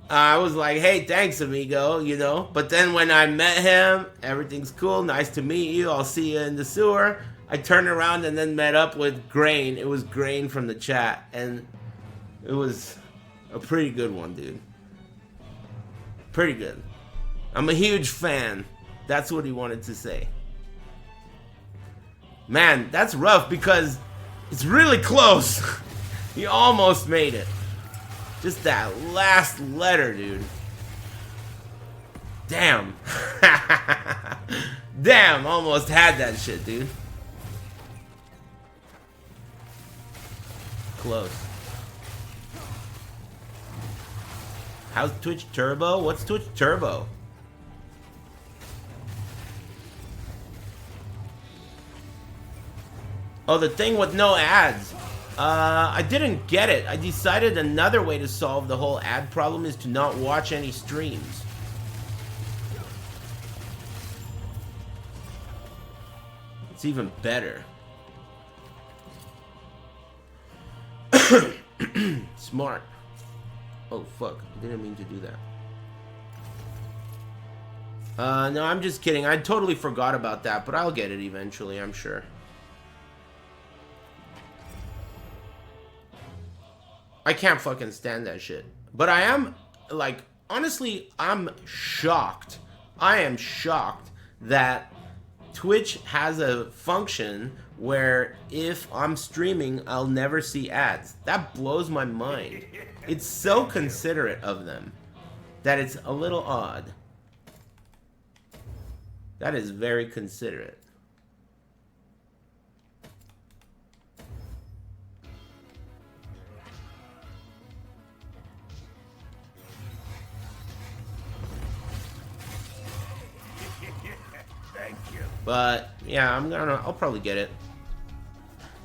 I was like, hey, thanks, amigo, you know. But then when I met him, everything's cool. Nice to meet you. I'll see you in the sewer. I turned around and then met up with Grain. It was Grain from the chat. And it was... a pretty good one, dude. Pretty good. I'm a huge fan. That's what he wanted to say. Man, that's rough because it's really close. He almost made it. Just that last letter, dude. Damn. Damn, almost had that shit, dude. Close. How's Twitch Turbo? What's Twitch Turbo? Oh, the thing with no ads. I didn't get it. I decided another way to solve the whole ad problem is to not watch any streams. It's even better. Smart. Oh, fuck. I didn't mean to do that. No, I'm just kidding. I totally forgot about that, but I'll get it eventually, I'm sure. I can't fucking stand that shit. But I am, like, honestly, I'm shocked. I am shocked that Twitch has a function where if I'm streaming, I'll never see ads. That blows my mind. It's so considerate of them that it's a little odd. That is very considerate. Thank you. But yeah, I'll probably get it.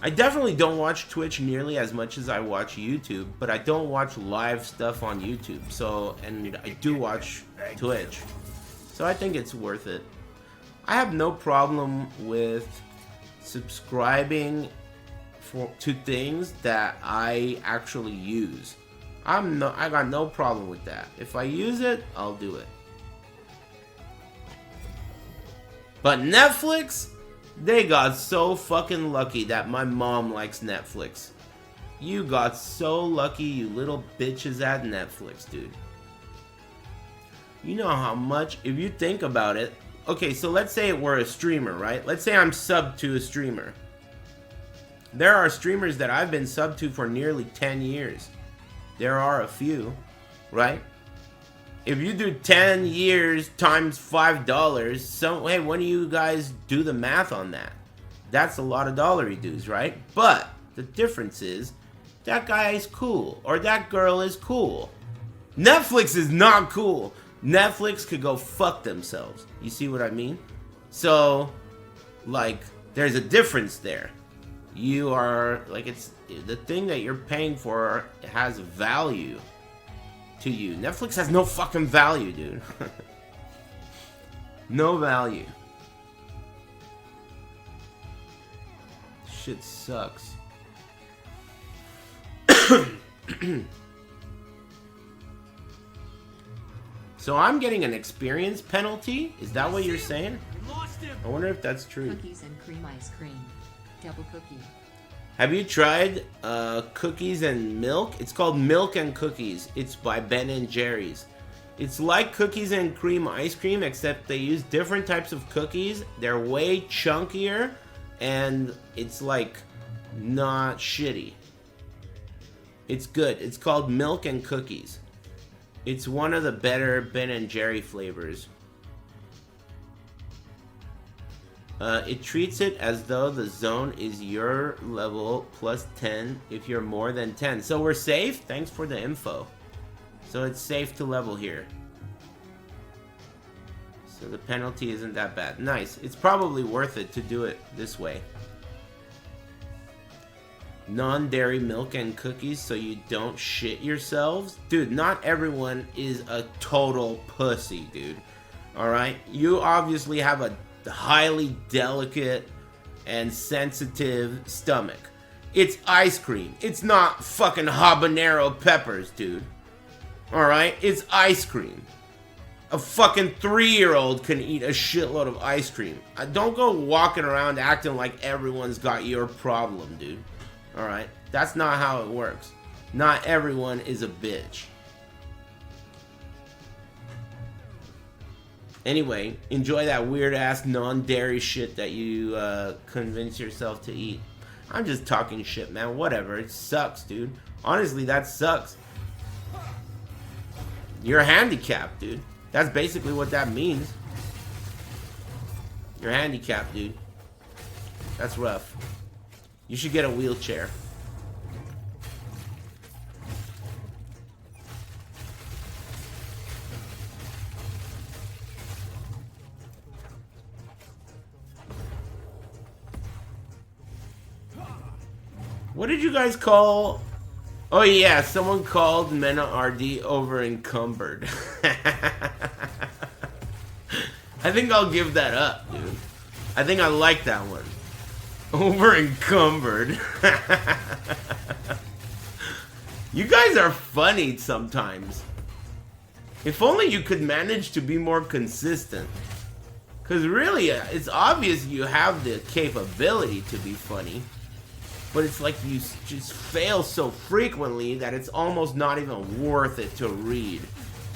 I definitely don't watch Twitch nearly as much as I watch YouTube, but I don't watch live stuff on YouTube. So, and I do watch Twitch. So I think it's worth it. I have no problem with subscribing to things that I actually use. I got no problem with that. If I use it, I'll do it. But Netflix, they got so fucking lucky that my mom likes Netflix. You got so lucky, you little bitches at Netflix, dude. You know how much, if you think about it, okay, so let's say we're a streamer, right? Let's say I'm subbed to a streamer. There are streamers that I've been subbed to for nearly 10 years. There are a few, right? If you do 10 years times $5, so hey, when do you guys do the math on that? That's a lot of dollary dues, right? But the difference is that guy is cool or that girl is cool. Netflix is not cool. Netflix could go fuck themselves. You see what I mean? So, like, there's a difference there. You are, like, it's the thing that you're paying for has value to you. Netflix has no fucking value, dude. No value. Shit sucks. So I'm getting an experience penalty? Is that what you're saying? I wonder if that's true. Cookies and cream ice cream. Double cookie. Have you tried cookies and milk? It's called Milk and Cookies. It's by Ben & Jerry's. It's like cookies and cream ice cream, except they use different types of cookies. They're way chunkier, and it's like not shitty. It's good. It's called Milk and Cookies. It's one of the better Ben & Jerry flavors. It treats it as though the zone is your level plus 10 if you're more than 10. So we're safe? Thanks for the info. So it's safe to level here. So the penalty isn't that bad. Nice. It's probably worth it to do it this way. Non-dairy milk and cookies so you don't shit yourselves. Dude, not everyone is a total pussy, dude. Alright? You obviously have a highly delicate and sensitive stomach. It's ice cream. It's not fucking habanero peppers, dude. Alright? It's ice cream. A fucking 3-year-old can eat a shitload of ice cream. Don't go walking around acting like everyone's got your problem, dude. Alright? That's not how it works. Not everyone is a bitch. Anyway, enjoy that weird-ass non-dairy shit that you convince yourself to eat. I'm just talking shit, man. Whatever. It sucks, dude. Honestly, that sucks. You're handicapped, dude. That's basically what that means. You're handicapped, dude. That's rough. You should get a wheelchair. What did you guys call? Oh yeah, someone called Mena RD over encumbered. I think I'll give that up, dude. I think I like that one. Over encumbered. You guys are funny sometimes. If only you could manage to be more consistent. Because really, it's obvious you have the capability to be funny. But it's like you just fail so frequently that it's almost not even worth it to read.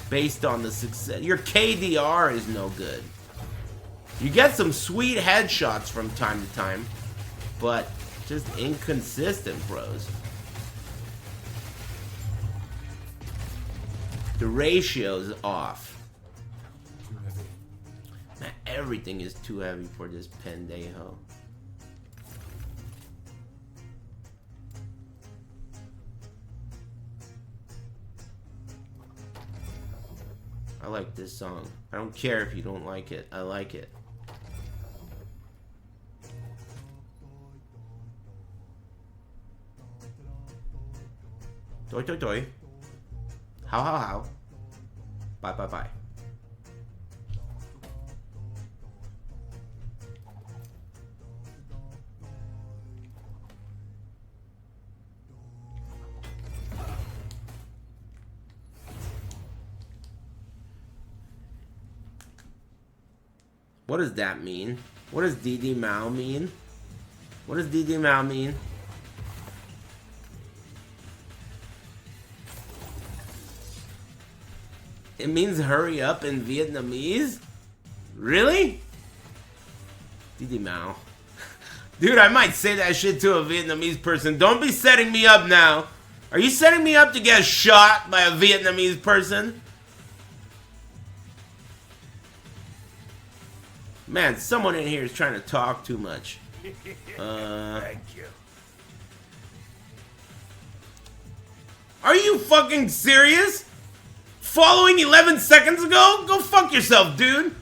Based on the success. Your KDR is no good. You get some sweet headshots from time to time. But just inconsistent, bros. The ratio's off. Man, everything is too heavy for this pendejo. I like this song. I don't care if you don't like it. I like it. Toi toi toi. How how how. Bye bye bye. What does that mean? What does DD Mao mean? What does DD Mao mean? It means hurry up in Vietnamese? Really? DD Mao. Dude, I might say that shit to a Vietnamese person. Don't be setting me up now. Are you setting me up to get shot by a Vietnamese person? Man, someone in here is trying to talk too much. Thank you. Are you fucking serious? Following 11 seconds ago? Go fuck yourself, dude.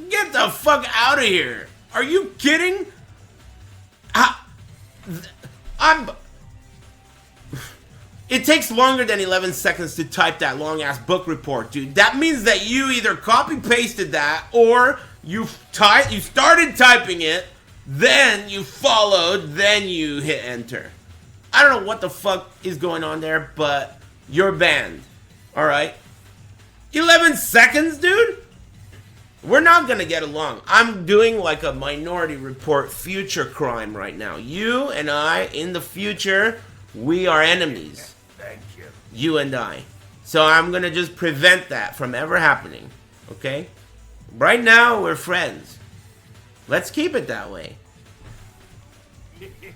Get the fuck out of here. Are you kidding? It takes longer than 11 seconds to type that long-ass book report, dude. That means that you either copy-pasted that or you started typing it, then you followed, then you hit enter. I don't know what the fuck is going on there, but you're banned. Alright? 11 seconds, dude? We're not gonna get along. I'm doing like a Minority Report future crime right now. You and I, in the future, we are enemies. Thank you. You and I. So I'm gonna just prevent that from ever happening. Okay? Right now, we're friends. Let's keep it that way. Thank you.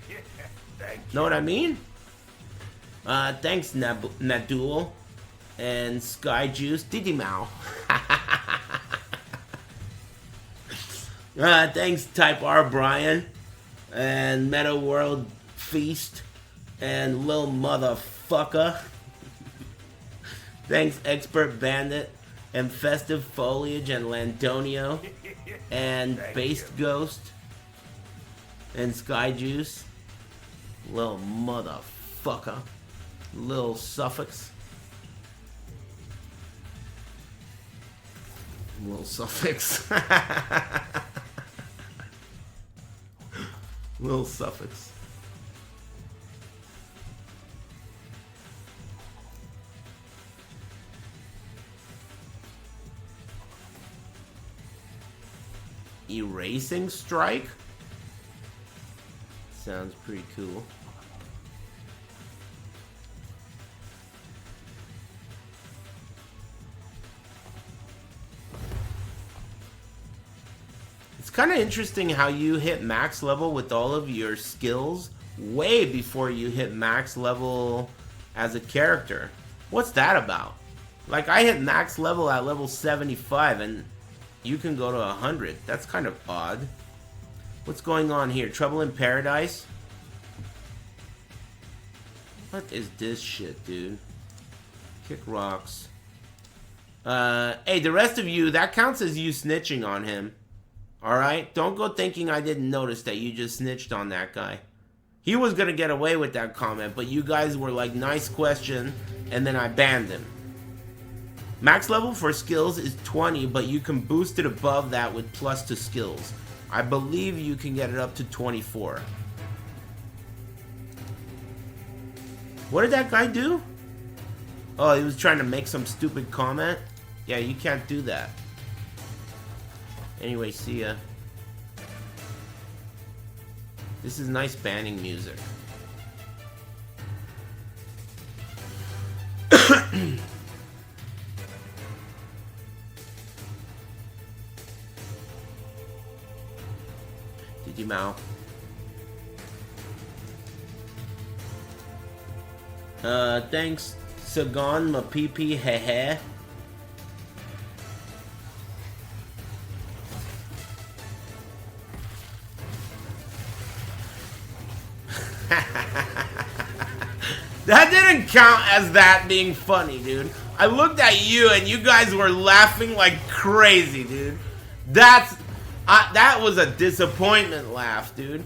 Know what I mean? Thanks, Nadul. And Sky Juice. Didi Mao. Thanks, Type R Brian. And Meta World Feast. And Lil Motherfucker. Thanks, Expert Bandit. And Festive Foliage and Landonio. And Based Ghost. And Sky Juice. Lil Motherfucker. Lil Suffix. Little suffix. Little suffix. Erasing strike? Sounds pretty cool. It's kind of interesting how you hit max level with all of your skills way before you hit max level as a character. What's that about? Like, I hit max level at level 75 and you can go to 100. That's kind of odd. What's going on here? Trouble in Paradise? What is this shit, dude? Kick rocks. Hey, the rest of you, that counts as you snitching on him. Alright? Don't go thinking I didn't notice that you just snitched on that guy. He was gonna get away with that comment, but you guys were like, nice question, and then I banned him. Max level for skills is 20, but you can boost it above that with plus to skills. I believe you can get it up to 24. What did that guy do? Oh, he was trying to make some stupid comment? Yeah, you can't do that. Anyway, see ya. This is nice banning music. Didi Mao. Thanks, Sagan, ma PP, hehe. That didn't count as that being funny, dude. I looked at you and you guys were laughing like crazy, dude. That was a disappointment laugh, dude.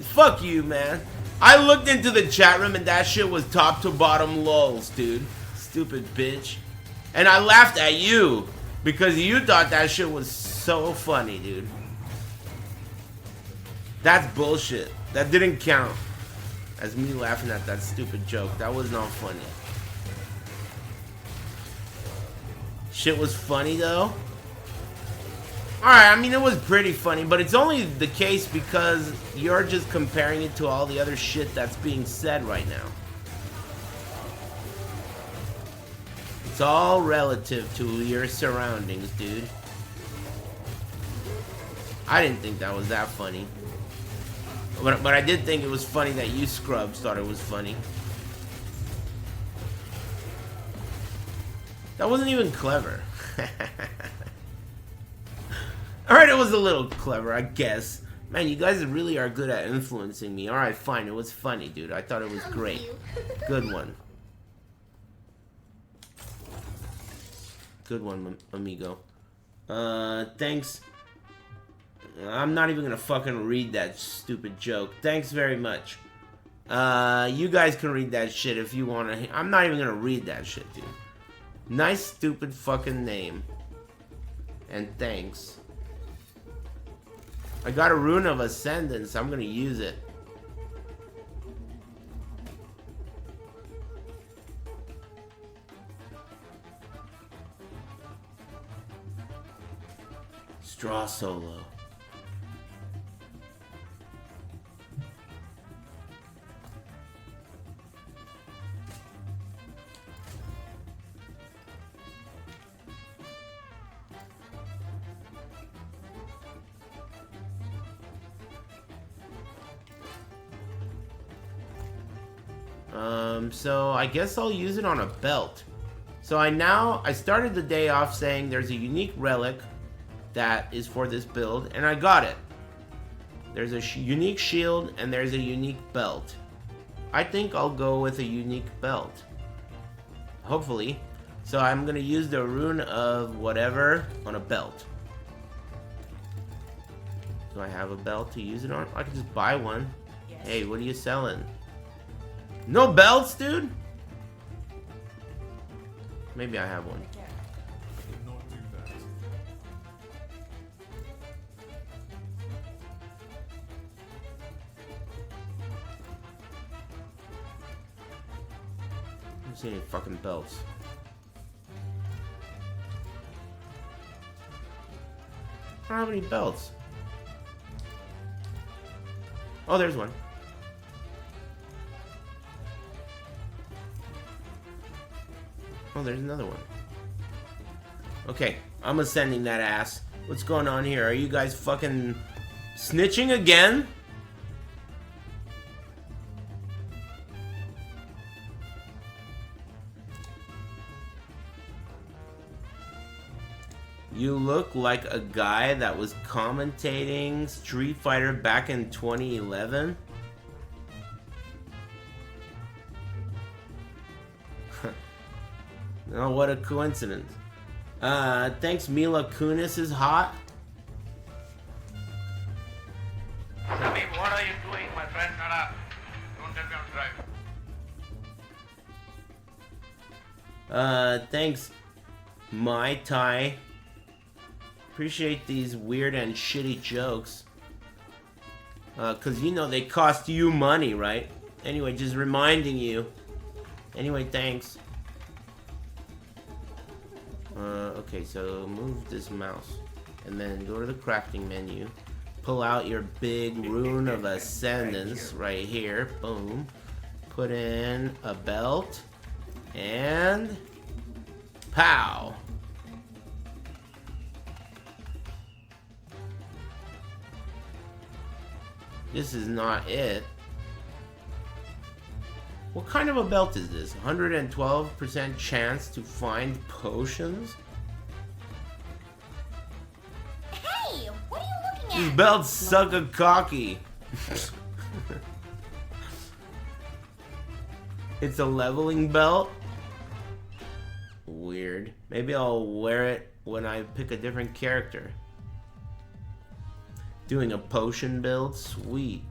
Fuck you, man. I looked into the chat room and that shit was top to bottom lols, dude. Stupid bitch. And I laughed at you because you thought that shit was so funny, dude. That's bullshit. That didn't count as me laughing at that stupid joke. That was not funny. Shit was funny though. Alright, I mean, it was pretty funny, but it's only the case because you're just comparing it to all the other shit that's being said right now. It's all relative to your surroundings, dude. I didn't think that was that funny. But I did think it was funny that you scrubs thought it was funny. That wasn't even clever. Alright, it was a little clever, I guess. Man, you guys really are good at influencing me. Alright, fine. It was funny, dude. I thought it was great. Good one. Good one, amigo. Thanks. I'm not even gonna fucking read that stupid joke. Thanks very much. You guys can read that shit if you wanna. I'm not even gonna read that shit, dude. Nice, stupid fucking name. And thanks. I got a rune of ascendance. I'm gonna use it. Straw solo. So I guess I'll use it on a belt. So I started the day off saying there's a unique relic that is for this build, and I got it. There's a unique shield and there's a unique belt. I think I'll go with a unique belt. Hopefully. So I'm gonna use the rune of whatever on a belt. Do I have a belt to use it on? I can just buy one. Yes. Hey, what are you selling? No belts, dude? Maybe I have one. I did not do that. I don't see any fucking belts. I don't have any belts. Oh, there's one. Oh, there's another one. Okay, I'm ascending that ass. What's going on here? Are you guys fucking snitching again? You look like a guy that was commentating Street Fighter back in 2011. Oh, what a coincidence. Thanks, Mila Kunis is hot. Sabi, what are you doing, my friend? Shut up. Don't tell me how to drive. Thanks, Mai Tai. Appreciate these weird and shitty jokes. Cause you know they cost you money, right? Anyway, just reminding you. Anyway, thanks. Okay, so move this mouse. And then go to the crafting menu. Pull out your big rune of ascendance right here. Boom. Put in a belt. And... pow! This is not it. What kind of a belt is this? 112% chance to find potions? Hey, what are you looking at? These belts suck a cocky. It's a leveling belt? Weird. Maybe I'll wear it when I pick a different character. Doing a potion build? Sweet.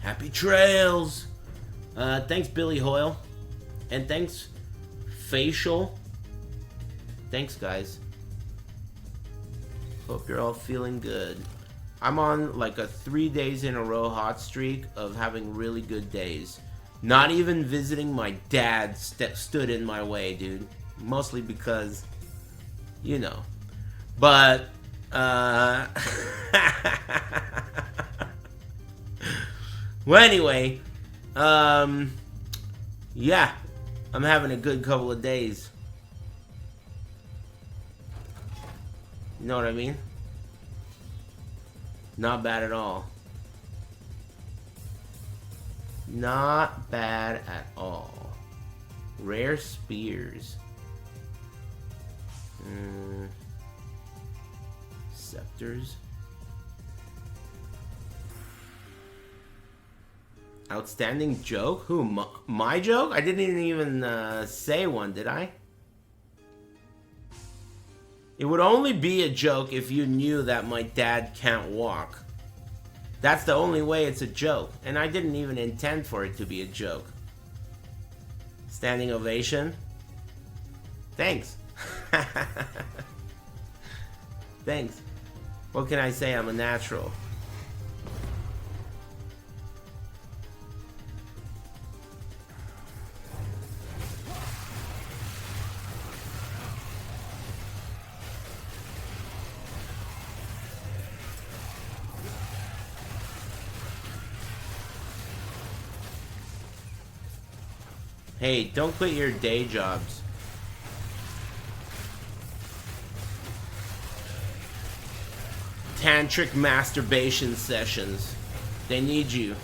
Happy trails! Thanks, Billy Hoyle. And thanks, Facial. Thanks, guys. Hope you're all feeling good. I'm on like a 3 days in a row hot streak of having really good days. Not even visiting my dad stood in my way, dude. Mostly because, you know. But, well, anyway, yeah, I'm having a good couple of days. You know what I mean? Not bad at all. Not bad at all. Rare spears. Scepters. Outstanding joke? Who? My joke? I didn't even say one, did I? It would only be a joke if you knew that my dad can't walk. That's the only way it's a joke. And I didn't even intend for it to be a joke. Standing ovation? Thanks. Thanks. What can I say? I'm a natural. Hey, don't quit your day jobs. Tantric masturbation sessions. They need you.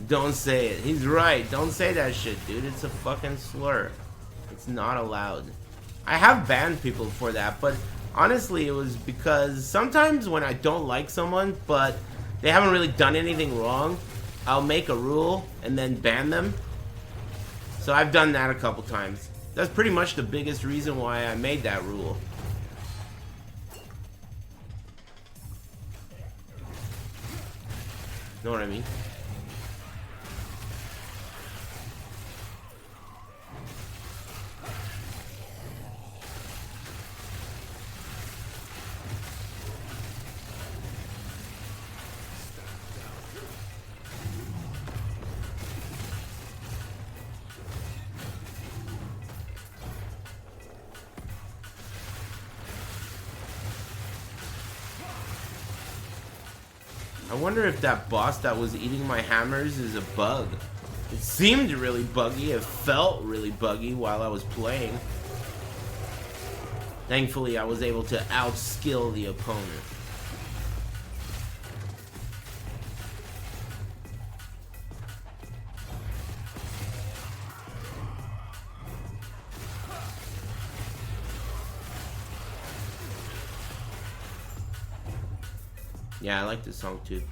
Don't say it. He's right. Don't say that shit, dude. It's a fucking slur. It's not allowed. I have banned people for that, but honestly, it was because sometimes when I don't like someone, but they haven't really done anything wrong, I'll make a rule and then ban them. So I've done that a couple times. That's pretty much the biggest reason why I made that rule. Know what I mean? I wonder if that boss that was eating my hammers is a bug. It seemed really buggy. It felt really buggy while I was playing. Thankfully, I was able to outskill the opponent. Yeah, I like this song too.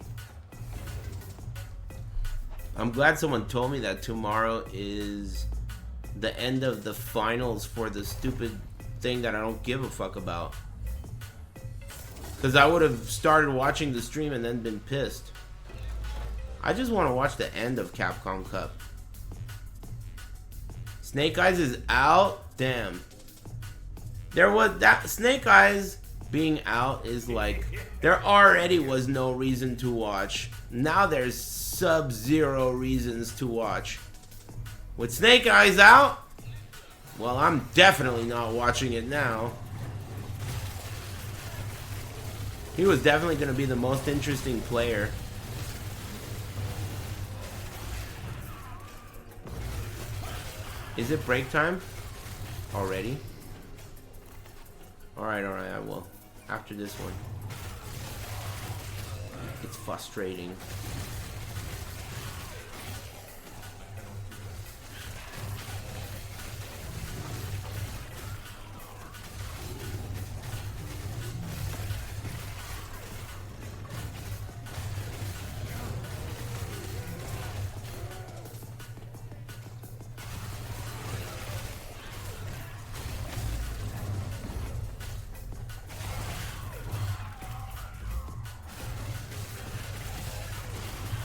I'm glad someone told me that tomorrow is the end of the finals for the stupid thing that I don't give a fuck about. Because I would have started watching the stream and then been pissed. I just want to watch the end of Capcom Cup. Snake Eyes is out? Damn. There was that Snake Eyes being out is like, there already was no reason to watch. Now there's sub-zero reasons to watch. With Snake Eyes out, well, I'm definitely not watching it now. He was definitely going to be the most interesting player. Is it break time? Already? Alright, I will. After this one. It's frustrating.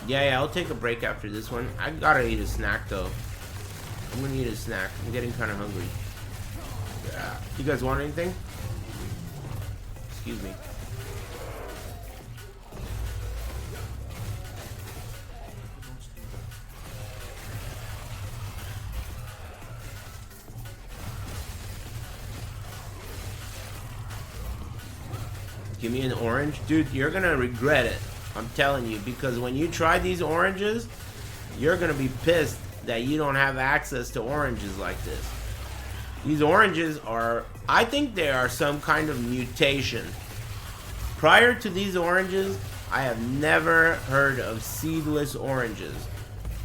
Yeah, I'll take a break after this one. I gotta eat a snack though. I'm gonna eat a snack. I'm getting kind of hungry. Yeah. You guys want anything? Excuse me. Give me an orange. Dude, you're gonna regret it. I'm telling you, because when you try these oranges, you're gonna be pissed that you don't have access to oranges like this. These oranges are, I think they are some kind of mutation. Prior to these oranges, I have never heard of seedless oranges.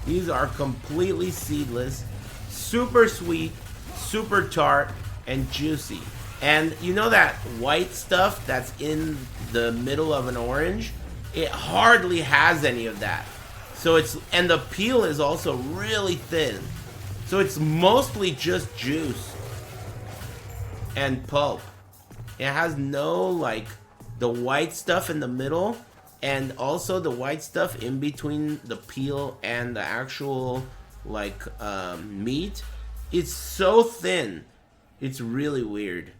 These are completely seedless, super sweet, super tart, and juicy. And you know that white stuff that's in the middle of an orange? It hardly has any of that. So it's, and the peel is also really thin. So it's mostly just juice and pulp. It has no, like, the white stuff in the middle, and also the white stuff in between the peel and the actual, like, meat. It's so thin. It's really weird.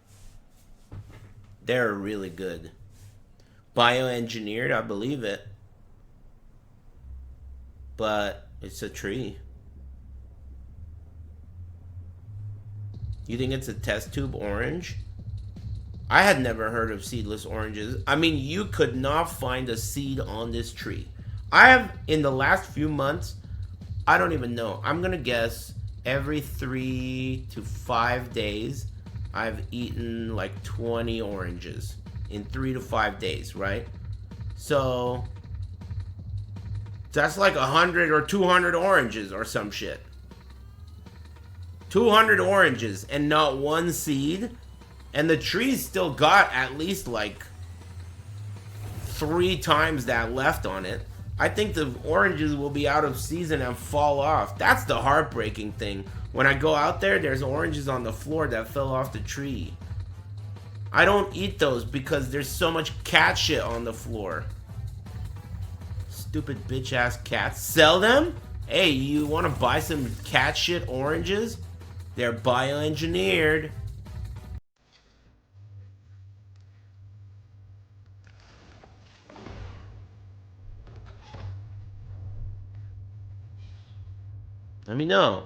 They're really good. Bioengineered, I believe it. But it's a tree. You think it's a test tube orange? I had never heard of seedless oranges. I mean, you could not find a seed on this tree. I have, in the last few months, I don't even know. I'm gonna guess every 3 to 5 days, I've eaten like 20 oranges in 3 to 5 days, right? So that's like 100 or 200 oranges or some shit. 200 oranges and not one seed. And the tree's still got at least like 3 times that left on it. I think the oranges will be out of season and fall off. That's the heartbreaking thing. When I go out there, there's oranges on the floor that fell off the tree. I don't eat those because there's so much cat shit on the floor. Stupid bitch ass cats. Sell them? Hey, you want to buy some cat shit oranges? They're bioengineered. Let me know.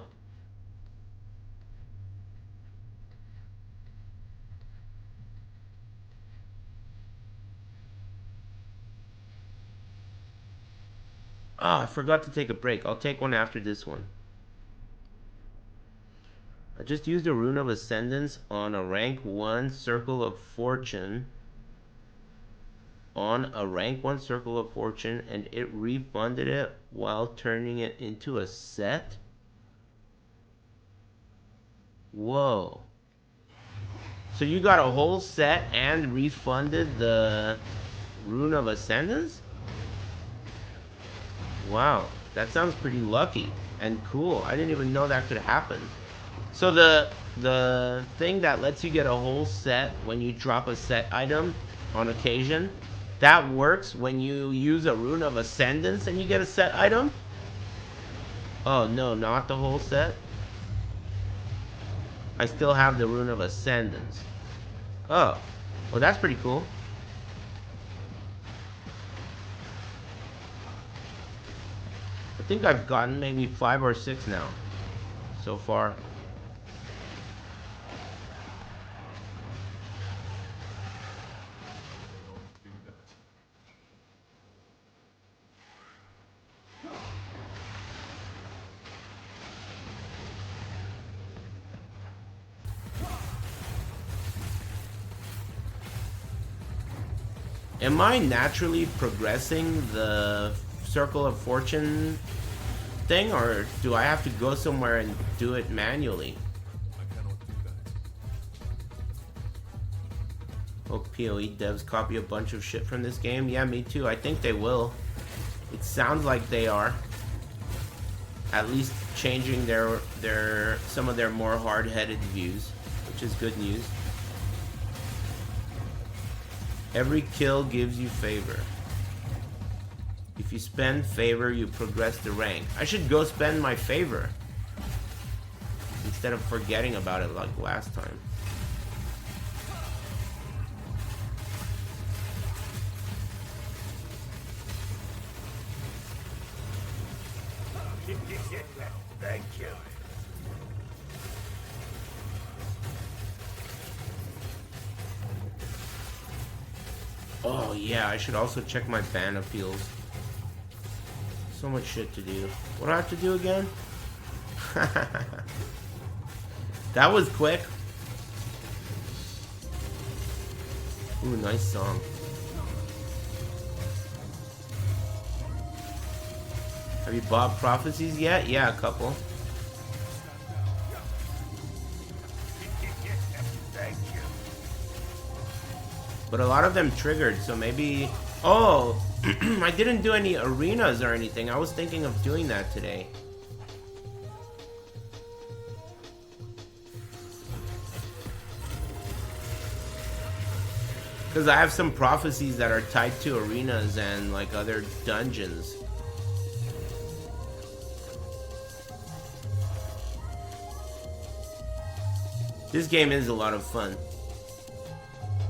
Oh, I forgot to take a break. I'll take one after this one. I just used a Rune of Ascendance on a rank 1 Circle of Fortune. On a rank 1 Circle of Fortune, and it refunded it while turning it into a set? Whoa. So you got a whole set and refunded the Rune of Ascendance? Wow, that sounds pretty lucky and cool. I didn't even know that could happen. So the thing that lets you get a whole set when you drop a set item on occasion, that works when you use a Rune of Ascendance and you get a set item? Oh no, not the whole set? I still have the Rune of Ascendance. Oh, well that's pretty cool. I think I've gotten maybe 5 or 6 now, so far. Am I naturally progressing the Circle of Fortune thing, or do I have to go somewhere and do it manually? I cannot do that. Hope PoE devs copy a bunch of shit from this game. Yeah, me too. I think they will. It sounds like they are. At least changing their some of their more hard-headed views, which is good news. Every kill gives you favor. If you spend favor, you progress the rank. I should go spend my favor instead of forgetting about it like last time. Thank you. Oh yeah, I should also check my ban appeals. So much shit to do. What do I have to do again? That was quick. Ooh, nice song. Have you bought prophecies yet? Yeah, a couple. Thank you. But a lot of them triggered, so maybe... Oh! I didn't do any arenas or anything. I was thinking of doing that today. Because I have some prophecies that are tied to arenas and like other dungeons. This game is a lot of fun.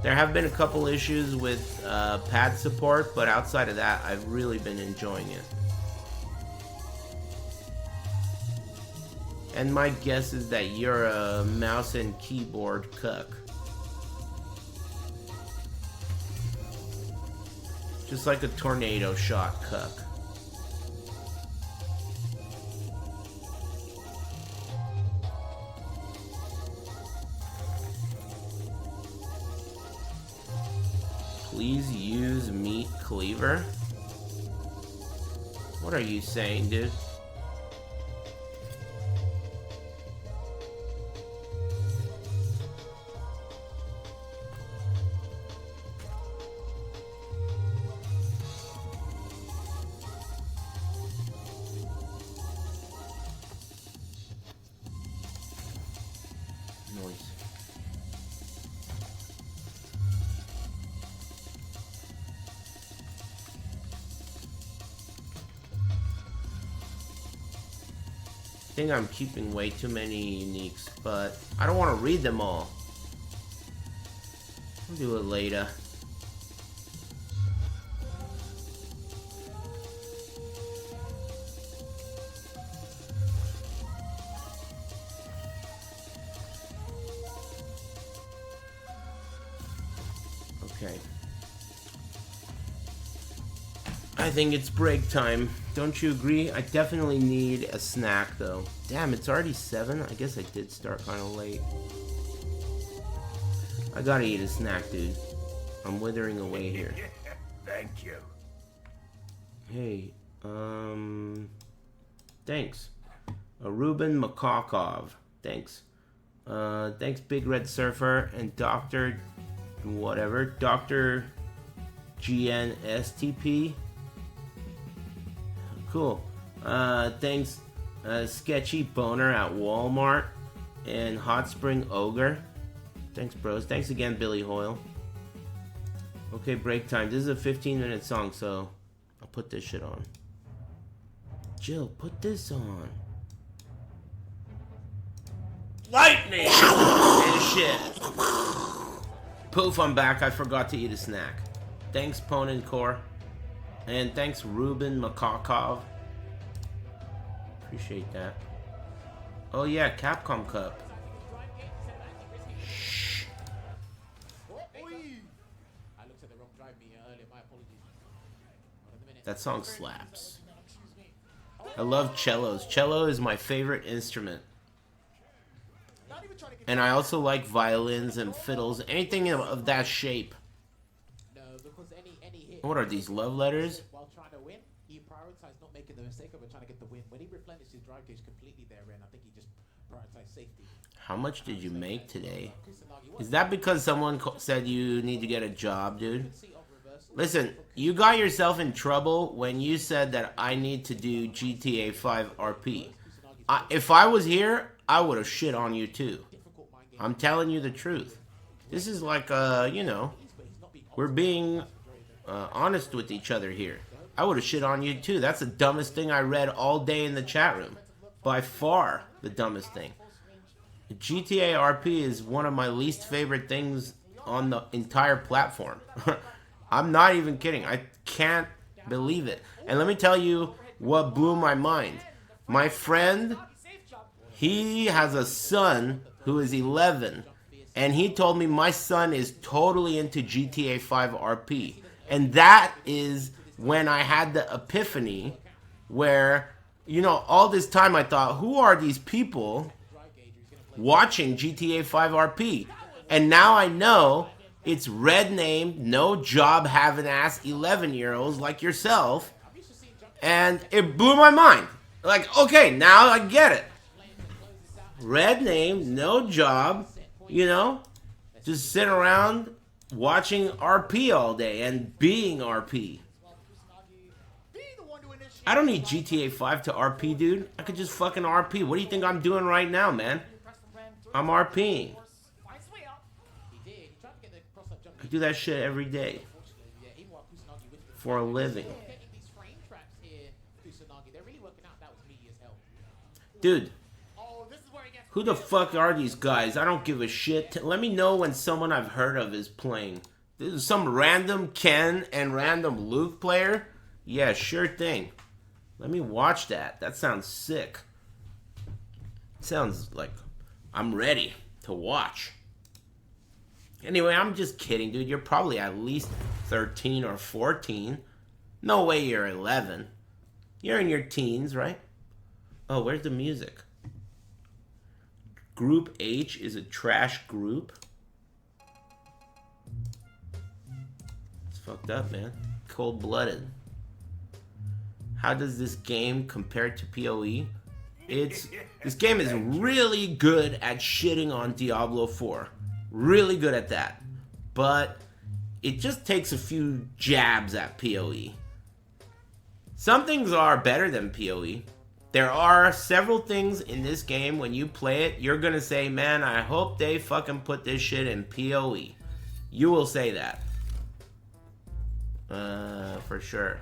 There have been a couple issues with pad support, but outside of that, I've really been enjoying it. And my guess is that you're a mouse and keyboard cuck. Just like a tornado shot cuck. Please use meat cleaver? What are you saying, dude? Noise. I think I'm keeping way too many uniques, but I don't want to read them all. I'll do it later. Okay. I think it's break time. Don't you agree? I definitely need a snack, though. Damn, it's already 7? I guess I did start kind of late. I gotta eat a snack, dude. I'm withering away here. Thank you. Hey, thanks. Ruben Makakov. Thanks. Thanks, Big Red Surfer and Dr. Whatever. Dr. GNSTP. Cool. Thanks, Sketchy Boner at Walmart and Hot Spring Ogre. Thanks, bros. Thanks again, Billy Hoyle. Okay, break time. This is a 15-minute song, so I'll put this shit on. Jill, put this on. Lightning! And shit. Poof, I'm back. I forgot to eat a snack. Thanks, Ponin Core. And thanks, Ruben Makakov. Appreciate that. Oh yeah, Capcom Cup. Shh. That song slaps. I love cellos. Cello is my favorite instrument. And I also like violins and fiddles. Anything of that shape. What are these, love letters? While trying to win, he prioritized not making the mistake of trying to get the win. When he replenished his drive gauge completely therein, I think he just prioritized safety. How much did you make today? Is that because someone said you need to get a job, dude? Listen, you got yourself in trouble when you said that I need to do GTA 5 RP. If I was here, I would have shit on you too. I'm telling you the truth. This is like, you know, we're being honest with each other here. I would have shit on you too. That's the dumbest thing I read all day in the chat room. By far the dumbest thing. GTA RP is one of my least favorite things on the entire platform. I'm not even kidding. I can't believe it. And let me tell you what blew my mind. My friend, he has a son who is 11. And he told me my son is totally into GTA 5 RP. And that is when I had the epiphany where, you know, all this time I thought, who are these people watching GTA 5 RP? And now I know it's red named, no job having ass 11-year-olds like yourself. And it blew my mind. Like, okay, now I get it. Red named, no job, you know, just sitting around watching RP all day and being RP. I don't need GTA 5 to RP, dude. I could just fucking RP. What do you think I'm doing right now, man? I'm RPing. I do that shit every day. For a living. Dude. Who the fuck are these guys? I don't give a shit. Let me know when someone I've heard of is playing. This is some random Ken and random Luke player? Yeah, sure thing. Let me watch that. That sounds sick. Sounds like I'm ready to watch. Anyway, I'm just kidding, dude. You're probably at least 13 or 14. No way you're 11. You're in your teens, right? Oh, where's the music? Group H is a trash group. It's fucked up, man. Cold-blooded. How does this game compare to PoE? This game is really good at shitting on Diablo 4. Really good at that. But it just takes a few jabs at PoE. Some things are better than PoE. There are several things in this game, when you play it, you're gonna say, man, I hope they fucking put this shit in PoE. You will say that. For sure.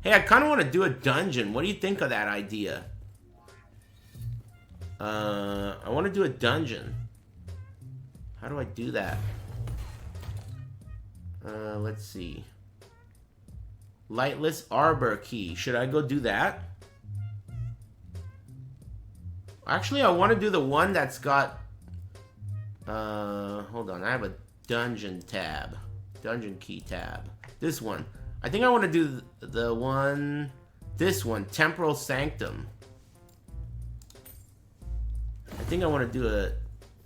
Hey, I kind of want to do a dungeon. What do you think of that idea? I want to do a dungeon. How do I do that? Let's see. Lightless Arbor Key. Should I go do that? Actually, I want to do the one that's got... hold on. I have a dungeon tab. Dungeon key tab. This one. I think I want to do the one... This one. Temporal Sanctum. I think I want to do a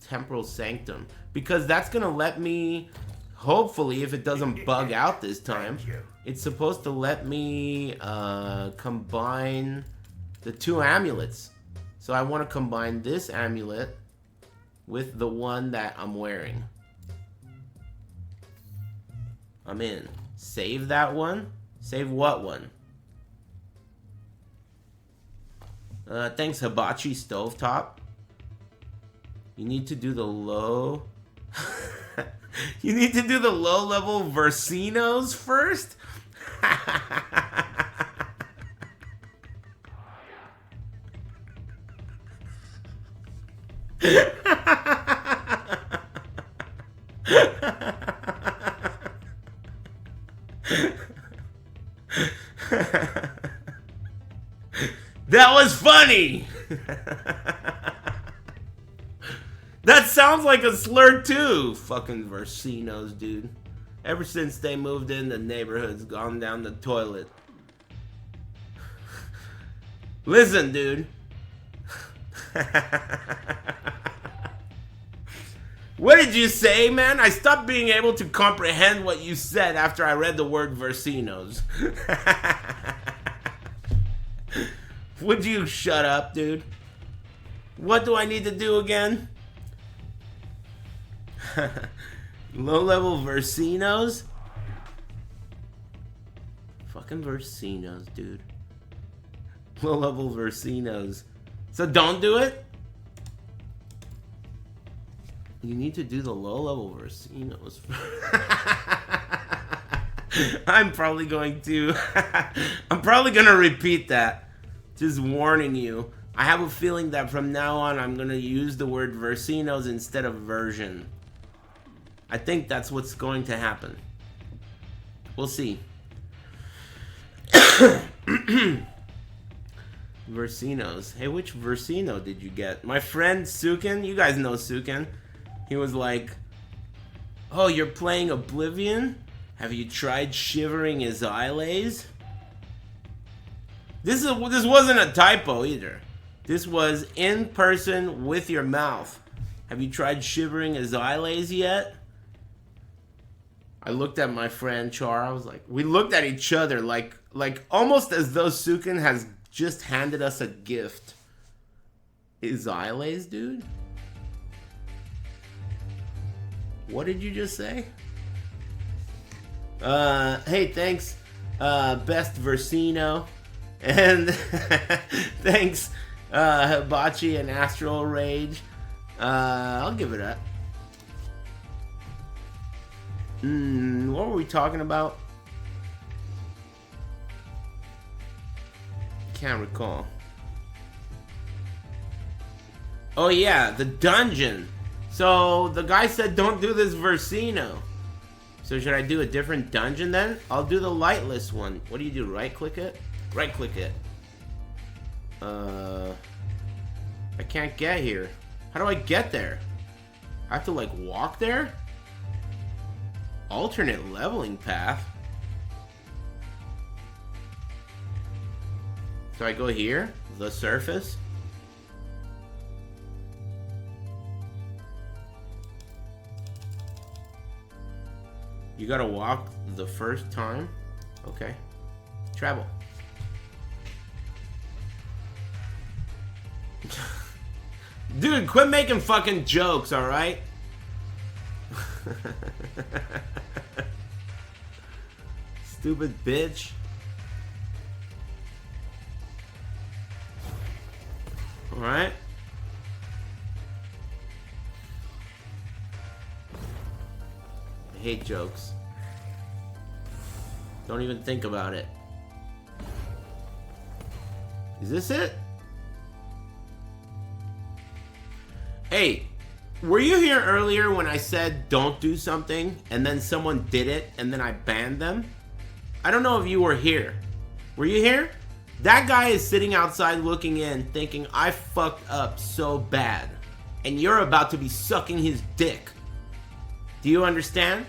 Temporal Sanctum. Because that's going to let me... Hopefully, if it doesn't bug out this time, it's supposed to let me combine the two amulets. So I want to combine this amulet with the one that I'm wearing. I'm in. Save that one. Save what one? Thanks, Hibachi Stovetop. You need to do the low... You need to do the low-level Versinos first? That was funny! That sounds like a slur too! Fucking Versinos, dude. Ever since they moved in, the neighborhood's gone down the toilet. Listen, dude. What did you say, man? I stopped being able to comprehend what you said after I read the word Versinos. Would you shut up, dude? What do I need to do again? Low-level Versinos? Fucking Versinos, dude. Low-level Versinos. So don't do it? You need to do the low-level Versinos. I'm probably going to... I'm probably going to repeat that. Just warning you. I have a feeling that from now on, I'm going to use the word Versinos instead of version. I think that's what's going to happen. We'll see. Versinos. Hey, which Versino did you get? My friend Sukin, you guys know Sukin. He was like, oh, you're playing Oblivion? Have you tried shivering his eyelays? This wasn't a typo either. This was in person with your mouth. Have you tried shivering his eyelays yet? I looked at my friend Char. I was like, we looked at each other like almost as though Sukin has just handed us a gift. His eyelays, dude? What did you just say? Hey, thanks, Best Versino. And thanks, Hibachi and Astral Rage. I'll give it up. What were we talking about? Can't recall. Oh yeah, the dungeon. So the guy said don't do this Versino. So should I do a different dungeon then? I'll do the lightless one. What do you do? Right click it? Right click it. I can't get here. How do I get there? I have to like walk there? Alternate leveling path. So I go here, the surface. You gotta walk the first time? Okay. Travel. Dude, quit making fucking jokes, alright? Stupid bitch. Alright. I hate jokes. Don't even think about it. Is this it? Hey, were you here earlier when I said don't do something and then someone did it and then I banned them? I don't know if you were here. Were you here? That guy is sitting outside looking in thinking I fucked up so bad and you're about to be sucking his dick. Do you understand?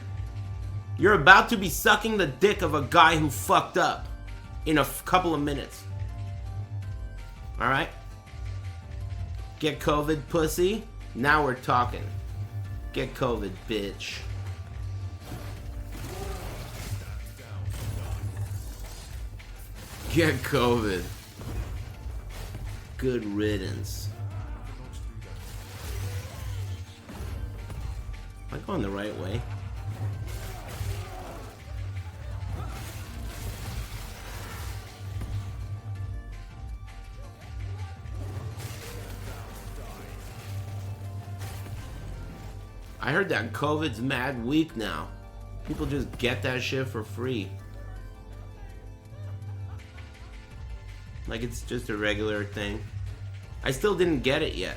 You're about to be sucking the dick of a guy who fucked up in a couple of minutes. Alright? Get COVID, pussy. Now we're talking. Get COVID, bitch. Get COVID. Good riddance. Am I going the right way? I heard that COVID's mad weak now. People just get that shit for free. Like it's just a regular thing. I still didn't get it yet.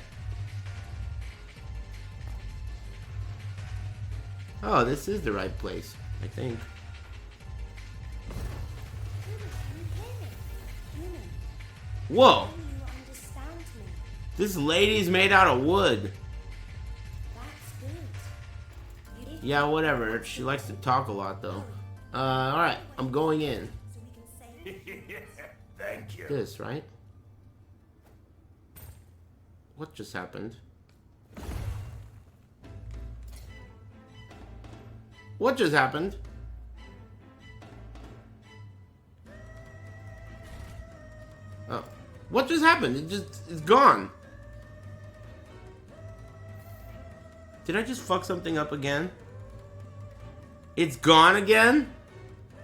Oh, this is the right place, I think. Whoa! This lady's made out of wood. Yeah, whatever. She likes to talk a lot, though. Alright. I'm going in. Thank you. This, right? What just happened? What just happened? Oh. What just happened? It's gone. Did I just fuck something up again? It's gone again?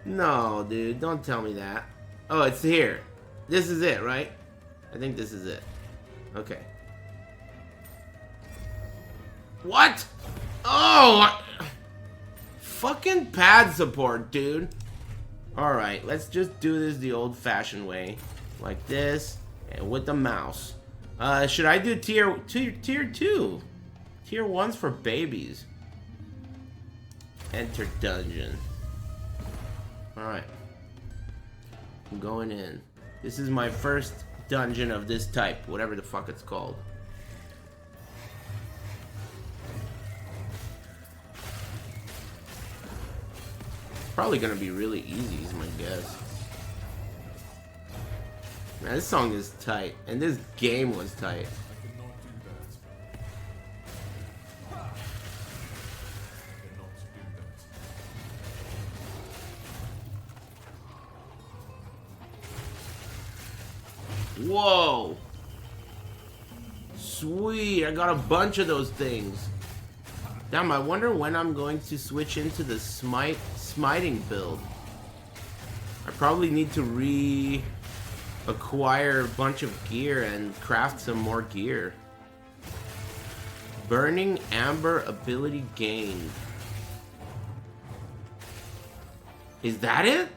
No, dude, don't tell me that. Oh, it's here. This is it, right? I think this is it. Okay. What? Oh! Fucking pad support, dude. Alright, let's just do this the old-fashioned way. Like this, and with the mouse. Should I do tier 2? Tier 1's for babies. Enter dungeon. Alright. I'm going in. This is my first dungeon of this type, whatever the fuck it's called. Probably gonna be really easy is my guess. Man, this song is tight, and this game was tight. I cannot do that. I cannot do that. Whoa! Sweet, I got a bunch of those things. Damn, I wonder when I'm going to switch into the smiting build. I probably need to acquire a bunch of gear and craft some more gear. Burning Amber ability gained. Is that it?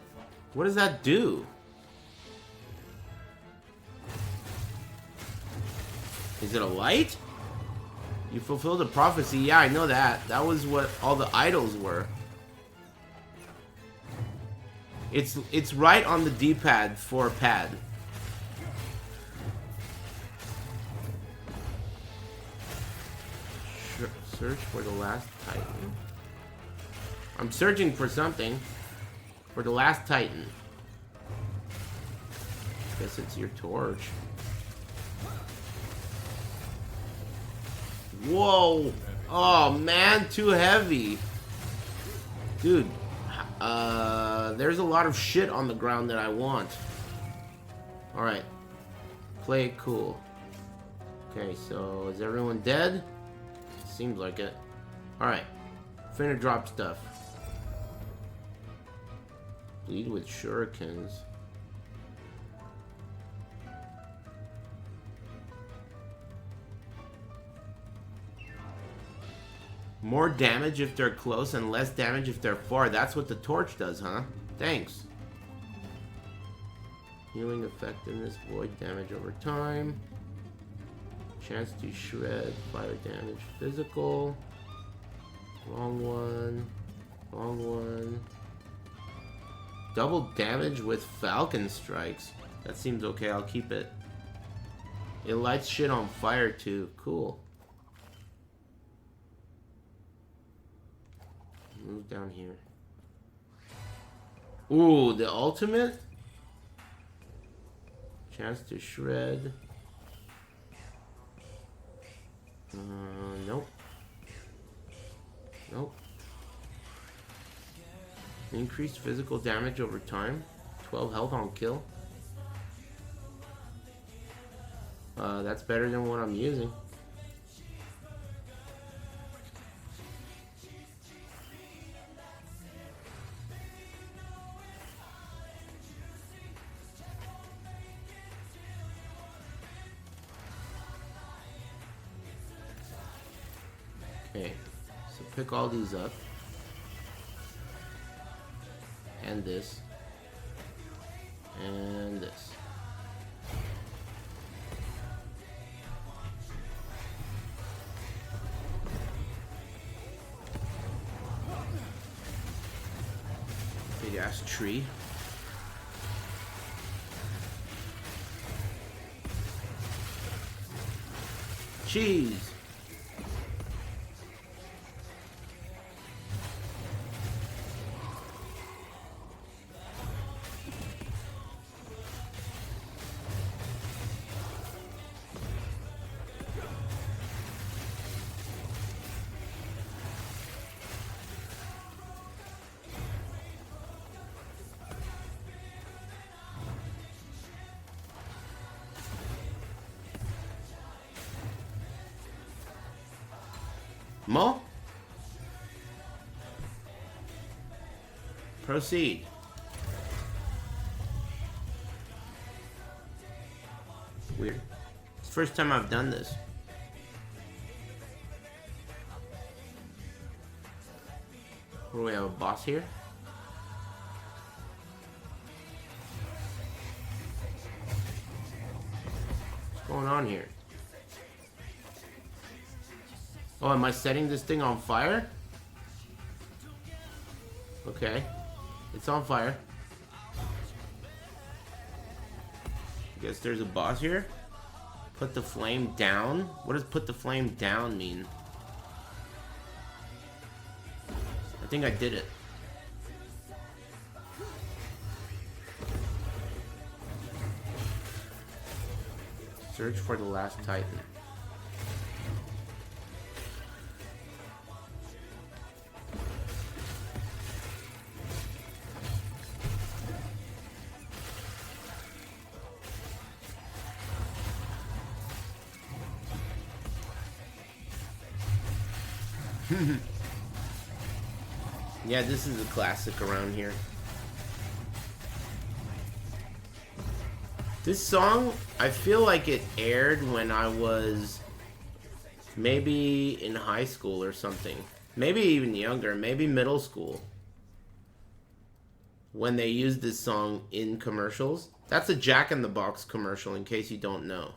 What does that do? Is it a light? You fulfilled a prophecy. Yeah, I know that. That was what all the idols were. It's right on the D-pad for a pad. Search for the last titan. I'm searching for something. For the last titan. Guess it's your torch. Whoa! Oh man, too heavy. Dude, there's a lot of shit on the ground that I want. Alright. Play it cool. Okay, so is everyone dead? Seems like it. Alright. Finna drop stuff. Bleed with shurikens. More damage if they're close and less damage if they're far. That's what the torch does, huh? Thanks. Healing effectiveness, void damage over time. Chance to shred, fire damage, physical. Wrong one. Wrong one. Double damage with falcon strikes. That seems okay, I'll keep it. It lights shit on fire too. Cool. Move down here. Ooh, the ultimate? Chance to shred. Nope. Nope. Increased physical damage over time. 12 health on kill. That's better than what I'm using. Okay, so pick all these up. And this. And this. Big ass tree. Cheese. Mo? Proceed. Weird. It's the first time I've done this. What do we have, a boss here? going on here? Oh, am I setting this thing on fire? Okay. It's on fire. Guess there's a boss here. Put the flame down? What does put the flame down mean? I think I did it. Search for the last Titan. Yeah, this is a classic around here. This song, I feel like it aired when I was maybe in high school or something. Maybe even younger, maybe middle school. When they used this song in commercials. That's a Jack in the Box commercial, in case you don't know.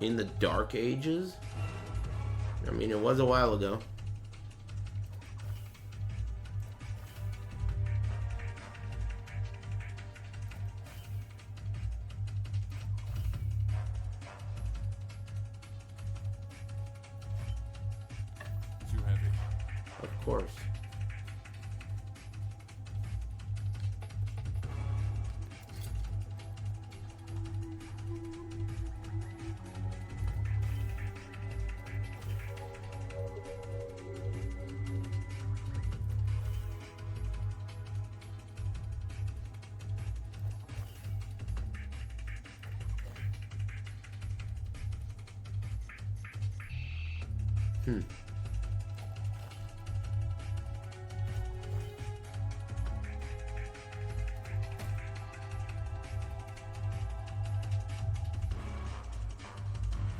In the Dark Ages? I mean, it was a while ago. Too heavy. Of course.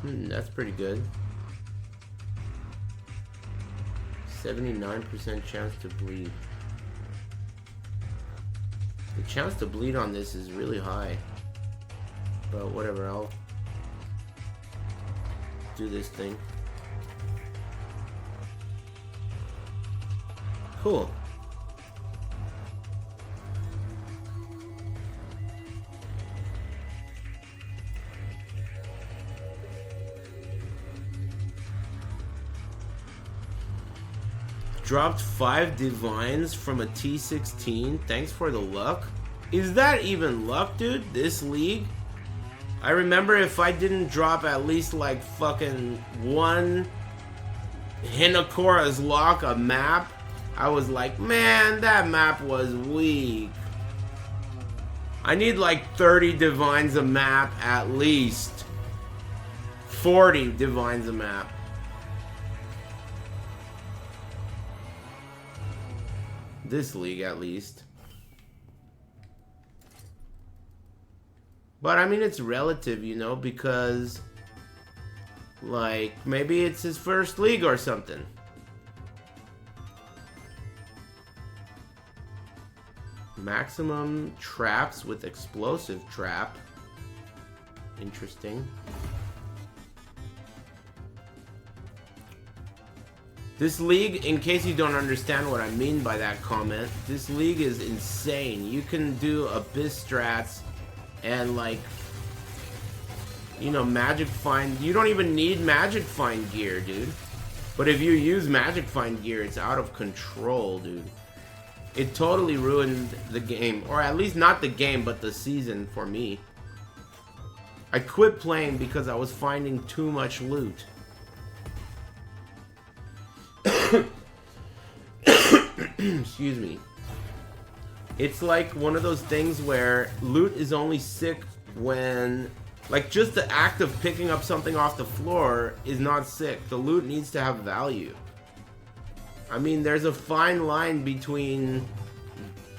That's pretty good. 79% chance to bleed. The chance to bleed on this is really high. But whatever, I'll do this thing. Cool. Dropped 5 divines from a T16. Thanks for the luck. Is that even luck, dude? This league? I remember if I didn't drop at least like fucking one Hinakora's Lock a map, I was like, man, that map was weak. I need like 30 divines a map at least. 40 divines a map. This league at least. But I mean, it's relative, you know, because like maybe it's his first league or something. Maximum traps with explosive trap. Interesting. This league, in case you don't understand what I mean by that comment, this league is insane. You can do Abyss strats and like, you know, Magic Find. You don't even need Magic Find gear, dude. But if you use Magic Find gear, it's out of control, dude. It totally ruined the game. Or at least not the game, but the season for me. I quit playing because I was finding too much loot. Excuse me. It's like one of those things where loot is only sick when, like, just the act of picking up something off the floor is not sick. The loot needs to have value. I mean, there's a fine line between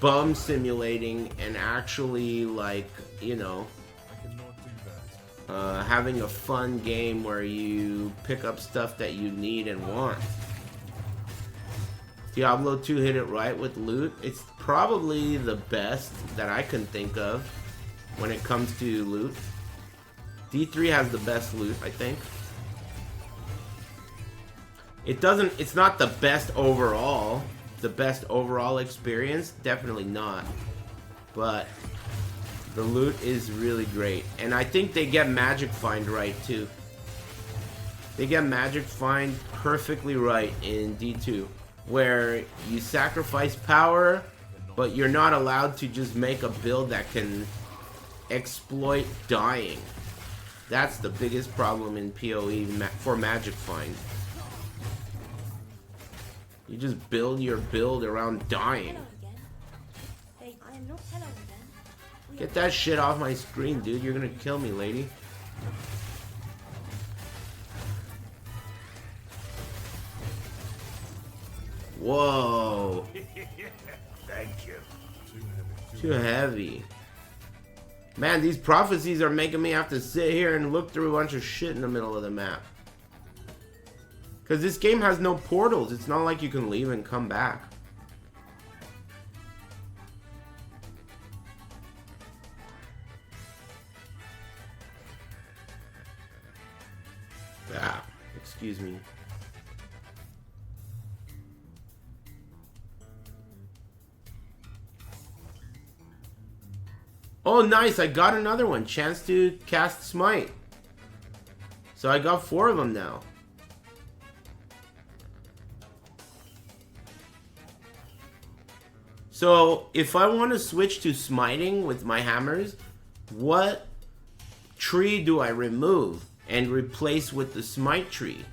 bum simulating and actually, like, you know. I cannot do that. having a fun game where you pick up stuff that you need and want. Diablo 2 hit it right with loot. It's probably the best that I can think of when it comes to loot. D3 has the best loot, I think. It's not the best overall. The best overall experience, definitely not. But the loot is really great. And I think they get Magic Find right too. They get Magic Find perfectly right in D2. Where you sacrifice power, but you're not allowed to just make a build that can exploit dying. That's the biggest problem in PoE for Magic Find. You just build your build around dying. Get that shit off my screen, dude. You're gonna kill me, lady. Whoa. Thank you. Too heavy. Man, these prophecies are making me have to sit here and look through a bunch of shit in the middle of the map. Because this game has no portals. It's not like you can leave and come back. Ah, excuse me. Oh, nice. I got another one. Chance to cast Smite. So I got 4 of them now. So if I want to switch to smiting with my hammers, what tree do I remove and replace with the smite tree?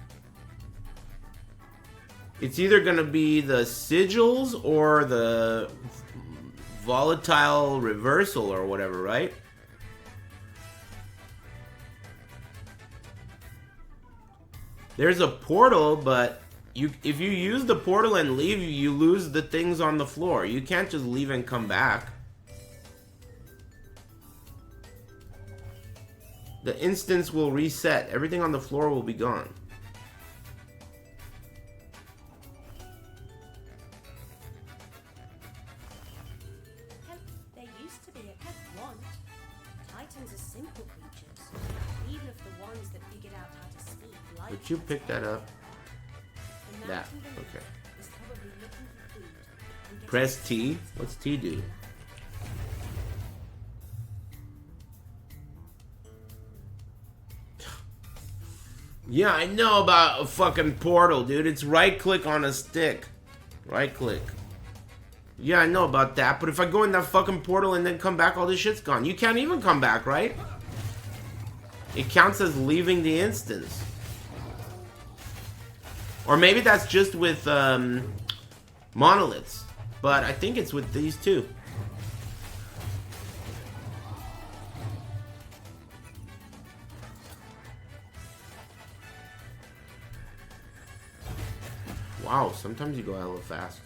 It's either going to be the sigils or the volatile reversal or whatever, right? There's a portal, but if you use the portal and leave, you lose the things on the floor. You can't just leave and come back. The instance will reset. Everything on the floor will be gone. There used to be a pet want. Titans are simple creatures. Even if the ones that figured out how to speak like Would you pick that up? the That. mountain beneath Okay. is probably looking for food and getting Press T. What's T do? Yeah, I know about a fucking portal, dude. It's right click on a stick. Right click. Yeah, I know about that, but if I go in that fucking portal and then come back, all this shit's gone. You can't even come back, right? It counts as leaving the instance. Or maybe that's just with monoliths. But I think it's with these two. Wow, sometimes you go hella fast.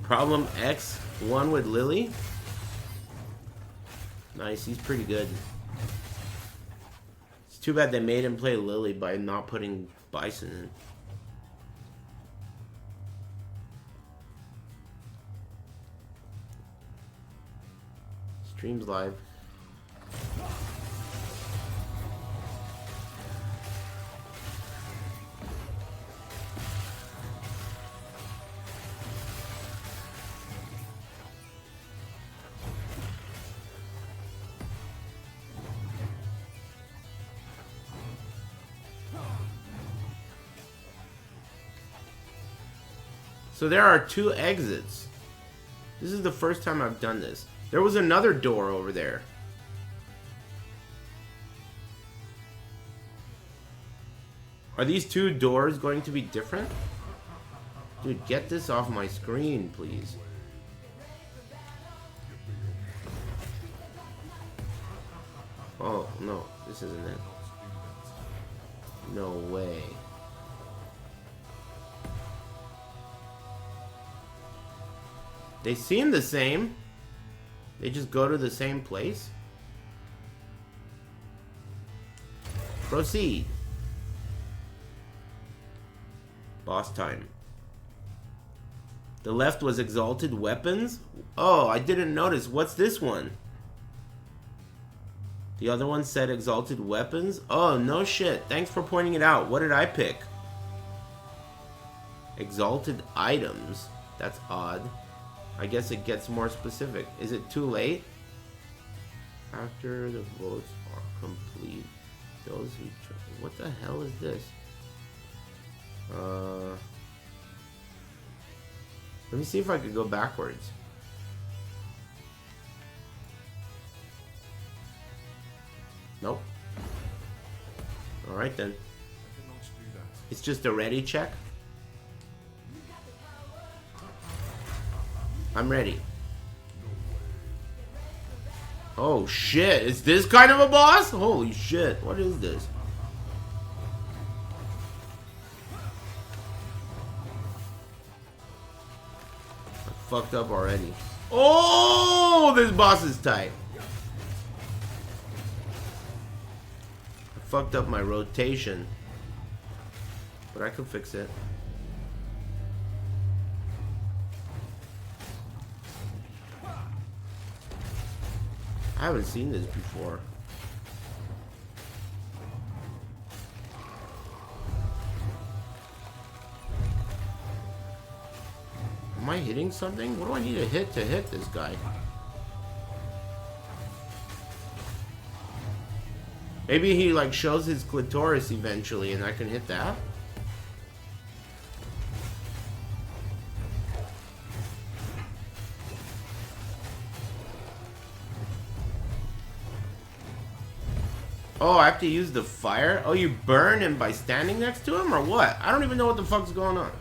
Problem X, one with Lily. Nice, he's pretty good. It's too bad they made him play Lily by not putting Bison in. Streams live. So there are 2 exits. This is the first time I've done this. There was another door over there. Are these 2 doors going to be different? Dude, get this off my screen, please. Oh, no. This isn't it. No way. They seem the same. They just go to the same place. Proceed. Boss time. The left was exalted weapons. Oh, I didn't notice. What's this one? The other one said exalted weapons. Oh, no shit. Thanks for pointing it out. What did I pick? Exalted items. That's odd. I guess it gets more specific. Is it too late? After the votes are complete, those who... What the hell is this? Let me see if I could go backwards. Nope. Alright then. It's just a ready check. I'm ready. Oh shit, is this kind of a boss? Holy shit, what is this? I fucked up already. Oh, this boss is tight. I fucked up my rotation. But I could fix it. I haven't seen this before. Am I hitting something? What do I need to hit this guy? Maybe he like shows his clitoris eventually and I can hit that? Oh, I have to use the fire? Oh, you burn him by standing next to him or what? I don't even know what the fuck's going on.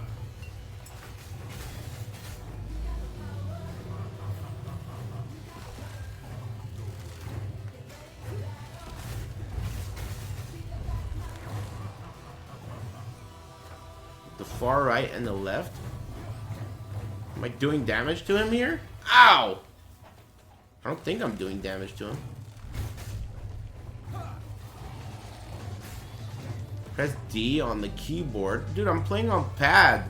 The far right and the left? Am I doing damage to him here? Ow! I don't think I'm doing damage to him. Press D on the keyboard. Dude, I'm playing on pad.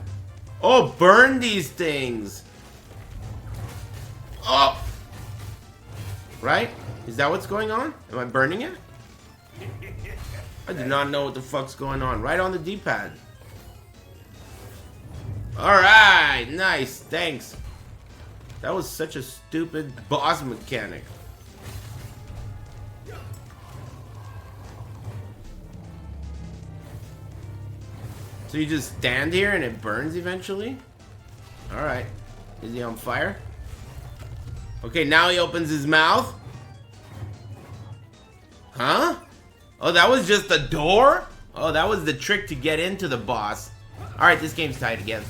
Oh, burn these things. Oh! Right? Is that what's going on? Am I burning it? I do not know what the fuck's going on. Right on the D-pad. Alright, nice, thanks. That was such a stupid boss mechanic. So you just stand here and it burns eventually? Alright. Is he on fire? Okay, now he opens his mouth. Huh? Oh, that was just the door? Oh, that was the trick to get into the boss. Alright, this game's tied again.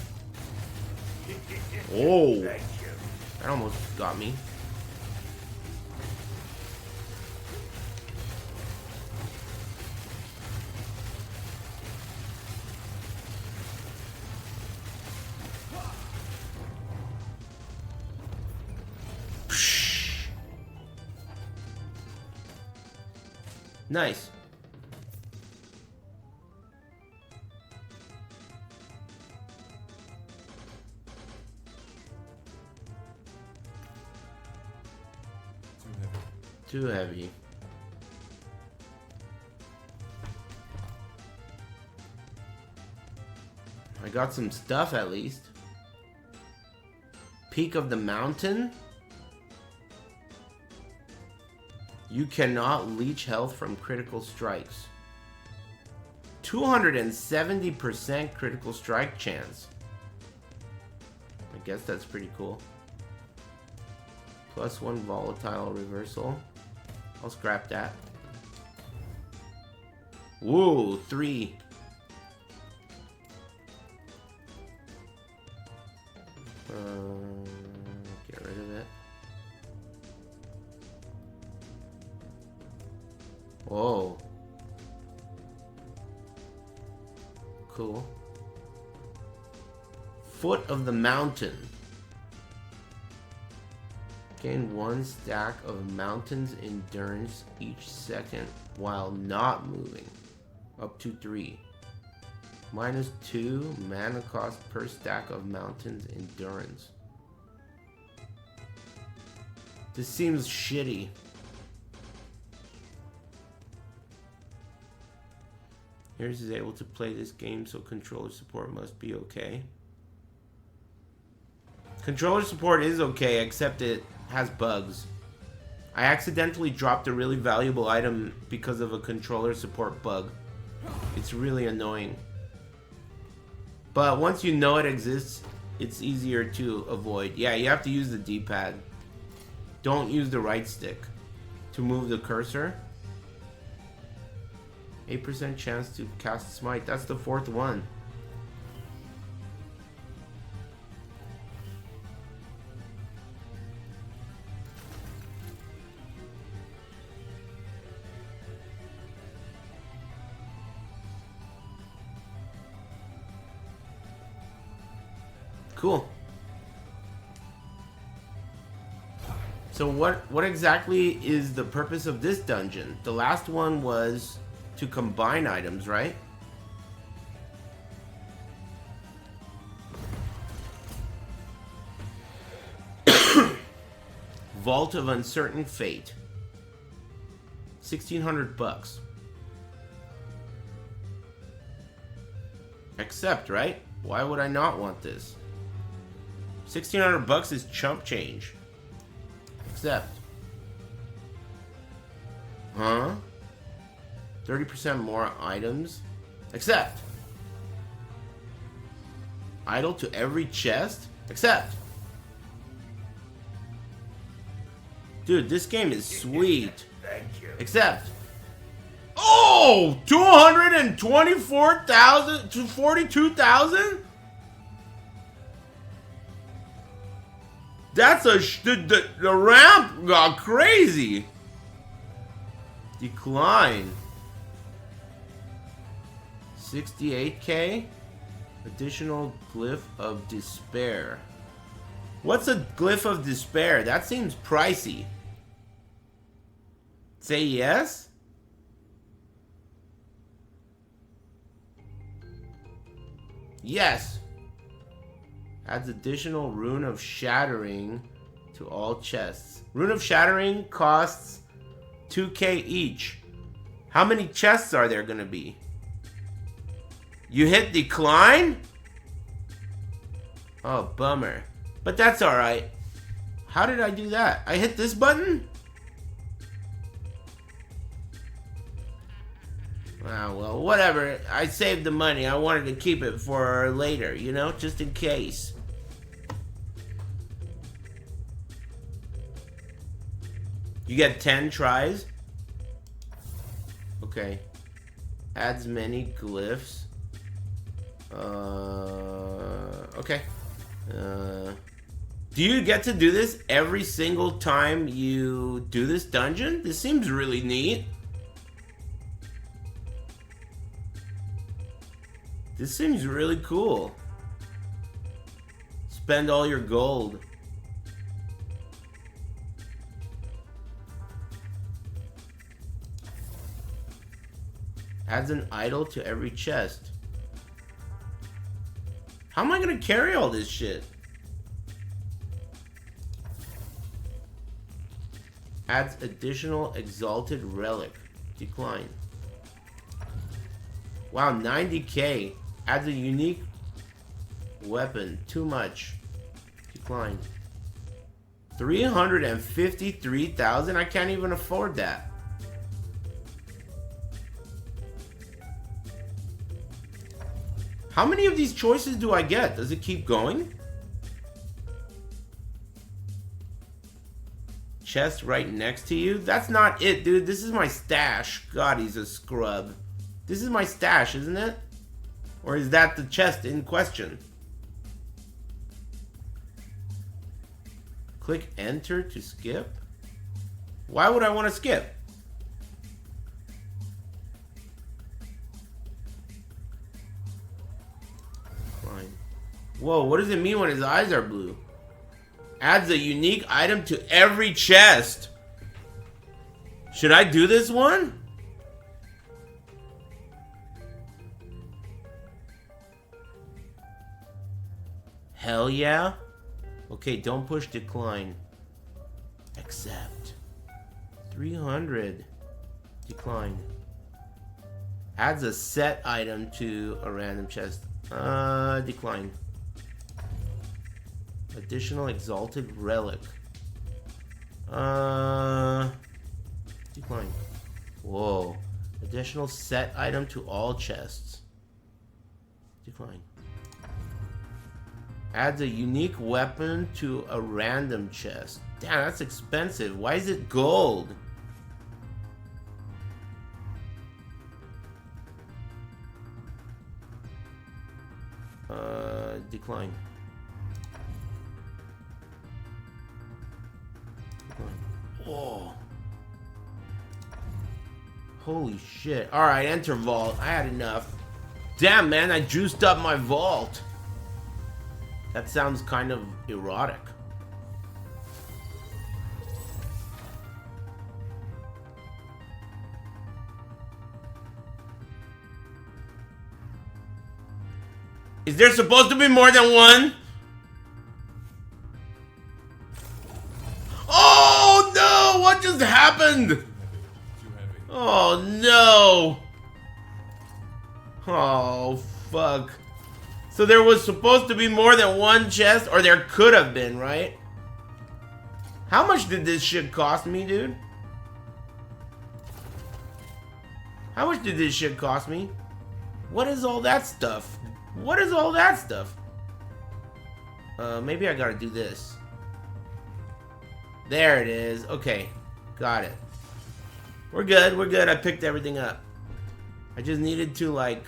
Oh. That almost got me. Nice. Too heavy. I got some stuff at least. Peak of the mountain. You cannot leech health from critical strikes. 270% critical strike chance. I guess that's pretty cool. +1 volatile reversal. I'll scrap that. Whoa, 3. Get rid of it. Whoa. Cool. Foot of the mountain. Gain 1 stack of mountain's endurance each second while not moving. Up to 3. -2 mana cost per stack of mountain's endurance. This seems shitty. Aris is able to play this game, so controller support must be okay. Controller support is okay, except it has bugs. I accidentally dropped a really valuable item because of a controller support bug. It's really annoying. But once you know it exists, it's easier to avoid. Yeah, you have to use the D-pad. Don't use the right stick to move the cursor. 8% chance to cast smite. That's the 4th one. Cool. So what exactly is the purpose of this dungeon? The last one was to combine items, right? Vault of Uncertain Fate. 1,600 bucks. Accept, right? Why would I not want this? 1,600 bucks is chump change. Accept. Huh? 30% more items. Accept. Idle to every chest. Accept. Dude, this game is sweet. Thank you. Accept. Oh! 224,000 to 42,000? That's the ramp got crazy. Decline. 68k. Additional glyph of despair. What's a glyph of despair? That seems pricey. Say yes? Yes. Adds additional rune of shattering to all chests. Rune of shattering costs 2k each. How many chests are there gonna be? You hit decline? Oh, bummer. But that's alright. How did I do that? I hit this button? Ah, well, whatever. I saved the money. I wanted to keep it for later, you know? Just in case. You get 10 tries? Okay. Adds many glyphs. Okay. Do you get to do this every single time you do this dungeon? This seems really neat. This seems really cool. Spend all your gold. Adds an idol to every chest. How am I gonna carry all this shit? Adds additional exalted relic. Decline. Wow, 90k. Adds a unique weapon. Too much. Decline. 353,000? I can't even afford that. How many of these choices do I get? Does it keep going? Chest right next to you? That's not it, dude. This is my stash. God, he's a scrub. This is my stash, isn't it? Or is that the chest in question? Click enter to skip? Why would I want to skip? Whoa, what does it mean when his eyes are blue? Adds a unique item to every chest. Should I do this one? Hell yeah. Okay, don't push decline. Accept. 300. Decline. Adds a set item to a random chest. Decline. Additional exalted relic. Decline. Whoa. Additional set item to all chests. Decline. Adds a unique weapon to a random chest. Damn, that's expensive. Why is it gold? Decline. Whoa. Holy shit. Alright, enter vault. I had enough. Damn, man, I juiced up my vault. That sounds kind of erotic. Is there supposed to be more than one? Oh no! What just happened? Oh no! Oh fuck. So there was supposed to be more than one chest, or there could have been, right? How much did this shit cost me, dude? How much did this shit cost me? What is all that stuff? What is all that stuff? Maybe I gotta do this. There it is. Okay. Got it. We're good. We're good. I picked everything up. I just needed to, like,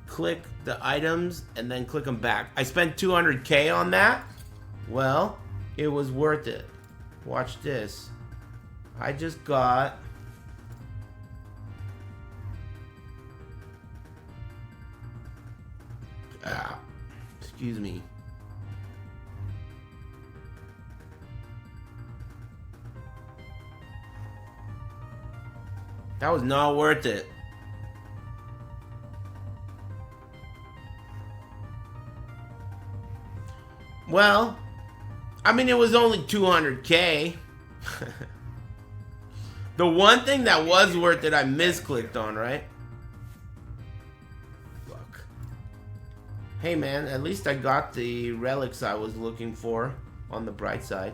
click the items and then click them back. I spent 200K on that. Well, it was worth it. Watch this. I just got... excuse me. That was not worth it. Well, I mean, it was only 200K. The one thing that was worth it, I misclicked on, right? Fuck. Hey man, at least I got the relics I was looking for on the bright side.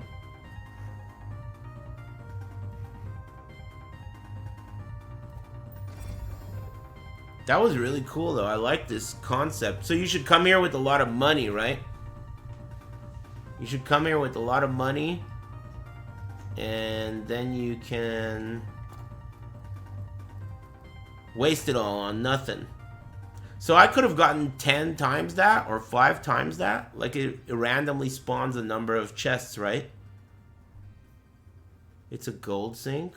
That was really cool though. I like this concept. So you should come here with a lot of money, right? You should come here with a lot of money, and then you can waste it all on nothing. So I could have gotten 10 times that or 5 times that. Like it randomly spawns a number of chests, right? It's a gold sink.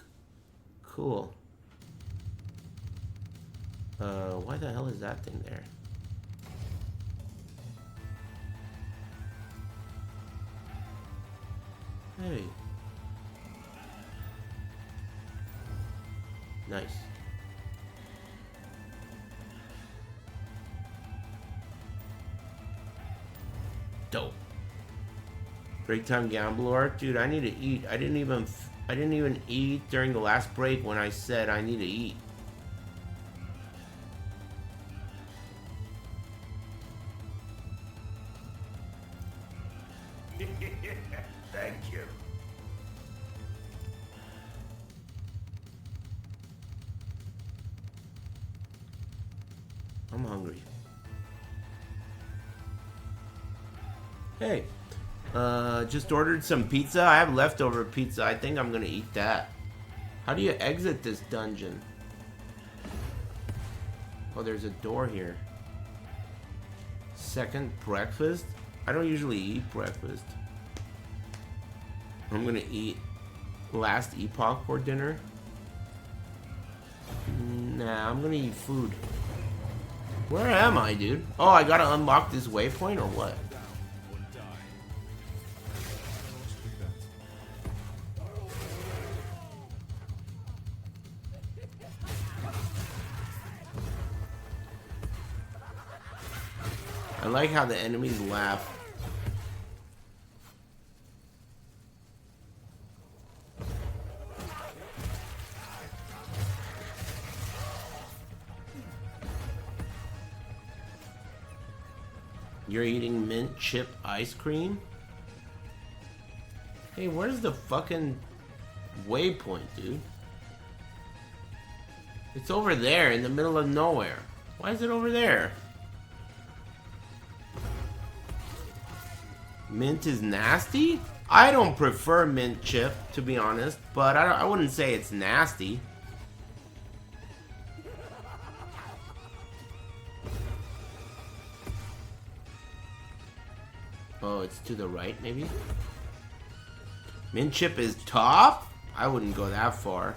Cool. Why the hell is that thing there? Hey. Nice. Dope. Break time gambler, dude. I need to eat. I didn't even eat during the last break when I said I need to eat. Thank you. I'm hungry. Hey, just ordered some pizza. I have leftover pizza. I think I'm gonna eat that. How do you exit this dungeon? Oh, there's a door here. Second breakfast? I don't usually eat breakfast. I'm gonna eat last Epoch for dinner. Nah, I'm gonna eat food. Where am I, dude? Oh, I gotta unlock this waypoint or what? like how the enemies laugh. You're eating mint chip ice cream? Hey, where's the fucking waypoint, dude? It's over there in the middle of nowhere. Why is it over there? Mint is nasty? I don't prefer mint chip, to be honest, but I wouldn't say it's nasty. Oh, it's to the right, maybe? Mint chip is top? I wouldn't go that far.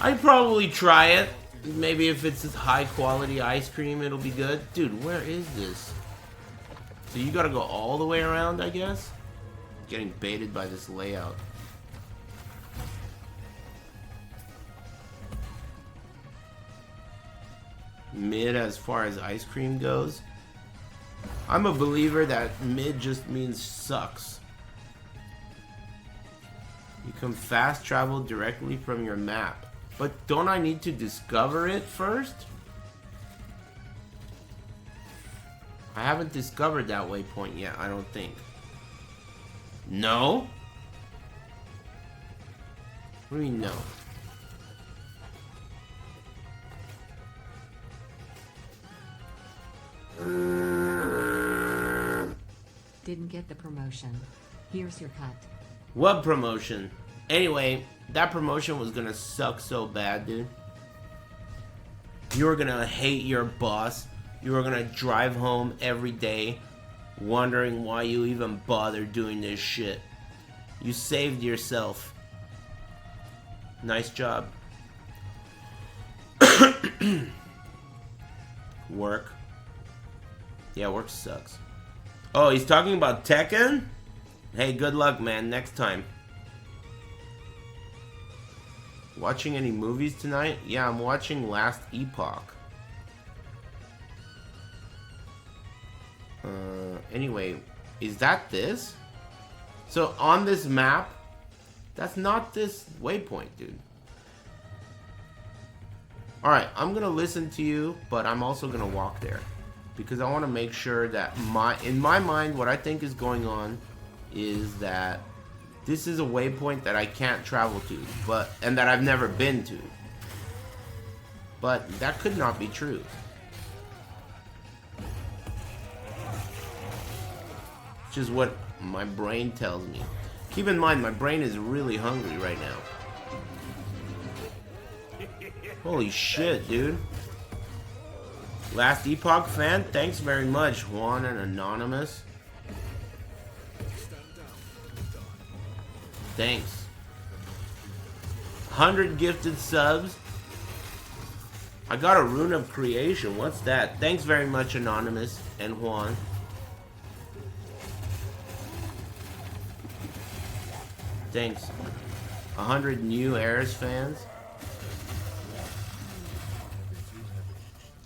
I'd probably try it. Maybe if it's high quality ice cream, it'll be good. Dude, where is this? So you gotta go all the way around, I guess? Getting baited by this layout. Mid as far as ice cream goes. I'm a believer that mid just means sucks. You can fast travel directly from your map. But don't I need to discover it first? I haven't discovered that waypoint yet, I don't think. No? What do you mean no? Didn't get the promotion. Here's your cut. What promotion? Anyway, that promotion was gonna suck so bad, dude. You were gonna hate your boss. You were gonna drive home every day wondering why you even bothered doing this shit. You saved yourself. Nice job. Work. Yeah, work sucks. Oh, he's talking about Tekken? Hey, good luck, man. Next time. Watching any movies tonight? Yeah, I'm watching Last Epoch. Anyway, is that this? So on this map, that's not this waypoint, dude. Alright, I'm gonna listen to you, but I'm also gonna walk there. Because I want to make sure that in my mind, what I think is going on is that this is a waypoint that I can't travel to, and that I've never been to. But that could not be true. Which is what my brain tells me. Keep in mind, my brain is really hungry right now. Holy shit, dude. Last Epoch fan, thanks very much, Juan and Anonymous. Thanks. 100 gifted subs. I got a Rune of Creation. What's that? Thanks very much, Anonymous and Juan. Thanks. 100 new Aris fans.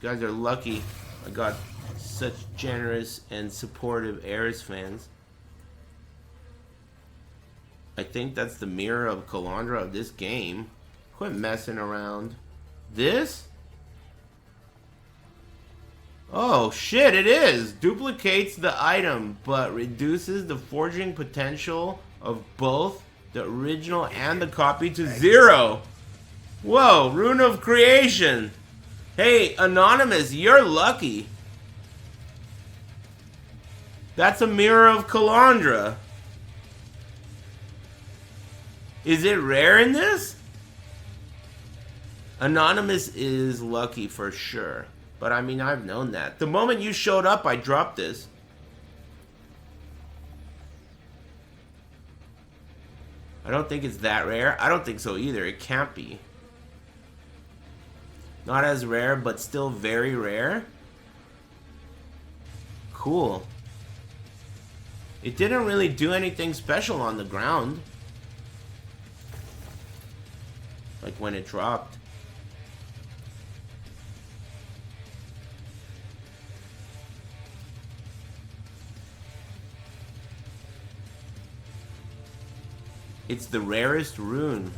You guys are lucky I got such generous and supportive Aris fans. I think that's the mirror of Calandra of this game. Quit messing around. This? Oh shit, it is! Duplicates the item, but reduces the forging potential of both the original and the copy to 0. Whoa, Rune of Creation! Hey, Anonymous, you're lucky. That's a mirror of Calandra. Is it rare in this? Anonymous is lucky for sure. But I mean, I've known that. The moment you showed up, I dropped this. I don't think it's that rare. I don't think so either. It can't be. Not as rare, but still very rare. Cool. It didn't really do anything special on the ground. Like when it dropped. It's the rarest rune.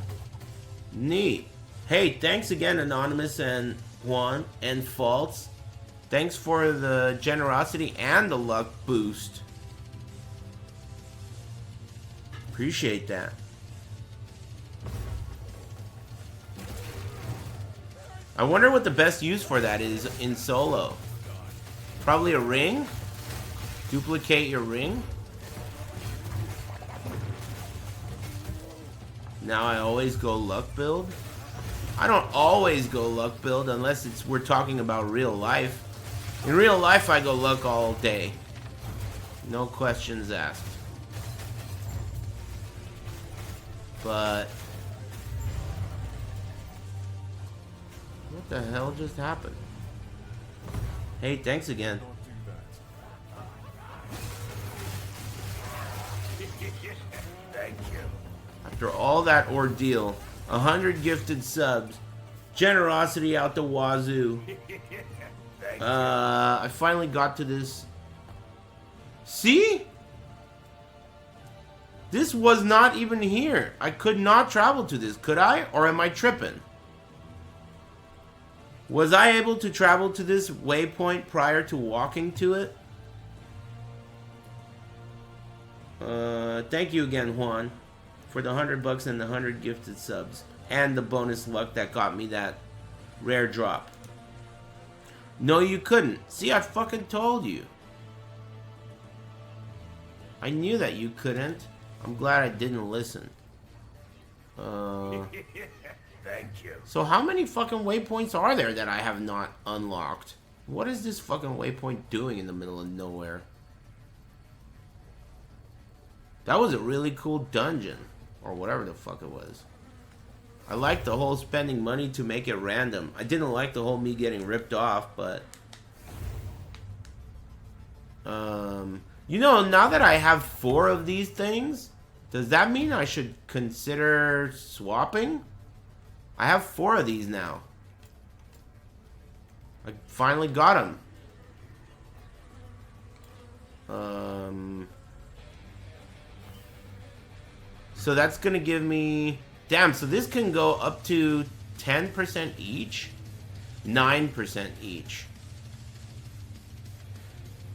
Neat. Hey, thanks again, Anonymous and Juan and Faults. Thanks for the generosity and the luck boost. Appreciate that. I wonder what the best use for that is in solo. Probably a ring? Duplicate your ring? Now I always go luck build? I don't always go luck build unless we're talking about real life. In real life, I go luck all day. No questions asked. But what the hell just happened? Hey, thanks again. Thank you. After all that ordeal, 100 gifted subs, generosity out the wazoo. I finally got to this. See? This was not even here. I could not travel to this, could I? Or am I tripping? Was I able to travel to this waypoint prior to walking to it? Thank you again, Juan, for the $100 and the 100 gifted subs. And the bonus luck that got me that rare drop. No, you couldn't. See, I fucking told you. I knew that you couldn't. I'm glad I didn't listen. Thank you. So how many fucking waypoints are there that I have not unlocked? What is this fucking waypoint doing in the middle of nowhere? That was a really cool dungeon. Or whatever the fuck it was. I like the whole spending money to make it random. I didn't like the whole me getting ripped off, but... You know, now that I have 4 of these things, does that mean I should consider swapping? I have 4 of these now. I finally got them. So that's gonna give me... Damn, so this can go up to 10% each? 9% each.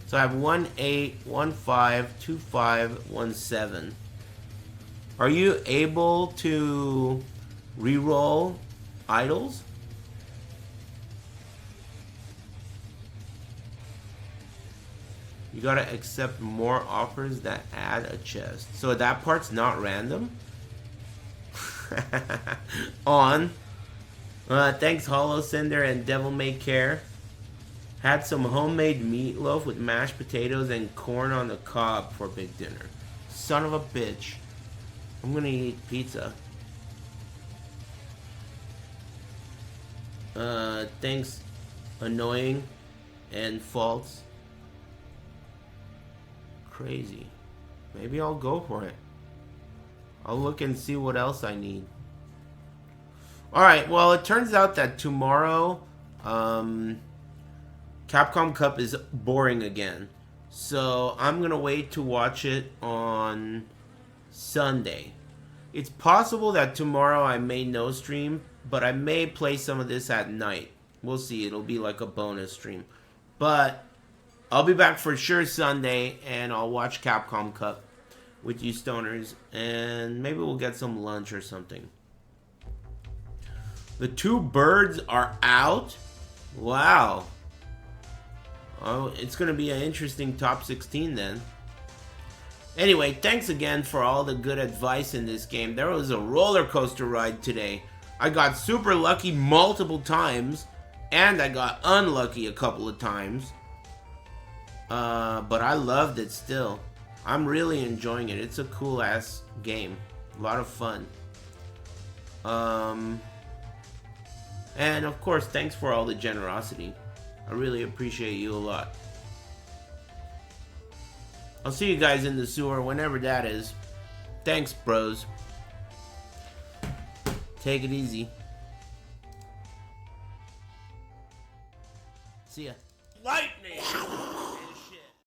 So I have 1, 8, 1, 5, 2, 5, 1, 7. Are you able to reroll idols? You gotta accept more offers that add a chest. So that part's not random? On. Thanks Hollow Cinder and Devil May Care. Had some homemade meatloaf with mashed potatoes and corn on the cob for big dinner. Son of a bitch. I'm gonna eat pizza. Thanks Annoying and Faults. Crazy. Maybe I'll go for it. I'll look and see what else I need. Alright, well, it turns out that tomorrow, Capcom Cup is boring again. So, I'm gonna wait to watch it on Sunday. It's possible that tomorrow I may no stream, but I may play some of this at night. We'll see, it'll be like a bonus stream. But, I'll be back for sure Sunday, and I'll watch Capcom Cup with you stoners, and maybe we'll get some lunch or something. The 2 birds are out? Wow. Oh, it's going to be an interesting top 16 then. Anyway, thanks again for all the good advice in this game. There was a roller coaster ride today. I got super lucky multiple times, and I got unlucky a couple of times. But I loved it still. I'm really enjoying it. It's a cool ass game. A lot of fun. And of course, thanks for all the generosity. I really appreciate you a lot. I'll see you guys in the sewer whenever that is. Thanks, bros. Take it easy. See ya. Lightning!